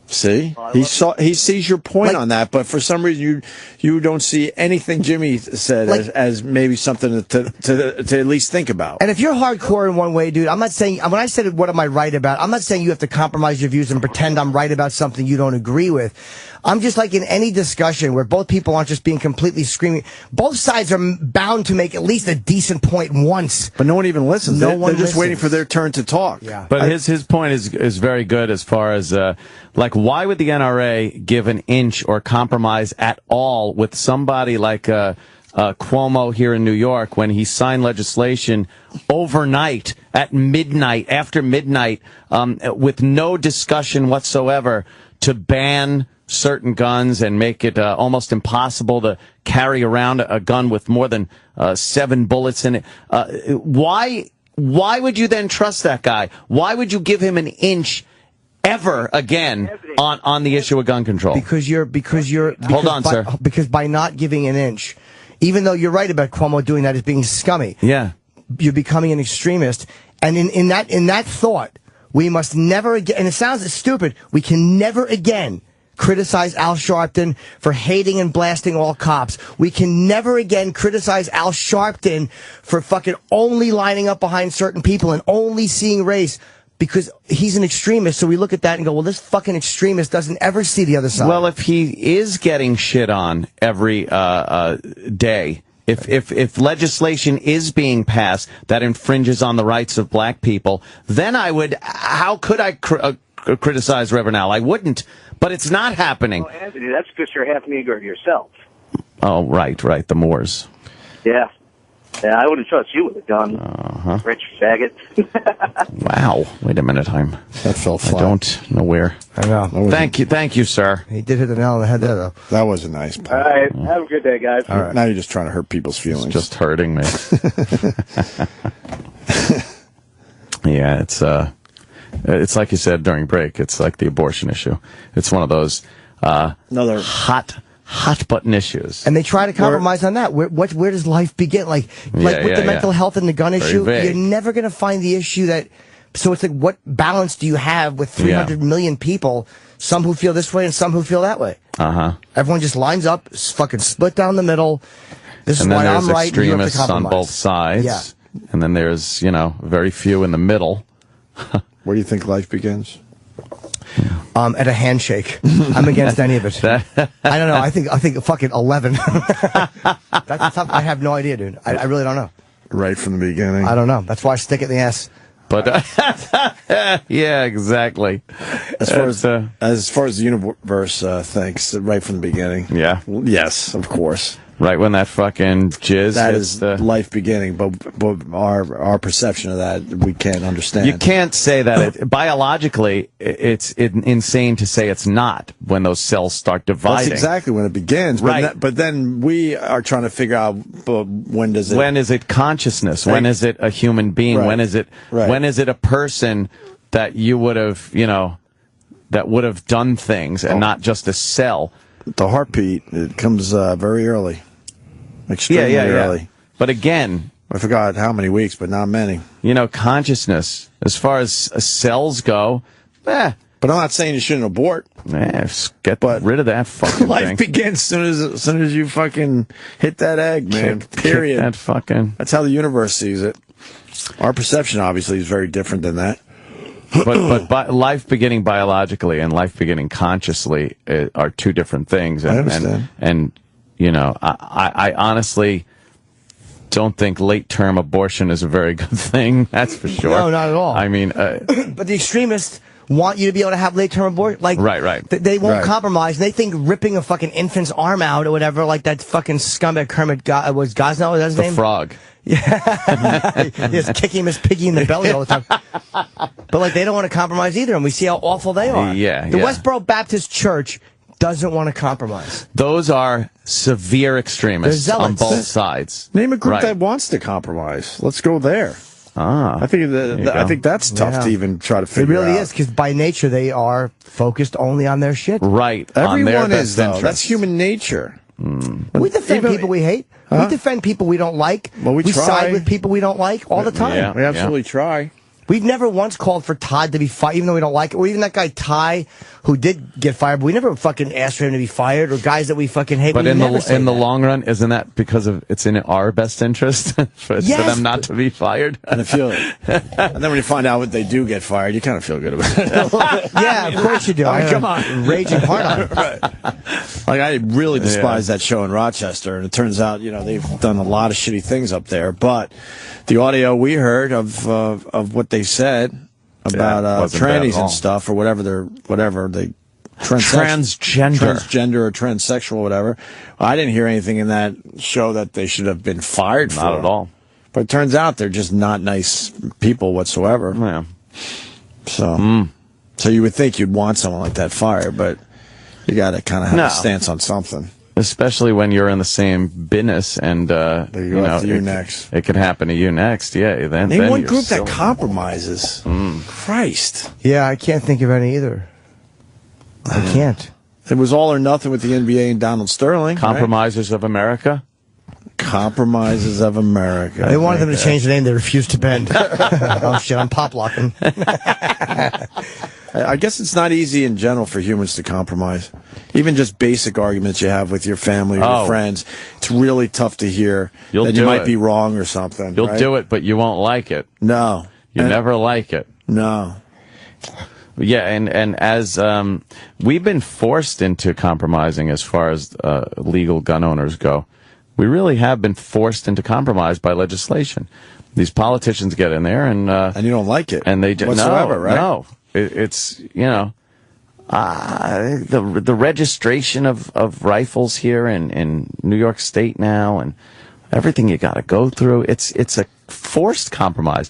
See, he sees your point on that, but for some reason you don't see anything Jimmy said as maybe something to at least think about. And if you're hardcore in one way, dude, I'm not saying, when I said what am I right about, I'm not saying you have to compromise your views and pretend I'm right about something you don't agree with. I'm just like in any discussion where both people aren't just being completely screaming. Both sides are bound to make at least a decent point once. But no one even listens. No they're one just listens. waiting for their turn to talk. Yeah. But his point is very good as far as, why would the NRA give an inch or compromise at all with somebody like Cuomo here in New York when he signed legislation overnight, at midnight, after midnight, with no discussion whatsoever to ban certain guns and make it almost impossible to carry around a gun with more than 7 bullets in it. Why would you then trust that guy? Why would you give him an inch ever again on the issue of gun control? Because hold on, sir. Because by not giving an inch, even though you're right about Cuomo doing that as being scummy, you're becoming an extremist. And in that thought, we must never again, and it sounds stupid, we can never again criticize Al Sharpton for hating and blasting all cops. We can never again criticize Al Sharpton for fucking only lining up behind certain people and only seeing race. Because he's an extremist, so we look at that and go, well, this fucking extremist doesn't ever see the other side. Well, if he is getting shit on every day, if legislation is being passed that infringes on the rights of black people, then how could I criticize Reverend Al? I wouldn't, but it's not happening. Well, Anthony, that's because you're half Negro yourself. Oh, right, the Moors. Yeah. Yeah, I wouldn't trust you with a gun, rich faggot. Wow. Wait a minute, that fell flat. I don't know where. I know. Thank you, sir. He did hit the nail on the head there, though. That was a nice point. All right, have a good day, guys. All right. Now you're just trying to hurt people's feelings. It's just hurting me. Yeah, it's like you said during break. It's like the abortion issue. It's one of those another hot button issues. And they try to compromise on that. Where does life begin? Like with the mental health and the gun issue, you're never going to find the issue that. So it's like, what balance do you have with 300 million people? Some who feel this way and some who feel that way. Everyone just lines up, fucking split down the middle. This is why I'm right. And you have to compromise. On both sides. Yeah. And then there's very few in the middle. Where do you think life begins? At a handshake. I'm against any of it. I don't know. I think fucking 11. That's tough. I have no idea, dude. I really don't know. Right from the beginning. I don't know. That's why I stick it in the ass. But yeah, exactly. As far as the universe thinks, right from the beginning. Yeah. Yes, of course. Right when that fucking jizz that hits is life beginning, but our perception of that we can't understand. You can't say that biologically. It's insane to say it's not when those cells start dividing. That's exactly when it begins. Right. But then we are trying to figure out when does it? When is it consciousness? When is it a human being? Right. When is it? Right. When is it a person that you would have, that would have done things and not just a cell. The heartbeat, it comes very early. Extremely early. But again, I forgot how many weeks, but not many. Consciousness, as far as cells go, But I'm not saying you shouldn't abort. Get rid of that fucking life thing. begins as soon as you fucking hit that egg, man. Period. That's how the universe sees it. Our perception, obviously, is very different than that. But life beginning biologically and life beginning consciously are two different things. And, I understand. And I honestly don't think late-term abortion is a very good thing. That's for sure. No, not at all. I mean, but the extremists want you to be able to have late-term abortion. Like, right. They won't compromise. They think ripping a fucking infant's arm out or whatever, like that fucking scumbag Kermit was Gosnell, was that his name? The frog. Yeah. He's kicking his piggy in the belly all the time. But like, they don't want to compromise either, and we see how awful they are. Yeah. The Westboro Baptist Church doesn't want to compromise. Those are severe extremists on both sides. Name a group that wants to compromise. Let's go there. I think that's tough to even try to figure out. It really is, because by nature they are focused only on their shit. Right. Everyone is, though. That's human nature. We defend people we hate. We defend people we don't like. Well, we try. Side with people we don't like all the time. Yeah, we absolutely try. We've never once called for Todd to be fired, even though we don't like it. Or even that guy Ty, who did get fired, but we never fucking asked for him to be fired, or guys that we fucking hate. But in the long run, isn't that because it's in our best interest for them not to be fired? And and then when you find out what they do get fired, you kind of feel good about it. Yeah, of course you do. Come on, raging hard on it. Right. Like, I really despise that show in Rochester, and it turns out they've done a lot of shitty things up there. But the audio we heard of what they said about trannies and stuff, or whatever they transgender or transsexual, whatever. I didn't hear anything in that show that they should have been fired for. Not at all. But it turns out they're just not nice people whatsoever. Yeah. So you would think you'd want someone like that fired, but you got to kind of have a stance on something. Especially when you're in the same business, and you next. It could happen to you next. Yeah. Name one group that compromises. Christ. Yeah, I can't think of any either. I can't. It was all or nothing with the NBA and Donald Sterling. Compromisers of America. Compromises of America. They wanted them to change the name. They refused to bend. Oh shit! I'm pop locking. I guess it's not easy in general for humans to compromise. Even just basic arguments you have with your family or your friends, it's really tough to hear that you might be wrong or something. You'll do it, but you won't like it. No. You never like it. No. Yeah, and as we've been forced into compromising as far as legal gun owners go. We really have been forced into compromise by legislation. These politicians get in there, and you don't like it, and they whatsoever, right? No. It's the registration of rifles here in New York State now, and everything you got to go through. It's a forced compromise.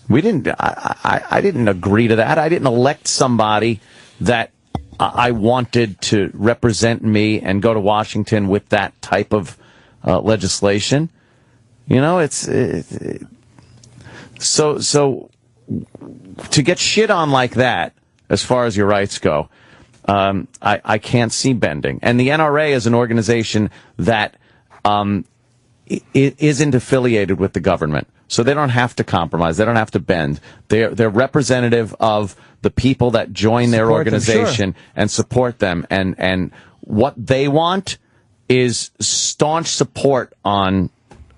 We didn't. I didn't agree to that. I didn't elect somebody that I wanted to represent me and go to Washington with that type of legislation. So to get shit on like that, as far as your rights go, I can't see bending. And the NRA is an organization that isn't affiliated with the government, so they don't have to compromise. They don't have to bend. They're representative of the people that join their organization and support them. And what they want is staunch support on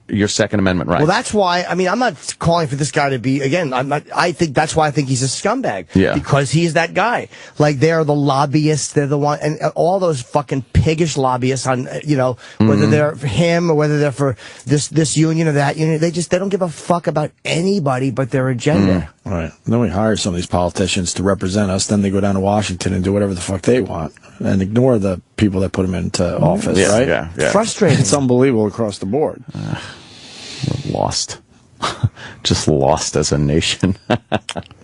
your Second Amendment rights. Well, that's why, I'm not calling for this guy to be, again, I think that's why I think he's a scumbag. Yeah. Because he's that guy. Like, they're the lobbyists, they're the one, and all those fucking piggish lobbyists on, whether they're for him or whether they're for this union or that union, they don't give a fuck about anybody but their agenda. Right. Then we hire some of these politicians to represent us, then they go down to Washington and do whatever the fuck they want, and ignore the people that put them into office, right? Yeah. Frustrating. It's unbelievable across the board. We're lost. Just lost as a nation.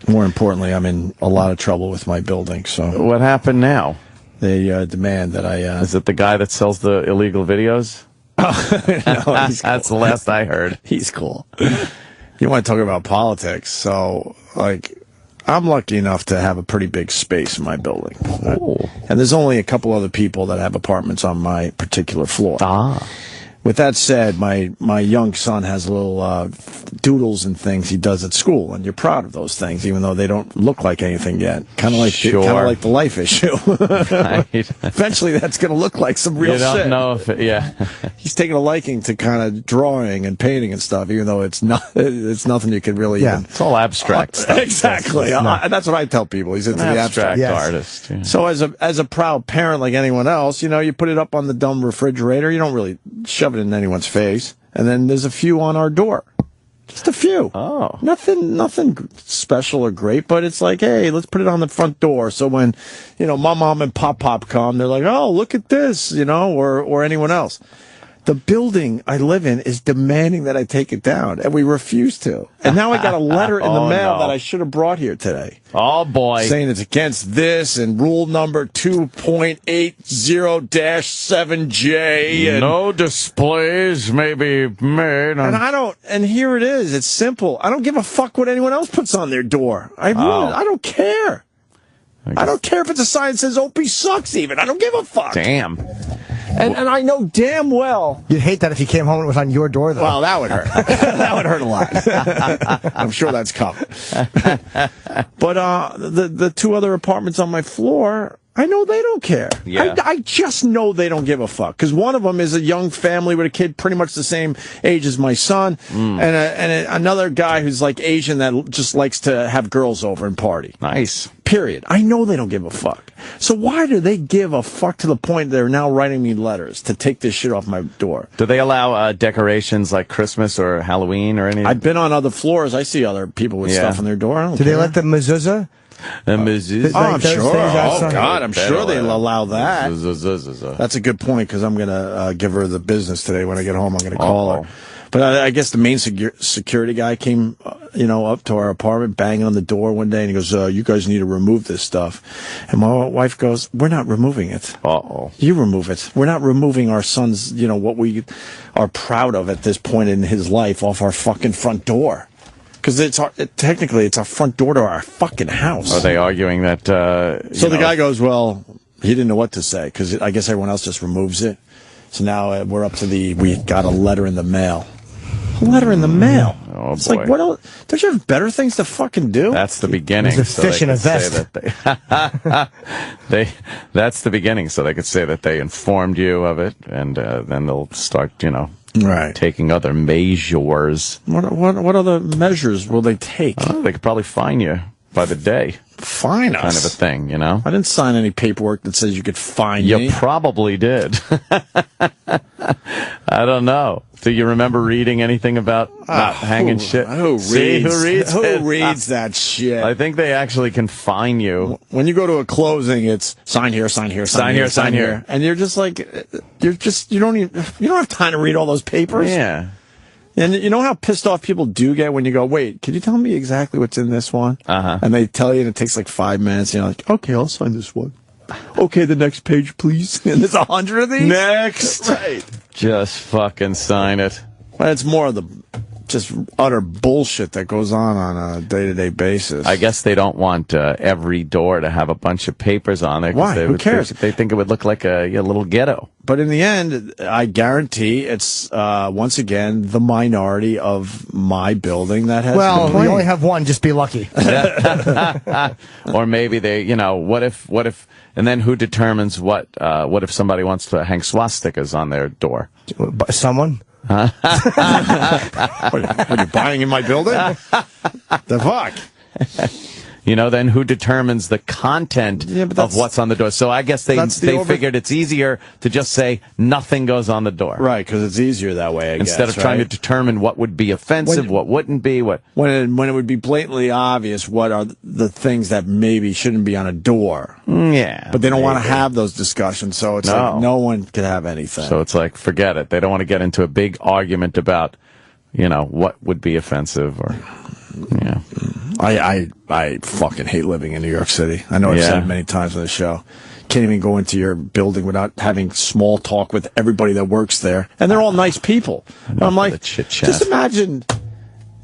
More importantly, I'm in a lot of trouble with my building. So what happened now? They demand that I... Is it the guy that sells the illegal videos? No, he's cool. That's the last I heard. He's cool. You want to talk about politics, so, like, I'm lucky enough to have a pretty big space in my building. Right? And there's only a couple other people that have apartments on my particular floor. With that said, my young son has little doodles and things he does at school, and you're proud of those things, even though they don't look like anything yet. Kind of like the life issue. Right. Eventually, that's going to look like some real shit. You don't know if He's taking a liking to kind of drawing and painting and stuff, even though it's nothing you can really. Yeah, it's all abstract stuff. Exactly. That's what I tell people. He's into the abstract artist. Yeah. So as a proud parent, like anyone else, you put it up on the dumb refrigerator. You don't really shove it in anyone's face. And then there's a few on our door. Just a few. Oh. Nothing special or great, but it's like, hey, let's put it on the front door. So when, my mom and pop come, they're like, oh, look at this, or anyone else. The building I live in is demanding that I take it down, and we refuse to. And now I got a letter in the mail that I should have brought here today. Oh, boy. Saying it's against this and rule number 2.80-7J. No displays may be made. And here it is. It's simple. I don't give a fuck what anyone else puts on their door. I don't care. I don't care if it's a sign that says Opie sucks even. I don't give a fuck. Damn. And I know damn well. You'd hate that if you came home and it was on your door, though. Well, that would hurt. That would hurt a lot. I'm sure that's coming. But the two other apartments on my floor, I know they don't care. Yeah. I just know they don't give a fuck. Because one of them is a young family with a kid pretty much the same age as my son. And another guy who's like Asian that just likes to have girls over and party. Nice. Period. I know they don't give a fuck. So why do they give a fuck to the point they're now writing me letters to take this shit off my door? Do they allow decorations like Christmas or Halloween or anything? I've been on other floors. I see other people with stuff on their door. I don't Do care. they let the mezuzah? I'm sure. Oh, God, I'm sure they'll allow that. That's a good point, because I'm going to give her the business today. When I get home, I'm going to call her. But I guess the main security guy came, up to our apartment, banging on the door one day, and he goes, you guys need to remove this stuff. And my wife goes, we're not removing it. Uh-oh. You remove it. We're not removing our son's, what we are proud of at this point in his life off our fucking front door. Because technically it's our front door to our fucking house. Are they arguing that, So the guy goes, well, he didn't know what to say, because I guess everyone else just removes it. So now we're up to we got a letter in the mail. A letter in the mail. Oh, it's boy. like, what else? Don't you have better things to fucking do? That's the beginning. There's a fish in a vest. That's the beginning, so they could say that they informed you of it, and then they'll start, right, taking other measures. What other measures will they take? They could probably fine you by the day. Fine us? Kind of a thing, I didn't sign any paperwork that says you could fine me. You probably did. I don't know. Do you remember reading anything about not hanging shit? Who reads that shit? I think they actually can fine you. When you go to a closing, it's sign here, sign here, sign here, sign here. And you're just like, you don't have time to read all those papers. Yeah. And you know how pissed off people do get when you go, wait, could you tell me exactly what's in this one? Uh-huh. And they tell you, and it takes like 5 minutes, and you're like, okay, I'll sign this one. Okay, the next page, please. And there's 100 of these? Next. Right. Just fucking sign it. Well, it's more of the just utter bullshit that goes on a day-to-day basis. I guess they don't want every door to have a bunch of papers on it. Why? Who cares? They think it would look like a little ghetto. But in the end, I guarantee it's, once again, the minority of my building that has Well, we only have one. Just be lucky. Or maybe they, what if, and then who determines what if somebody wants to hang swastikas on their door? Someone? Huh? What, are you buying in my building? The fuck? Then who determines the content of what's on the door? So I guess they figured it's easier to just say nothing goes on the door. Right, because it's easier that way, Instead of trying to determine what would be offensive, what wouldn't be. When it would be blatantly obvious what are the things that maybe shouldn't be on a door. Yeah. But they don't want to have those discussions, so it's like no one could have anything. So it's like, forget it. They don't want to get into a big argument about, what would be offensive or... Yeah, I fucking hate living in New York City. I know I've said it many times on the show. Can't even go into your building without having small talk with everybody that works there, and they're all nice people. I'm like, just imagine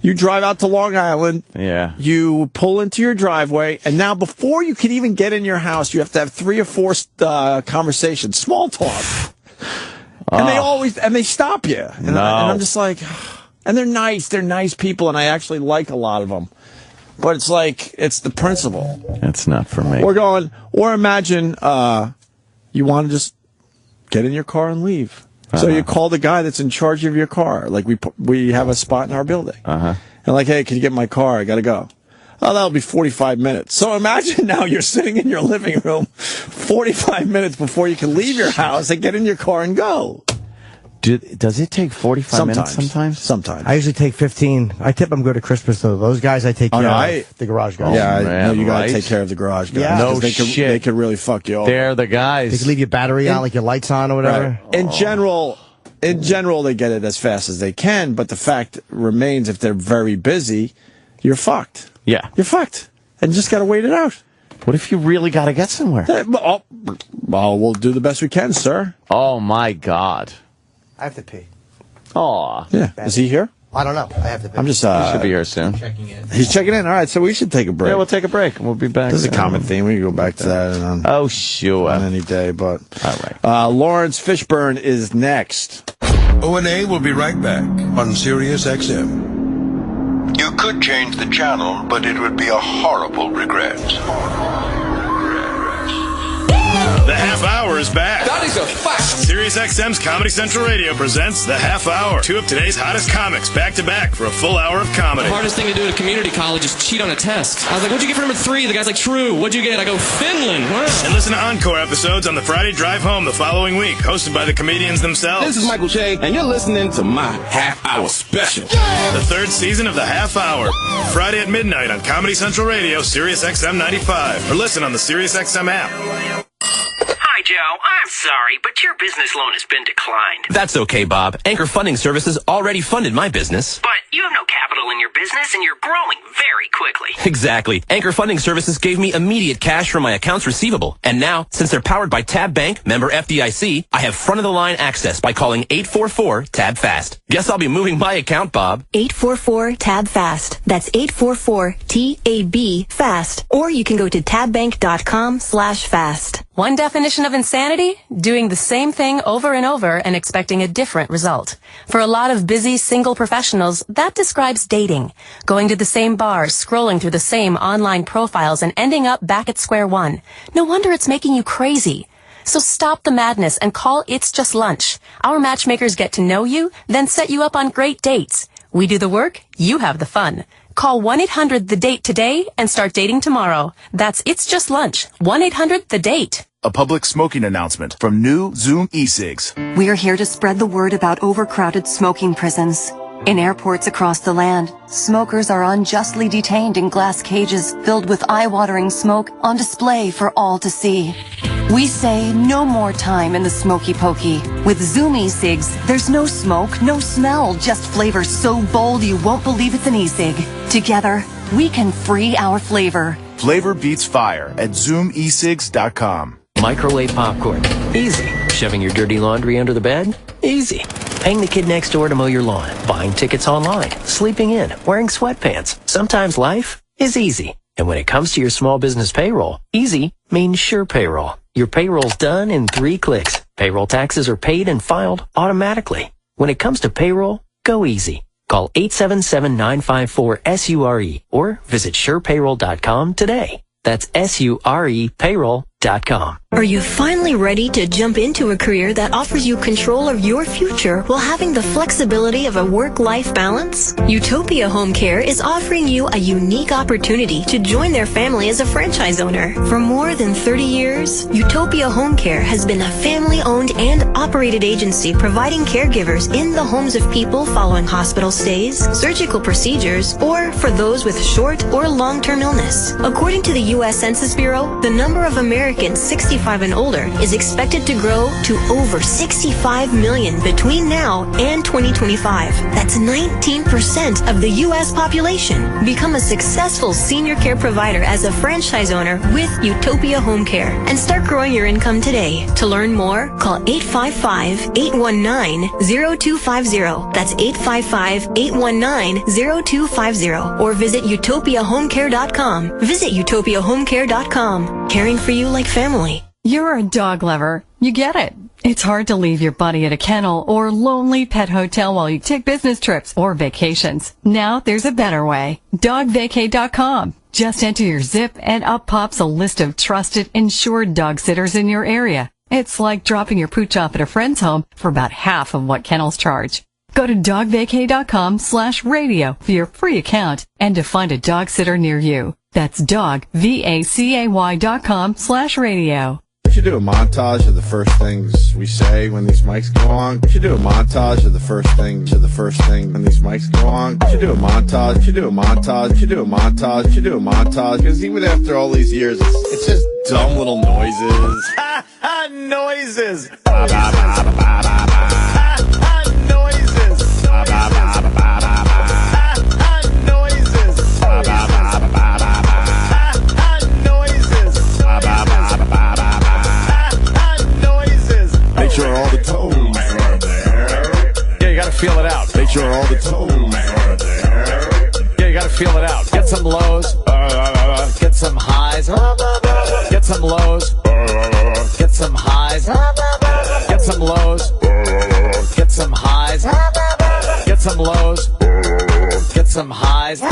You drive out to Long Island. Yeah. You pull into your driveway, and now before you can even get in your house, you have to have 3 or 4 conversations, small talk. And they stop you. And I'm just like, and they're nice. They're nice people, and I actually like a lot of them. But it's like, it's the principle. It's not for me. Or imagine you want to just get in your car and leave. So you call the guy that's in charge of your car. Like, we have a spot in our building. And like, hey, can you get my car? I got to go. Oh, that'll be 45 minutes. So imagine now you're sitting in your living room 45 minutes before you can leave your house and get in your car and go. Does it take 45 minutes sometimes? Sometimes. I usually take 15. I tip them good at Christmas, though. Those guys I take care of. The garage guys. Yeah, I know you got to take care of the garage guys. Yeah. No shit. They could really fuck you over. They're the guys. They could leave your battery on, like your lights on or whatever. Right. In general, they get it as fast as they can, but the fact remains, if they're very busy, you're fucked. Yeah. You're fucked. And you just got to wait it out. What if you really got to get somewhere? Well, we'll do the best we can, sir. Oh, my God. I have to pee. Aw. Yeah. Is he here? I don't know. I have to pee. I'm just. He should be here soon. He's checking in. All right, so we should take a break. Yeah, we'll take a break. We'll be back. This is a common theme. We can go back to that sure. on any day. But all right. Lawrence Fishburne is next. O&A will be right back on Sirius XM. You could change the channel, but it would be a horrible regret. The half hour is back. That is a fact. Sirius XM's Comedy Central Radio presents The Half Hour. 2 of today's hottest comics back to back for a full hour of comedy. The hardest thing to do at a community college is cheat on a test. I was like, what'd you get for number 3? The guy's like, true. What'd you get? I go, Finland. Wow. And listen to encore episodes on the Friday Drive Home the following week, hosted by the comedians themselves. This is Michael Che, and you're listening to my half hour special. The 3rd season of The Half Hour. Friday at midnight on Comedy Central Radio, Sirius XM 95. Or listen on the Sirius XM app. Hi, Joe. I'm sorry, but your business loan has been declined. That's okay, Bob. Anchor Funding Services already funded my business. But you have no capital in your business, and you're growing very quickly. Exactly. Anchor Funding Services gave me immediate cash from my accounts receivable. And now, since they're powered by Tab Bank, member FDIC, I have front-of-the-line access by calling 844-TAB-FAST. Guess I'll be moving my account, Bob. 844-TAB-FAST. That's 844-TAB-FAST. Or you can go to tabbank.com/fast. One definition of insanity? Doing the same thing over and over and expecting a different result. For a lot of busy single professionals, that describes dating. Going to the same bars, scrolling through the same online profiles, and ending up back at square one. No wonder it's making you crazy. So stop the madness and call It's Just Lunch. Our matchmakers get to know you, then set you up on great dates. We do the work, you have the fun. Call 1-800-THE-DATE today and start dating tomorrow. That's It's Just Lunch. 1-800-THE-DATE. A public smoking announcement from new Zoom e-cigs. We're here to spread the word about overcrowded smoking prisons. In airports across the land, smokers are unjustly detained in glass cages filled with eye-watering smoke on display for all to see. We say no more time in the smoky pokey. With Zoom e-cigs, there's no smoke, no smell, just flavor so bold you won't believe it's an e-cig. Together, we can free our flavor. Flavor beats fire at ZoomEcigs.com. Microwave popcorn. Easy. Shoving your dirty laundry under the bed? Easy. Paying the kid next door to mow your lawn. Buying tickets online. Sleeping in. Wearing sweatpants. Sometimes life is easy. And when it comes to your small business payroll, easy means Sure Payroll. Your payroll's done in 3 clicks. Payroll taxes are paid and filed automatically. When it comes to payroll, go easy. Call 877-954-SURE or visit surepayroll.com today. That's SURE payroll.com. Are you finally ready to jump into a career that offers you control of your future while having the flexibility of a work-life balance? Utopia Home Care is offering you a unique opportunity to join their family as a franchise owner. For more than 30 years, Utopia Home Care has been a family-owned and operated agency providing caregivers in the homes of people following hospital stays, surgical procedures, or for those with short or long-term illness. According to the U.S. Census Bureau, the number of Americans 65 25 and older is expected to grow to over 65 million between now and 2025. That's 19% of the U.S. population. Become a successful senior care provider as a franchise owner with Utopia Home Care and start growing your income today. To learn more, call 855-819-0250. That's 855-819-0250. Or visit utopiahomecare.com. Visit utopiahomecare.com. Caring for you like family. You're a dog lover. You get it. It's hard to leave your buddy at a kennel or lonely pet hotel while you take business trips or vacations. Now there's a better way. DogVacay.com. Just enter your zip and up pops a list of trusted, insured dog sitters in your area. It's like dropping your pooch off at a friend's home for about half of what kennels charge. Go to dogvacay.com/radio for your free account and to find a dog sitter near you. That's dogvacay.com/radio. We should do a montage of the first things we say when these mics go on. We should do a montage of the first thing when these mics go on. We should do a montage. We should do a montage. We should do a montage. We should do a montage. Because even after all these years, it's just dumb little noises. Noises. Make sure all the toes are there. Yeah, you gotta feel it out. Make sure all the toes are there. Yeah, you gotta feel it out. Get some lows, get some highs, get some lows, get some highs, get some lows, get some highs, get some lows, get some highs.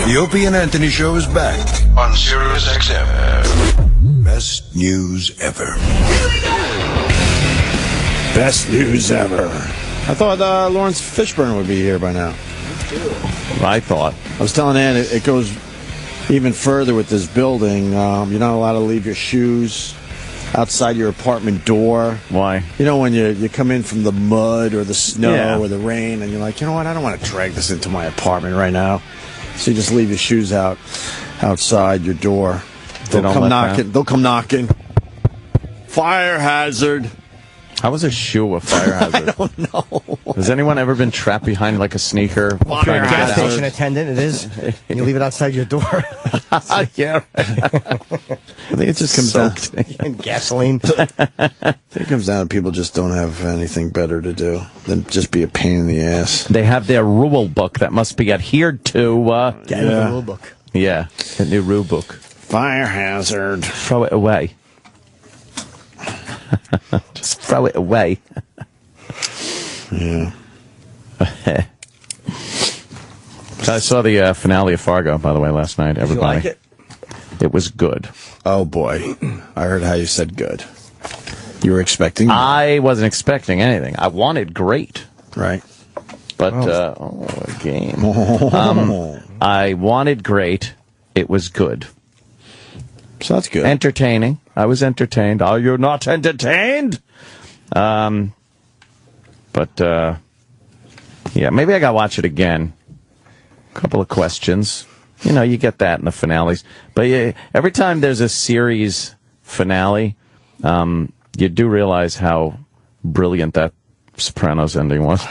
The Opie and Anthony Show is back on Sirius XM. Best news ever. Best news ever. I thought Lawrence Fishburne would be here by now. I thought. I was telling Ann it goes even further with this building. You're not allowed to leave your shoes outside your apartment door. Why? You know, when you come in from the mud or the snow or the rain, and you're like, you know what, I don't want to drag this into my apartment right now. So you just leave your shoes outside your door. They'll come knocking. They'll come knocking. Fire hazard. How is a shoe a fire hazard? I don't know. Has anyone ever been trapped behind like a sneaker? If you're a gas station attendant, it is. And you leave it outside your door. Yeah. I think it just comes down to gasoline. I think it comes down to people just don't have anything better to do than just be a pain in the ass. They have their rule book that must be adhered to. Get the rule book. Yeah, a new rule book. Fire hazard. Throw it away. Just throw it away. Yeah. I saw the finale of Fargo, by the way, last night. Everybody. Did you like it? It was good. Oh, boy. I heard how you said good. You were expecting good. I wasn't expecting anything. I wanted great. Right. But, a game. I wanted great. It was good. So that's good. Entertaining. I was entertained. Are you not entertained? But Yeah, maybe I got to watch it again. A couple of questions. You know, you get that in the finales. But yeah, every time there's a series finale, you do realize how brilliant that Sopranos ending was.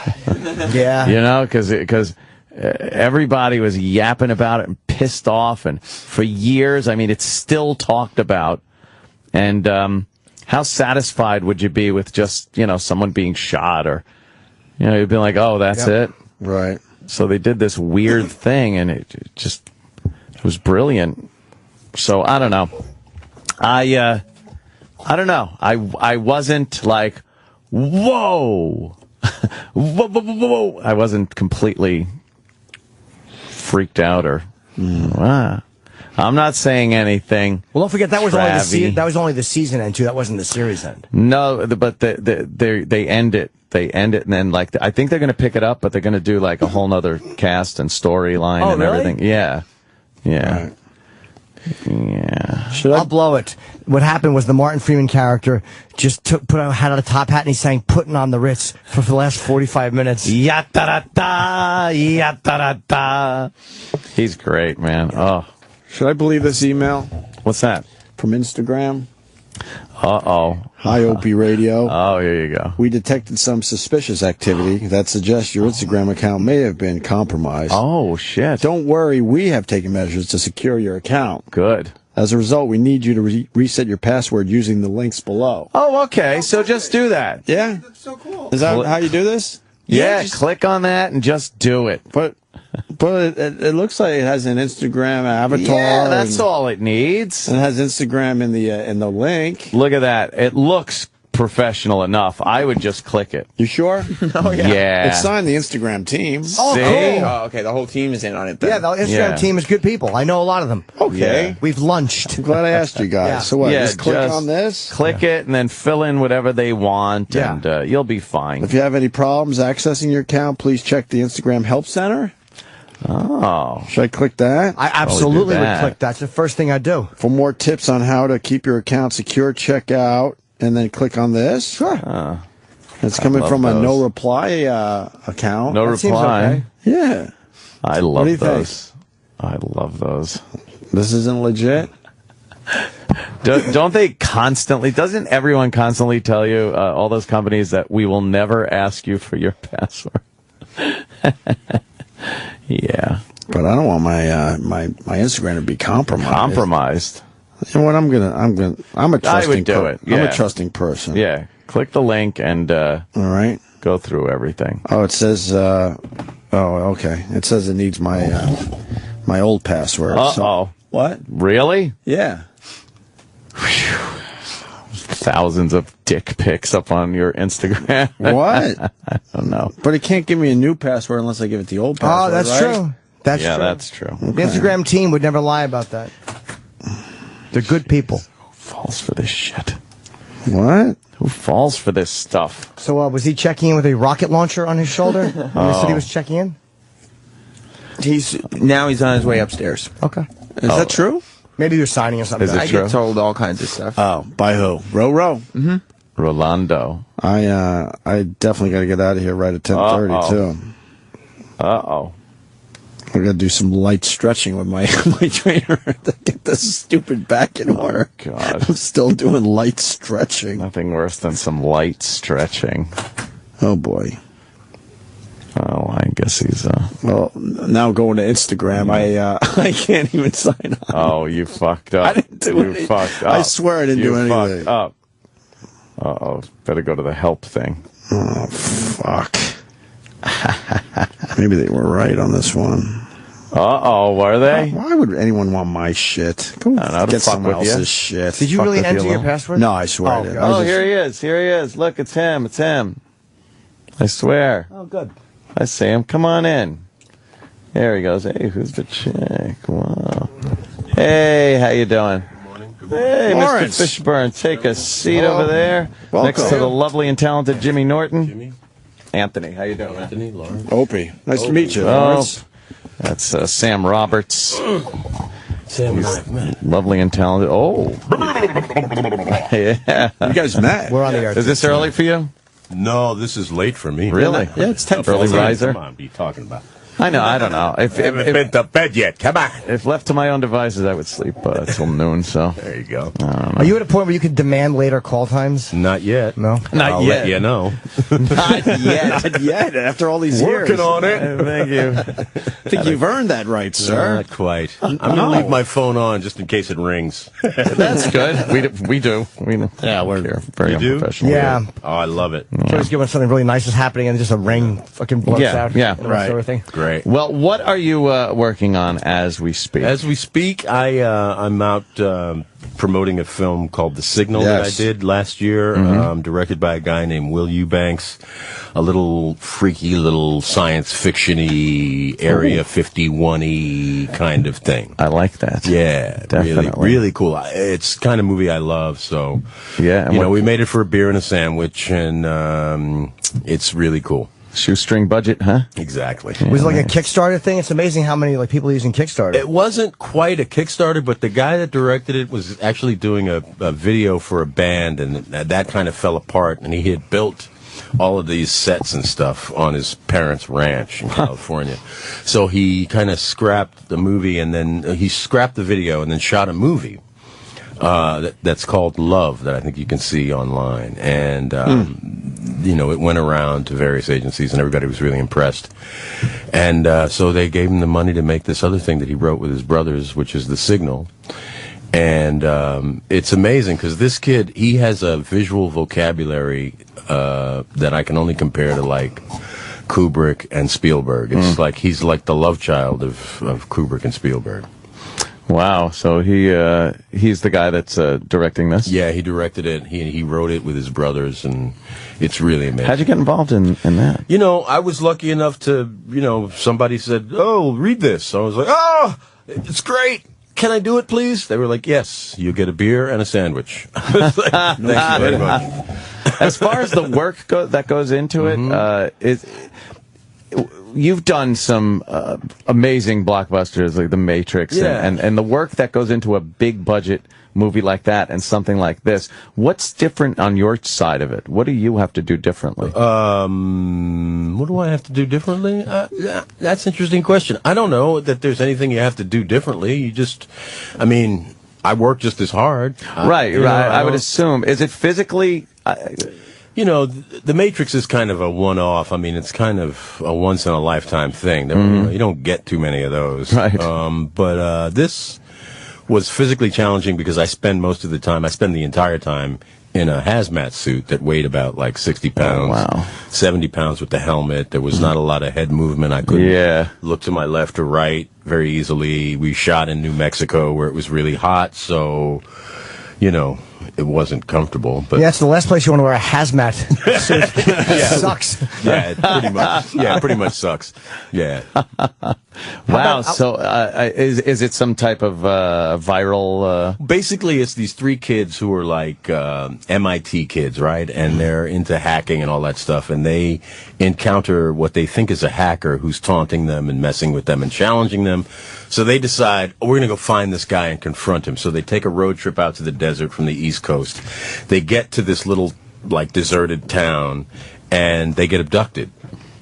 Yeah. You know, because everybody was yapping about it and pissed off. And for years, I mean, it's still talked about. And how satisfied would you be with just, you know, someone being shot or, you know, you'd be like, oh, that's it. Right. So they did this weird thing, and it was brilliant. So I don't know. I don't know. I wasn't like, whoa, whoa, whoa, whoa. I wasn't completely freaked out or. I'm not saying anything. Well, don't forget that was only the season end too. That wasn't the series end. No, but they end it. They end it, and then I think they're going to pick it up, but they're going to do like a whole nother cast and storyline and really? everything. Yeah. Right. Yeah. I'll blow it. What happened was the Martin Freeman character just put a hat on a top hat and he sang "Putting on the Ritz" for the last 45 minutes. Ya-da-da-da, ya-da-da-da. He's great, man. Oh. Should I believe this email? What's that? From Instagram. Uh-oh. Hi, Opie Radio. Oh, here you go. We detected some suspicious activity that suggests your Instagram account may have been compromised. Oh, shit. Don't worry, we have taken measures to secure your account. Good. As a result, we need you to reset your password using the links below. Oh, okay. So just do that. Yeah? That's so cool. Is that how you do this? Yeah, click on that and just do it. But it looks like it has an Instagram avatar. Yeah, that's all it needs. And it has Instagram in the link. Look at that. It looks professional enough. I would just click it. You sure? Oh, yeah. Yeah. It's signed the Instagram team. Oh, See? cool. Oh, okay. The whole team is in on it then. Yeah, the Instagram team is good people. I know a lot of them. Okay. Yeah. We've lunched. I'm glad I asked you guys. Yeah. So what? Yeah, just click on this? Click it and then fill in whatever they want, and you'll be fine. If you have any problems accessing your account, please check the Instagram Help Center. Oh. Should I click that? I absolutely would click that. That's the first thing I do. For more tips on how to keep your account secure, check out and then click on this. Sure. It's coming from a no reply account. No That seems reply. okay. Yeah. I What do love you those. I love those. This isn't legit? Don't they constantly, doesn't everyone constantly tell you, all those companies, that we will never ask you for your password? Yeah. But I don't want my Instagram to be compromised. You know what? I'm a trusting I would do it. Yeah. I'm a trusting person. Yeah. Click the link and all right. Go through everything. Oh, it says okay. It says it needs my old password. Uh-oh. So, what? Really? Yeah. Thousands of dick pics up on your Instagram. What? I don't know. But it can't give me a new password unless I give it the old password. Oh, that's right? true. That's yeah, true. that's true. The Instagram team would never lie about that. They're good people. Who falls for this shit? What? Who falls for this stuff? So was he checking in with a rocket launcher on his shoulder? When he said he was checking in? He's on his way upstairs. Okay. Is that true? Maybe you're signing or something. Is it I true? get told all kinds of stuff. Oh, by who? Ro. Mm-hmm. Rolando. I definitely got to get out of here right at 10:30 too. Uh-oh. I got to do some light stretching with my trainer to get this stupid back in order. God. I'm still doing light stretching. Nothing worse than some light stretching. Oh boy. Oh, I guess he's well, now going to Instagram, I can't even sign on. Oh, you fucked up. I didn't do anything. Fucked up. I swear I didn't do anything. Fucked up. Uh-oh. Better go to the help thing. Oh, fuck. Maybe they were right on this one. Uh-oh, were they? Why would anyone want my shit? Go get someone else's shit. Did you really enter your password? No, I swear I didn't. Oh, here he is. Here he is. Look, it's him. It's him. I swear. Oh, good. I see him. Come on in. There he goes. Hey, who's the chick? Wow. Hey, how you doing? Hey, Lawrence. Mr. Fishburne, take a seat over there. Welcome. Next to the lovely and talented Jimmy Norton. Jimmy. Anthony, how you doing, man? Anthony, Lawrence. Opie. Nice to meet you, Oh, Lawrence. that's Sam Roberts. Sam, Lovely and talented. Oh. Yeah. You guys met. We're on the air. Is this early for you? No, this is late for me. Really? Yeah, it's 10. Early riser. Come on, what are you talking about? I know. I don't know. If I haven't been to bed yet. Come on. If left to my own devices, I would sleep till noon. So there you go. Are you at a point where you could demand later call times? Not yet. No, I'll let you know. Not yet. Not yet. After all these years. Working on it. Thank you. I think you've earned that right, sir. Not quite. I'm going to leave my phone on just in case it rings. That's good. We do. Yeah, we're very you do? unprofessional. Yeah. Oh, I love it. So just when something really nice is happening and just a ring fucking blows out. Yeah. Right. Sort of thing. Great. Well, what are you working on as we speak? As we speak, I'm out promoting a film called The Signal that I did last year, directed by a guy named Will Eubanks. A little freaky, little science fiction-y, Area 51-y kind of thing. I like that. Yeah, definitely. Really cool. It's the kind of movie I love, so... Yeah. You know, we made it for a beer and a sandwich, and it's really cool. Shoestring budget, huh? Exactly. Was it like a Kickstarter thing? It's amazing how many people are using Kickstarter. It wasn't quite a Kickstarter, but the guy that directed it was actually doing a video for a band, and that kind of fell apart. And he had built all of these sets and stuff on his parents' ranch in California. So he kind of scrapped the movie, and then he scrapped the video and then shot a movie. That's called Love, that I think you can see online. And, you know, it went around to various agencies and everybody was really impressed. And so they gave him the money to make this other thing that he wrote with his brothers, which is The Signal. And it's amazing because this kid, he has a visual vocabulary that I can only compare to, like, Kubrick and Spielberg. It's like he's like the love child of Kubrick and Spielberg. Wow, so he's the guy that's directing this? Yeah, he directed it. He wrote it with his brothers, and it's really amazing. How'd you get involved in that? You know, I was lucky enough to, you know, somebody said, "Oh, read this." So I was like, "Oh, it's great. Can I do it, please?" They were like, "Yes, you get a beer and a sandwich." Like, thank you very much. As far as the work that goes into it, you've done some amazing blockbusters like The Matrix and the work that goes into a big budget movie like that and something like this. What's different on your side of it? What do you have to do differently? What do I have to do differently? That's an interesting question. I don't know that there's anything you have to do differently. You just, I mean, I work just as hard. Right. I would assume. Is it physically... You know, The Matrix is kind of a one-off. I mean, it's kind of a once-in-a-lifetime thing. You know, you don't get too many of those. Right. But this was physically challenging because I spend the entire time in a hazmat suit that weighed about like 60 pounds, 70 pounds with the helmet. There was not a lot of head movement. I couldn't look to my left or right very easily. We shot in New Mexico where it was really hot, so, you know, it wasn't comfortable. But yeah, it's the last place you want to wear a hazmat suit. It sucks. Yeah, it pretty much. Yeah, it pretty much sucks. Yeah. Wow. So, is it some type of viral? Basically, it's these three kids who are like MIT kids, right? And they're into hacking and all that stuff. And they encounter what they think is a hacker who's taunting them and messing with them and challenging them. So they decide, we're going to go find this guy and confront him. So they take a road trip out to the desert from the East Coast. They get to this little, like, deserted town, and they get abducted.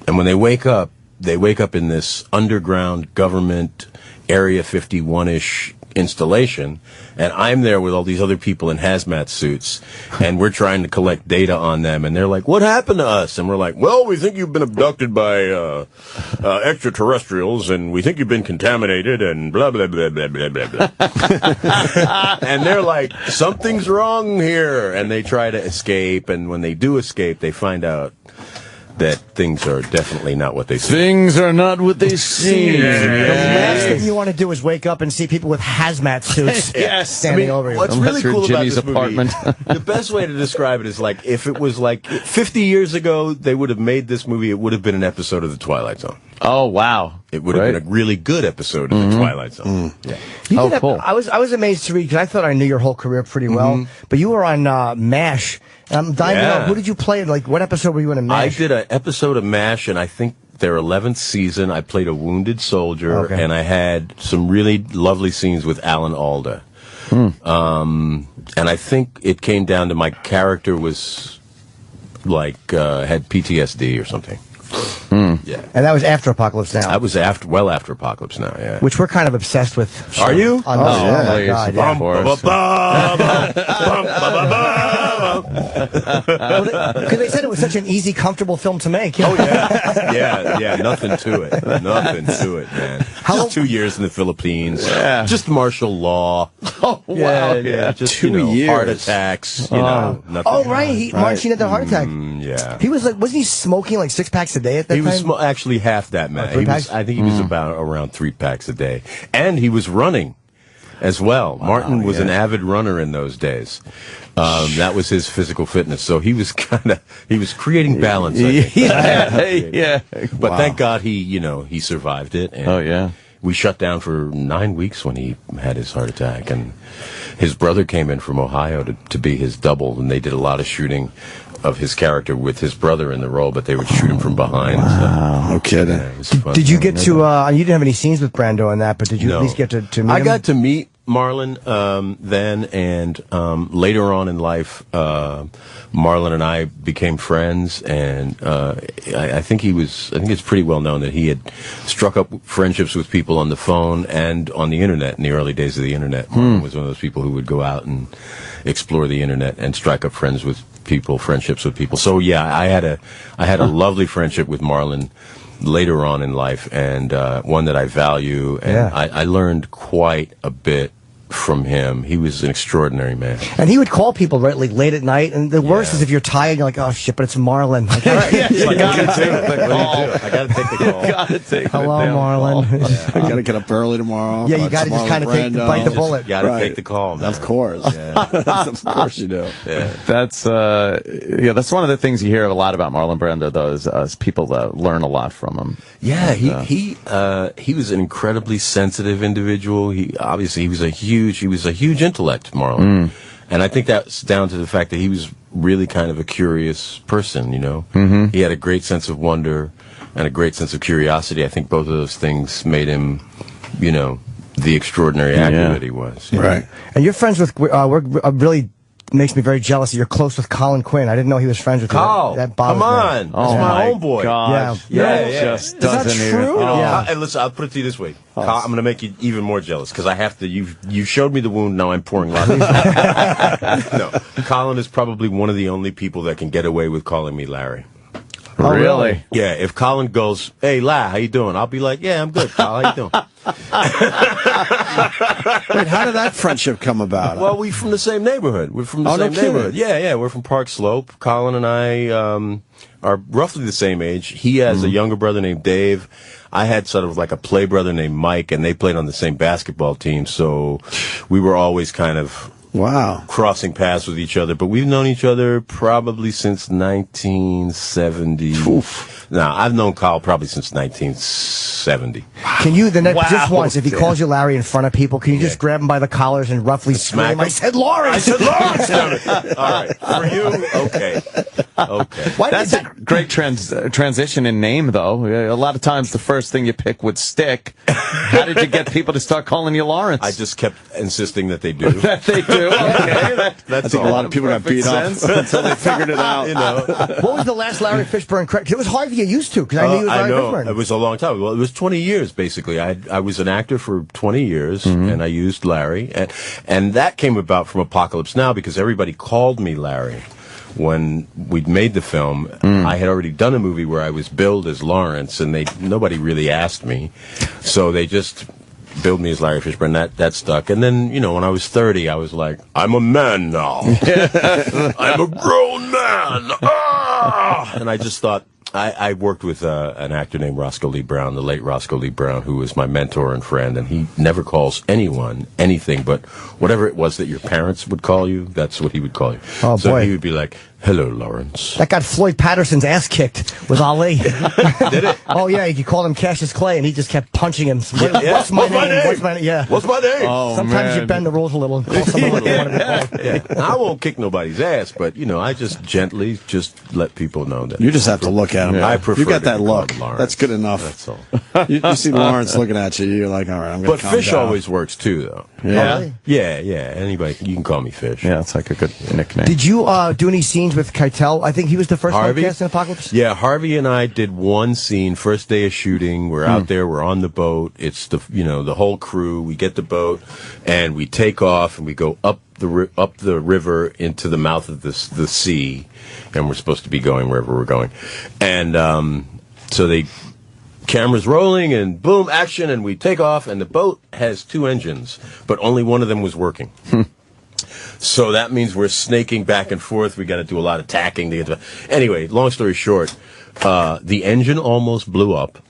And when they wake up in this underground government Area 51-ish installation, and I'm there with all these other people in hazmat suits, and we're trying to collect data on them, and they're like, "What happened to us?" And we're like, "Well, we think you've been abducted by extraterrestrials, and we think you've been contaminated, and blah, blah, blah, blah, blah, blah, blah." And they're like, "Something's wrong here," and they try to escape, and when they do escape, they find out that things are definitely not what they seem. Things are not what they seem. The last thing you want to do is wake up and see people with hazmat suits standing over you. What's really cool about this apartment. movie, the best way to describe it is like, if it was like 50 years ago, they would have made this movie, it would have been an episode of The Twilight Zone. Oh, wow. It would have been a really good episode of The Twilight Zone. Yeah. Cool. I was amazed to read, because I thought I knew your whole career pretty well, but you were on MASH. And I'm dying to know, who did you play? Like, what episode were you in MASH? I did an episode of MASH, and I think their 11th season, I played a wounded soldier, and I had some really lovely scenes with Alan Alda. And I think it came down to my character was had PTSD or something. Yeah. And that was after Apocalypse Now. That was after Apocalypse Now, yeah. Which we're kind of obsessed with. Are you? Oh, my God, yeah. Because they said it was such an easy, comfortable film to make. Oh, yeah. Yeah, nothing to it. Nothing to it, man. Just 2 years in the Philippines. Yeah. Just martial law. Oh, wow. Yeah. Just, 2 years. heart attacks, nothing. Oh, right. Marching had the heart attack. Yeah. He was wasn't he smoking like 6 packs a day at that time? He was actually half that, man. I think he was around 3 packs a day. And he was running as well. Wow, Martin was an avid runner in those days. That was his physical fitness. So he was he was creating balance. I think. Yeah. But thank God he survived it. And we shut down for 9 weeks when he had his heart attack. And his brother came in from Ohio to be his double. And they did a lot of shooting of his character with his brother in the role, but they would shoot him from behind. Wow, no kidding. Yeah, it was fun. Did you get to, you didn't have any scenes with Brando in that, but did you at least get to meet him? I got to meet Marlon then, and later on in life, Marlon and I became friends, and I think it's pretty well known that he had struck up friendships with people on the phone and on the internet in the early days of the internet. Marlon was one of those people who would go out and explore the internet and strike up friendships with people. So yeah, I had a lovely friendship with Marlon later on in life, and one that I value, and I learned quite a bit from him. He was an extraordinary man. And he would call people late at night, and the worst is if you're tired, you're like, oh shit, but it's Marlon. Like, all right. I gotta take the call. Hello, Marlon. I gotta get up early tomorrow. Yeah, you gotta just kind of bite the bullet. Gotta take the call, man. Of course. Of course you do. Yeah. That's one of the things you hear a lot about Marlon Brando, though, is people learn a lot from him. Yeah, he was an incredibly sensitive individual. He was a huge intellect, Marlon. And I think that's down to the fact that he was really kind of a curious person, He had a great sense of wonder and a great sense of curiosity. I think both of those things made him, the extraordinary actor that he was. Right. And you're friends with, really makes me very jealous that you're close with Colin Quinn. I didn't know he was friends with Carl. That bothers Come on. That's my homeboy. Gosh. Yeah. Just Is that doesn't true? even. Yeah. And listen, I'll put it to you this way. I'm going to make you even more jealous because I have to. You showed me the wound. Now I'm pouring lots of No, Colin is probably one of the only people that can get away with calling me Larry. Oh, really? Yeah. If Colin goes, "Hey, La, how you doing?" I'll be like, "Yeah, I'm good. Kyle, how you doing?" Wait, how did that friendship come about? Well, we're from the same neighborhood. We're from the same neighborhood. Yeah. We're from Park Slope. Colin and I are roughly the same age. He has a younger brother named Dave. I had sort of like a play brother named Mike, and they played on the same basketball team. So we were always kind of crossing paths with each other. But we've known each other probably since 1970. Now, I've known Kyle probably since 1970. Can you, just once, if he calls you Larry in front of people, can you just grab him by the collars and roughly scream, I said Lawrence! I said Lawrence! All right. For you, okay. That's a great transition in name, though. A lot of times the first thing you pick would stick. How did you get people to start calling you Lawrence? I just kept insisting that they do. That they do? Okay. That's I think a lot of people got beat up until they figured it out. What was the last Larry Fishburne credit? It was hard to get used to, because I knew he was Larry Fishburne. It was a long time. Well, it was 20 years, basically. I was an actor for 20 years, and I used Larry. And that came about from Apocalypse Now, because everybody called me Larry. When we'd made the film, I had already done a movie where I was billed as Lawrence, and nobody really asked me. So they just billed me as Larry Fishburne. That stuck. And then, when I was 30, I was like, I'm a man now. I'm a grown man. And I just thought, I worked with an actor named Roscoe Lee Brown, the late Roscoe Lee Brown, who was my mentor and friend, and he never calls anyone anything but whatever it was that your parents would call you, that's what he would call you. Oh, so boy. he would be like, hello, Lawrence. That got Floyd Patterson's ass kicked with Ali. Did it? Oh, yeah, you called him Cassius Clay, and he just kept punching him. What's my name? What's my name? Yeah. What's my name? Oh, sometimes you bend the rules a little and call someone what they want to be called. I won't kick nobody's ass, but, I just gently just let people know that. You just have to look at him. I prefer you got that to be look. called Lawrence. That's good enough. That's all. You see Lawrence looking at you, you're like, all right, I'm going to But Fish always works, too, though. Yeah. Yeah. Anybody, you can call me Fish. Yeah, it's like a good nickname. Did you do any scenes with Keitel? I think he was the first one cast in Apocalypse. Yeah, Harvey and I did one scene, first day of shooting. We're out there, we're on the boat. It's the whole crew. We get the boat and we take off and we go up the river into the mouth of the sea, and we're supposed to be going wherever we're going. And so they cameras rolling and boom, action, and we take off, and the boat has 2 engines, but only one of them was working. So that means we're snaking back and forth. We got to do a lot of tacking to get to. Anyway, long story short, the engine almost blew up.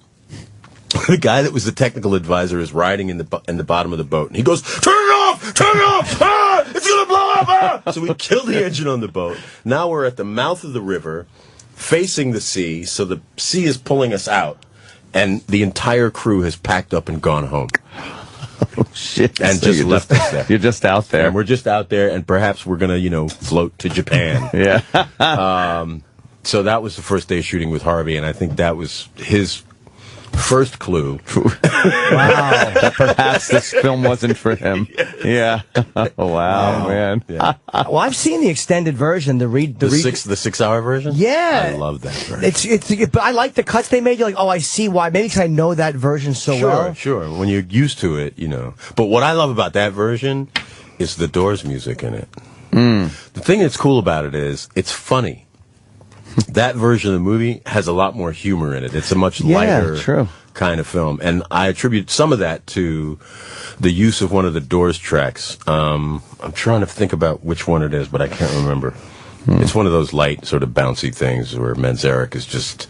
The guy that was the technical advisor is riding in the bottom of the boat, and he goes, "Turn it off! Turn it off! Ah, it's gonna blow up!" Ah! So we killed the engine on the boat. Now we're at the mouth of the river, facing the sea, so the sea is pulling us out, and the entire crew has packed up and gone home. Oh shit! And So just left us there. You're just out there. And we're just out there, and perhaps we're gonna, float to Japan. Yeah. So that was the first day of shooting with Harvey, and I think that was his first clue. Wow. That perhaps this film wasn't for him. Yeah. Wow, man. Yeah. Well, I've seen the extended version. The 6-hour version. Yeah, I love that version. But I like the cuts they made. You're like, oh, I see why. Maybe because I know that version so well. Sure. When you're used to it, But what I love about that version is the Doors music in it. The thing that's cool about it is it's funny. That version of the movie has a lot more humor in it. It's a much lighter kind of film. And I attribute some of that to the use of one of the Doors tracks. I'm trying to think about which one it is, but I can't remember. It's one of those light, sort of bouncy things where Manzarek is just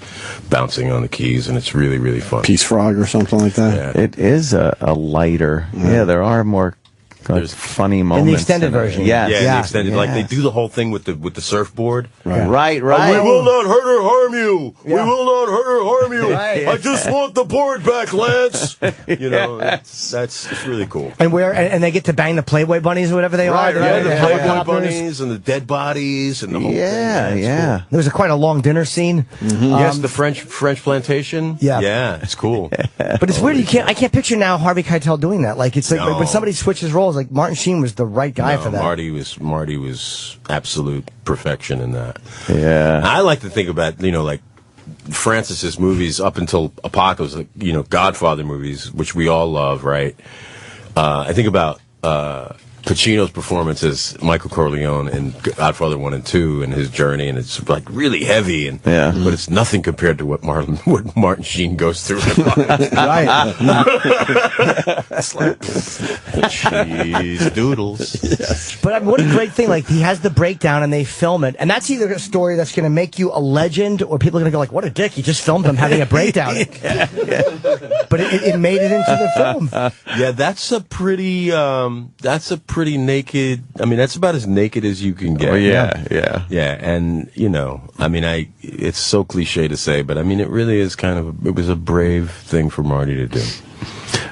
bouncing on the keys, and it's really, really fun. Peace Frog or something like that. It is a lighter. Yeah, there are more there's funny moments. In the extended version. Yeah, the extended. Like they do the whole thing with the surfboard. Right. We will not hurt or harm you. Yeah. We will not hurt or harm you. Right. I just want the board back, Lance. That's really cool. And and they get to bang the Playboy bunnies or whatever they are. The Playboy bunnies and the dead bodies and the whole thing. Yeah. Cool. There was quite a long dinner scene. Yes, the French plantation. Yeah, it's cool. But it's weird. I can't picture now Harvey Keitel doing that. Like it's like when somebody switches roles. Like Martin Sheen was the right guy for that. Marty was absolute perfection in that. Yeah. I like to think about like Francis's movies up until Apocalypse, Godfather movies, which we all love, right? I think about Pacino's performance as Michael Corleone in Godfather 1 and 2 and his journey, and it's like really heavy, but it's nothing compared to what Martin Sheen goes through. Right. It's like cheese doodles. Yes. But what a great thing. Like, he has the breakdown and they film it, and that's either a story that's going to make you a legend, or people are going to go like, what a dick, he just filmed him having a breakdown. But it made it into the film. Yeah, that's a pretty naked. I mean, that's about as naked as you can get. Oh, yeah. And it's so cliche to say, but I mean, it really is it was a brave thing for Marty to do.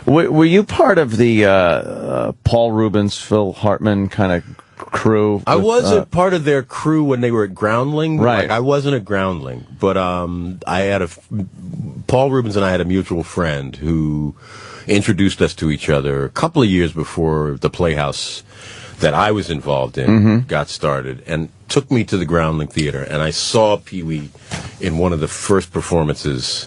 Were you part of the Paul Rubens, Phil Hartman kind of crew? I wasn't part of their crew when they were at Groundling. Right. Like, I wasn't a Groundling, but I had Paul Rubens and I had a mutual friend who introduced us to each other a couple of years before the Playhouse that I was involved in got started, and took me to the Groundling Theater, and I saw Pee-wee in one of the first performances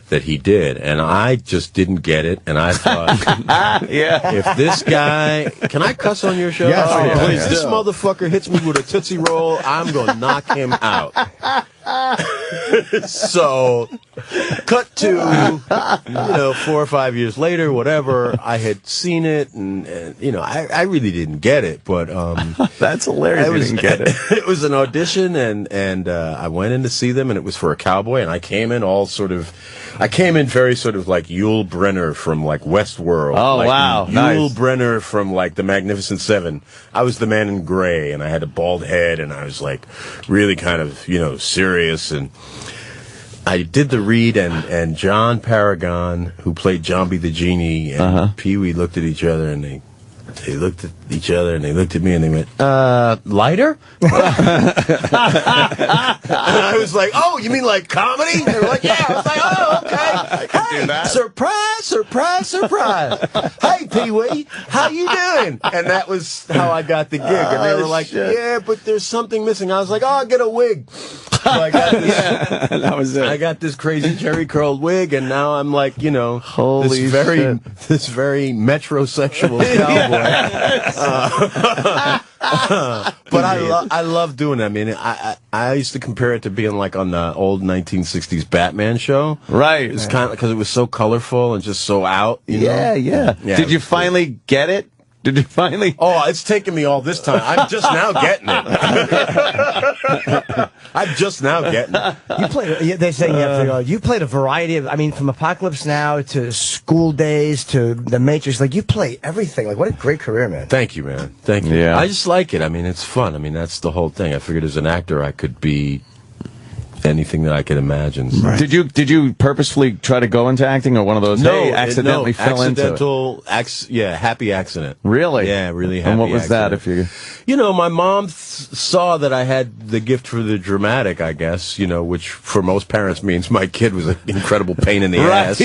that he did, and I just didn't get it, and I thought, if this guy, can I cuss on your show? Yes, Please. This motherfucker hits me with a Tootsie Roll, I'm going to knock him out. So, cut to, 4 or 5 years later, whatever, I had seen it, and I really didn't get it, but that's hilarious. You didn't get it. It was an audition, and I went in to see them, and it was for a cowboy, and I came in very sort of like Yul Brynner from like Westworld. Oh, like wow. Yul Brynner from like The Magnificent Seven. I was the man in gray, and I had a bald head, and I was like really kind of, serious, and I did the read, and John Paragon, who played John B. the Genie, and Pee-wee looked at each other, and they They looked at each other, and they looked at me, and they went, lighter? And I was like, oh, you mean like comedy? They were like, yeah. I was like, oh, okay. I can do that. Surprise, surprise, surprise. Hey, Pee-wee, how you doing? And that was how I got the gig. And they were like, yeah, but there's something missing. I was like, oh, I'll get a wig. So I got this, that was it. I got this crazy jerry curled wig, and now I'm like, Holy this very metrosexual cowboy. But I love doing that. I mean, I used to compare it to being like on the old 1960s Batman show. Right. It's kind of because it was so colorful and just so out. You know? Yeah. Did you finally get it? Did you finally? Oh, it's taken me all this time. I'm just now getting it. I'm just now getting it. You played. They're saying you played a variety of. I mean, from Apocalypse Now to School Days to The Matrix. Like you play everything. Like what a great career, man. Thank you, man. Thank you. Yeah. I just like it. I mean, it's fun. I mean, that's the whole thing. I figured as an actor, I could be anything that I could imagine. So. Right. Did you purposefully try to go into acting, or one of those? Hey, accidentally fell into it. Happy accident. Really? Yeah, really happy. And what was accident. that? If you, my mom saw that I had the gift for the dramatic, I guess. Which for most parents means my kid was an incredible pain in the ass.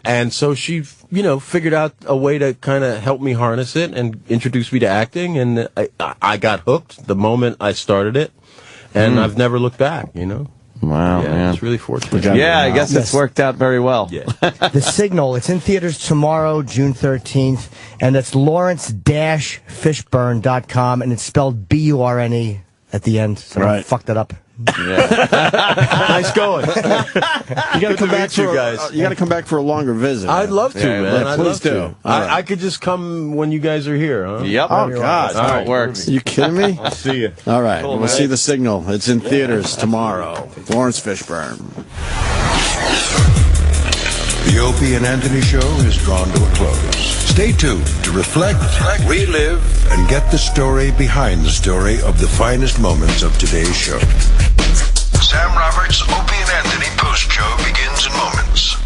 And so she, figured out a way to kind of help me harness it and introduce me to acting, and I got hooked the moment I started it. And I've never looked back, Wow, man. It's really fortunate. Yeah, I guess it's worked out very well. Yeah. The Signal, it's in theaters tomorrow, June 13th, and it's Lawrence-Fishburne.com, and it's spelled B-U-R-N-E at the end, so I fucked it up. Yeah. Nice going. You got to come back for guys. You got to come back for a longer visit. I'd love to, man. I'd love to. Right. I could just come when you guys are here, huh? Yep. Oh God, that's how it works. Are you kidding me? I'll see you. All right, Cool, we'll see The Signal. It's in theaters tomorrow. Lawrence Fishburne. The Opie and Anthony Show is drawn to a close. Stay tuned to reflect, relive, and get the story behind the story of the finest moments of today's show. Sam Roberts' Opie and Anthony post-show begins in moments.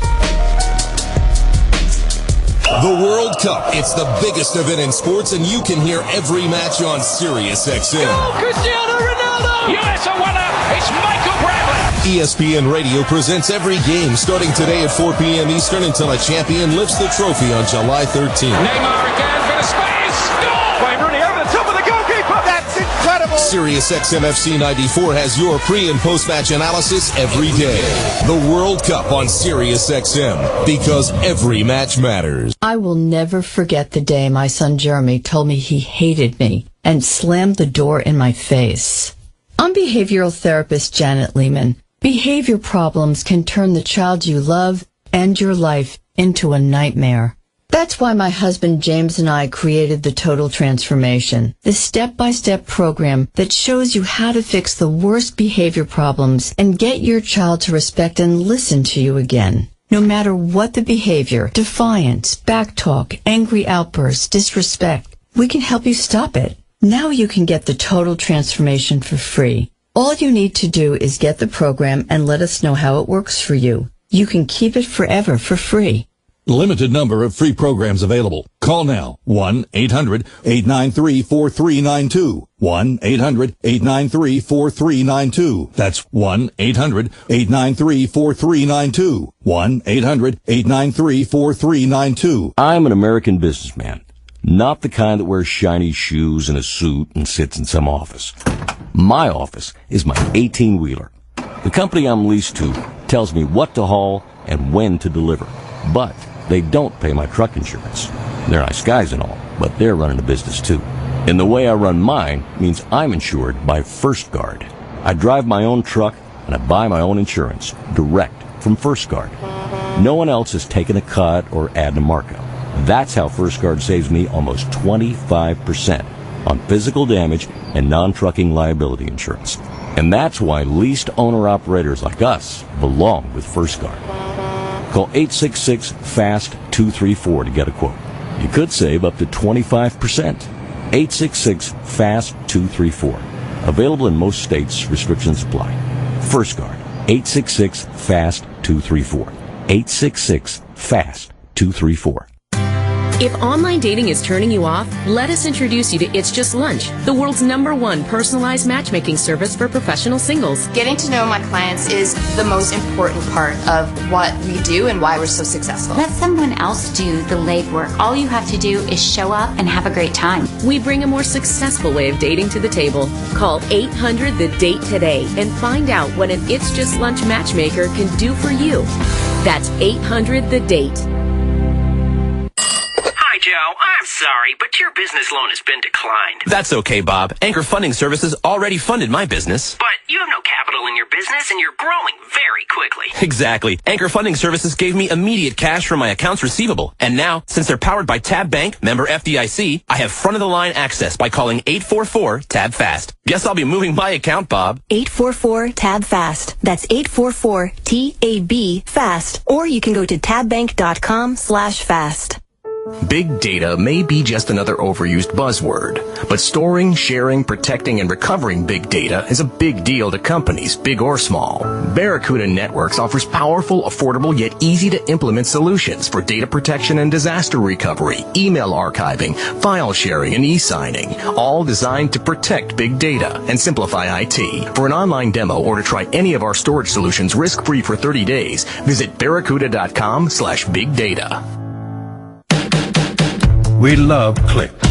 The World Cup. It's the biggest event in sports, and you can hear every match on Sirius XM. Go Cristiano Ronaldo! US a winner! It's Michael Bradley! ESPN Radio presents every game starting today at 4 p.m. Eastern until a champion lifts the trophy on July 13th. Neymar again for the space! Goal! Wayne Rooney over the top of the goalkeeper! That's incredible! Sirius XM FC 94 has your pre- and post-match analysis every day. The World Cup on Sirius XM, because every match matters. I will never forget the day my son Jeremy told me he hated me and slammed the door in my face. I'm behavioral therapist Janet Lehman. Behavior problems can turn the child you love and your life into a nightmare. That's why my husband James and I created the Total Transformation, the step-by-step program that shows you how to fix the worst behavior problems and get your child to respect and listen to you again. No matter what the behavior, defiance, backtalk, angry outbursts, disrespect, we can help you stop it. Now you can get the Total Transformation for free. All you need to do is get the program and let us know how it works for you. You can keep it forever for free. Limited number of free programs available. Call now. 1-800-893-4392. 1-800-893-4392. That's 1-800-893-4392. 1-800-893-4392. I'm an American businessman. Not the kind that wears shiny shoes and a suit and sits in some office. My office is my 18-wheeler. The company I'm leased to tells me what to haul and when to deliver. But they don't pay my truck insurance. They're nice guys and all, but they're running a business too. And the way I run mine means I'm insured by First Guard. I drive my own truck and I buy my own insurance direct from First Guard. No one else has taken a cut or added a markup. That's how First Guard saves me almost 25% on physical damage and non-trucking liability insurance. And that's why leased owner-operators like us belong with First Guard. Call 866-FAST-234 to get a quote. You could save up to 25%. 866-FAST-234. Available in most states. Restrictions apply. First Guard. 866-FAST-234. 866-FAST-234. If online dating is turning you off, let us introduce you to It's Just Lunch, the world's #1 personalized matchmaking service for professional singles. Getting to know my clients is the most important part of what we do and why we're so successful. Let someone else do the legwork. All you have to do is show up and have a great time. We bring a more successful way of dating to the table. Call 800-THE-DATE today and find out what an It's Just Lunch matchmaker can do for you. That's 800-THE-DATE. Hi, Joe. I'm sorry, but your business loan has been declined. That's okay, Bob. Anchor Funding Services already funded my business. But you have no capital in your business, and you're growing very quickly. Exactly. Anchor Funding Services gave me immediate cash from my accounts receivable. And now, since they're powered by Tab Bank, member FDIC, I have front-of-the-line access by calling 844-TAB-FAST. Guess I'll be moving my account, Bob. 844-TAB-FAST. That's 844-TAB-FAST. Or you can go to tabbank.com/fast. Big data may be just another overused buzzword, but storing, sharing, protecting, and recovering big data is a big deal to companies, big or small. Barracuda Networks offers powerful, affordable, yet easy-to-implement solutions for data protection and disaster recovery, email archiving, file sharing, and e-signing, all designed to protect big data and simplify IT. For an online demo or to try any of our storage solutions risk-free for 30 days, visit barracuda.com/bigdata. We love clicks.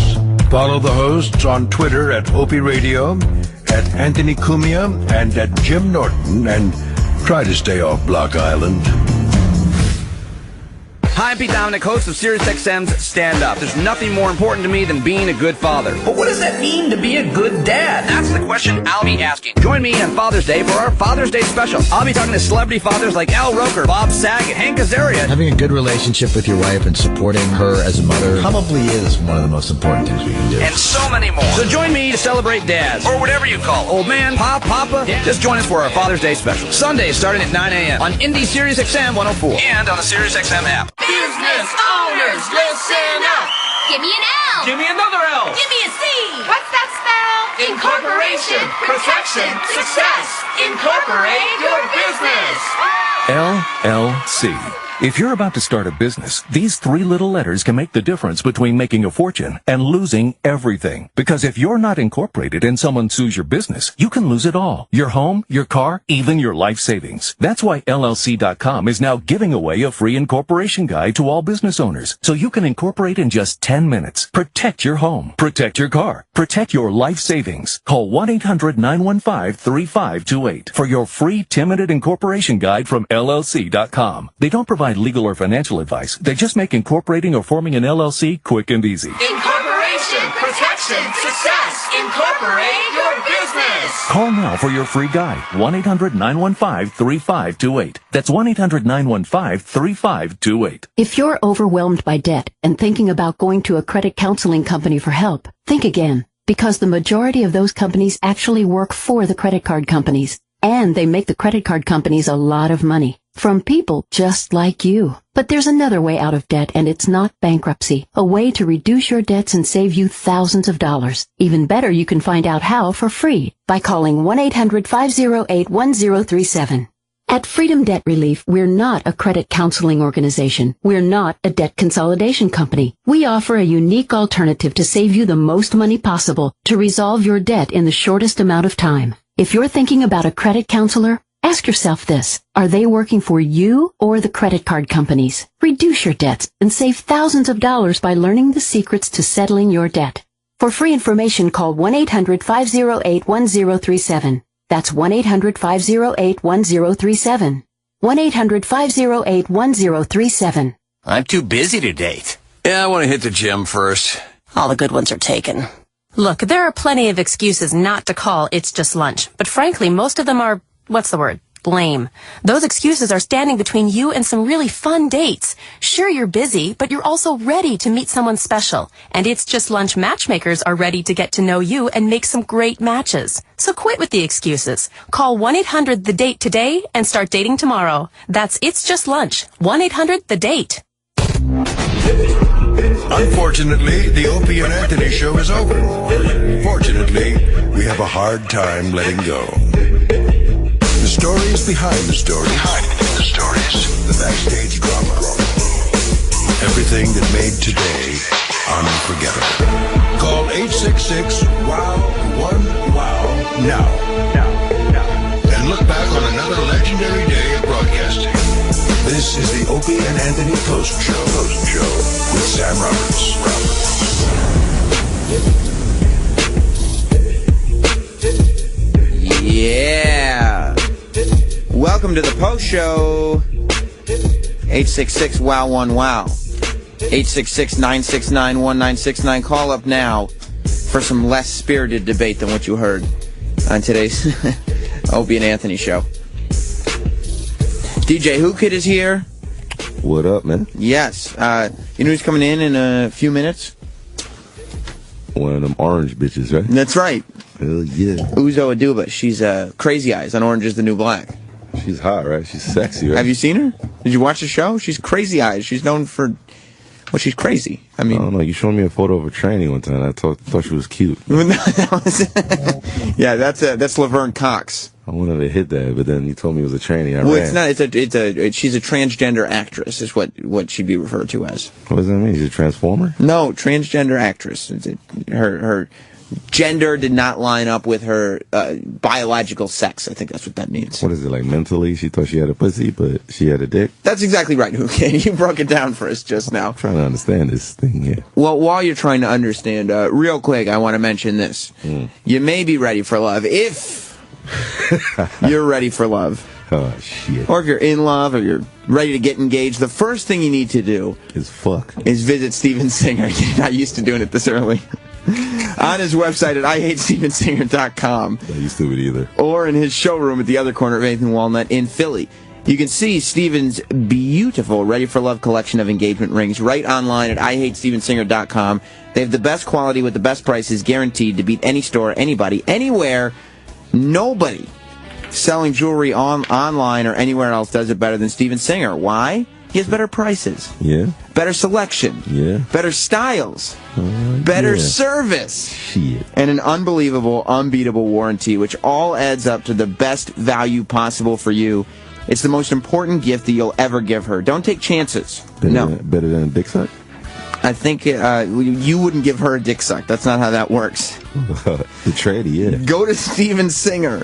Follow the hosts on Twitter at Opie Radio, at Anthony Cumia, and at Jim Norton, and try to stay off Block Island. Hi, I'm Pete Dominic, host of SiriusXM's Stand Up. There's nothing more important to me than being a good father. But what does that mean to be a good dad? That's the question I'll be asking. Join me on Father's Day for our Father's Day special. I'll be talking to celebrity fathers like Al Roker, Bob Saget, Hank Azaria. Having a good relationship with your wife and supporting her as a mother probably is one of the most important things we can do. And so many more. So join me to celebrate dads, or whatever you call old man, pop, papa. Yeah. Just join us for our Father's Day special. Sunday starting at 9 a.m. on Indie SiriusXM 104 and on the SiriusXM app. Business owners, listen up. Give me an L. Give me another L. Give me a C. What's that spell? Incorporation, protection, success. Incorporate your business. LLC. If you're about to start a business, these 3 little letters can make the difference between making a fortune and losing everything. Because if you're not incorporated and someone sues your business, you can lose it all. Your home, your car, even your life savings. That's why LLC.com is now giving away a free incorporation guide to all business owners. So you can incorporate in just 10 minutes. Protect your home. Protect your car. Protect your life savings. Call 1-800-915-3528 for your free 10-minute incorporation guide from LLC.com. They don't provide legal or financial advice. They just make incorporating or forming an LLC quick and easy. Incorporation, protection, success. Incorporate your business. Call now for your free guide. 1-800-915-3528. That's 1-800-915-3528. If you're overwhelmed by debt and thinking about going to a credit counseling company for help, think again, because the majority of those companies actually work for the credit card companies, and they make the credit card companies a lot of money from people just like you. But there's another way out of debt, and it's not bankruptcy. A way to reduce your debts and save you thousands of dollars. Even better, you can find out how for free by calling 1-800-508-1037. At Freedom Debt Relief, we're not a credit counseling organization. We're not a debt consolidation company. We offer a unique alternative to save you the most money possible to resolve your debt in the shortest amount of time. If you're thinking about a credit counselor, ask yourself this. Are they working for you or the credit card companies? Reduce your debts and save thousands of dollars by learning the secrets to settling your debt. For free information, call 1-800-508-1037. That's 1-800-508-1037. 1-800-508-1037. I'm too busy to date. Yeah, I want to hit the gym first. All the good ones are taken. Look, there are plenty of excuses not to call It's Just Lunch, but frankly, most of them are, lame. Those excuses are standing between you and some really fun dates. Sure, you're busy, but you're also ready to meet someone special. And It's Just Lunch matchmakers are ready to get to know you and make some great matches. So quit with the excuses. Call 1-800-THE-DATE today and start dating tomorrow. That's It's Just Lunch. 1-800-THE-DATE. Unfortunately, the Opie and Anthony show is over. Fortunately, we have a hard time letting go. The stories behind the stories. The backstage drama. Everything that made today unforgettable. Call 866-WOW-1-WOW now. And look back on another legendary day of broadcasting. This is the Opie and Anthony Post Show with Sam Roberts. Yeah. Welcome to the Post Show. 866-WOW-1-WOW. 866-969-1969. Call up now for some less spirited debate than what you heard on today's Opie and Anthony show. DJ Who Kid is here. What up, man? Yes. You know who's coming in a few minutes? One of them orange bitches, right? That's right. Hell yeah. Uzo Aduba. She's Crazy Eyes on Orange is the New Black. She's hot, right? She's sexy, right? Have you seen her? Did you watch the show? She's Crazy Eyes. She's known for... Well, she's crazy. I mean... I don't know. You showed me a photo of her tranny one time. I thought she was cute. Yeah, that's Laverne Cox. I wanted to hit that, but then you told me it was a tranny. I ran. It's not. She's a transgender actress, is what she'd be referred to as. What does that mean? She's a transformer? No, transgender actress. Her gender did not line up with her biological sex. I think that's what that means. What is it, like mentally? She thought she had a pussy, but she had a dick? That's exactly right, okay? You broke it down for us just now. I'm trying to understand this thing here. Well, while you're trying to understand, real quick, I want to mention this. You may be ready for love if you're ready for love. Oh, shit. Or if you're in love or you're ready to get engaged, the first thing you need to do is visit Steven Singer. You're not used to doing it this early. On his website at IHateStevenSinger.com. Not used to it either. Or in his showroom at the other corner of 8th and Walnut in Philly. You can see Steven's beautiful Ready for Love collection of engagement rings right online at IHateStevenSinger.com. They have the best quality with the best prices, guaranteed to beat any store, anybody, anywhere. Nobody selling jewelry online or anywhere else does it better than Steven Singer. Why? He has better prices. Yeah. Better selection. Yeah. Better styles. Better service. Shit. And an unbelievable, unbeatable warranty, which all adds up to the best value possible for you. It's the most important gift that you'll ever give her. Don't take chances. Better than a dick suck? I think you wouldn't give her a dick suck. That's not how that works. The tradie, yeah. Go to Steven Singer,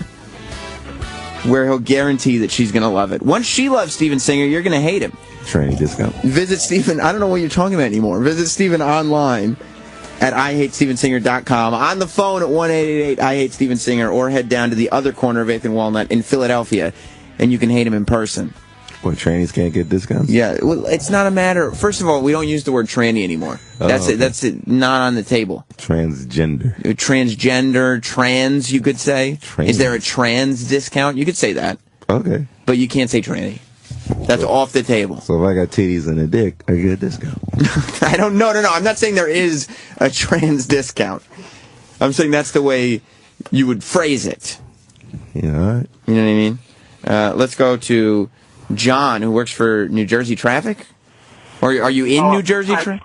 where he'll guarantee that she's going to love it. Once she loves Steven Singer, you're going to hate him. Tranny discount. Visit Steven. I don't know what you're talking about anymore. Visit Steven online at IHateStevenSinger.com. On the phone at 1-888-I-HATE-StevenSinger, or head down to the other corner of 8th and Walnut in Philadelphia, and you can hate him in person. What, trannies can't get discounts? Yeah, well, it's not a matter. First of all, we don't use the word tranny anymore. That's it. That's it. Not on the table. Transgender. Transgender, trans, you could say. Trans. Is there a trans discount? You could say that. Okay. But you can't say tranny. That's off the table. So if I got titties and a dick, I get a discount. I don't know. No. I'm not saying there is a trans discount. I'm saying that's the way you would phrase it. Yeah, all right. You know what I mean? Let's go to John, who works for New Jersey Traffic. Or are you in New Jersey Traffic?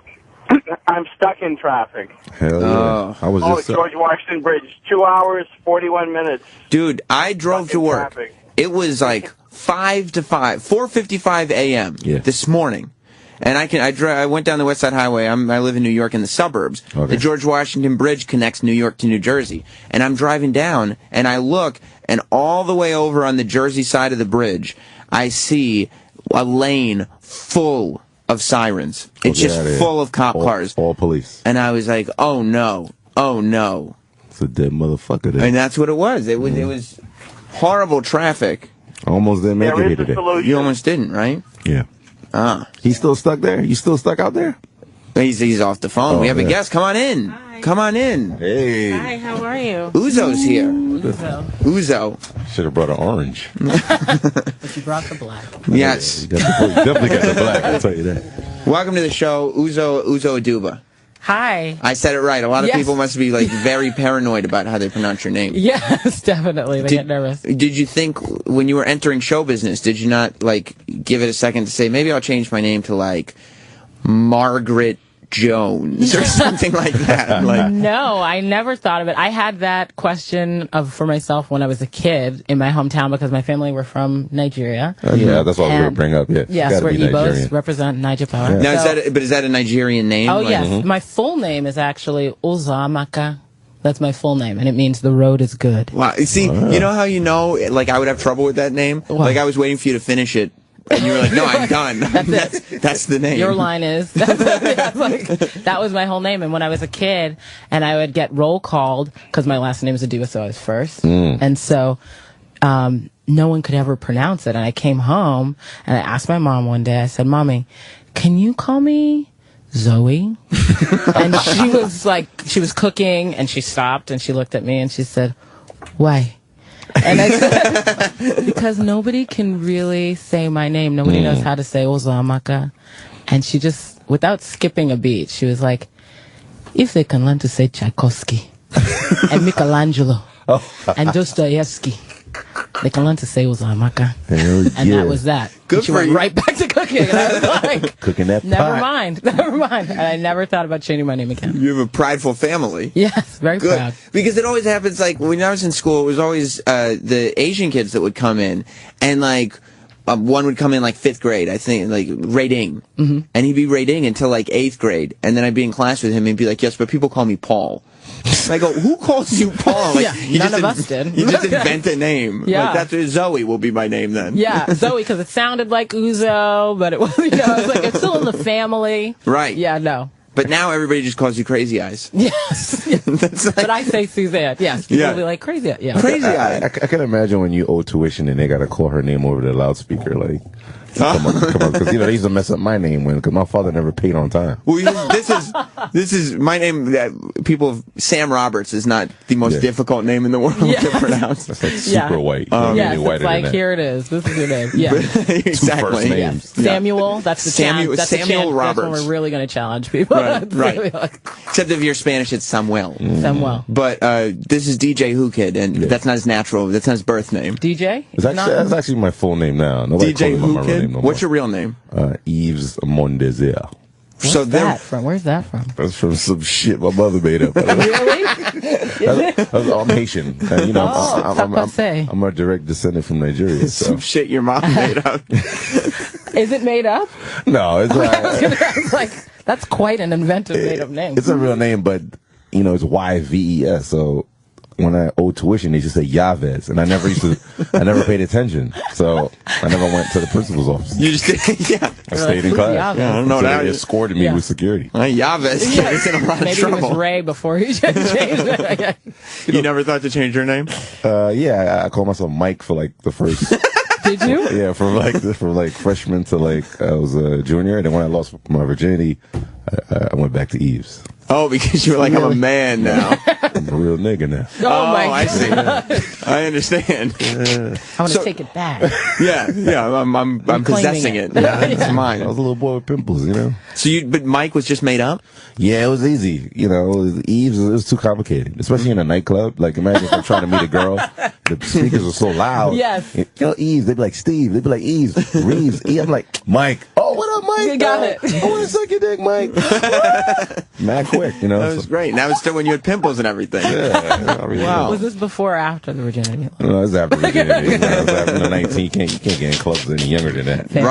I'm stuck in traffic. Hell yeah. I was just George Washington Bridge. 2 hours, 41 minutes. Dude, I drove to work. Traffic. It was like 4:55 a.m. this morning. And I went down the West Side Highway. I live in New York in the suburbs. Okay. The George Washington Bridge connects New York to New Jersey. And I'm driving down, and I look, and all the way over on the Jersey side of the bridge, I see a lane full of sirens. It's just full of cop cars. All police. And I was like, oh no, oh no. It's a dead motherfucker there. And that's what it was. It was horrible traffic. Almost didn't make it here today. You almost didn't, right? Yeah. He's still stuck there? You still stuck out there? He's off the phone. We have a guest. Come on in. Hi. Come on in. Hey. Hi, how are you? Uzo's here. Uzo. Should have brought an orange. But you brought the black. Yes. You definitely got the black, I'll tell you that. Welcome to the show, Uzo Aduba. Hi. I said it right. A lot of people must be like very paranoid about how they pronounce your name. Yes, definitely. They get nervous. Did you think when you were entering show business, did you not like give it a second to say, maybe I'll change my name to like Margaret Jones or something like that. Like, no, I never thought of it. I had that question for myself when I was a kid in my hometown because my family were from Nigeria. Yeah, that's what I was going to bring up. Yeah, yes, we're Igbos, represent Niger power. Yeah. Now, is that a Nigerian name? Oh, yes. My full name is actually Uzo Amaka. That's my full name, and it means the road is good. Wow. See, you know how like, I would have trouble with that name? Wow. Like, I was waiting for you to finish it. And you were like, no, I'm done. That's the name. Your line is. That was my whole name. And when I was a kid, and I would get roll called, because my last name is Aduba, so I was first. And so no one could ever pronounce it. And I came home, and I asked my mom one day, I said, Mommy, can you call me Zoe? And she was cooking, and she stopped, and she looked at me, and she said, why? And I said, because nobody can really say my name. Nobody knows how to say Uzo Amaka. And she just, without skipping a beat, she was like, if they can learn to say Tchaikovsky and Michelangelo and Dostoevsky, they can learn to say Uzo Amaka. And that was that. Good she for went you. right back to cooking. And I was like, cooking that never pot. mind. And I never thought about changing my name again. You have a prideful family. Yes, very Good. proud. Because it always happens, like, when I was in school, it was always the Asian kids that would come in, and, like, one would come in, like, 5th grade, I think, like, rating. And he'd be rating until, like, 8th grade. And then I'd be in class with him, and he'd be like, yes, but people call me Paul. I go, who calls you Paul? Like, none of us did. You just invent a name. Yeah. Like, Zoe will be my name then. Yeah, Zoe, because it sounded like Uzo, but it was, it's like, it's still in the family. Right. Yeah, no. But now everybody just calls you Crazy Eyes. Yes. But I say Suzanne. Yes. People will be like, Crazy Eyes. Yeah. Crazy Eyes. I can imagine when you owe tuition and they got to call her name over the loudspeaker, like, come on, because they used to mess up my name because my father never paid on time. Well, this is my name. Sam Roberts is not the most difficult name in the world to pronounce. That's like super white. Yes, it's like, here it is. This is your name. Yeah, exactly. Names. Samuel. That's the Samuel That's Roberts. when we're really going to challenge people. Right. Except if you're Spanish, it's Samuel. Samuel. But this is DJ Who Kid, and that's not his natural. That's not his birth name. DJ. That's actually my full name now. Nobody DJ calls me Who my real Kid. name no more. What's your real name? Yves Mondesir. Where's that from? Where's that from? That's from some shit my mother made up. Really? I'm Haitian. You know, I'm a direct descendant from Nigeria. So. Some shit your mom made up. Is it made up? No, it's I was like, that's quite an inventive made-up name. It's a real name, but you know, it's Yves. So when I owed tuition, they just say Yavez, and I never paid attention, so I never went to the principal's office. You just did, I stayed in class. Yeah, I don't know. So they escorted me with security. Yavez is in a lot of trouble. Maybe it was Ray before he changed it. You never thought to change your name? Yeah, I called myself Mike for like the first. Did you? Yeah, from like freshman to like I was a junior, and then when I lost my virginity, I went back to Yves. Oh, because you were like, I'm a man now. I'm a real nigga now. Oh my God. I see. I understand. I want to take it back. Yeah, I'm possessing it. Yeah, it's mine. I was a little boy with pimples, you know. So but Mike was just made up? Yeah, it was easy. You know, Yves, it was too complicated, especially in a nightclub. Like, imagine if I'm trying to meet a girl, the speakers are so loud. Yes. You know, Yves, they'd be like Steve, they'd be like Yves, Reeves. I'm like, Mike. Oh, what up, Mike? You got it. I want to suck your dick, Mike. Mad quick, you know. That was great. And that was still when you had pimples and everything. Yeah. Wow. Was this before or after the virginity? No, it was after virginity. It was after 19. You can't get in clubs any younger than that. Fair.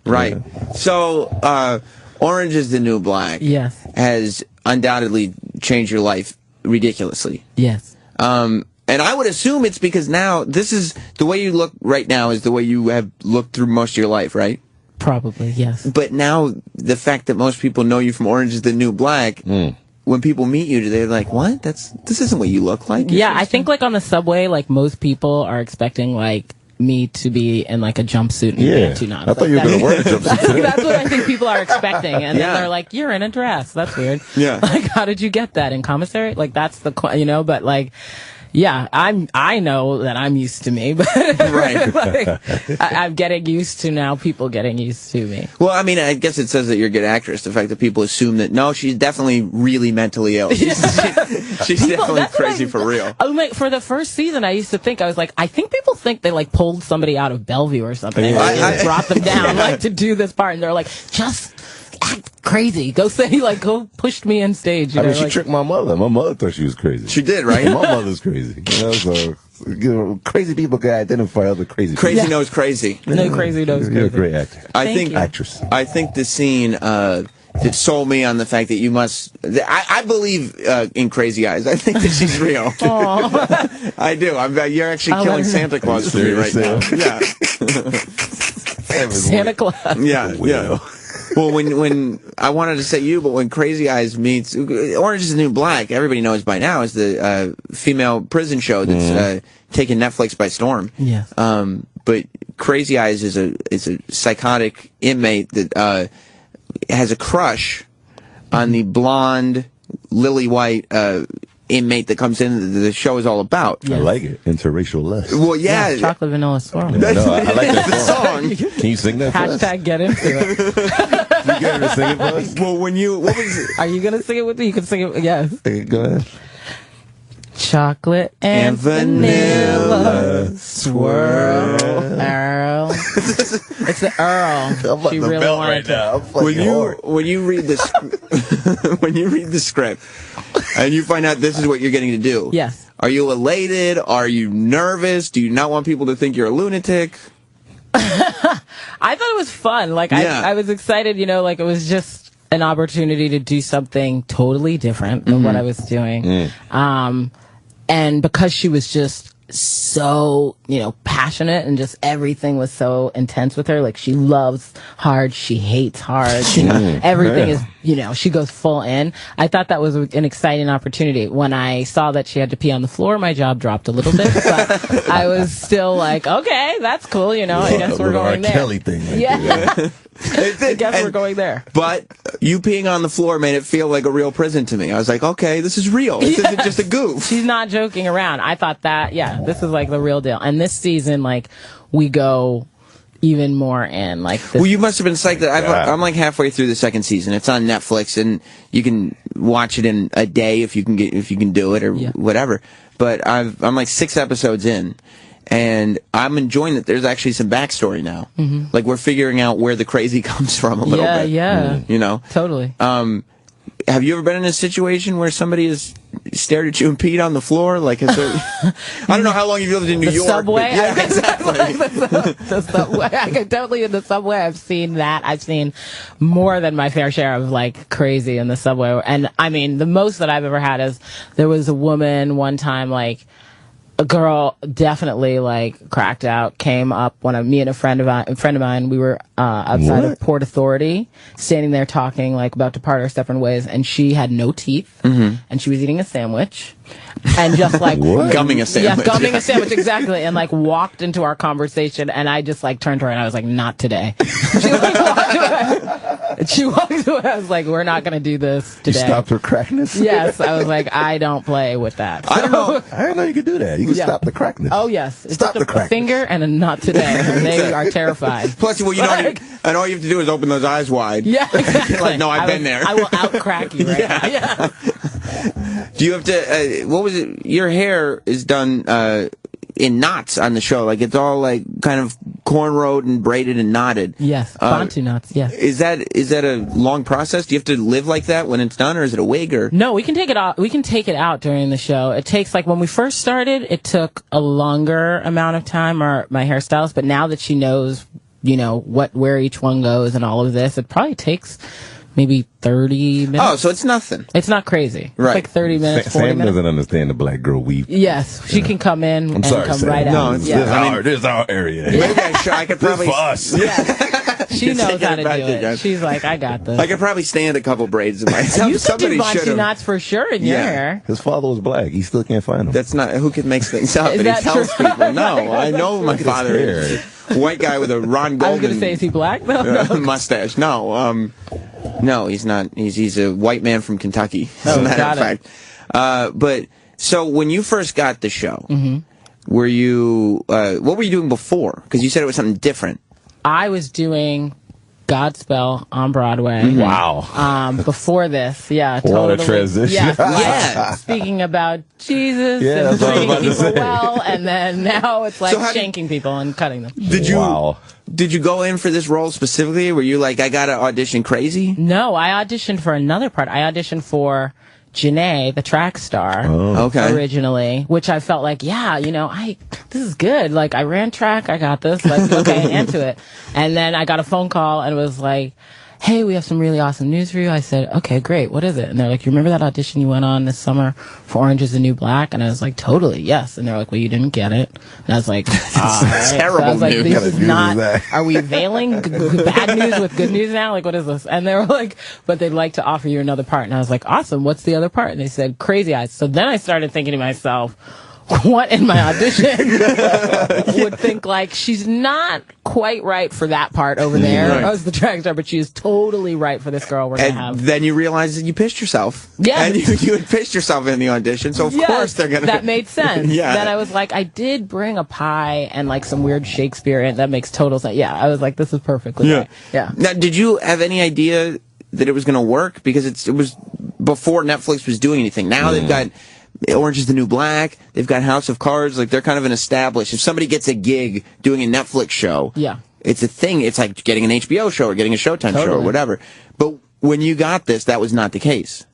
Right. Yeah. So, Orange is the New Black. Yes. Has undoubtedly changed your life ridiculously. Yes. And I would assume it's because now this is the way you look right now is the way you have looked through most of your life, right? Probably, yes. But now the fact that most people know you from Orange is the New Black, when people meet you, they're like, what? This isn't what you look like. Yeah, I think like on the subway, like most people are expecting like me to be in like a jumpsuit and pants. I thought you were going to wear a jumpsuit today. That's what I think people are expecting. And then they're like, you're in a dress. That's weird. Yeah. Like, how did you get that in commissary? Like, that's the, but like, yeah, I know that I'm used to me, but right. like, I'm getting used to now people getting used to me. Well, I mean, I guess it says that you're a good actress. The fact that people assume that, no, she's definitely really mentally ill. She's definitely crazy for real. Like, for the first season, I used to think, I was like, I think people think they like pulled somebody out of Bellevue or something. And brought them down like to do this part. And they're like, just act crazy. Go say, like, go push me on stage. You I know, mean, she like, tricked my mother. My mother thought she was crazy. She did, right? My mother's crazy. You know, so crazy people can identify other crazy people. Crazy knows crazy. No, crazy knows crazy. You're a great actor. Actress. I think the scene that sold me on the fact that you must. I believe in Crazy Eyes. I think that she's real. I do. You're actually killing Santa Claus for me right now. Yeah. Santa Claus. Yeah. Yeah. Well, when I wanted to say you, but when Crazy Eyes meets Orange is the New Black, everybody knows by now is the female prison show that's taken Netflix by storm. Yeah. But Crazy Eyes is a psychotic inmate that has a crush on the blonde, lily white inmate that comes in. The show is all about. Yes. I like it. Interracial lust. Well, yeah. Chocolate Vanilla Swirl. I like that song. Can you sing that for us? Hashtag get into it. You get her to sing it for us? Well, what was it? Are you going to sing it with me? You can sing it. Yes. Okay, go ahead. Chocolate and vanilla swirl. Earl. It's the Earl. I'm on she the really belt wanted right to. now. I'm fucking hard. When you read the script and you find out this is what you're getting to do. Yes. Are you elated? Are you nervous? Do you not want people to think you're a lunatic? I thought it was fun. Like I was excited. You know, like it was just an opportunity to do something totally different than what I was doing. And because she was just so, you know, passionate and just everything was so intense with her. Like she loves hard, she hates hard. You know, everything is, you know, she goes full in. I thought that was an exciting opportunity. When I saw that she had to pee on the floor, my job dropped a little bit, but I was still like, okay, that's cool. You know, I guess we're going there. Kelly thing. Yeah. I guess we're going there. But you peeing on the floor made it feel like a real prison to me. I was like, okay, this is real. This isn't just a goof. She's not joking around. I thought that, this is like the real deal. And this season, like, we go even more in. Like, this. Well, you must have been psyched. I'm like halfway through the second season. It's on Netflix, and you can watch it in a day if you can do it or whatever. But I'm like 6 episodes in. And I'm enjoying that there's actually some backstory now. Like, we're figuring out where the crazy comes from a little bit. Yeah. You know? Totally. Have you ever been in a situation where somebody has stared at you and peed on the floor? Like, has there, I don't know how long you've lived in New York. Subway? Yeah, exactly. The subway. I can totally, in the subway, I've seen that. I've seen more than my fair share of, like, crazy in the subway. And, I mean, the most that I've ever had is there was a woman one time, like, a girl definitely like cracked out, came up when me and a friend of mine, we were outside of Port Authority, standing there talking, like about to part our separate ways, and she had no teeth, and she was eating a sandwich, and just like gumming a sandwich. Yeah, gumming a sandwich, exactly, and like walked into our conversation, and I just like turned to her and I was like, not today. She like walked away. She walked away. I was like, we're not gonna do this today. You stopped her crackness? Yes, I was like, I don't play with that. I didn't know you could do that. You can stop the crackness. Oh yes, it's stop just the crackness. A finger and a not today. And they are terrified. Plus, well, you know, and all you have to do is open those eyes wide. Yeah, exactly. Like, no, I've been there. I will out crack you right now. Yeah. Do you have to? What was it? Your hair is done in knots on the show. Like, it's all like kind of cornrowed and braided and knotted. Yes, Bantu knots. Yes. Is that a long process? Do you have to live like that when it's done, or is it a wig? Or no, we can take it out. We can take it out during the show. It takes, like, when we first started, it took a longer amount of time. My hairstylist, but now that she knows, you know, where each one goes and all of this, it probably takes maybe 30 minutes. Oh, so it's nothing. It's not crazy. Right. It's like 30 minutes, 40 Sam minutes. doesn't understand the black girl weave. Yes, she can come in and come Sam. right out. No, this is our area. Yeah, I could probably. This for us. Yeah. She knows how to do it. She's like, I got this. I could probably stand a couple braids in myself. You could do Bantu knots for sure in your hair. His father was black. He still can't find him. That's not who can make things up. Is And he that tells true? people. No, I know my father is white guy with a Ron Goldman. I was going to say, is he black? No. Mustache. No, no, he's not. He's a white man from Kentucky, as a matter of fact. But so when you first got the show, were you? What were you doing before? Because you said it was something different. I was doing Godspell on Broadway. Mm-hmm. Wow. Before this, yeah, What totally. a transition. Yeah. Speaking about Jesus Yeah, and that's what I was treating about to people say. well, and then now it's like So how shanking people and cutting them. Did you go in for this role specifically? Were you like, I got to audition crazy? No, I auditioned for another part. I auditioned for Janae, the track star, originally, which I felt like, yeah, this is good. Like, I ran track, I got this. Like, okay, into it. And then I got a phone call and it was like, hey, we have some really awesome news for you. I said, okay, great. What is it? And they're like, you remember that audition you went on this summer for Orange is the New Black? And I was like, totally, yes. And they're like, well, you didn't get it. And I was like, terrible so I was like, news. this What kind is of news not, is that? are we veiling bad news with good news now? Like, what is this? And they were like, but they'd like to offer you another part. And I was like, awesome. What's the other part? And they said, Crazy Eyes. So then I started thinking to myself, what in my audition would think like she's not quite right for that part over there. Right. I was the track star, but she is totally right for this girl we're gonna And have. then you realized that you pissed yourself. Yeah. And you had pissed yourself in the audition, so of course they're going to... That made sense. Yeah. Then I was like, I did bring a pie and like some weird Shakespeare, and that makes total sense. Yeah, I was like, this is perfectly right. Yeah. Now, did you have any idea that it was going to work? Because it was before Netflix was doing anything. Now they've got Orange is the New Black. They've got House of Cards. Like, they're kind of an established... If somebody gets a gig doing a Netflix show, it's a thing. It's like getting an HBO show or getting a Showtime show or whatever. But when you got this, that was not the case.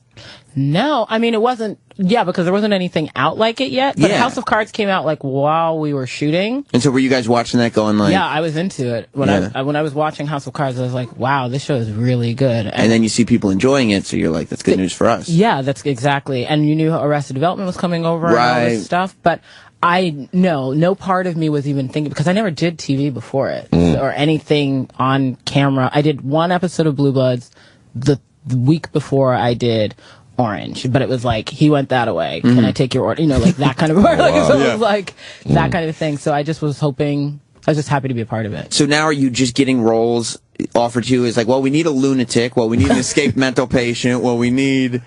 No, I mean, it wasn't, because there wasn't anything out like it yet. But Yeah. House of Cards came out like while we were shooting. And so were you guys watching that going like... Yeah, I was into it. When I was watching House of Cards, I was like, wow, this show is really good. And then you see people enjoying it, so you're like, that's good news for us. Yeah, that's exactly. And you knew Arrested Development was coming over and all Right. this stuff. But no part of me was even thinking, because I never did TV before it or anything on camera. I did one episode of Blue Bloods the week before I did Orange, but it was like, he went that away. Can I take your order? Like that kind of so it was like that kind of thing. So I just was hoping, I was just happy to be a part of it. So now are you just getting roles offered to you as like, well, we need a lunatic, well, we need an escaped mental patient, well, we need...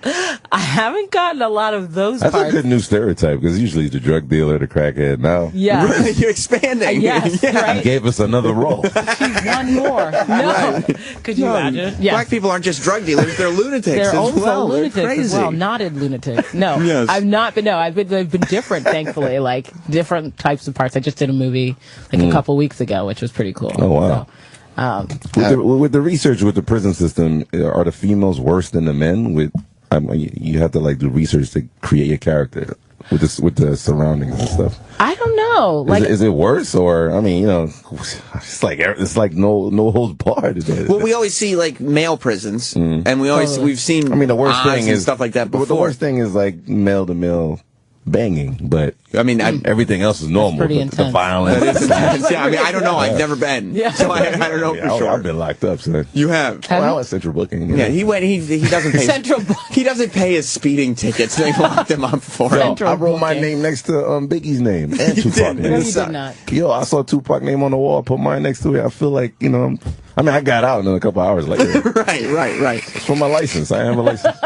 I haven't gotten a lot of those That's parts. a good new stereotype, because usually it's the drug dealer, the crackhead. Now, You're expanding. Yes, you gave us another role. She's one more. No. Could you imagine? Yes. Black people aren't just drug dealers, they're lunatics They're as also well. lunatics They're crazy. as well, knotted lunatics. No, Yes. I've not been. No, I've been different, thankfully. Like different types of parts. I just did a movie like a couple weeks ago, which was pretty cool. Oh wow! So, with the research with the prison system, are the females worse than the men? You have to like do research to create your character with the surroundings and stuff. I don't know. Is it worse, or it's like no holds barred. Well, we always see like male prisons, and we've seen. I mean, the worst Oz thing and is stuff like that before. The worst thing is like male to male banging, but I mean, everything else is normal. pretty The intense. violence. That is intense. Yeah, I mean, I don't know. I've never been, so I don't know for sure. I've been locked up, so You have. Well, I was central booking. Yeah, he went. He doesn't pay. Central He doesn't pay his speeding tickets. They locked him up for Yo, it. I wrote my name next to Biggie's name and Tupac name. No, you did not. Yo, I saw Tupac name on the wall. Put mine next to it. I feel like I got out and then a couple hours later. Right. It's for my license. I have a license.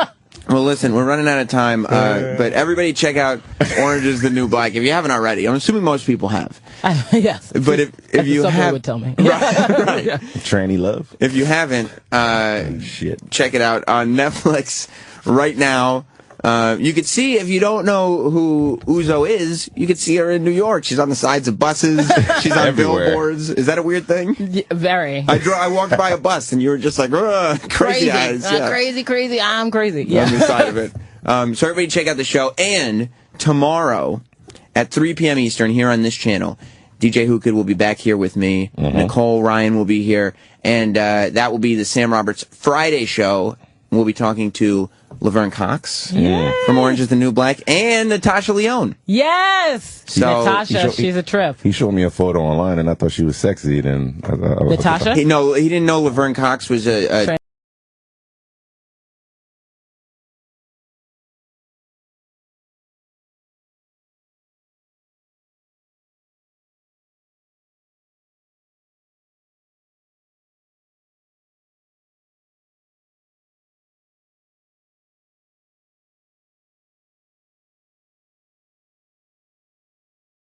Well, listen, we're running out of time, but everybody check out Orange is the New Black if you haven't already. I'm assuming most people have. Yes. But if you have, would tell me. right. Tranny love. If you haven't, check it out on Netflix right now. You could see, if you don't know who Uzo is, you could see her in New York. She's on the sides of buses. She's on Everywhere. billboards. Is that a weird thing? Yeah, very. I walked by a bus and you were just like, crazy eyes. Yeah. Crazy. I'm crazy. Yeah. On the side of it. So everybody check out the show. And tomorrow at 3 p.m. Eastern here on this channel, DJ Hookah will be back here with me. Nicole Ryan will be here. And that will be the Sam Roberts Friday show. We'll be talking to Laverne Cox from Orange is the New Black and Natasha Lyonne. Yes. So Natasha, she's a trip. He showed me a photo online and I thought she was sexy. Then Natasha? He didn't know Laverne Cox was a